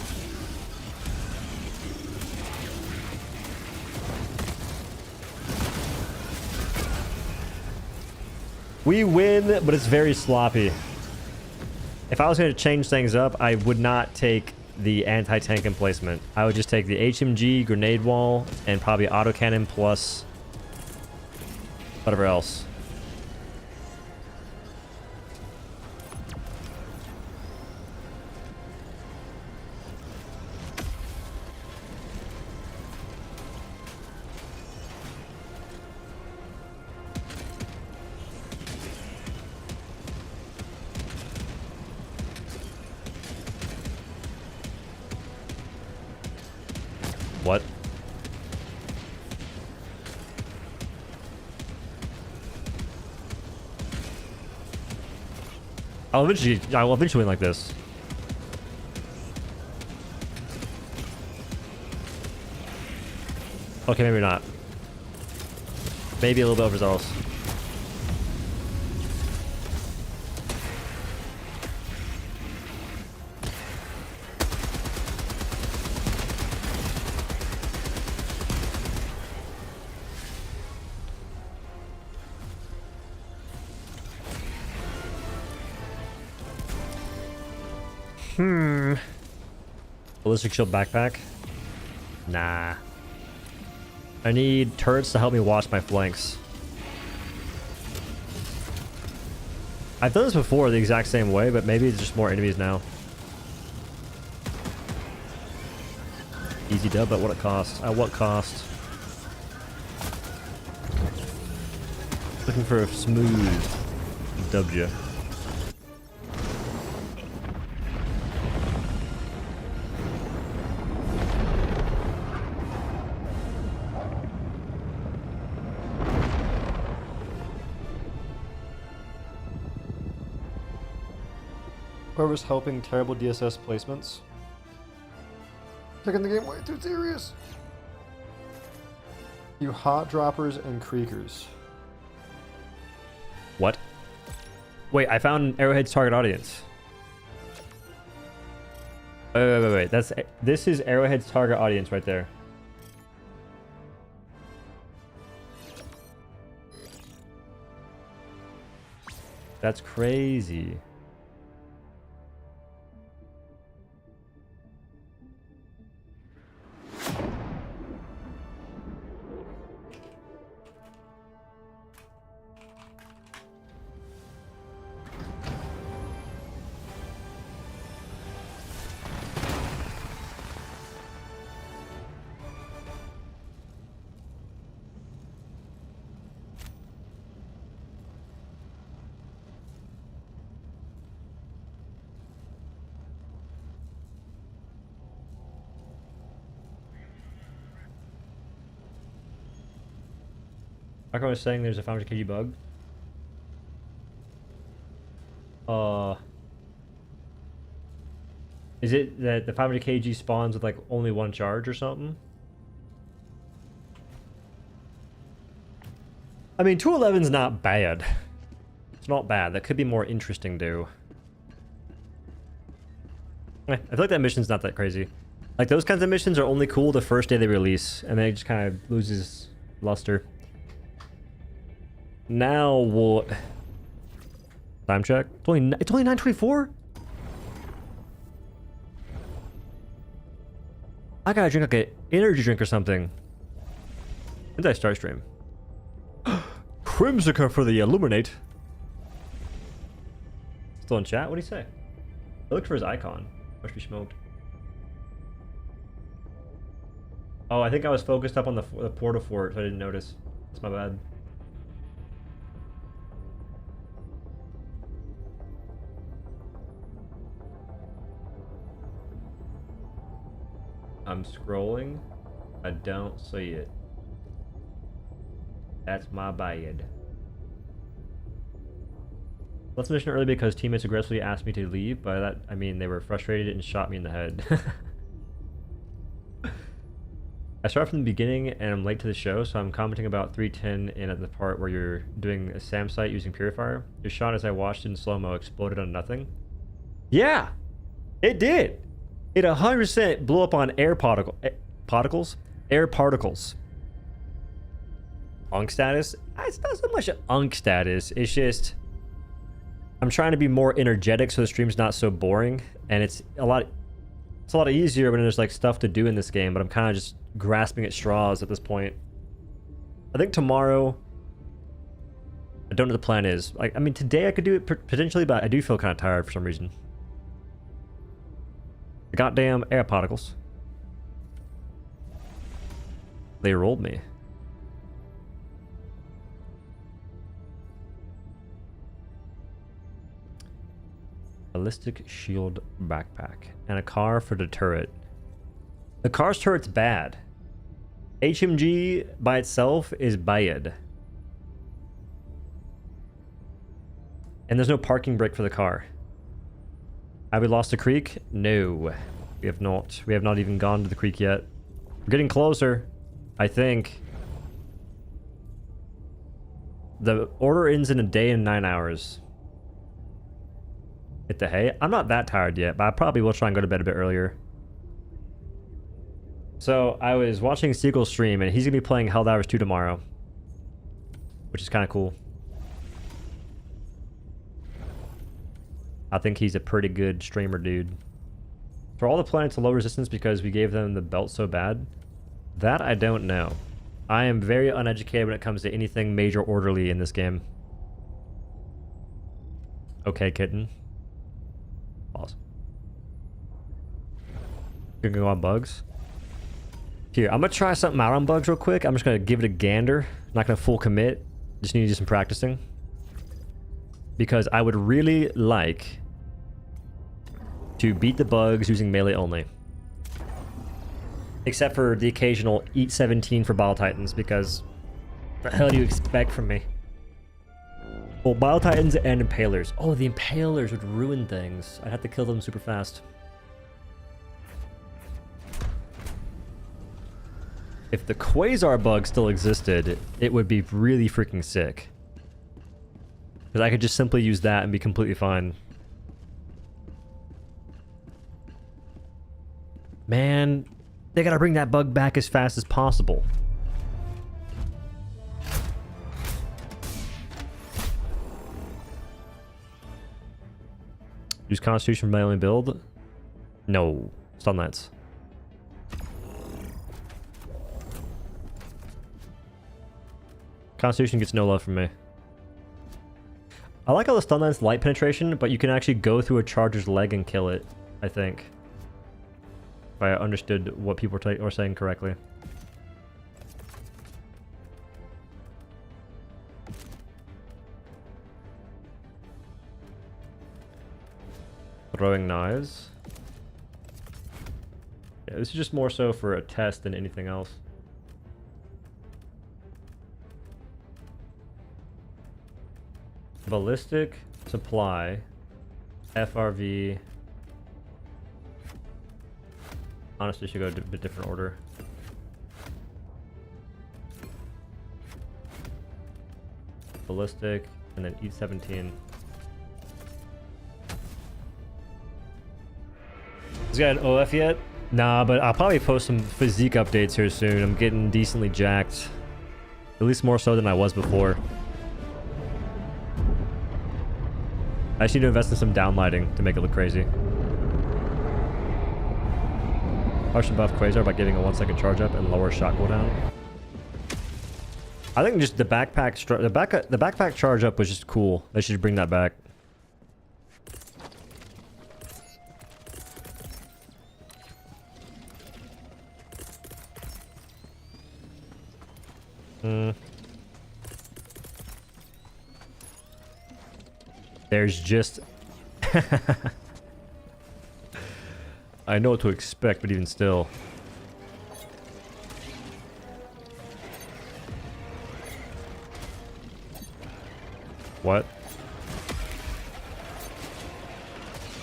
We win, but it's very sloppy. If I was going to change things up, I would not take the anti-tank emplacement. I would just take the HMG, grenade wall, and probably autocannon plus whatever else. What? I will eventually win like this. Okay, maybe not. Maybe a little bit overzealous. Ballistic shield backpack? Nah. I need turrets to help me watch my flanks. I've done this before the exact same way, but maybe it's just more enemies now. Easy dub, but what it costs? At what cost? Looking for a smooth W. Whoever's helping terrible DSS placements. Taking the game way too serious. You hot droppers and creakers. What? Wait, I found Arrowhead's target audience. Wait. This is Arrowhead's target audience right there. That's crazy. Like I was saying, there's a 500 kg bug. Is it that the 500 kg spawns with like only one charge or something? I mean, 211's not bad. It's not bad. That could be more interesting, though. I feel like that mission's not that crazy. Like, those kinds of missions are only cool the first day they release, and then it just kind of loses luster. Now, what? Time check? It's only 9:24? I gotta drink like an energy drink or something. When did I start stream? Crimsica for the Illuminate. Still in chat? What do you say? I looked for his icon. Must be smoked. Oh, I think I was focused up on the portal fort, so I didn't notice. That's my bad. I'm scrolling. I don't see it. That's my bad. Let's mission early because teammates aggressively asked me to leave. By that, I mean they were frustrated and shot me in the head. I started from the beginning and I'm late to the show, so I'm commenting about 310 and at the part where you're doing a SAM site using Purifier. Your shot as I watched in slow-mo exploded on nothing. Yeah! It did! It 100% blew up on air particles? Air particles. Unk status? It's not so much unk status, it's just... I'm trying to be more energetic so the stream's not so boring, and it's a lot easier when there's like stuff to do in this game, but I'm kind of just grasping at straws at this point. I think tomorrow, I don't know what the plan is. Like, I mean, today I could do it potentially, but I do feel kind of tired for some reason. The goddamn air particles. They rolled me. Ballistic shield backpack. And a car for the turret. The car's turret's bad. HMG by itself is bad. And there's no parking brake for the car. Have we lost the creek? No. We have not. We have not even gone to the creek yet. We're getting closer, I think. The order ends in a day and 9 hours. Hit the hay. I'm not that tired yet, but I probably will try and go to bed a bit earlier. So, I was watching Seagull's stream, and he's going to be playing Helldivers 2 tomorrow. Which is kind of cool. I think he's a pretty good streamer, dude. For all the planets low resistance because we gave them the belt so bad? That I don't know. I am very uneducated when it comes to anything major orderly in this game. Okay, kitten. Pause. Gonna go on bugs. Here, I'm gonna try something out on bugs real quick. I'm just gonna give it a gander. Not gonna full commit. Just need to do some practicing. Because I would really like to beat the bugs using melee only. Except for the occasional eat 17 for Bile Titans, because what the hell do you expect from me? Well, Bile Titans and Impalers. Oh, the Impalers would ruin things. I'd have to kill them super fast. If the Quasar bug still existed, it would be really freaking sick. Because I could just simply use that and be completely fine. Man, they gotta bring that bug back as fast as possible. Use Constitution for melee build? No. Stun Lance. Constitution gets no love from me. I like how the Stun Lance light penetration, but you can actually go through a charger's leg and kill it, I think. If I understood what people were saying correctly. Throwing knives. Yeah, this is just more so for a test than anything else. ballistic supply, FRV. Honestly, should go a bit different order. Ballistic, and then E17. Has got an OF yet? Nah, but I'll probably post some physique updates here soon. I'm getting decently jacked. At least more so than I was before. I just need to invest in some downlighting to make it look crazy. Partially buff Quasar by giving a 1-second charge up and lower shot cooldown. I think just the backpack the backpack charge up was just cool. They should bring that back. There's just I know what to expect, but even still. What?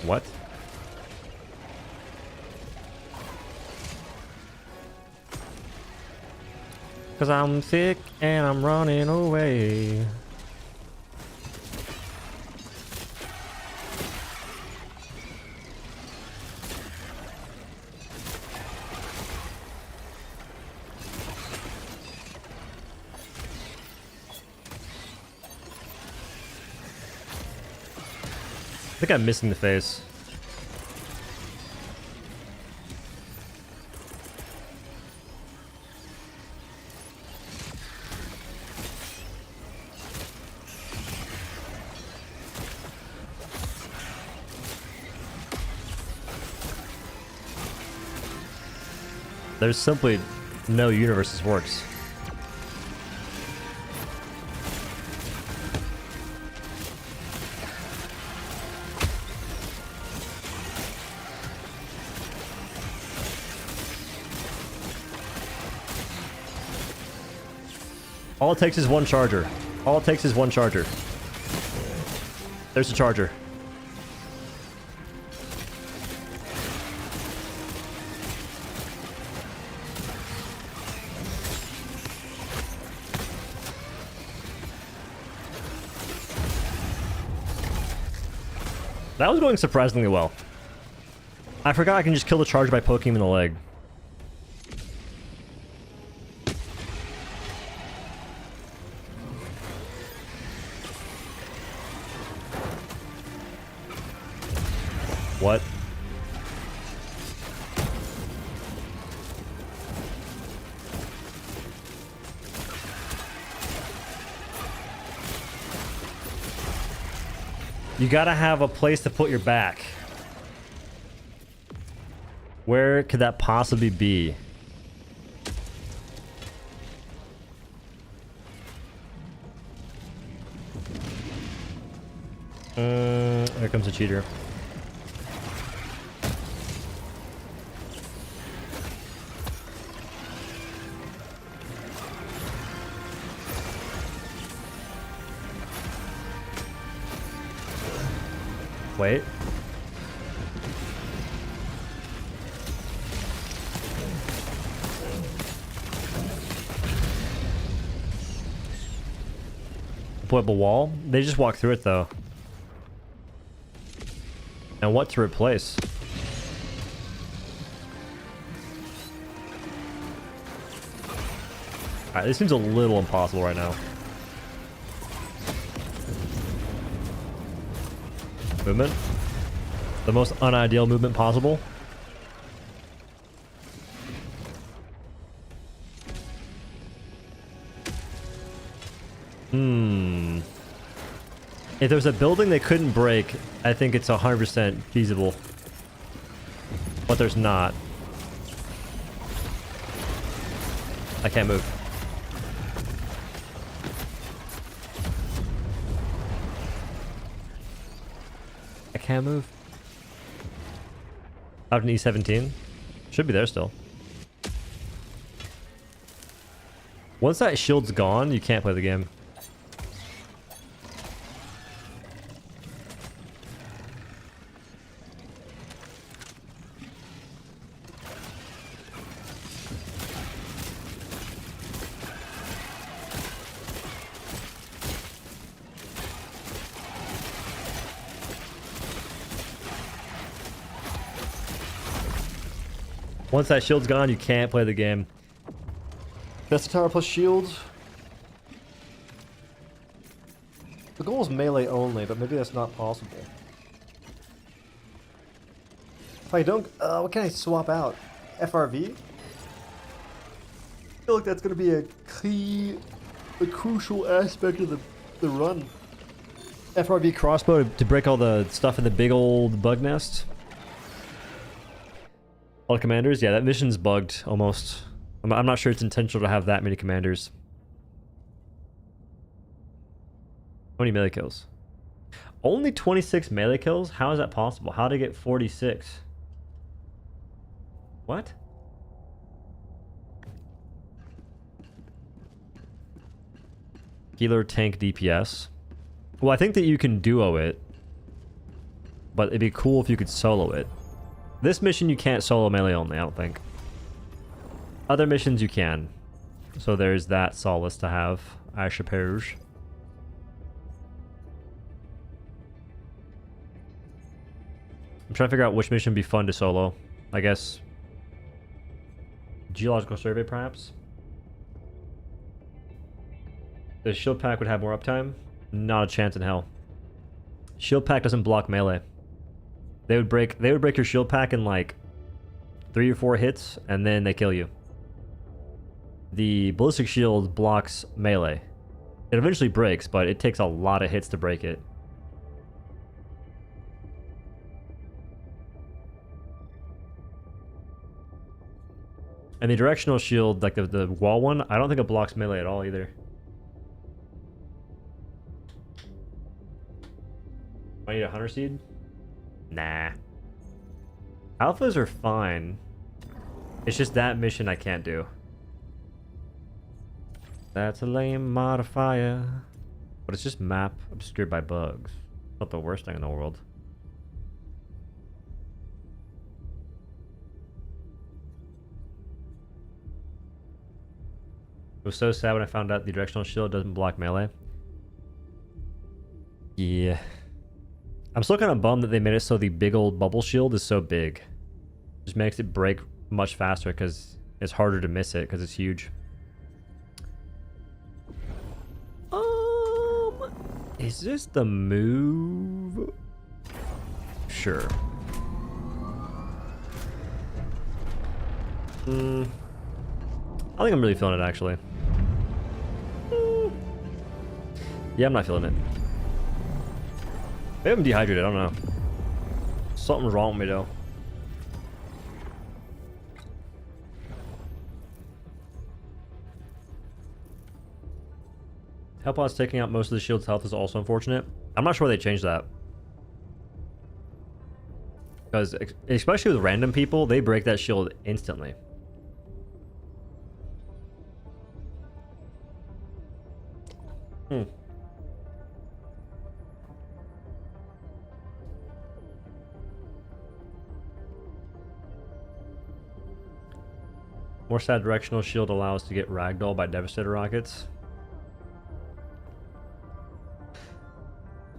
What? Cause I'm sick and I'm running away. I think I'm missing the face. There's simply no universe this works. All it takes is one charger. All it takes is one charger. There's a charger. That was going surprisingly well. I forgot I can just kill the charger by poking him in the leg. What? You gotta have a place to put your back. Where could that possibly be? There comes a cheater. Wait. Put up a wall? They just walk through it though. And what to replace? Alright, this seems a little impossible right now. Movement. The most unideal movement possible. If there's a building they couldn't break, I think it's 100% feasible. But there's not. I can't move. I can't move. Out an E17. Should be there still. Once that shield's gone, you can't play the game. Once that shield's gone, you can't play the game. That's the tower plus shield. The goal is melee only, but maybe that's not possible. If I don't, what can I swap out? FRV? I feel like that's gonna be a crucial aspect of the run. FRV crossbow to break all the stuff in the big old bug nest. All the commanders? Yeah, that mission's bugged almost. I'm not sure it's intentional to have that many commanders. How many melee kills? Only 26 melee kills? How is that possible? How did I get 46? What? Healer, tank, DPS. Well, I think that you can duo it, but it'd be cool if you could solo it. This mission you can't solo melee only, I don't think. Other missions you can. So there's that solace to have, I suppose. I'm trying to figure out which mission would be fun to solo. I guess Geological Survey, perhaps? The shield pack would have more uptime? Not a chance in hell. Shield pack doesn't block melee. They would break your shield pack in like 3 or 4 hits, and then they kill you. The ballistic shield blocks melee. It eventually breaks, but it takes a lot of hits to break it. And the directional shield, like the wall one, I don't think it blocks melee at all either. I need a hunter seed? Nah. Alphas are fine. It's just that mission I can't do. That's a lame modifier. But it's just map obscured by bugs. Not the worst thing in the world. It was so sad when I found out the directional shield doesn't block melee. Yeah. I'm still kind of bummed that they made it so the big old bubble shield is so big. Just makes it break much faster because it's harder to miss it because it's huge. Is this the move? Sure. I think I'm really feeling it actually. Yeah, I'm not feeling it. Maybe I'm dehydrated, I don't know. Something's wrong with me though. Hellpod's taking out most of the shield's health is also unfortunate. I'm not sure why they changed that. Because, especially with random people, they break that shield instantly. More sad directional shield allows to get ragdoll by Devastator rockets.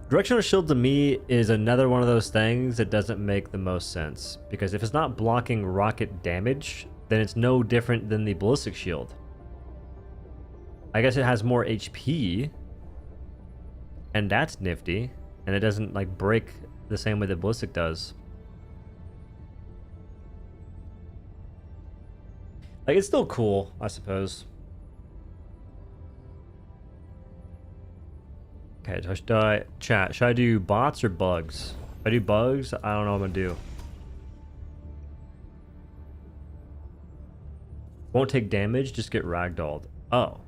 Directional shield to me is another one of those things that doesn't make the most sense. Because if it's not blocking rocket damage, then it's no different than the ballistic shield. I guess it has more HP. And that's nifty. And it doesn't like break the same way the ballistic does. Like, it's still cool, I suppose. Okay, chat, should I do bots or bugs? If I do bugs, I don't know what I'm gonna do. Won't take damage, just get ragdolled. Oh.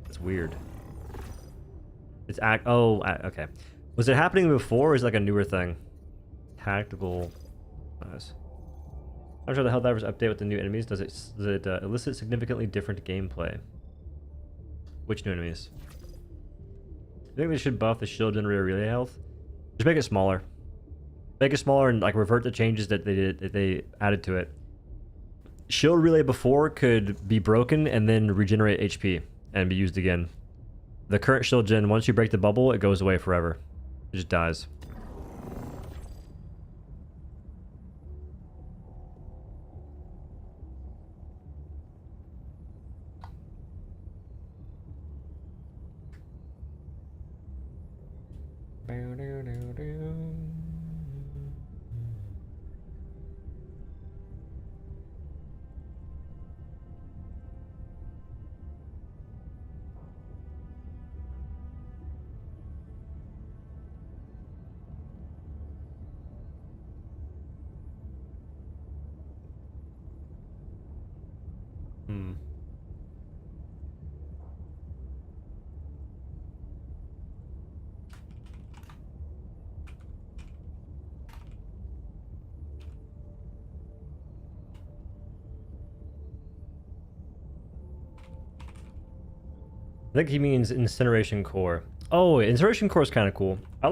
That's weird. It's okay. Was it happening before or is it like a newer thing? Tactical. Nice. I'm sure the Helldivers update with the new enemies. Does it elicit significantly different gameplay? Which new enemies? I think they should buff the shield generator relay health. Just make it smaller. Make it smaller and like revert the changes that they added to it. Shield relay before could be broken and then regenerate HP and be used again. The current shield gen, once you break the bubble, it goes away forever. It just dies. Hmm. I think he means incineration core. Oh, incineration core is kind of cool. I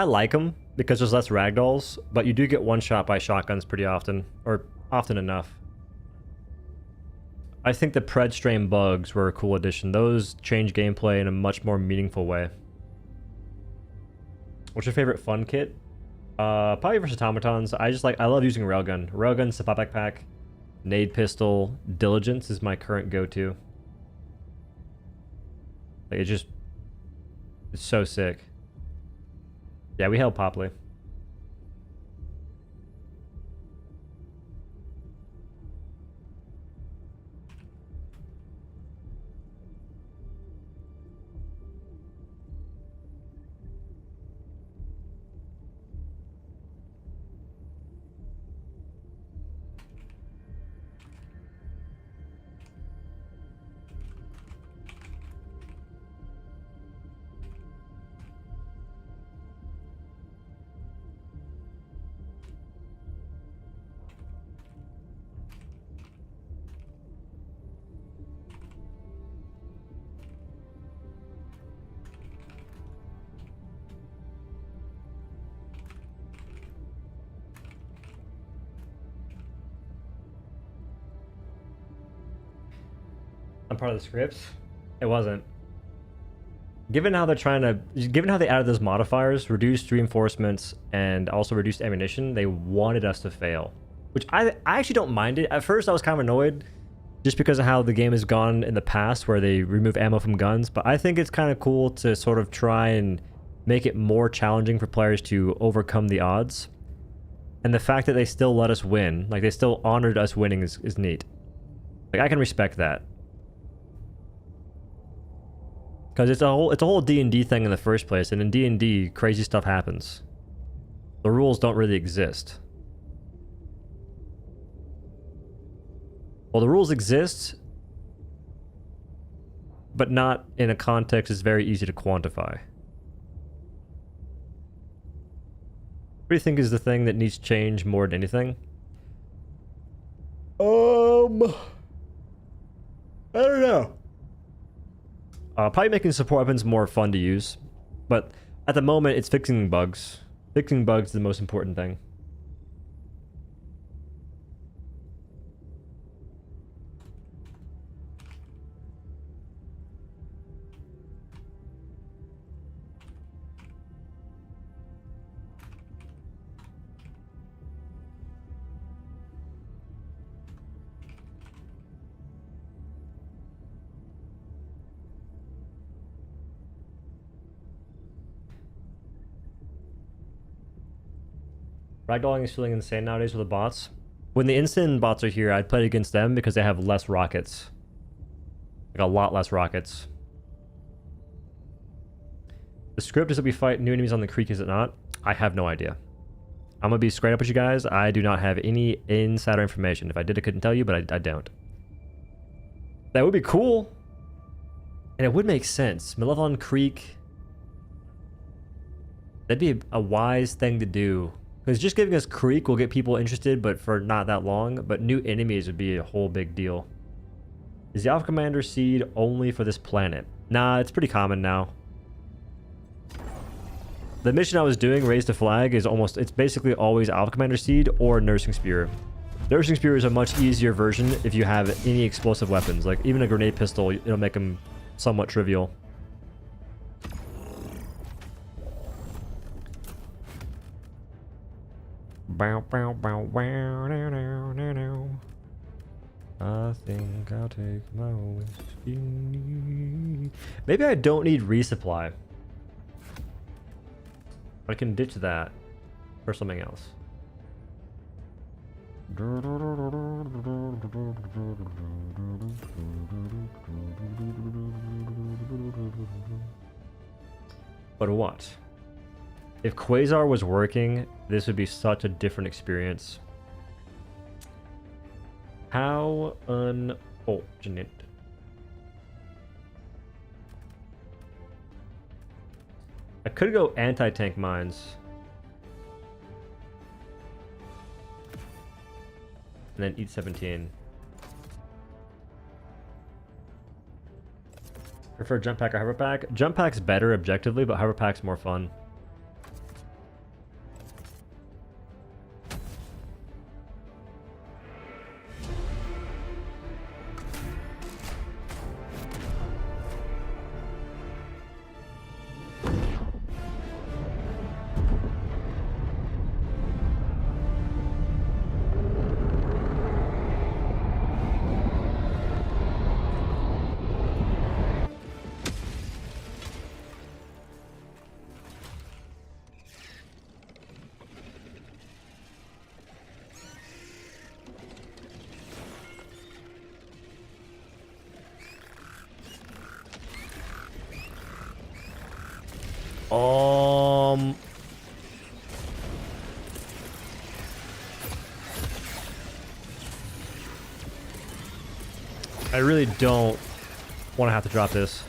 like them because there's less ragdolls, but you do get one shot by shotguns pretty often, or often enough. I think the Pred Strain bugs were a cool addition. Those change gameplay in a much more meaningful way. What's your favorite fun kit? Probably versus automatons. I love using railgun. Railgun, supply backpack, nade pistol, diligence is my current go-to. Like it's so sick. Yeah, we held Popley. I'm part of the script. It wasn't. Given how they added those modifiers, reduced reinforcements, and also reduced ammunition, they wanted us to fail. Which I actually don't mind it. At first I was kind of annoyed just because of how the game has gone in the past where they remove ammo from guns, but I think it's kind of cool to sort of try and make it more challenging for players to overcome the odds. And the fact that they still let us win, like they still honored us winning is neat. Like I can respect that. Because it's a whole D&D thing in the first place, and in D&D, crazy stuff happens. The rules don't really exist. Well, the rules exist, but not in a context that's very easy to quantify. What do you think is the thing that needs change more than anything? I don't know. Probably making support weapons more fun to use, but at the moment it's fixing bugs. Fixing bugs is the most important thing. Ragdolling is feeling insane nowadays with the bots. When the instant bots are here, I'd play against them because they have less rockets. Like a lot less rockets. The script is that we fight new enemies on the creek, is it not? I have no idea. I'm gonna be straight up with you guys. I do not have any insider information. If I did, I couldn't tell you, but I don't. That would be cool. And it would make sense. Milevon Creek. That'd be a wise thing to do. Because just giving us Creek will get people interested, but for not that long. But new enemies would be a whole big deal. Is the Alpha Commander seed only for this planet? Nah, it's pretty common now. The mission I was doing, Raise the Flag, it's basically always Alpha Commander seed or Nursing Spear. Nursing Spear is a much easier version if you have any explosive weapons. Like even a grenade pistol, it'll make them somewhat trivial. Bow, bow, bow, wow, now, now, now, now. I think I'll take my whiskey. Maybe I don't need resupply. I can ditch that for something else. But what? If Quasar was working, this would be such a different experience. How unfortunate. I could go anti-tank mines. And then eat 17. Prefer jump pack or hover pack? Jump pack's better objectively, but hover pack's more fun. I really don't want to have to drop this.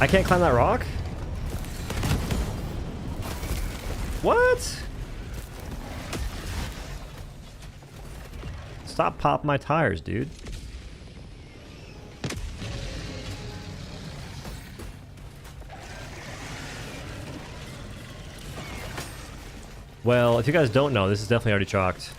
I can't climb that rock? What? Stop popping my tires, dude. Well, if you guys don't know, this is definitely already chalked.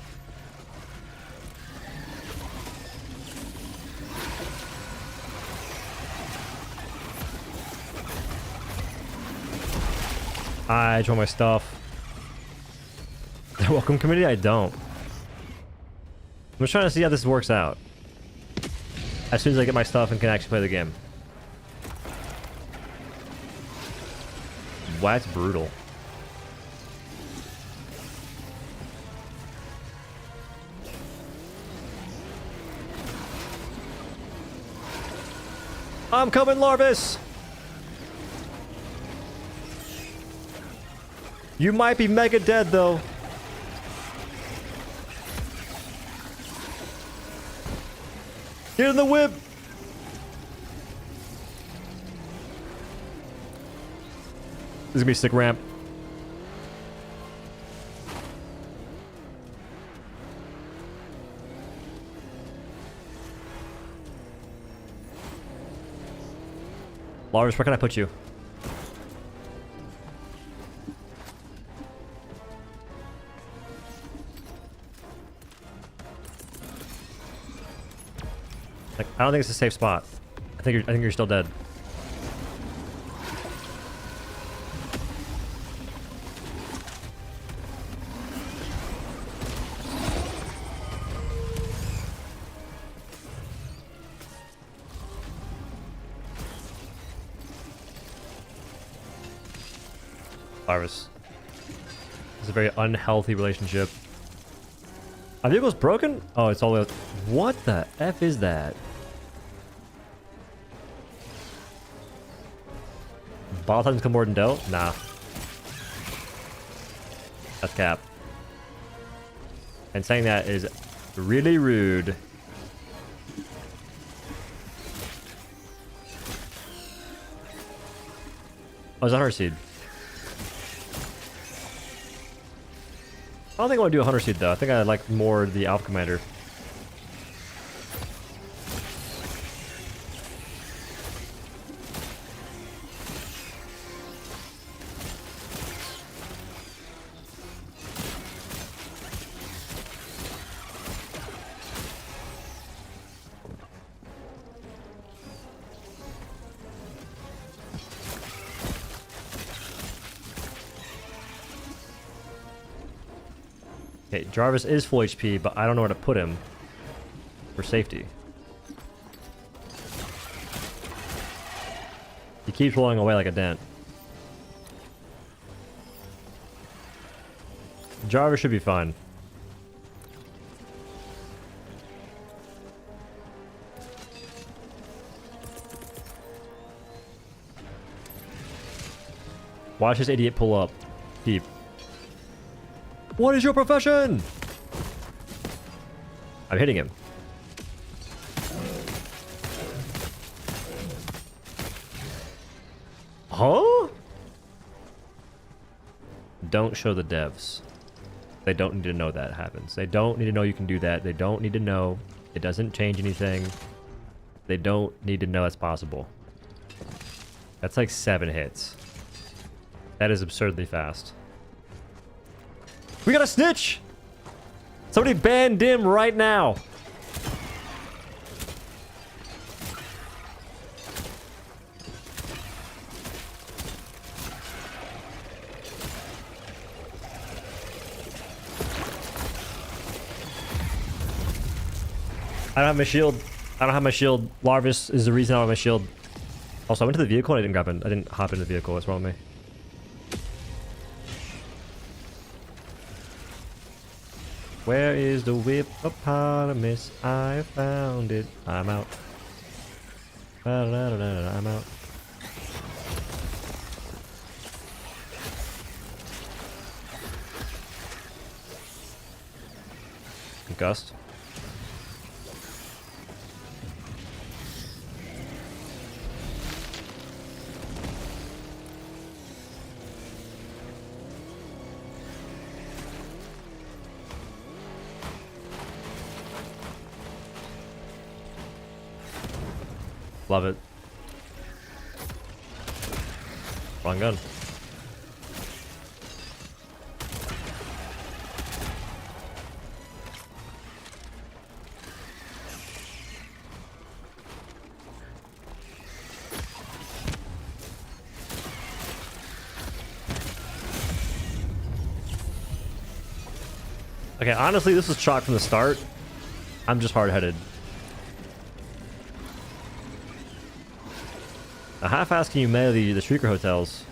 I just want my stuff. Welcome committee? I don't. I'm just trying to see how this works out. As soon as I get my stuff and can actually play the game. Wow, that's brutal. I'm coming, Larvis! You might be mega dead, though. Get in the whip! This is gonna be a sick ramp. Lars, where can I put you? Like, I don't think it's a safe spot. I think you're still dead. Virus. It's a very unhealthy relationship. Our vehicle's broken? Oh, it's all the way. What the F is that? Ball times come more than dough? Nah. That's cap. And saying that is really rude. Oh, is that Hunter Seed? I don't think I want to do a Hunter Seed though. I think I like more the Alpha Commander. Okay, Jarvis is full HP, but I don't know where to put him for safety. He keeps rolling away like a dent. Jarvis should be fine. Watch this idiot pull up. Keep. What is your profession? I'm hitting him. Huh? Don't show the devs. They don't need to know that happens. They don't need to know you can do that. They don't need to know. It doesn't change anything. They don't need to know it's possible. That's like 7 hits. That is absurdly fast. We got a snitch! Somebody ban Dim right now. I don't have my shield. I don't have my shield. Larvis is the reason I don't have my shield. Also, I went to the vehicle and I didn't grab it. I didn't hop in the vehicle. What's wrong with me? Where is the whip-opotamus? I found it. I'm out. I'm out. Concussed. Love it. Wrong gun. Okay, honestly, this was chalk from the start. I'm just hard-headed. How fast can you melee the Shrieker hotels?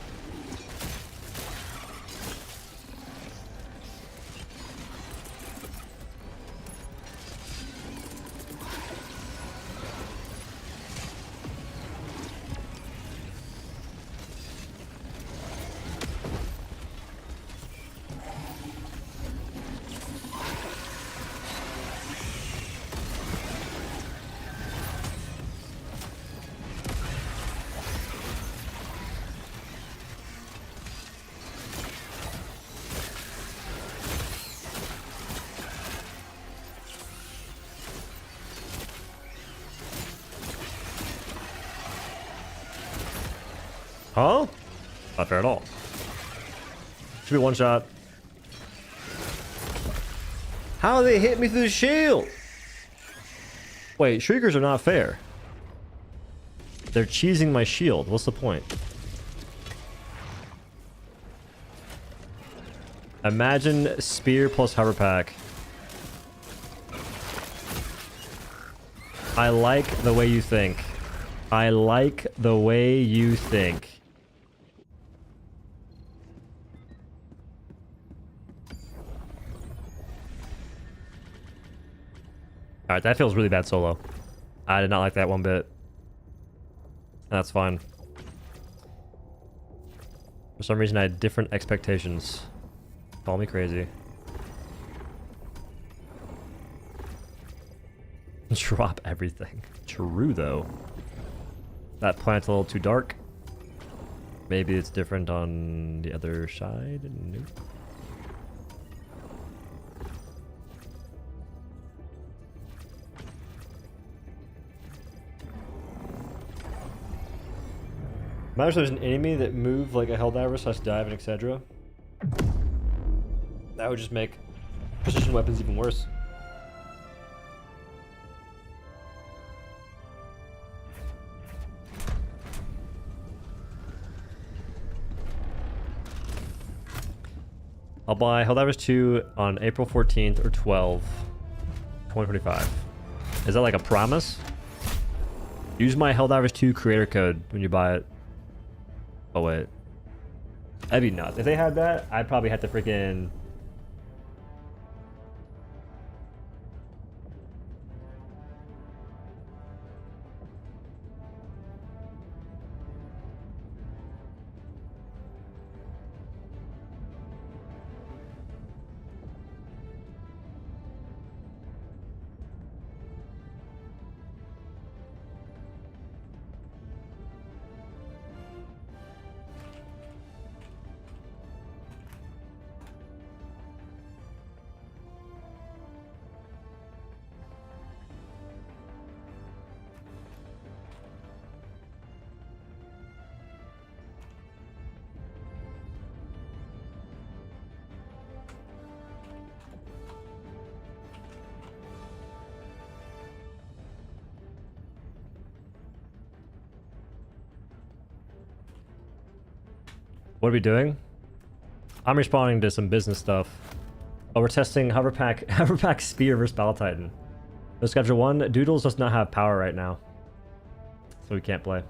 Huh? Not fair at all. Should be one shot. How they hit me through the shield? Wait, Shriekers are not fair. They're cheesing my shield. What's the point? Imagine spear plus hover pack. I like the way you think. I like the way you think. Alright, that feels really bad solo. I did not like that one bit. That's fine. For some reason I had different expectations. Call me crazy. Drop everything. True though. That plant's a little too dark. Maybe it's different on the other side. Nope. Imagine if there's an enemy that moved like a Helldivers, /dive, and etc. That would just make precision weapons even worse. I'll buy Helldivers 2 on April 14th or 12th, 2025. Is that like a promise? Use my Helldivers 2 creator code when you buy it. Oh wait. That'd be nuts. If they had that, I'd probably have to freaking... What are we doing? I'm responding to some business stuff. Oh, we're testing Hoverpack Spear versus Battle Titan. No schedule 1. Doodles does not have power right now, so we can't play.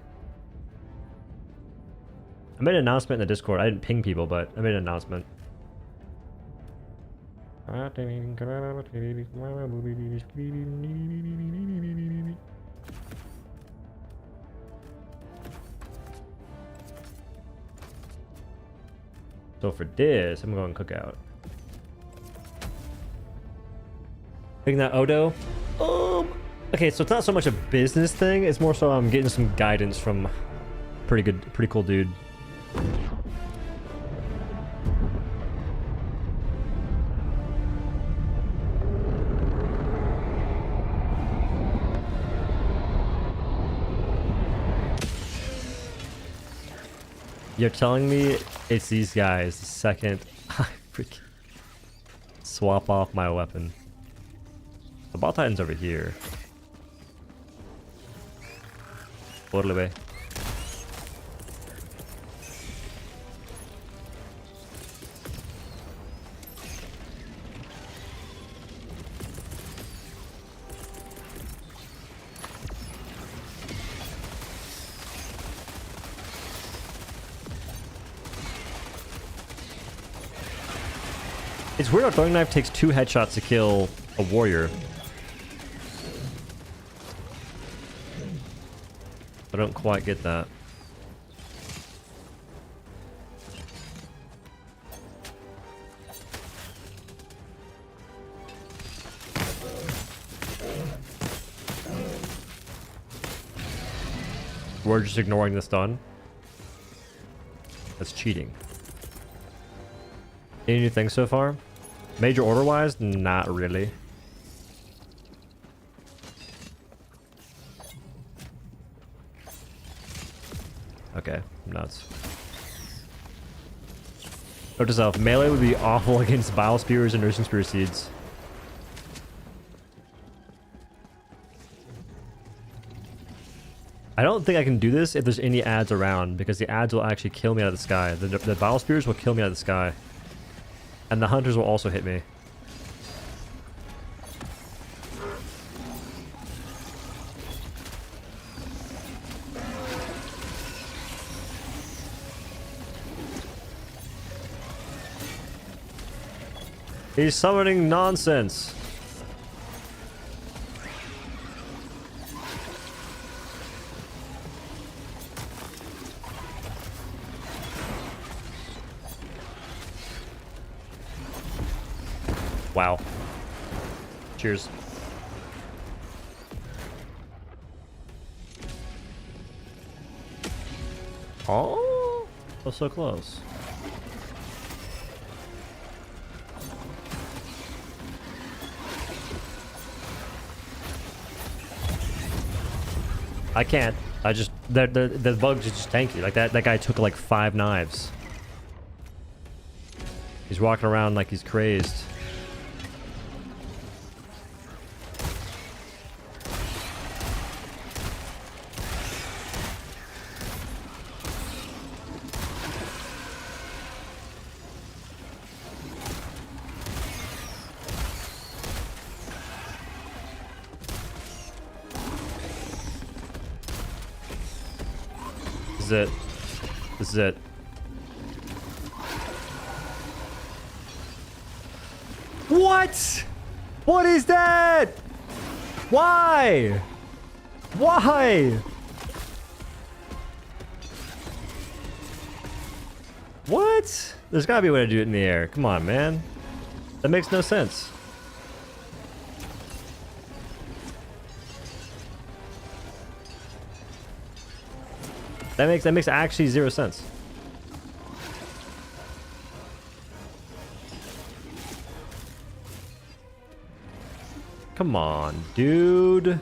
I made an announcement in the Discord. I didn't ping people, but I made an announcement. So for this, I'm going cookout. Thinking that OhDough? Okay, so it's not so much a business thing. It's more so I'm getting some guidance from pretty cool dude. You're telling me it's these guys the second I freaking swap off my weapon. The Battle Titan's over here. Totally way. It's weird how throwing knife takes 2 headshots to kill a warrior. I don't quite get that. We're just ignoring the stun. That's cheating. Any new things so far? Major order wise? Not really. Okay, nuts. Note to self, melee would be awful against bile spears and nursing spear seeds. I don't think I can do this if there's any ads around, because the ads will actually kill me out of the sky. The bile spears will kill me out of the sky. And the hunters will also hit me. He's summoning nonsense. Wow. Cheers. Oh, that's so close. I can't. I just the bugs are just tanky. Like that guy took like 5 knives. He's walking around like he's crazed. This is it. This is it. What? What is that? Why? Why? What? There's gotta be a way to do it in the air. Come on, man. That makes no sense. That makes actually 0 sense. Come on, dude.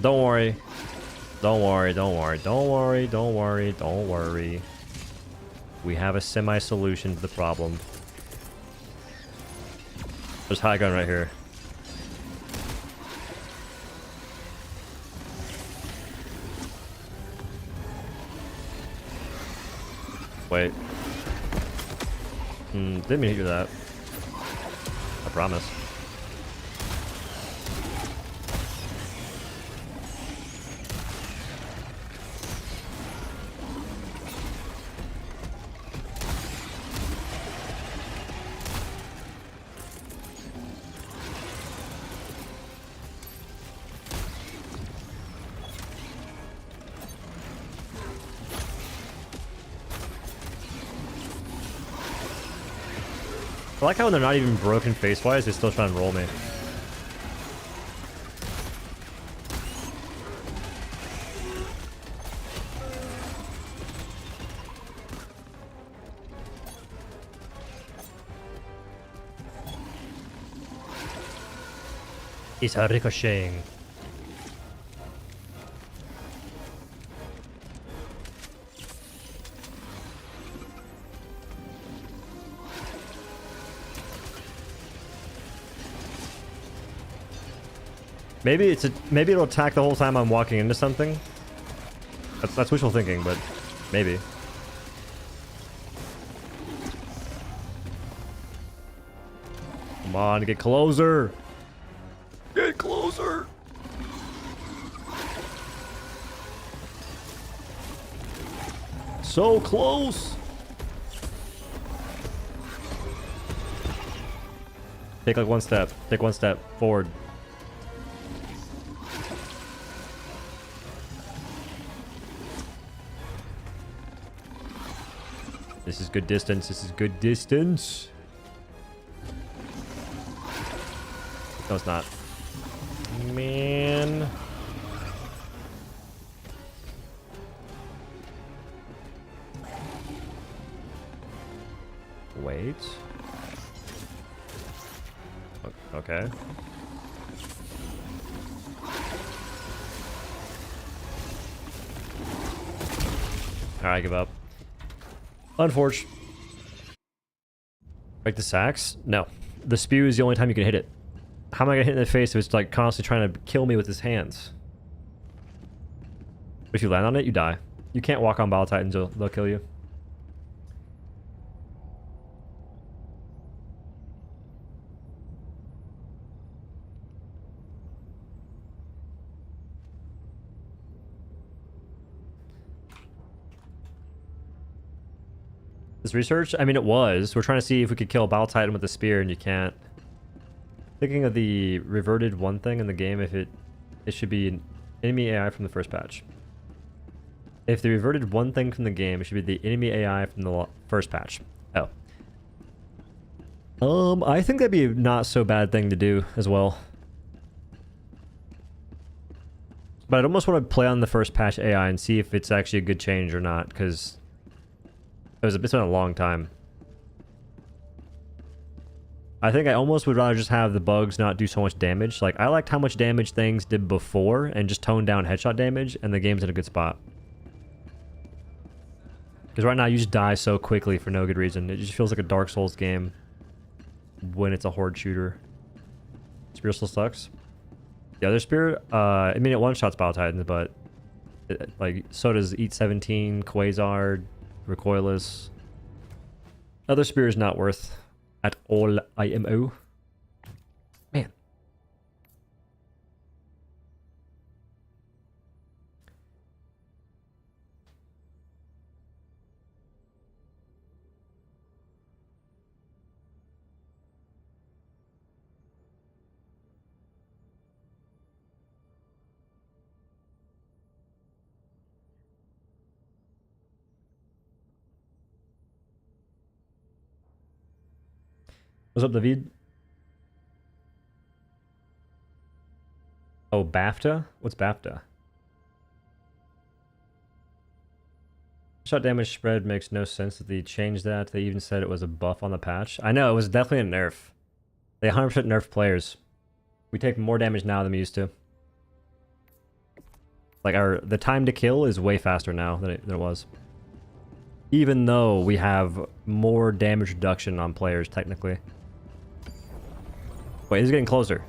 Don't worry. Don't worry, don't worry, don't worry, don't worry, don't worry. We have a semi-solution to the problem. There's high gun right here. Wait. Didn't mean to do that. I promise. I like how when they're not even broken face-wise, they still try and roll me. It's a ricocheting. Maybe it'll attack the whole time I'm walking into something. That's wishful thinking, but maybe. Come on, get closer. Get closer. So close. Take like one step. Take one step forward. This is good distance. This is good distance. No, it's not. Man. Wait. Okay. Alright, I give up. Unfortunate. Like the sax? No. The spew is the only time you can hit it. How am I gonna hit it in the face if it's like constantly trying to kill me with his hands? If you land on it, you die. You can't walk on Battle Titans, they'll kill you. This research? I mean, it was. We're trying to see if we could kill a Battle Titan with a spear, and you can't. Thinking of the reverted one thing in the game, if it should be an enemy AI from the first patch. If they reverted one thing from the game, it should be the enemy AI from the first patch. Oh. I think that'd be a not so bad thing to do as well. But I'd almost want to play on the first patch AI and see if it's actually a good change or not, because it's been a long time. I think I almost would rather just have the bugs not do so much damage. Like, I liked how much damage things did before and just tone down headshot damage, and the game's in a good spot. Because right now you just die so quickly for no good reason. It just feels like a Dark Souls game when it's a horde shooter. Spear still sucks. The other spear, I mean, it one-shots Battle Titans, but like, so does Eat 17, Quasar, Recoilless. Other spear is not worth at all IMO. Man. What's up, David? Oh, BAFTA? What's BAFTA? Shot damage spread makes no sense that they changed that. They even said it was a buff on the patch. I know, it was definitely a nerf. They 100% nerfed players. We take more damage now than we used to. Like, the time to kill is way faster now than it was. Even though we have more damage reduction on players, technically. Wait, he's getting closer.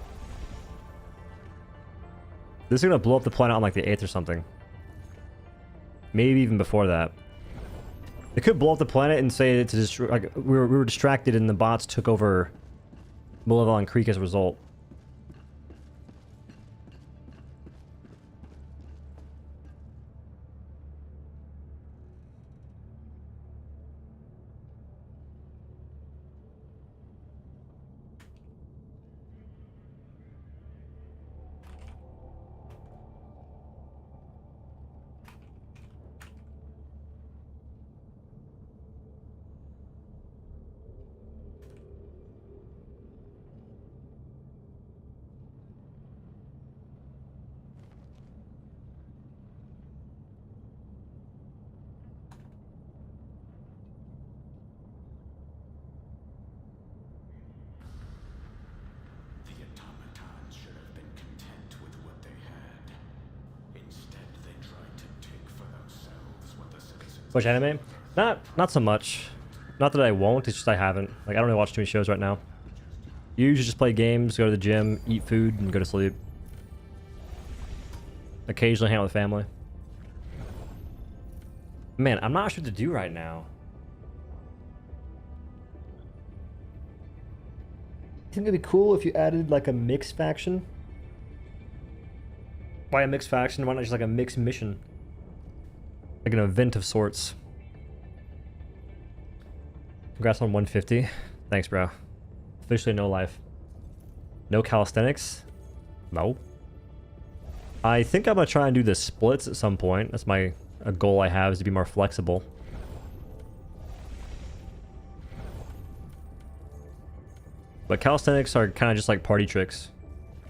This is gonna blow up the planet on like the 8th or something. Maybe even before that. They could blow up the planet and say it's like we were distracted and the bots took over Malevolent Creek as a result. Watch anime? Not so much. Not that I won't, it's just I haven't. Like, I don't really watch too many shows right now. Usually just play games, go to the gym, eat food, and go to sleep. Occasionally hang out with family. Man, I'm not sure what to do right now. I think it'd be cool if you added like a mixed faction. Why a mixed faction? Why not just like a mixed mission? Like an event of sorts. Congrats on 150. Thanks, bro. Officially no life. No calisthenics? No. I think I'm gonna try and do the splits at some point. That's a goal I have, is to be more flexible. But calisthenics are kind of just like party tricks.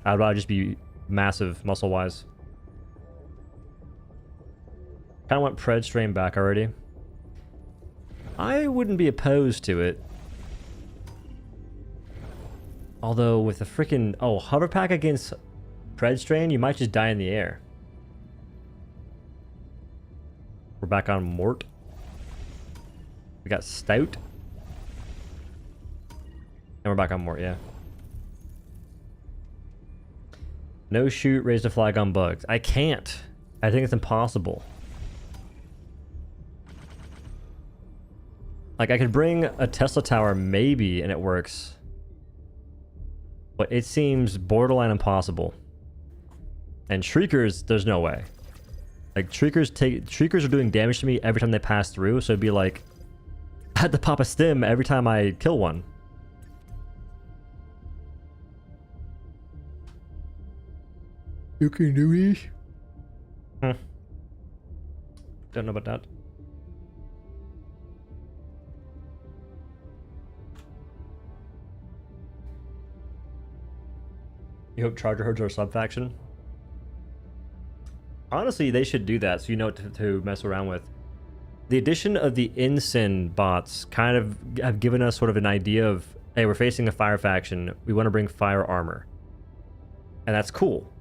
I'd rather just be massive muscle-wise. Kind of want Pred Strain back already. I wouldn't be opposed to it. Although with the freaking... Oh, hover pack against Pred Strain, you might just die in the air. We're back on Mort. We got Stout. And we're back on Mort, yeah. No shoot, raise the flag on bugs. I can't. I think it's impossible. Like, I could bring a Tesla tower maybe and it works. But it seems borderline impossible. And Shriekers, there's no way. Like, Shriekers are doing damage to me every time they pass through, so it'd be like... I had to pop a stim every time I kill one. You can do this? Don't know about that. You hope Charger Herds are a sub-faction? Honestly, they should do that so you know what to mess around with. The addition of the Ensign bots kind of have given us sort of an idea of, hey, we're facing a fire faction. We want to bring fire armor. And that's cool.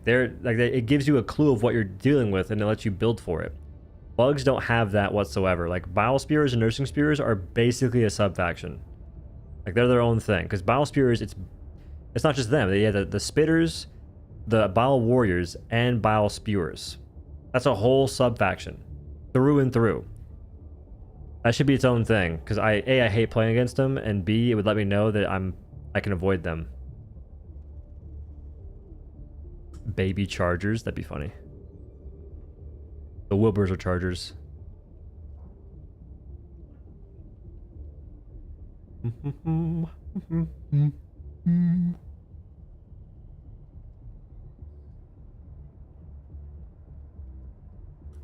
It gives you a clue of what you're dealing with and it lets you build for it. Bugs don't have that whatsoever. Like, Bile Spears and Nursing Spears are basically a sub-faction. Like, they're their own thing. Because Bile Spears, it's not just them. They have the Spitters, the Bile Warriors, and Bile Spewers. That's a whole sub-faction. Through and through. That should be its own thing. Because I hate playing against them, and B, it would let me know that I can avoid them. Baby Chargers, that'd be funny. The Wilburs are Chargers.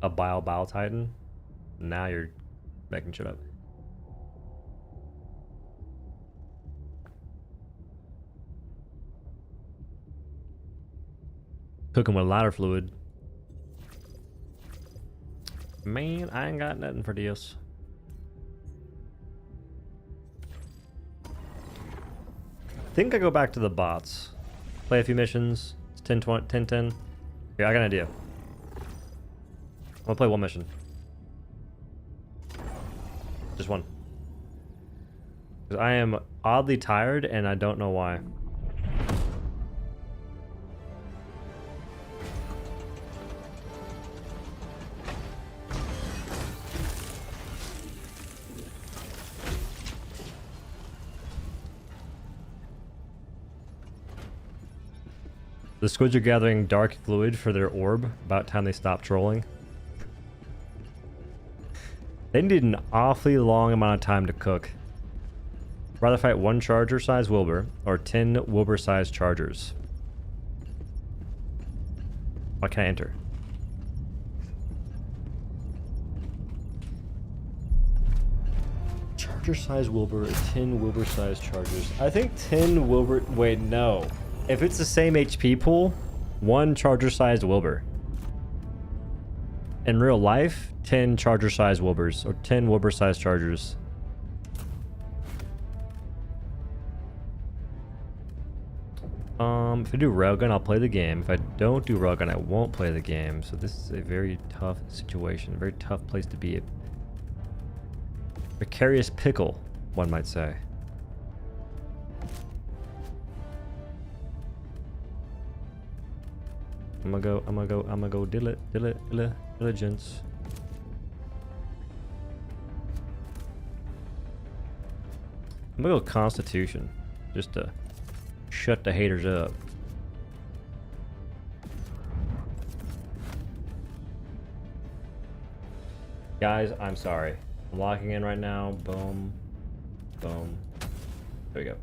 A Bile Titan? Now you're making shit up. Cooking with lighter fluid. Man, I ain't got nothing for this. Think I go back to the bots. Play a few missions. It's 10, 20, 10, 10. Here, I got an idea. I'll play one mission. Just one. Because I am oddly tired and I don't know why. The squids are gathering dark fluid for their orb. About time they stop trolling. They need an awfully long amount of time to cook. Rather fight 1 charger-sized Wilbur or 10 Wilbur-sized chargers. Why can't I enter? Charger-sized Wilbur, 10 Wilbur-sized chargers. I think 10 Wilbur... Wait, no. If it's the same HP pool, 1 charger-sized Wilbur. In real life, 10 charger-sized Wilburs or 10 Wilbur-sized chargers. If I do railgun, I'll play the game. If I don't do railgun, I won't play the game. So this is a very tough situation, a very tough place to be. A precarious pickle, one might say. I'm gonna go diligence. I'm gonna go Constitution, just to shut the haters up. Guys, I'm sorry. I'm locking in right now. Boom. Boom. There we go.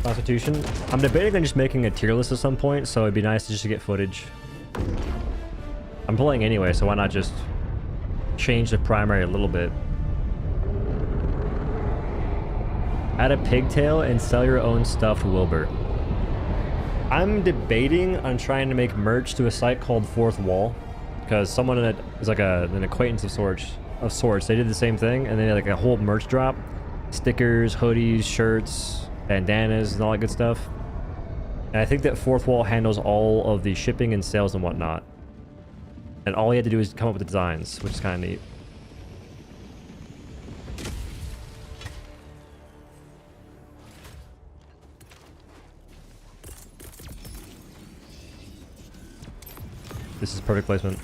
Constitution. I'm debating on just making a tier list at some point, so it'd be nice just to get footage. I'm playing anyway, so why not just change the primary a little bit. Add a pigtail and sell your own stuffed Wilbur. I'm debating on trying to make merch to a site called Fourth Wall, because someone that is like an acquaintance of sorts. They did the same thing, and they had like a whole merch drop, stickers, hoodies, shirts, bandanas, and all that good stuff. And I think that Fourth Wall handles all of the shipping and sales and whatnot. And all you have to do is come up with the designs, which is kind of neat. This is perfect placement.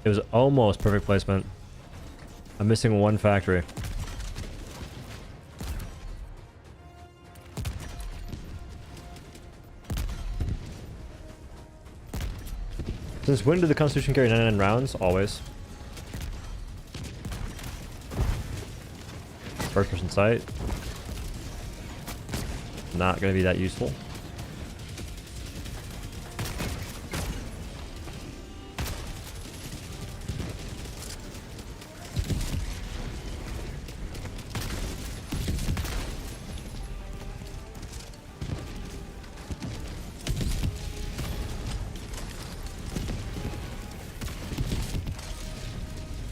It was almost perfect placement. I'm missing 1 factory. Since when did the Constitution carry 99 rounds? Always. First person sight. Not gonna be that useful.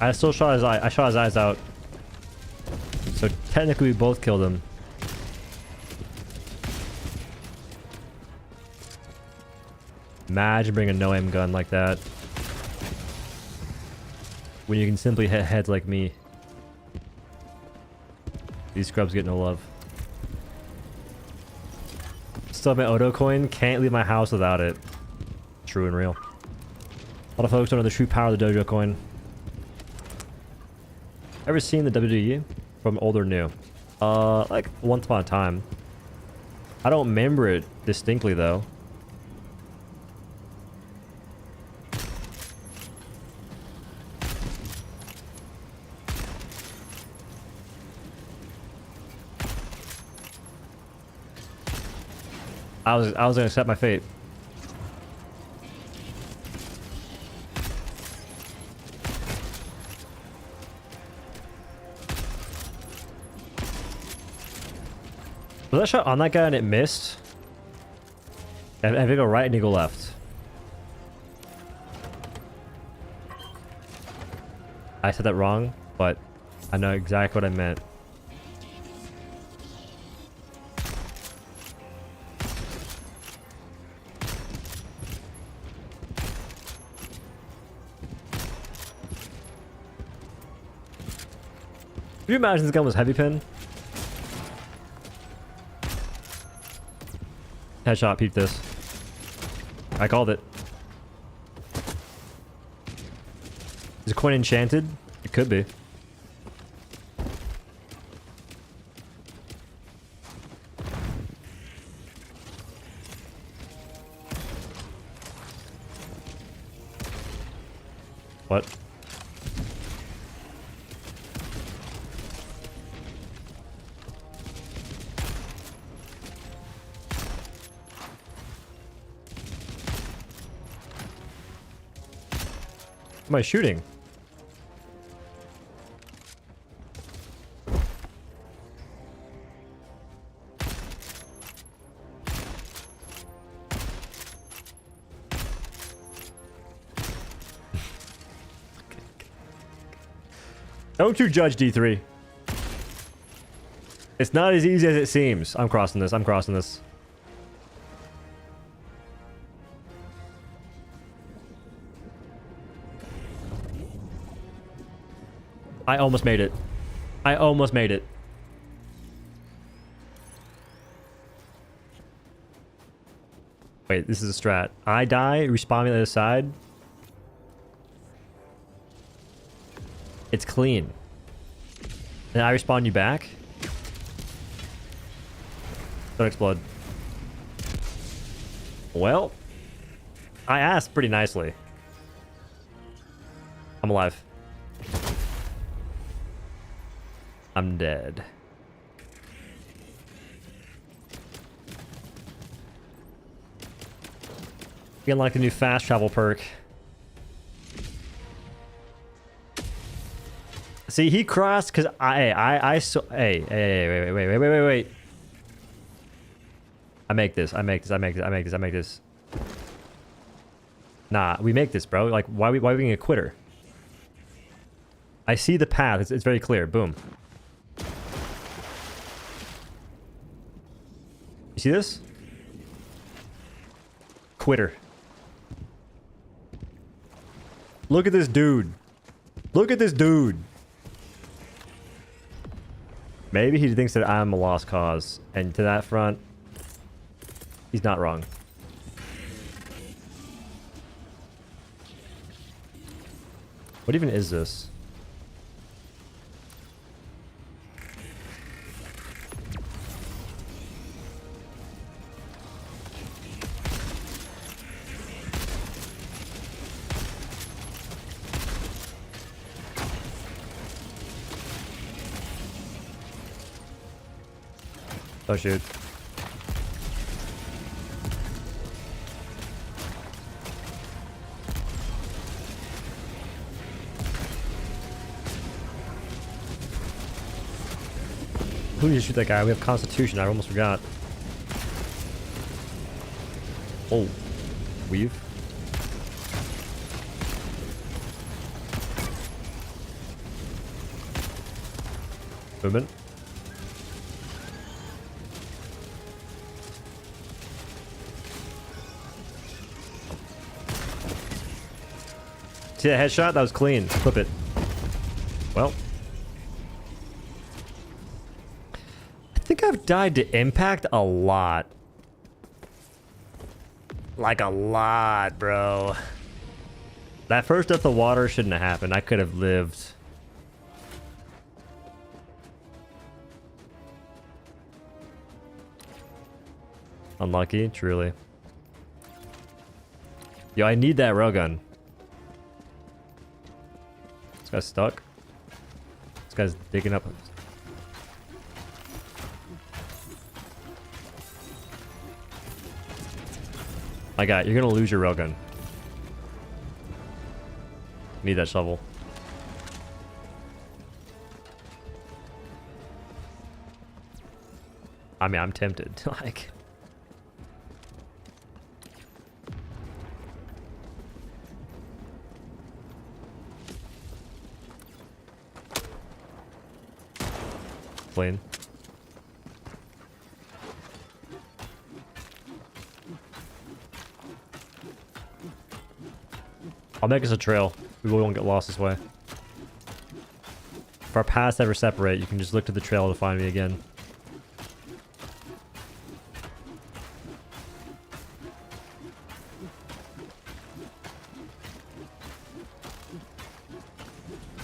I still shot his eye. I shot his eyes out. So technically we both killed him. Imagine bringing a no-aim gun like that. When you can simply hit heads like me. These scrubs get no love. Still have my OhDough coin. Can't leave my house without it. True and real. A lot of folks don't know the true power of the dojo coin. Ever seen the WWE from old or new? Like once upon a time. I don't remember it distinctly though. I was gonna accept my fate. Was that shot on that guy and it missed? And if you go right and you go left. I said that wrong, but I know exactly what I meant. Could you imagine this gun was heavy pin? Headshot, peep this. I called it. Is coin enchanted? It could be. What? Am I shooting? Don't you judge D3. It's not as easy as it seems. I'm crossing this. I'm crossing this. I almost made it. I almost made it. Wait, this is a strat. I die, respawn me on the other side. It's clean. And I respawn you back. Don't explode. Well, I asked pretty nicely. I'm alive. I'm dead. You can like the new fast travel perk. See, he crossed because I saw. Hey, wait. I make this. Nah, we make this, bro. Like, why we being a quitter? I see the path. It's very clear. Boom. You see this? Quitter. Look at this dude. Look at this dude. Maybe he thinks that I'm a lost cause. And to that front, he's not wrong. What even is this? Oh shoot. Who did you shoot that guy? We have Constitution. I almost forgot. Oh. Weave. Movement. See that headshot? That was clean. Flip it. Well. I think I've died to impact a lot. Like a lot, bro. That first death of water shouldn't have happened. I could have lived. Unlucky, truly. Yo, I need that railgun. This guy's stuck. This guy's digging up. My guy, you're gonna lose your railgun. Need that shovel. I mean, I'm tempted. Like. Plane. I'll make us a trail. We won't get lost this way. our paths ever separate, you can just look to the trail to find me again.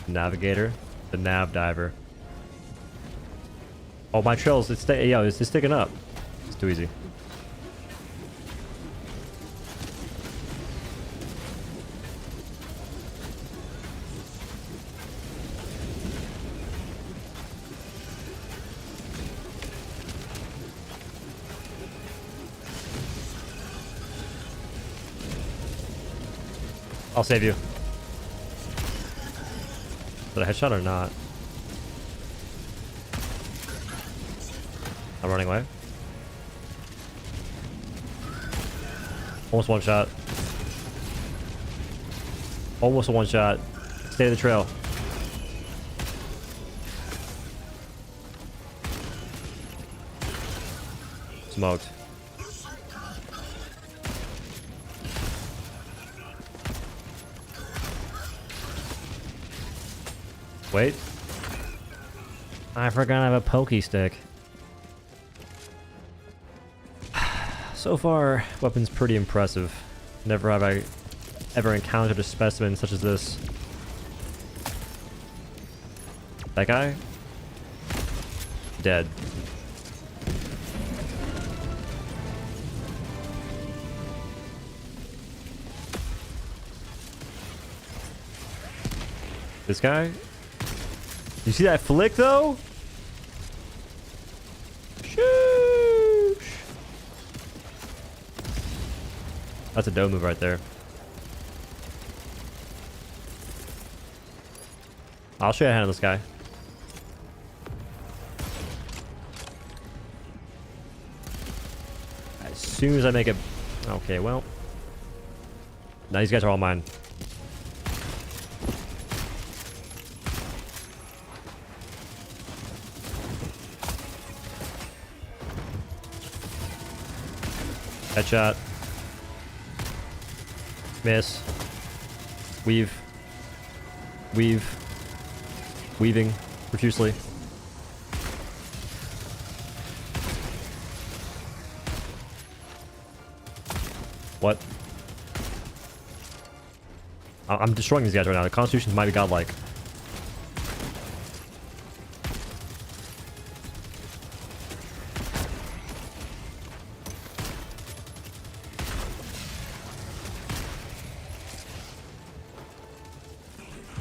Navigator, the nav diver. Oh, my trails, it's sticking up. It's too easy. I'll save you. Is that a headshot or not? I'm running away. Almost one shot. Almost a one shot. Stay in the trail. Smoked. Wait. I forgot I have a pokey stick. So far, weapon's pretty impressive. Never have I ever encountered a specimen such as this. That guy? Dead. This guy? You see that flick though? Shoosh. That's a dough move right there. I'll show you how to handle this guy. As soon as I make it... Okay, well. Now these guys are all mine. Headshot. Miss. Weave. Weave. Weaving profusely. What? I'm destroying these guys right now. The constitutions might be godlike.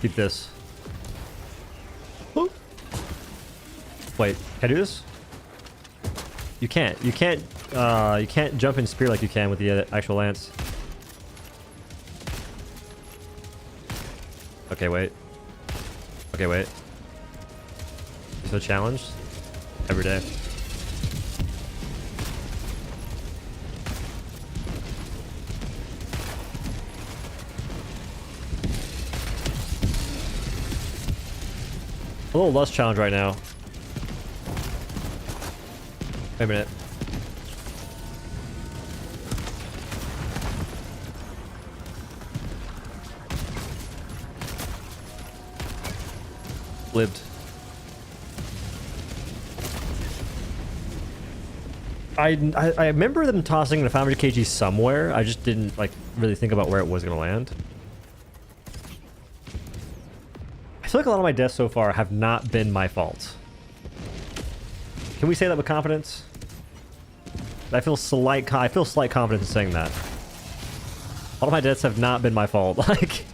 Keep this. Wait, can I do this? You can't. You can't jump in spear like you can with the actual lance. Okay, wait. Okay, wait. You feel challenged? Every day. A little less challenge right now. Wait a minute. Lived. I remember them tossing in a 500 kg somewhere. I just didn't like really think about where it was gonna land. I feel like a lot of my deaths so far have not been my fault. Can we say that with confidence? I feel slight confidence in saying that. All of my deaths have not been my fault. Like,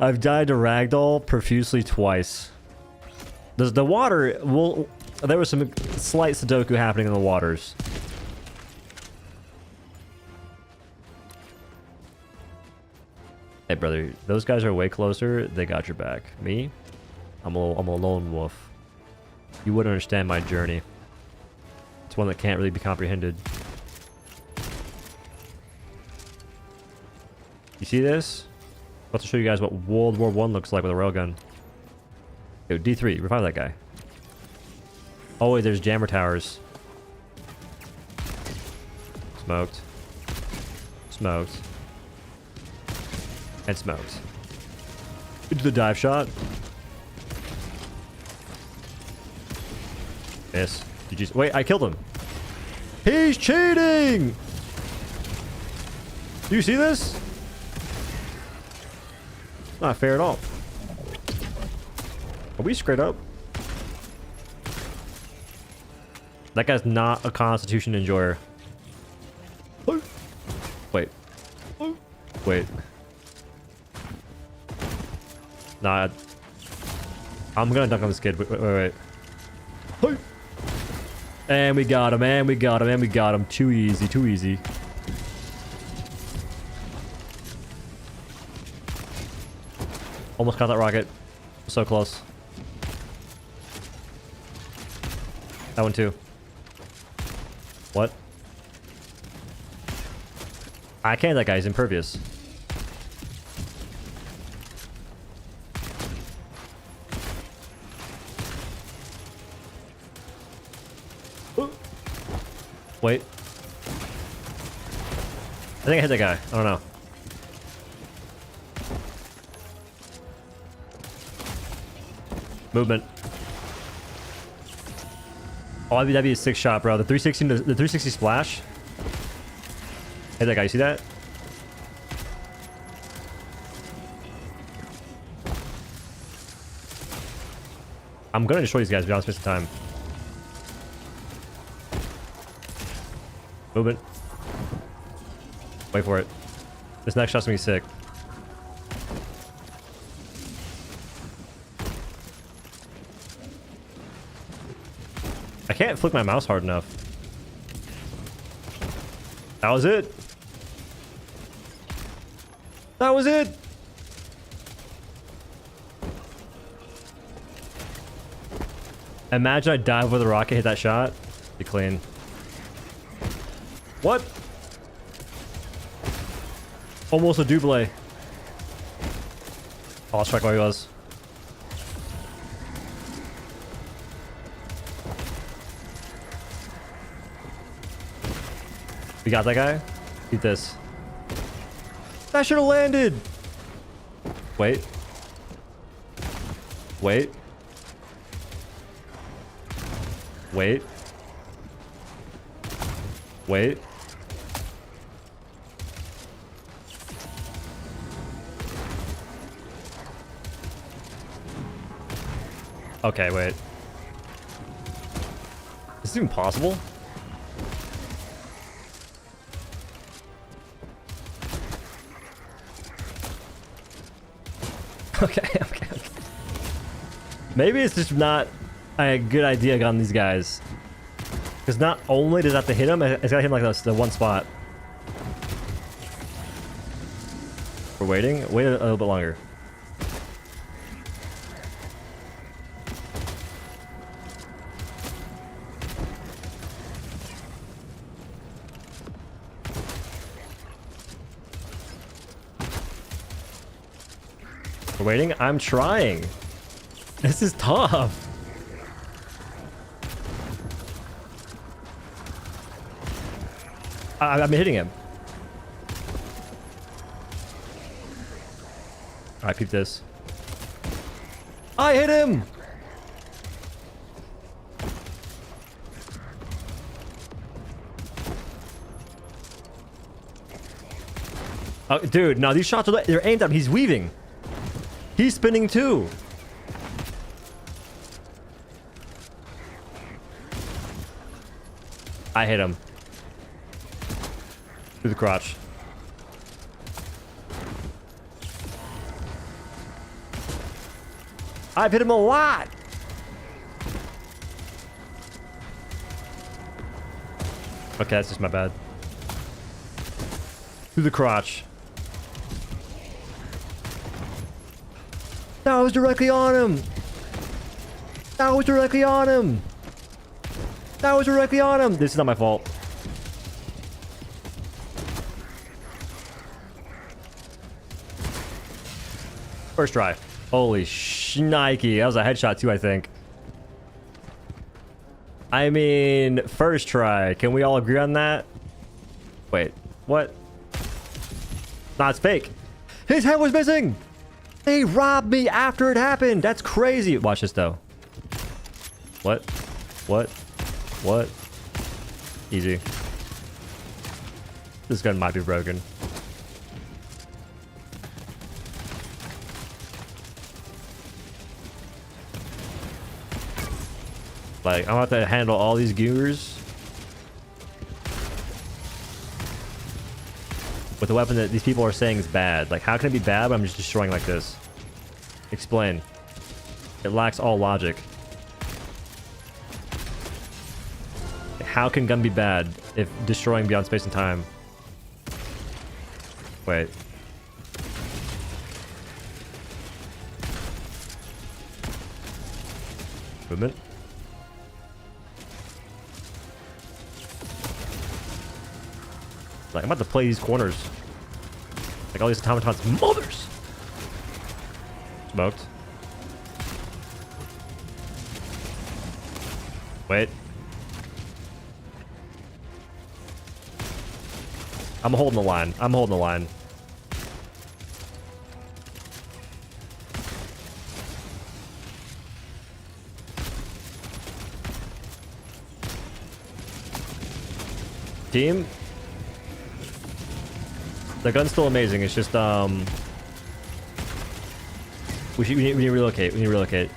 I've died to ragdoll profusely twice. The water will... There was some slight Sudoku happening in the waters. Hey, brother, those guys are way closer. They got your back. Me? I'm a lone wolf. You wouldn't understand my journey. It's one that can't really be comprehended. You see this? I'm about to show you guys what World War I looks like with a railgun. Yo, D3, revive that guy. Oh wait, there's jammer towers. Smoked. Smoked. And smoked. Into the dive shot. Miss. GG's. Wait, I killed him. He's cheating! Do you see this? Not fair at all. Are we straight up? That guy's not a Constitution enjoyer. Wait. Wait. Nah. I'm gonna dunk on this kid. Wait. And we got him, and we got him, and we got him. Too easy, too easy. Almost caught that rocket. So close. That one too. What? I can't. That guy's impervious. Wait. I think I hit that guy. I don't know. Movement. Oh, that'd be a 6-shot, bro. The 360 splash. Hey, that guy, you see that? I'm gonna destroy these guys, but I'm wasting time. Movement. Wait for it. This next shot's gonna be sick. I can't flick my mouse hard enough. That was it. That was it. Imagine I dive with a rocket, hit that shot. Be clean. What? Almost a double. I lost track where he was. We got that guy. Eat this. That should have landed. Wait. Wait. Wait. Wait. Okay, wait. Is this even possible? Okay. Maybe it's just not a good idea on these guys. Because not only does it have to hit him, it's gotta hit him like the one spot. We're waiting. Wait a little bit longer. We're waiting. I'm trying. This is tough. I'm hitting him. Alright, peep this. I hit him! Oh, dude, no, these shots are they're aimed at him. He's weaving. He's spinning too. I hit him. Through the crotch. I've hit him a lot. Okay, that's just my bad. Through the crotch. That was directly on him. That was directly on him. That was directly on him. This is not my fault. First try. Holy shnikey. That was a headshot too, I think. I mean, first try. Can we all agree on that? Wait, what? Nah, it's fake. His head was missing. They robbed me after it happened. That's crazy. Watch this though. What? What? What? Easy. This gun might be broken. Like, I'm about to handle all these goobers with a weapon that these people are saying is bad. Like, how can it be bad, but I'm just destroying like this? Explain. It lacks all logic. How can gun be bad if destroying beyond space and time? Wait. Movement. Like, I'm about to play these corners. Like all these automatons. Mothers! Smoked. Wait. I'm holding the line. I'm holding the line. Team. The gun's still amazing. It's just we need to relocate. We need to relocate.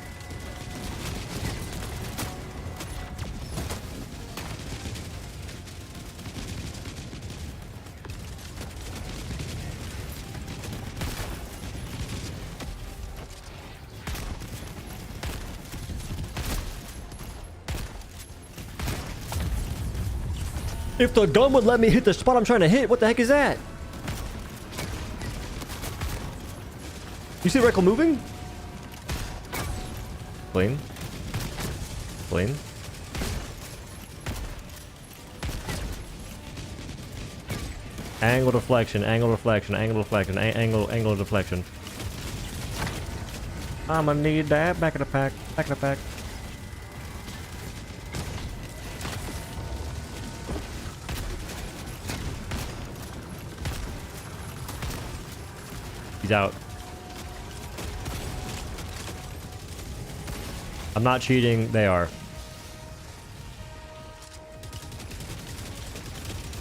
If the gun would let me hit the spot I'm trying to hit, what the heck is that? You see the reticle moving? Clean. Clean. Angle deflection, angle deflection, angle deflection, angle deflection. I'ma need that. Back of the pack. Back of the pack. He's out. I'm not cheating. They are.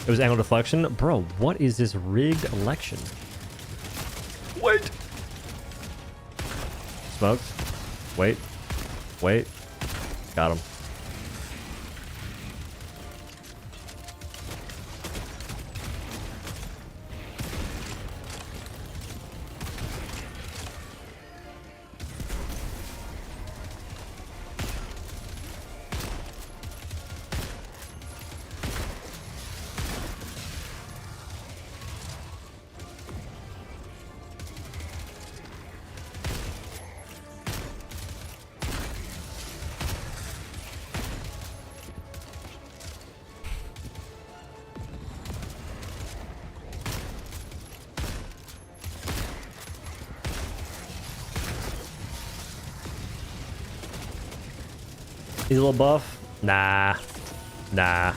It was angle deflection. Bro, what is this rigged election? Wait. Smoked. Wait. Wait. Got him. He's a little buff. Nah. Nah.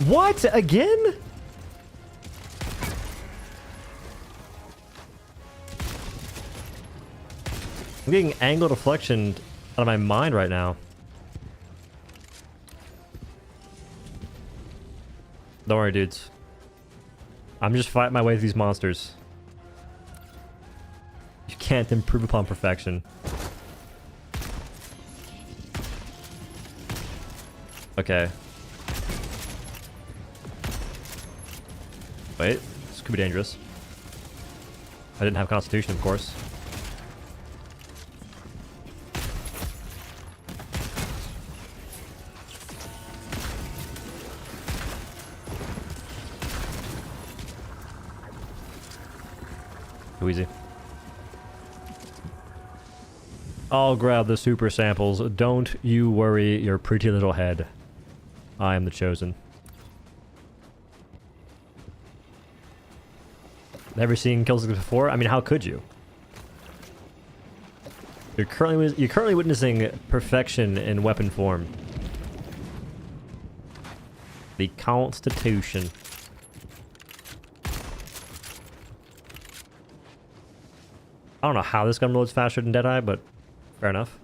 What? Again? I'm getting angle deflection out of my mind right now. Don't worry, dudes. I'm just fighting my way through these monsters. You can't improve upon perfection. Okay. Wait, this could be dangerous. I didn't have Constitution, of course. Too easy. I'll grab the super samples. Don't you worry your pretty little head. I am the chosen. Never seen kills like this before? I mean, how could you? You're currently witnessing perfection in weapon form. The Constitution. I don't know how this gun loads faster than Deadeye, but fair enough.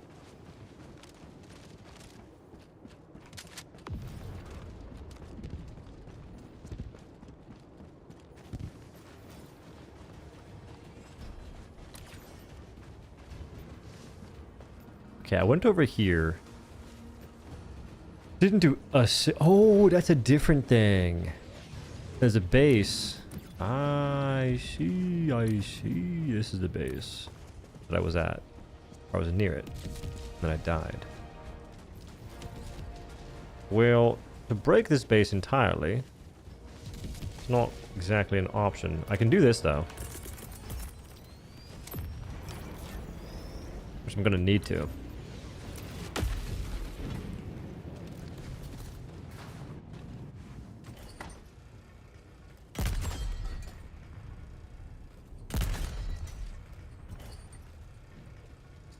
Okay, I went over here. Didn't do a... Oh, that's a different thing. There's a base. I see, I see. This is the base that I was at. I was near it. Then I died. Well, to break this base entirely, it's not exactly an option. I can do this, though. Which I'm going to need to.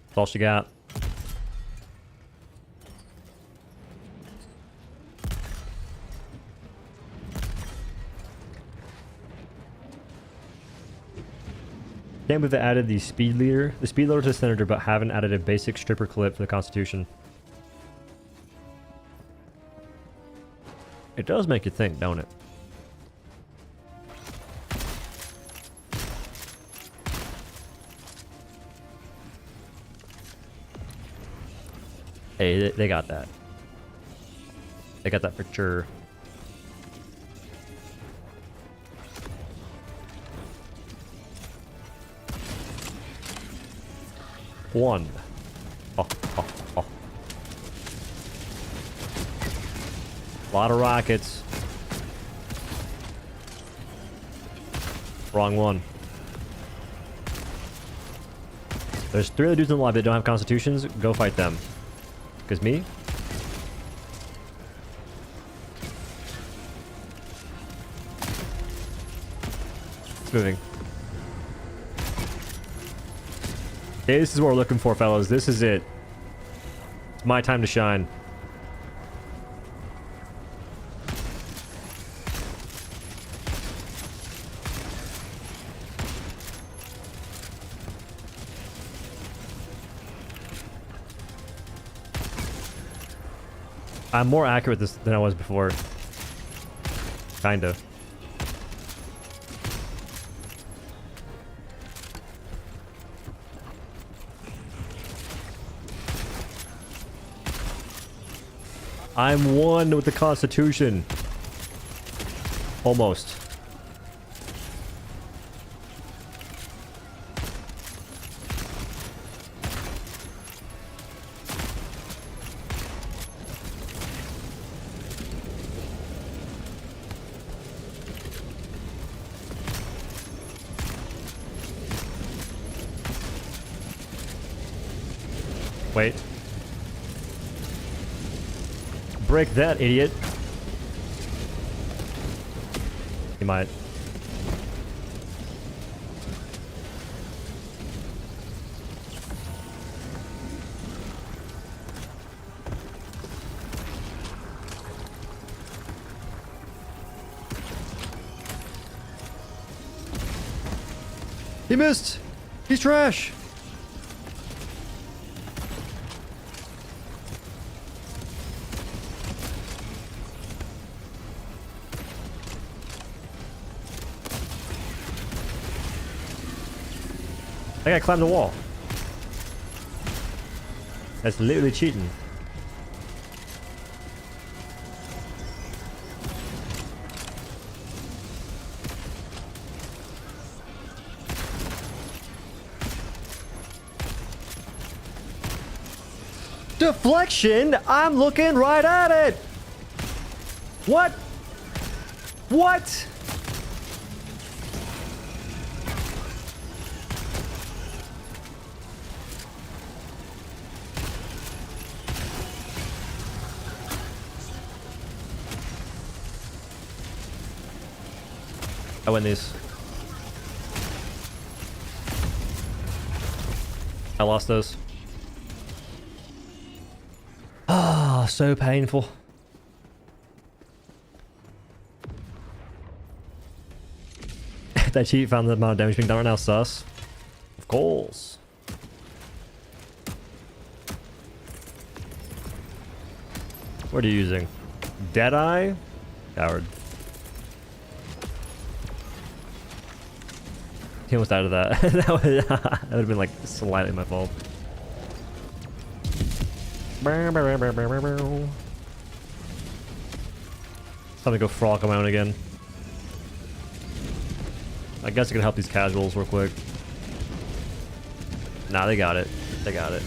That's all she got. Can't believe they added the speed leader. The speed loader to the Senator, but haven't added a basic stripper clip for the Constitution. It does make you think, don't it? Hey, they got that. They got that for sure. One. Oh, oh, oh. A lot of rockets. Wrong one. There's 3 other dudes in the lobby that don't have constitutions. Go fight them. Because me? It's moving. Okay, this is what we're looking for, fellas. This is it. It's my time to shine. I'm more accurate this than I was before. Kinda. I'm one with the Constitution. Almost. Wait. Break that, idiot. He might. He missed! He's trash! I gotta climb the wall. That's literally cheating. Deflection? I'm looking right at it! What? What? I win these. I lost those. Ah, so painful. That cheat found the amount of damage being done right now. Sus. Of course. What are you using? Deadeye? Coward. He almost died of that. That would have been like slightly my fault. Time to go frolic on my own again. I guess I can help these casuals real quick. Nah, they got it. They got it.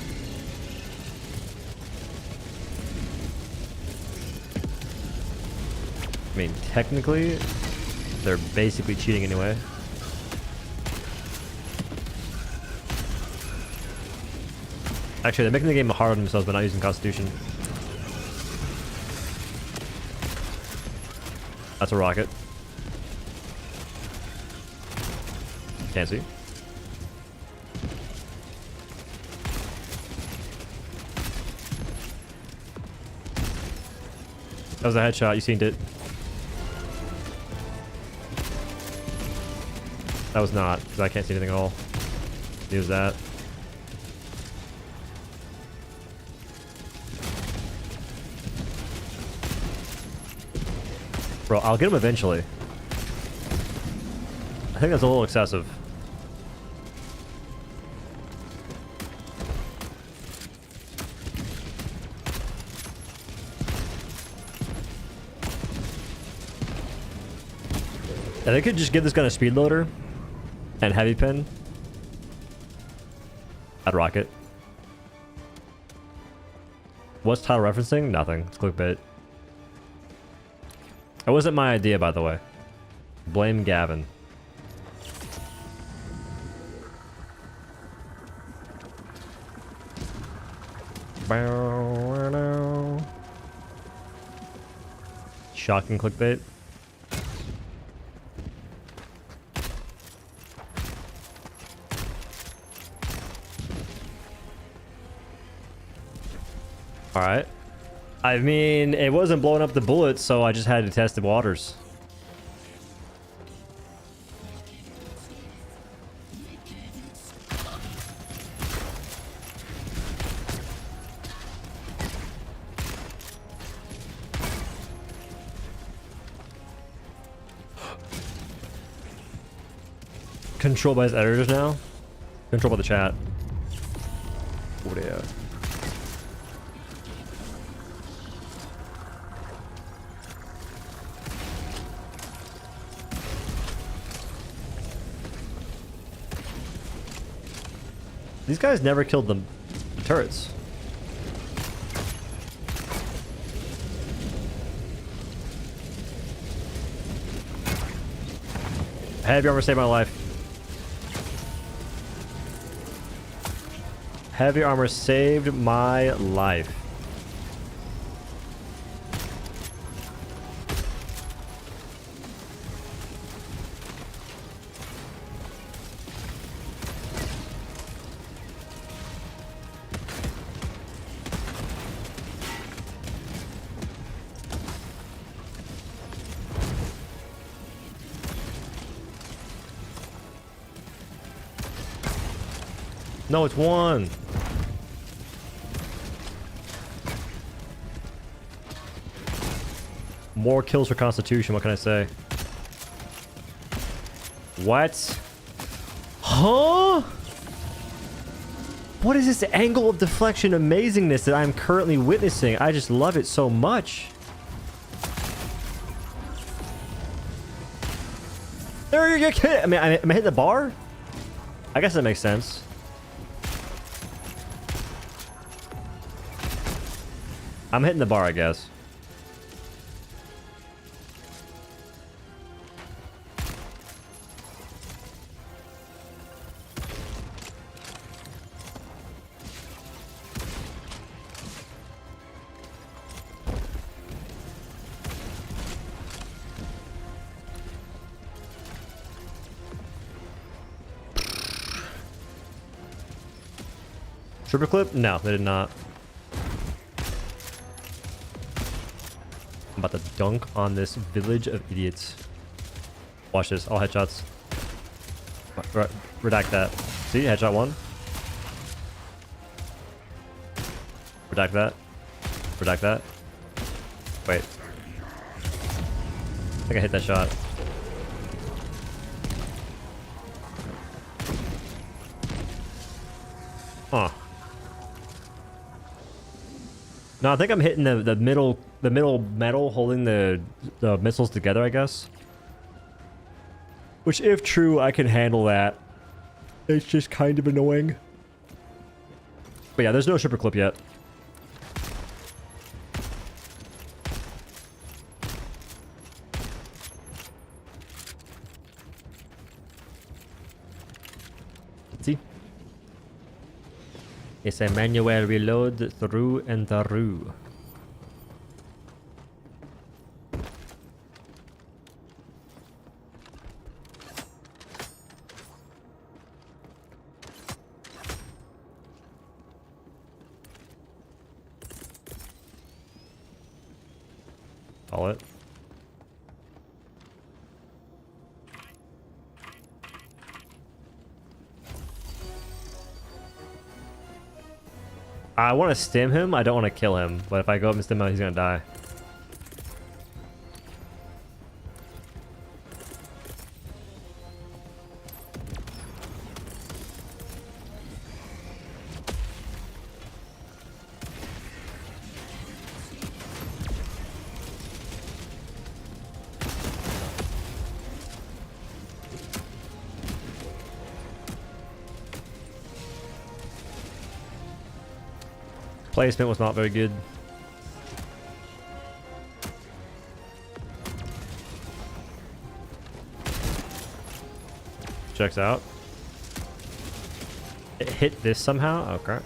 I mean, technically, they're basically cheating anyway. Actually, they're making the game hard on themselves by not using Constitution. That's a rocket. Can't see. That was a headshot. You seen it. That was not, because I can't see anything at all. Use that. Bro, I'll get him eventually. I think that's a little excessive. And they could just give this gun a speed loader and heavy pin. I'd rock it. What's title referencing? Nothing. It's clickbait. It wasn't my idea, by the way. Blame Gavin. Shocking clickbait. Alright. I mean, it wasn't blowing up the bullets, so I just had to test the waters. Controlled by his editors now? Controlled by the chat. Oh, yeah. These guys never killed the turrets. Heavy armor saved my life. Heavy armor saved my life. No, it's one. More kills for Constitution, what can I say? What? Huh? What is this angle of deflection amazingness that I'm currently witnessing? I just love it so much. There you go. I mean, am I hitting the bar? I guess that makes sense. I'm hitting the bar, I guess. Triple clip? No, they did not. I'm about to dunk on this village of idiots. Watch this. All headshots. Redact that. See, headshot 1. Redact that. Redact that. Wait. I think I hit that shot. Huh. No, I think I'm hitting the middle metal holding the missiles together, I guess. Which, if true, I can handle that. It's just kind of annoying. But yeah, there's no stripper clip yet. See? It's a manual reload through and through. Call it. I want to stim him. I don't want to kill him. But if I go up and stim him, he's going to die. Placement was not very good. Checks out. It hit this somehow? Okay.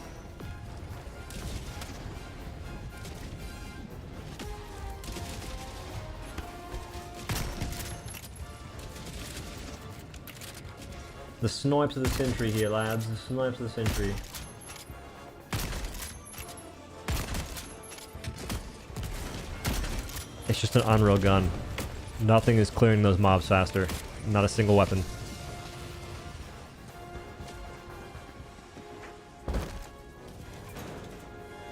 The snipes of the century here, lads. The snipes of the century. It's just an unreal gun. Nothing is clearing those mobs faster. Not a single weapon.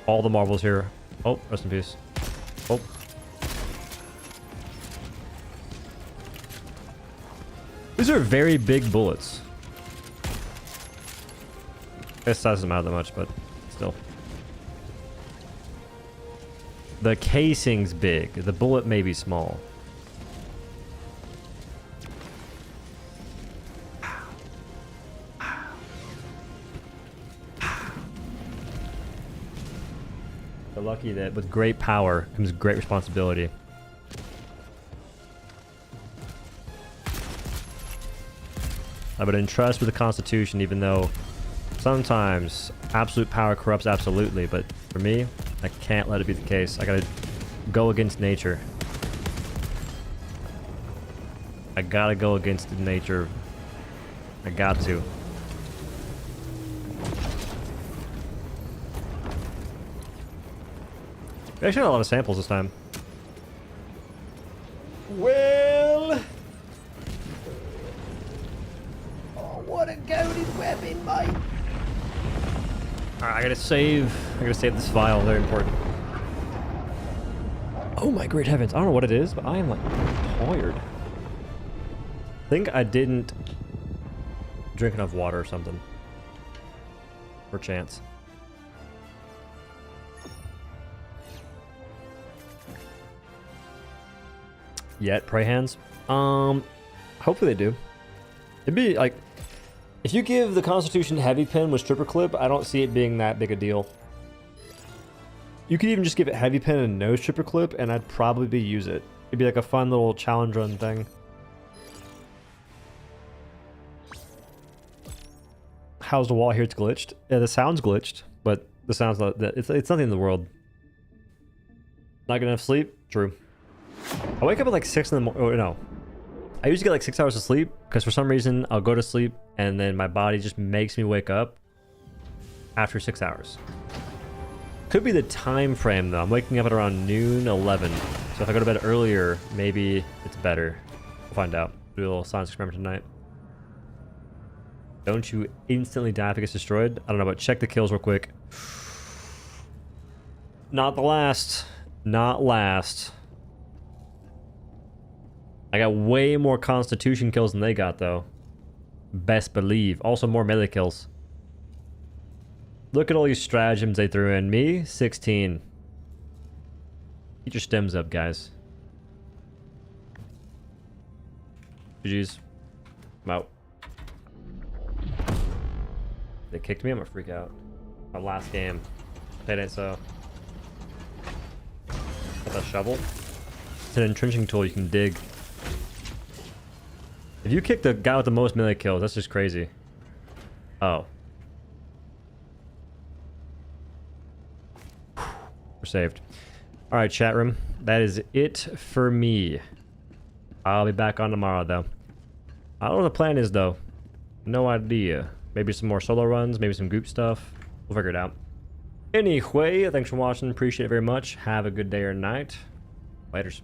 All the marbles here. Oh, rest in peace. Oh. These are very big bullets. This size doesn't matter that much, but still. The casing's big. The bullet may be small. We're lucky that with great power comes great responsibility. I would entrust with the Constitution, even though sometimes absolute power corrupts absolutely, but for me, I can't let it be the case. I gotta go against nature. I gotta go against nature. I got to. We actually got a lot of samples this time. Well... Oh, what a goated weapon, mate! Alright, I gotta save this file, very important. Oh my great heavens, I don't know what it is, but I am like tired. I think I didn't drink enough water or something. Perchance. Yet, pray hands? Hopefully they do. It'd be like, if you give the Constitution heavy pin with stripper clip, I don't see it being that big a deal. You could even just give it heavy pin and no stripper clip, and I'd probably use it. It'd be like a fun little challenge run thing. How's the wall here? It's glitched. Yeah, the sound's glitched, but the sound's not. It's nothing in the world. Not good enough sleep? True. I wake up at like 6 in the morning. Oh, no. I usually get like 6 hours of sleep because for some reason I'll go to sleep and then my body just makes me wake up after 6 hours. Could be the time frame though. I'm waking up at around noon, 11. So if I go to bed earlier, maybe it's better. We'll find out. Do a little science experiment tonight. Don't you instantly die if it gets destroyed? I don't know, but check the kills real quick. Not the last. Not last. I got way more Constitution kills than they got, though. Best believe. Also more melee kills. Look at all these stratagems they threw in. Me, 16. Get your stems up, guys. GG's. I'm out. They kicked me, I'm gonna freak out. My last game. Played it so. Got that shovel. It's an entrenching tool you can dig. If you kick the guy with the most melee kills, that's just crazy. Oh. We're saved. Alright, chat room. That is it for me. I'll be back on tomorrow, though. I don't know what the plan is, though. No idea. Maybe some more solo runs, maybe some group stuff. We'll figure it out. Anyway, thanks for watching. Appreciate it very much. Have a good day or night. Laters.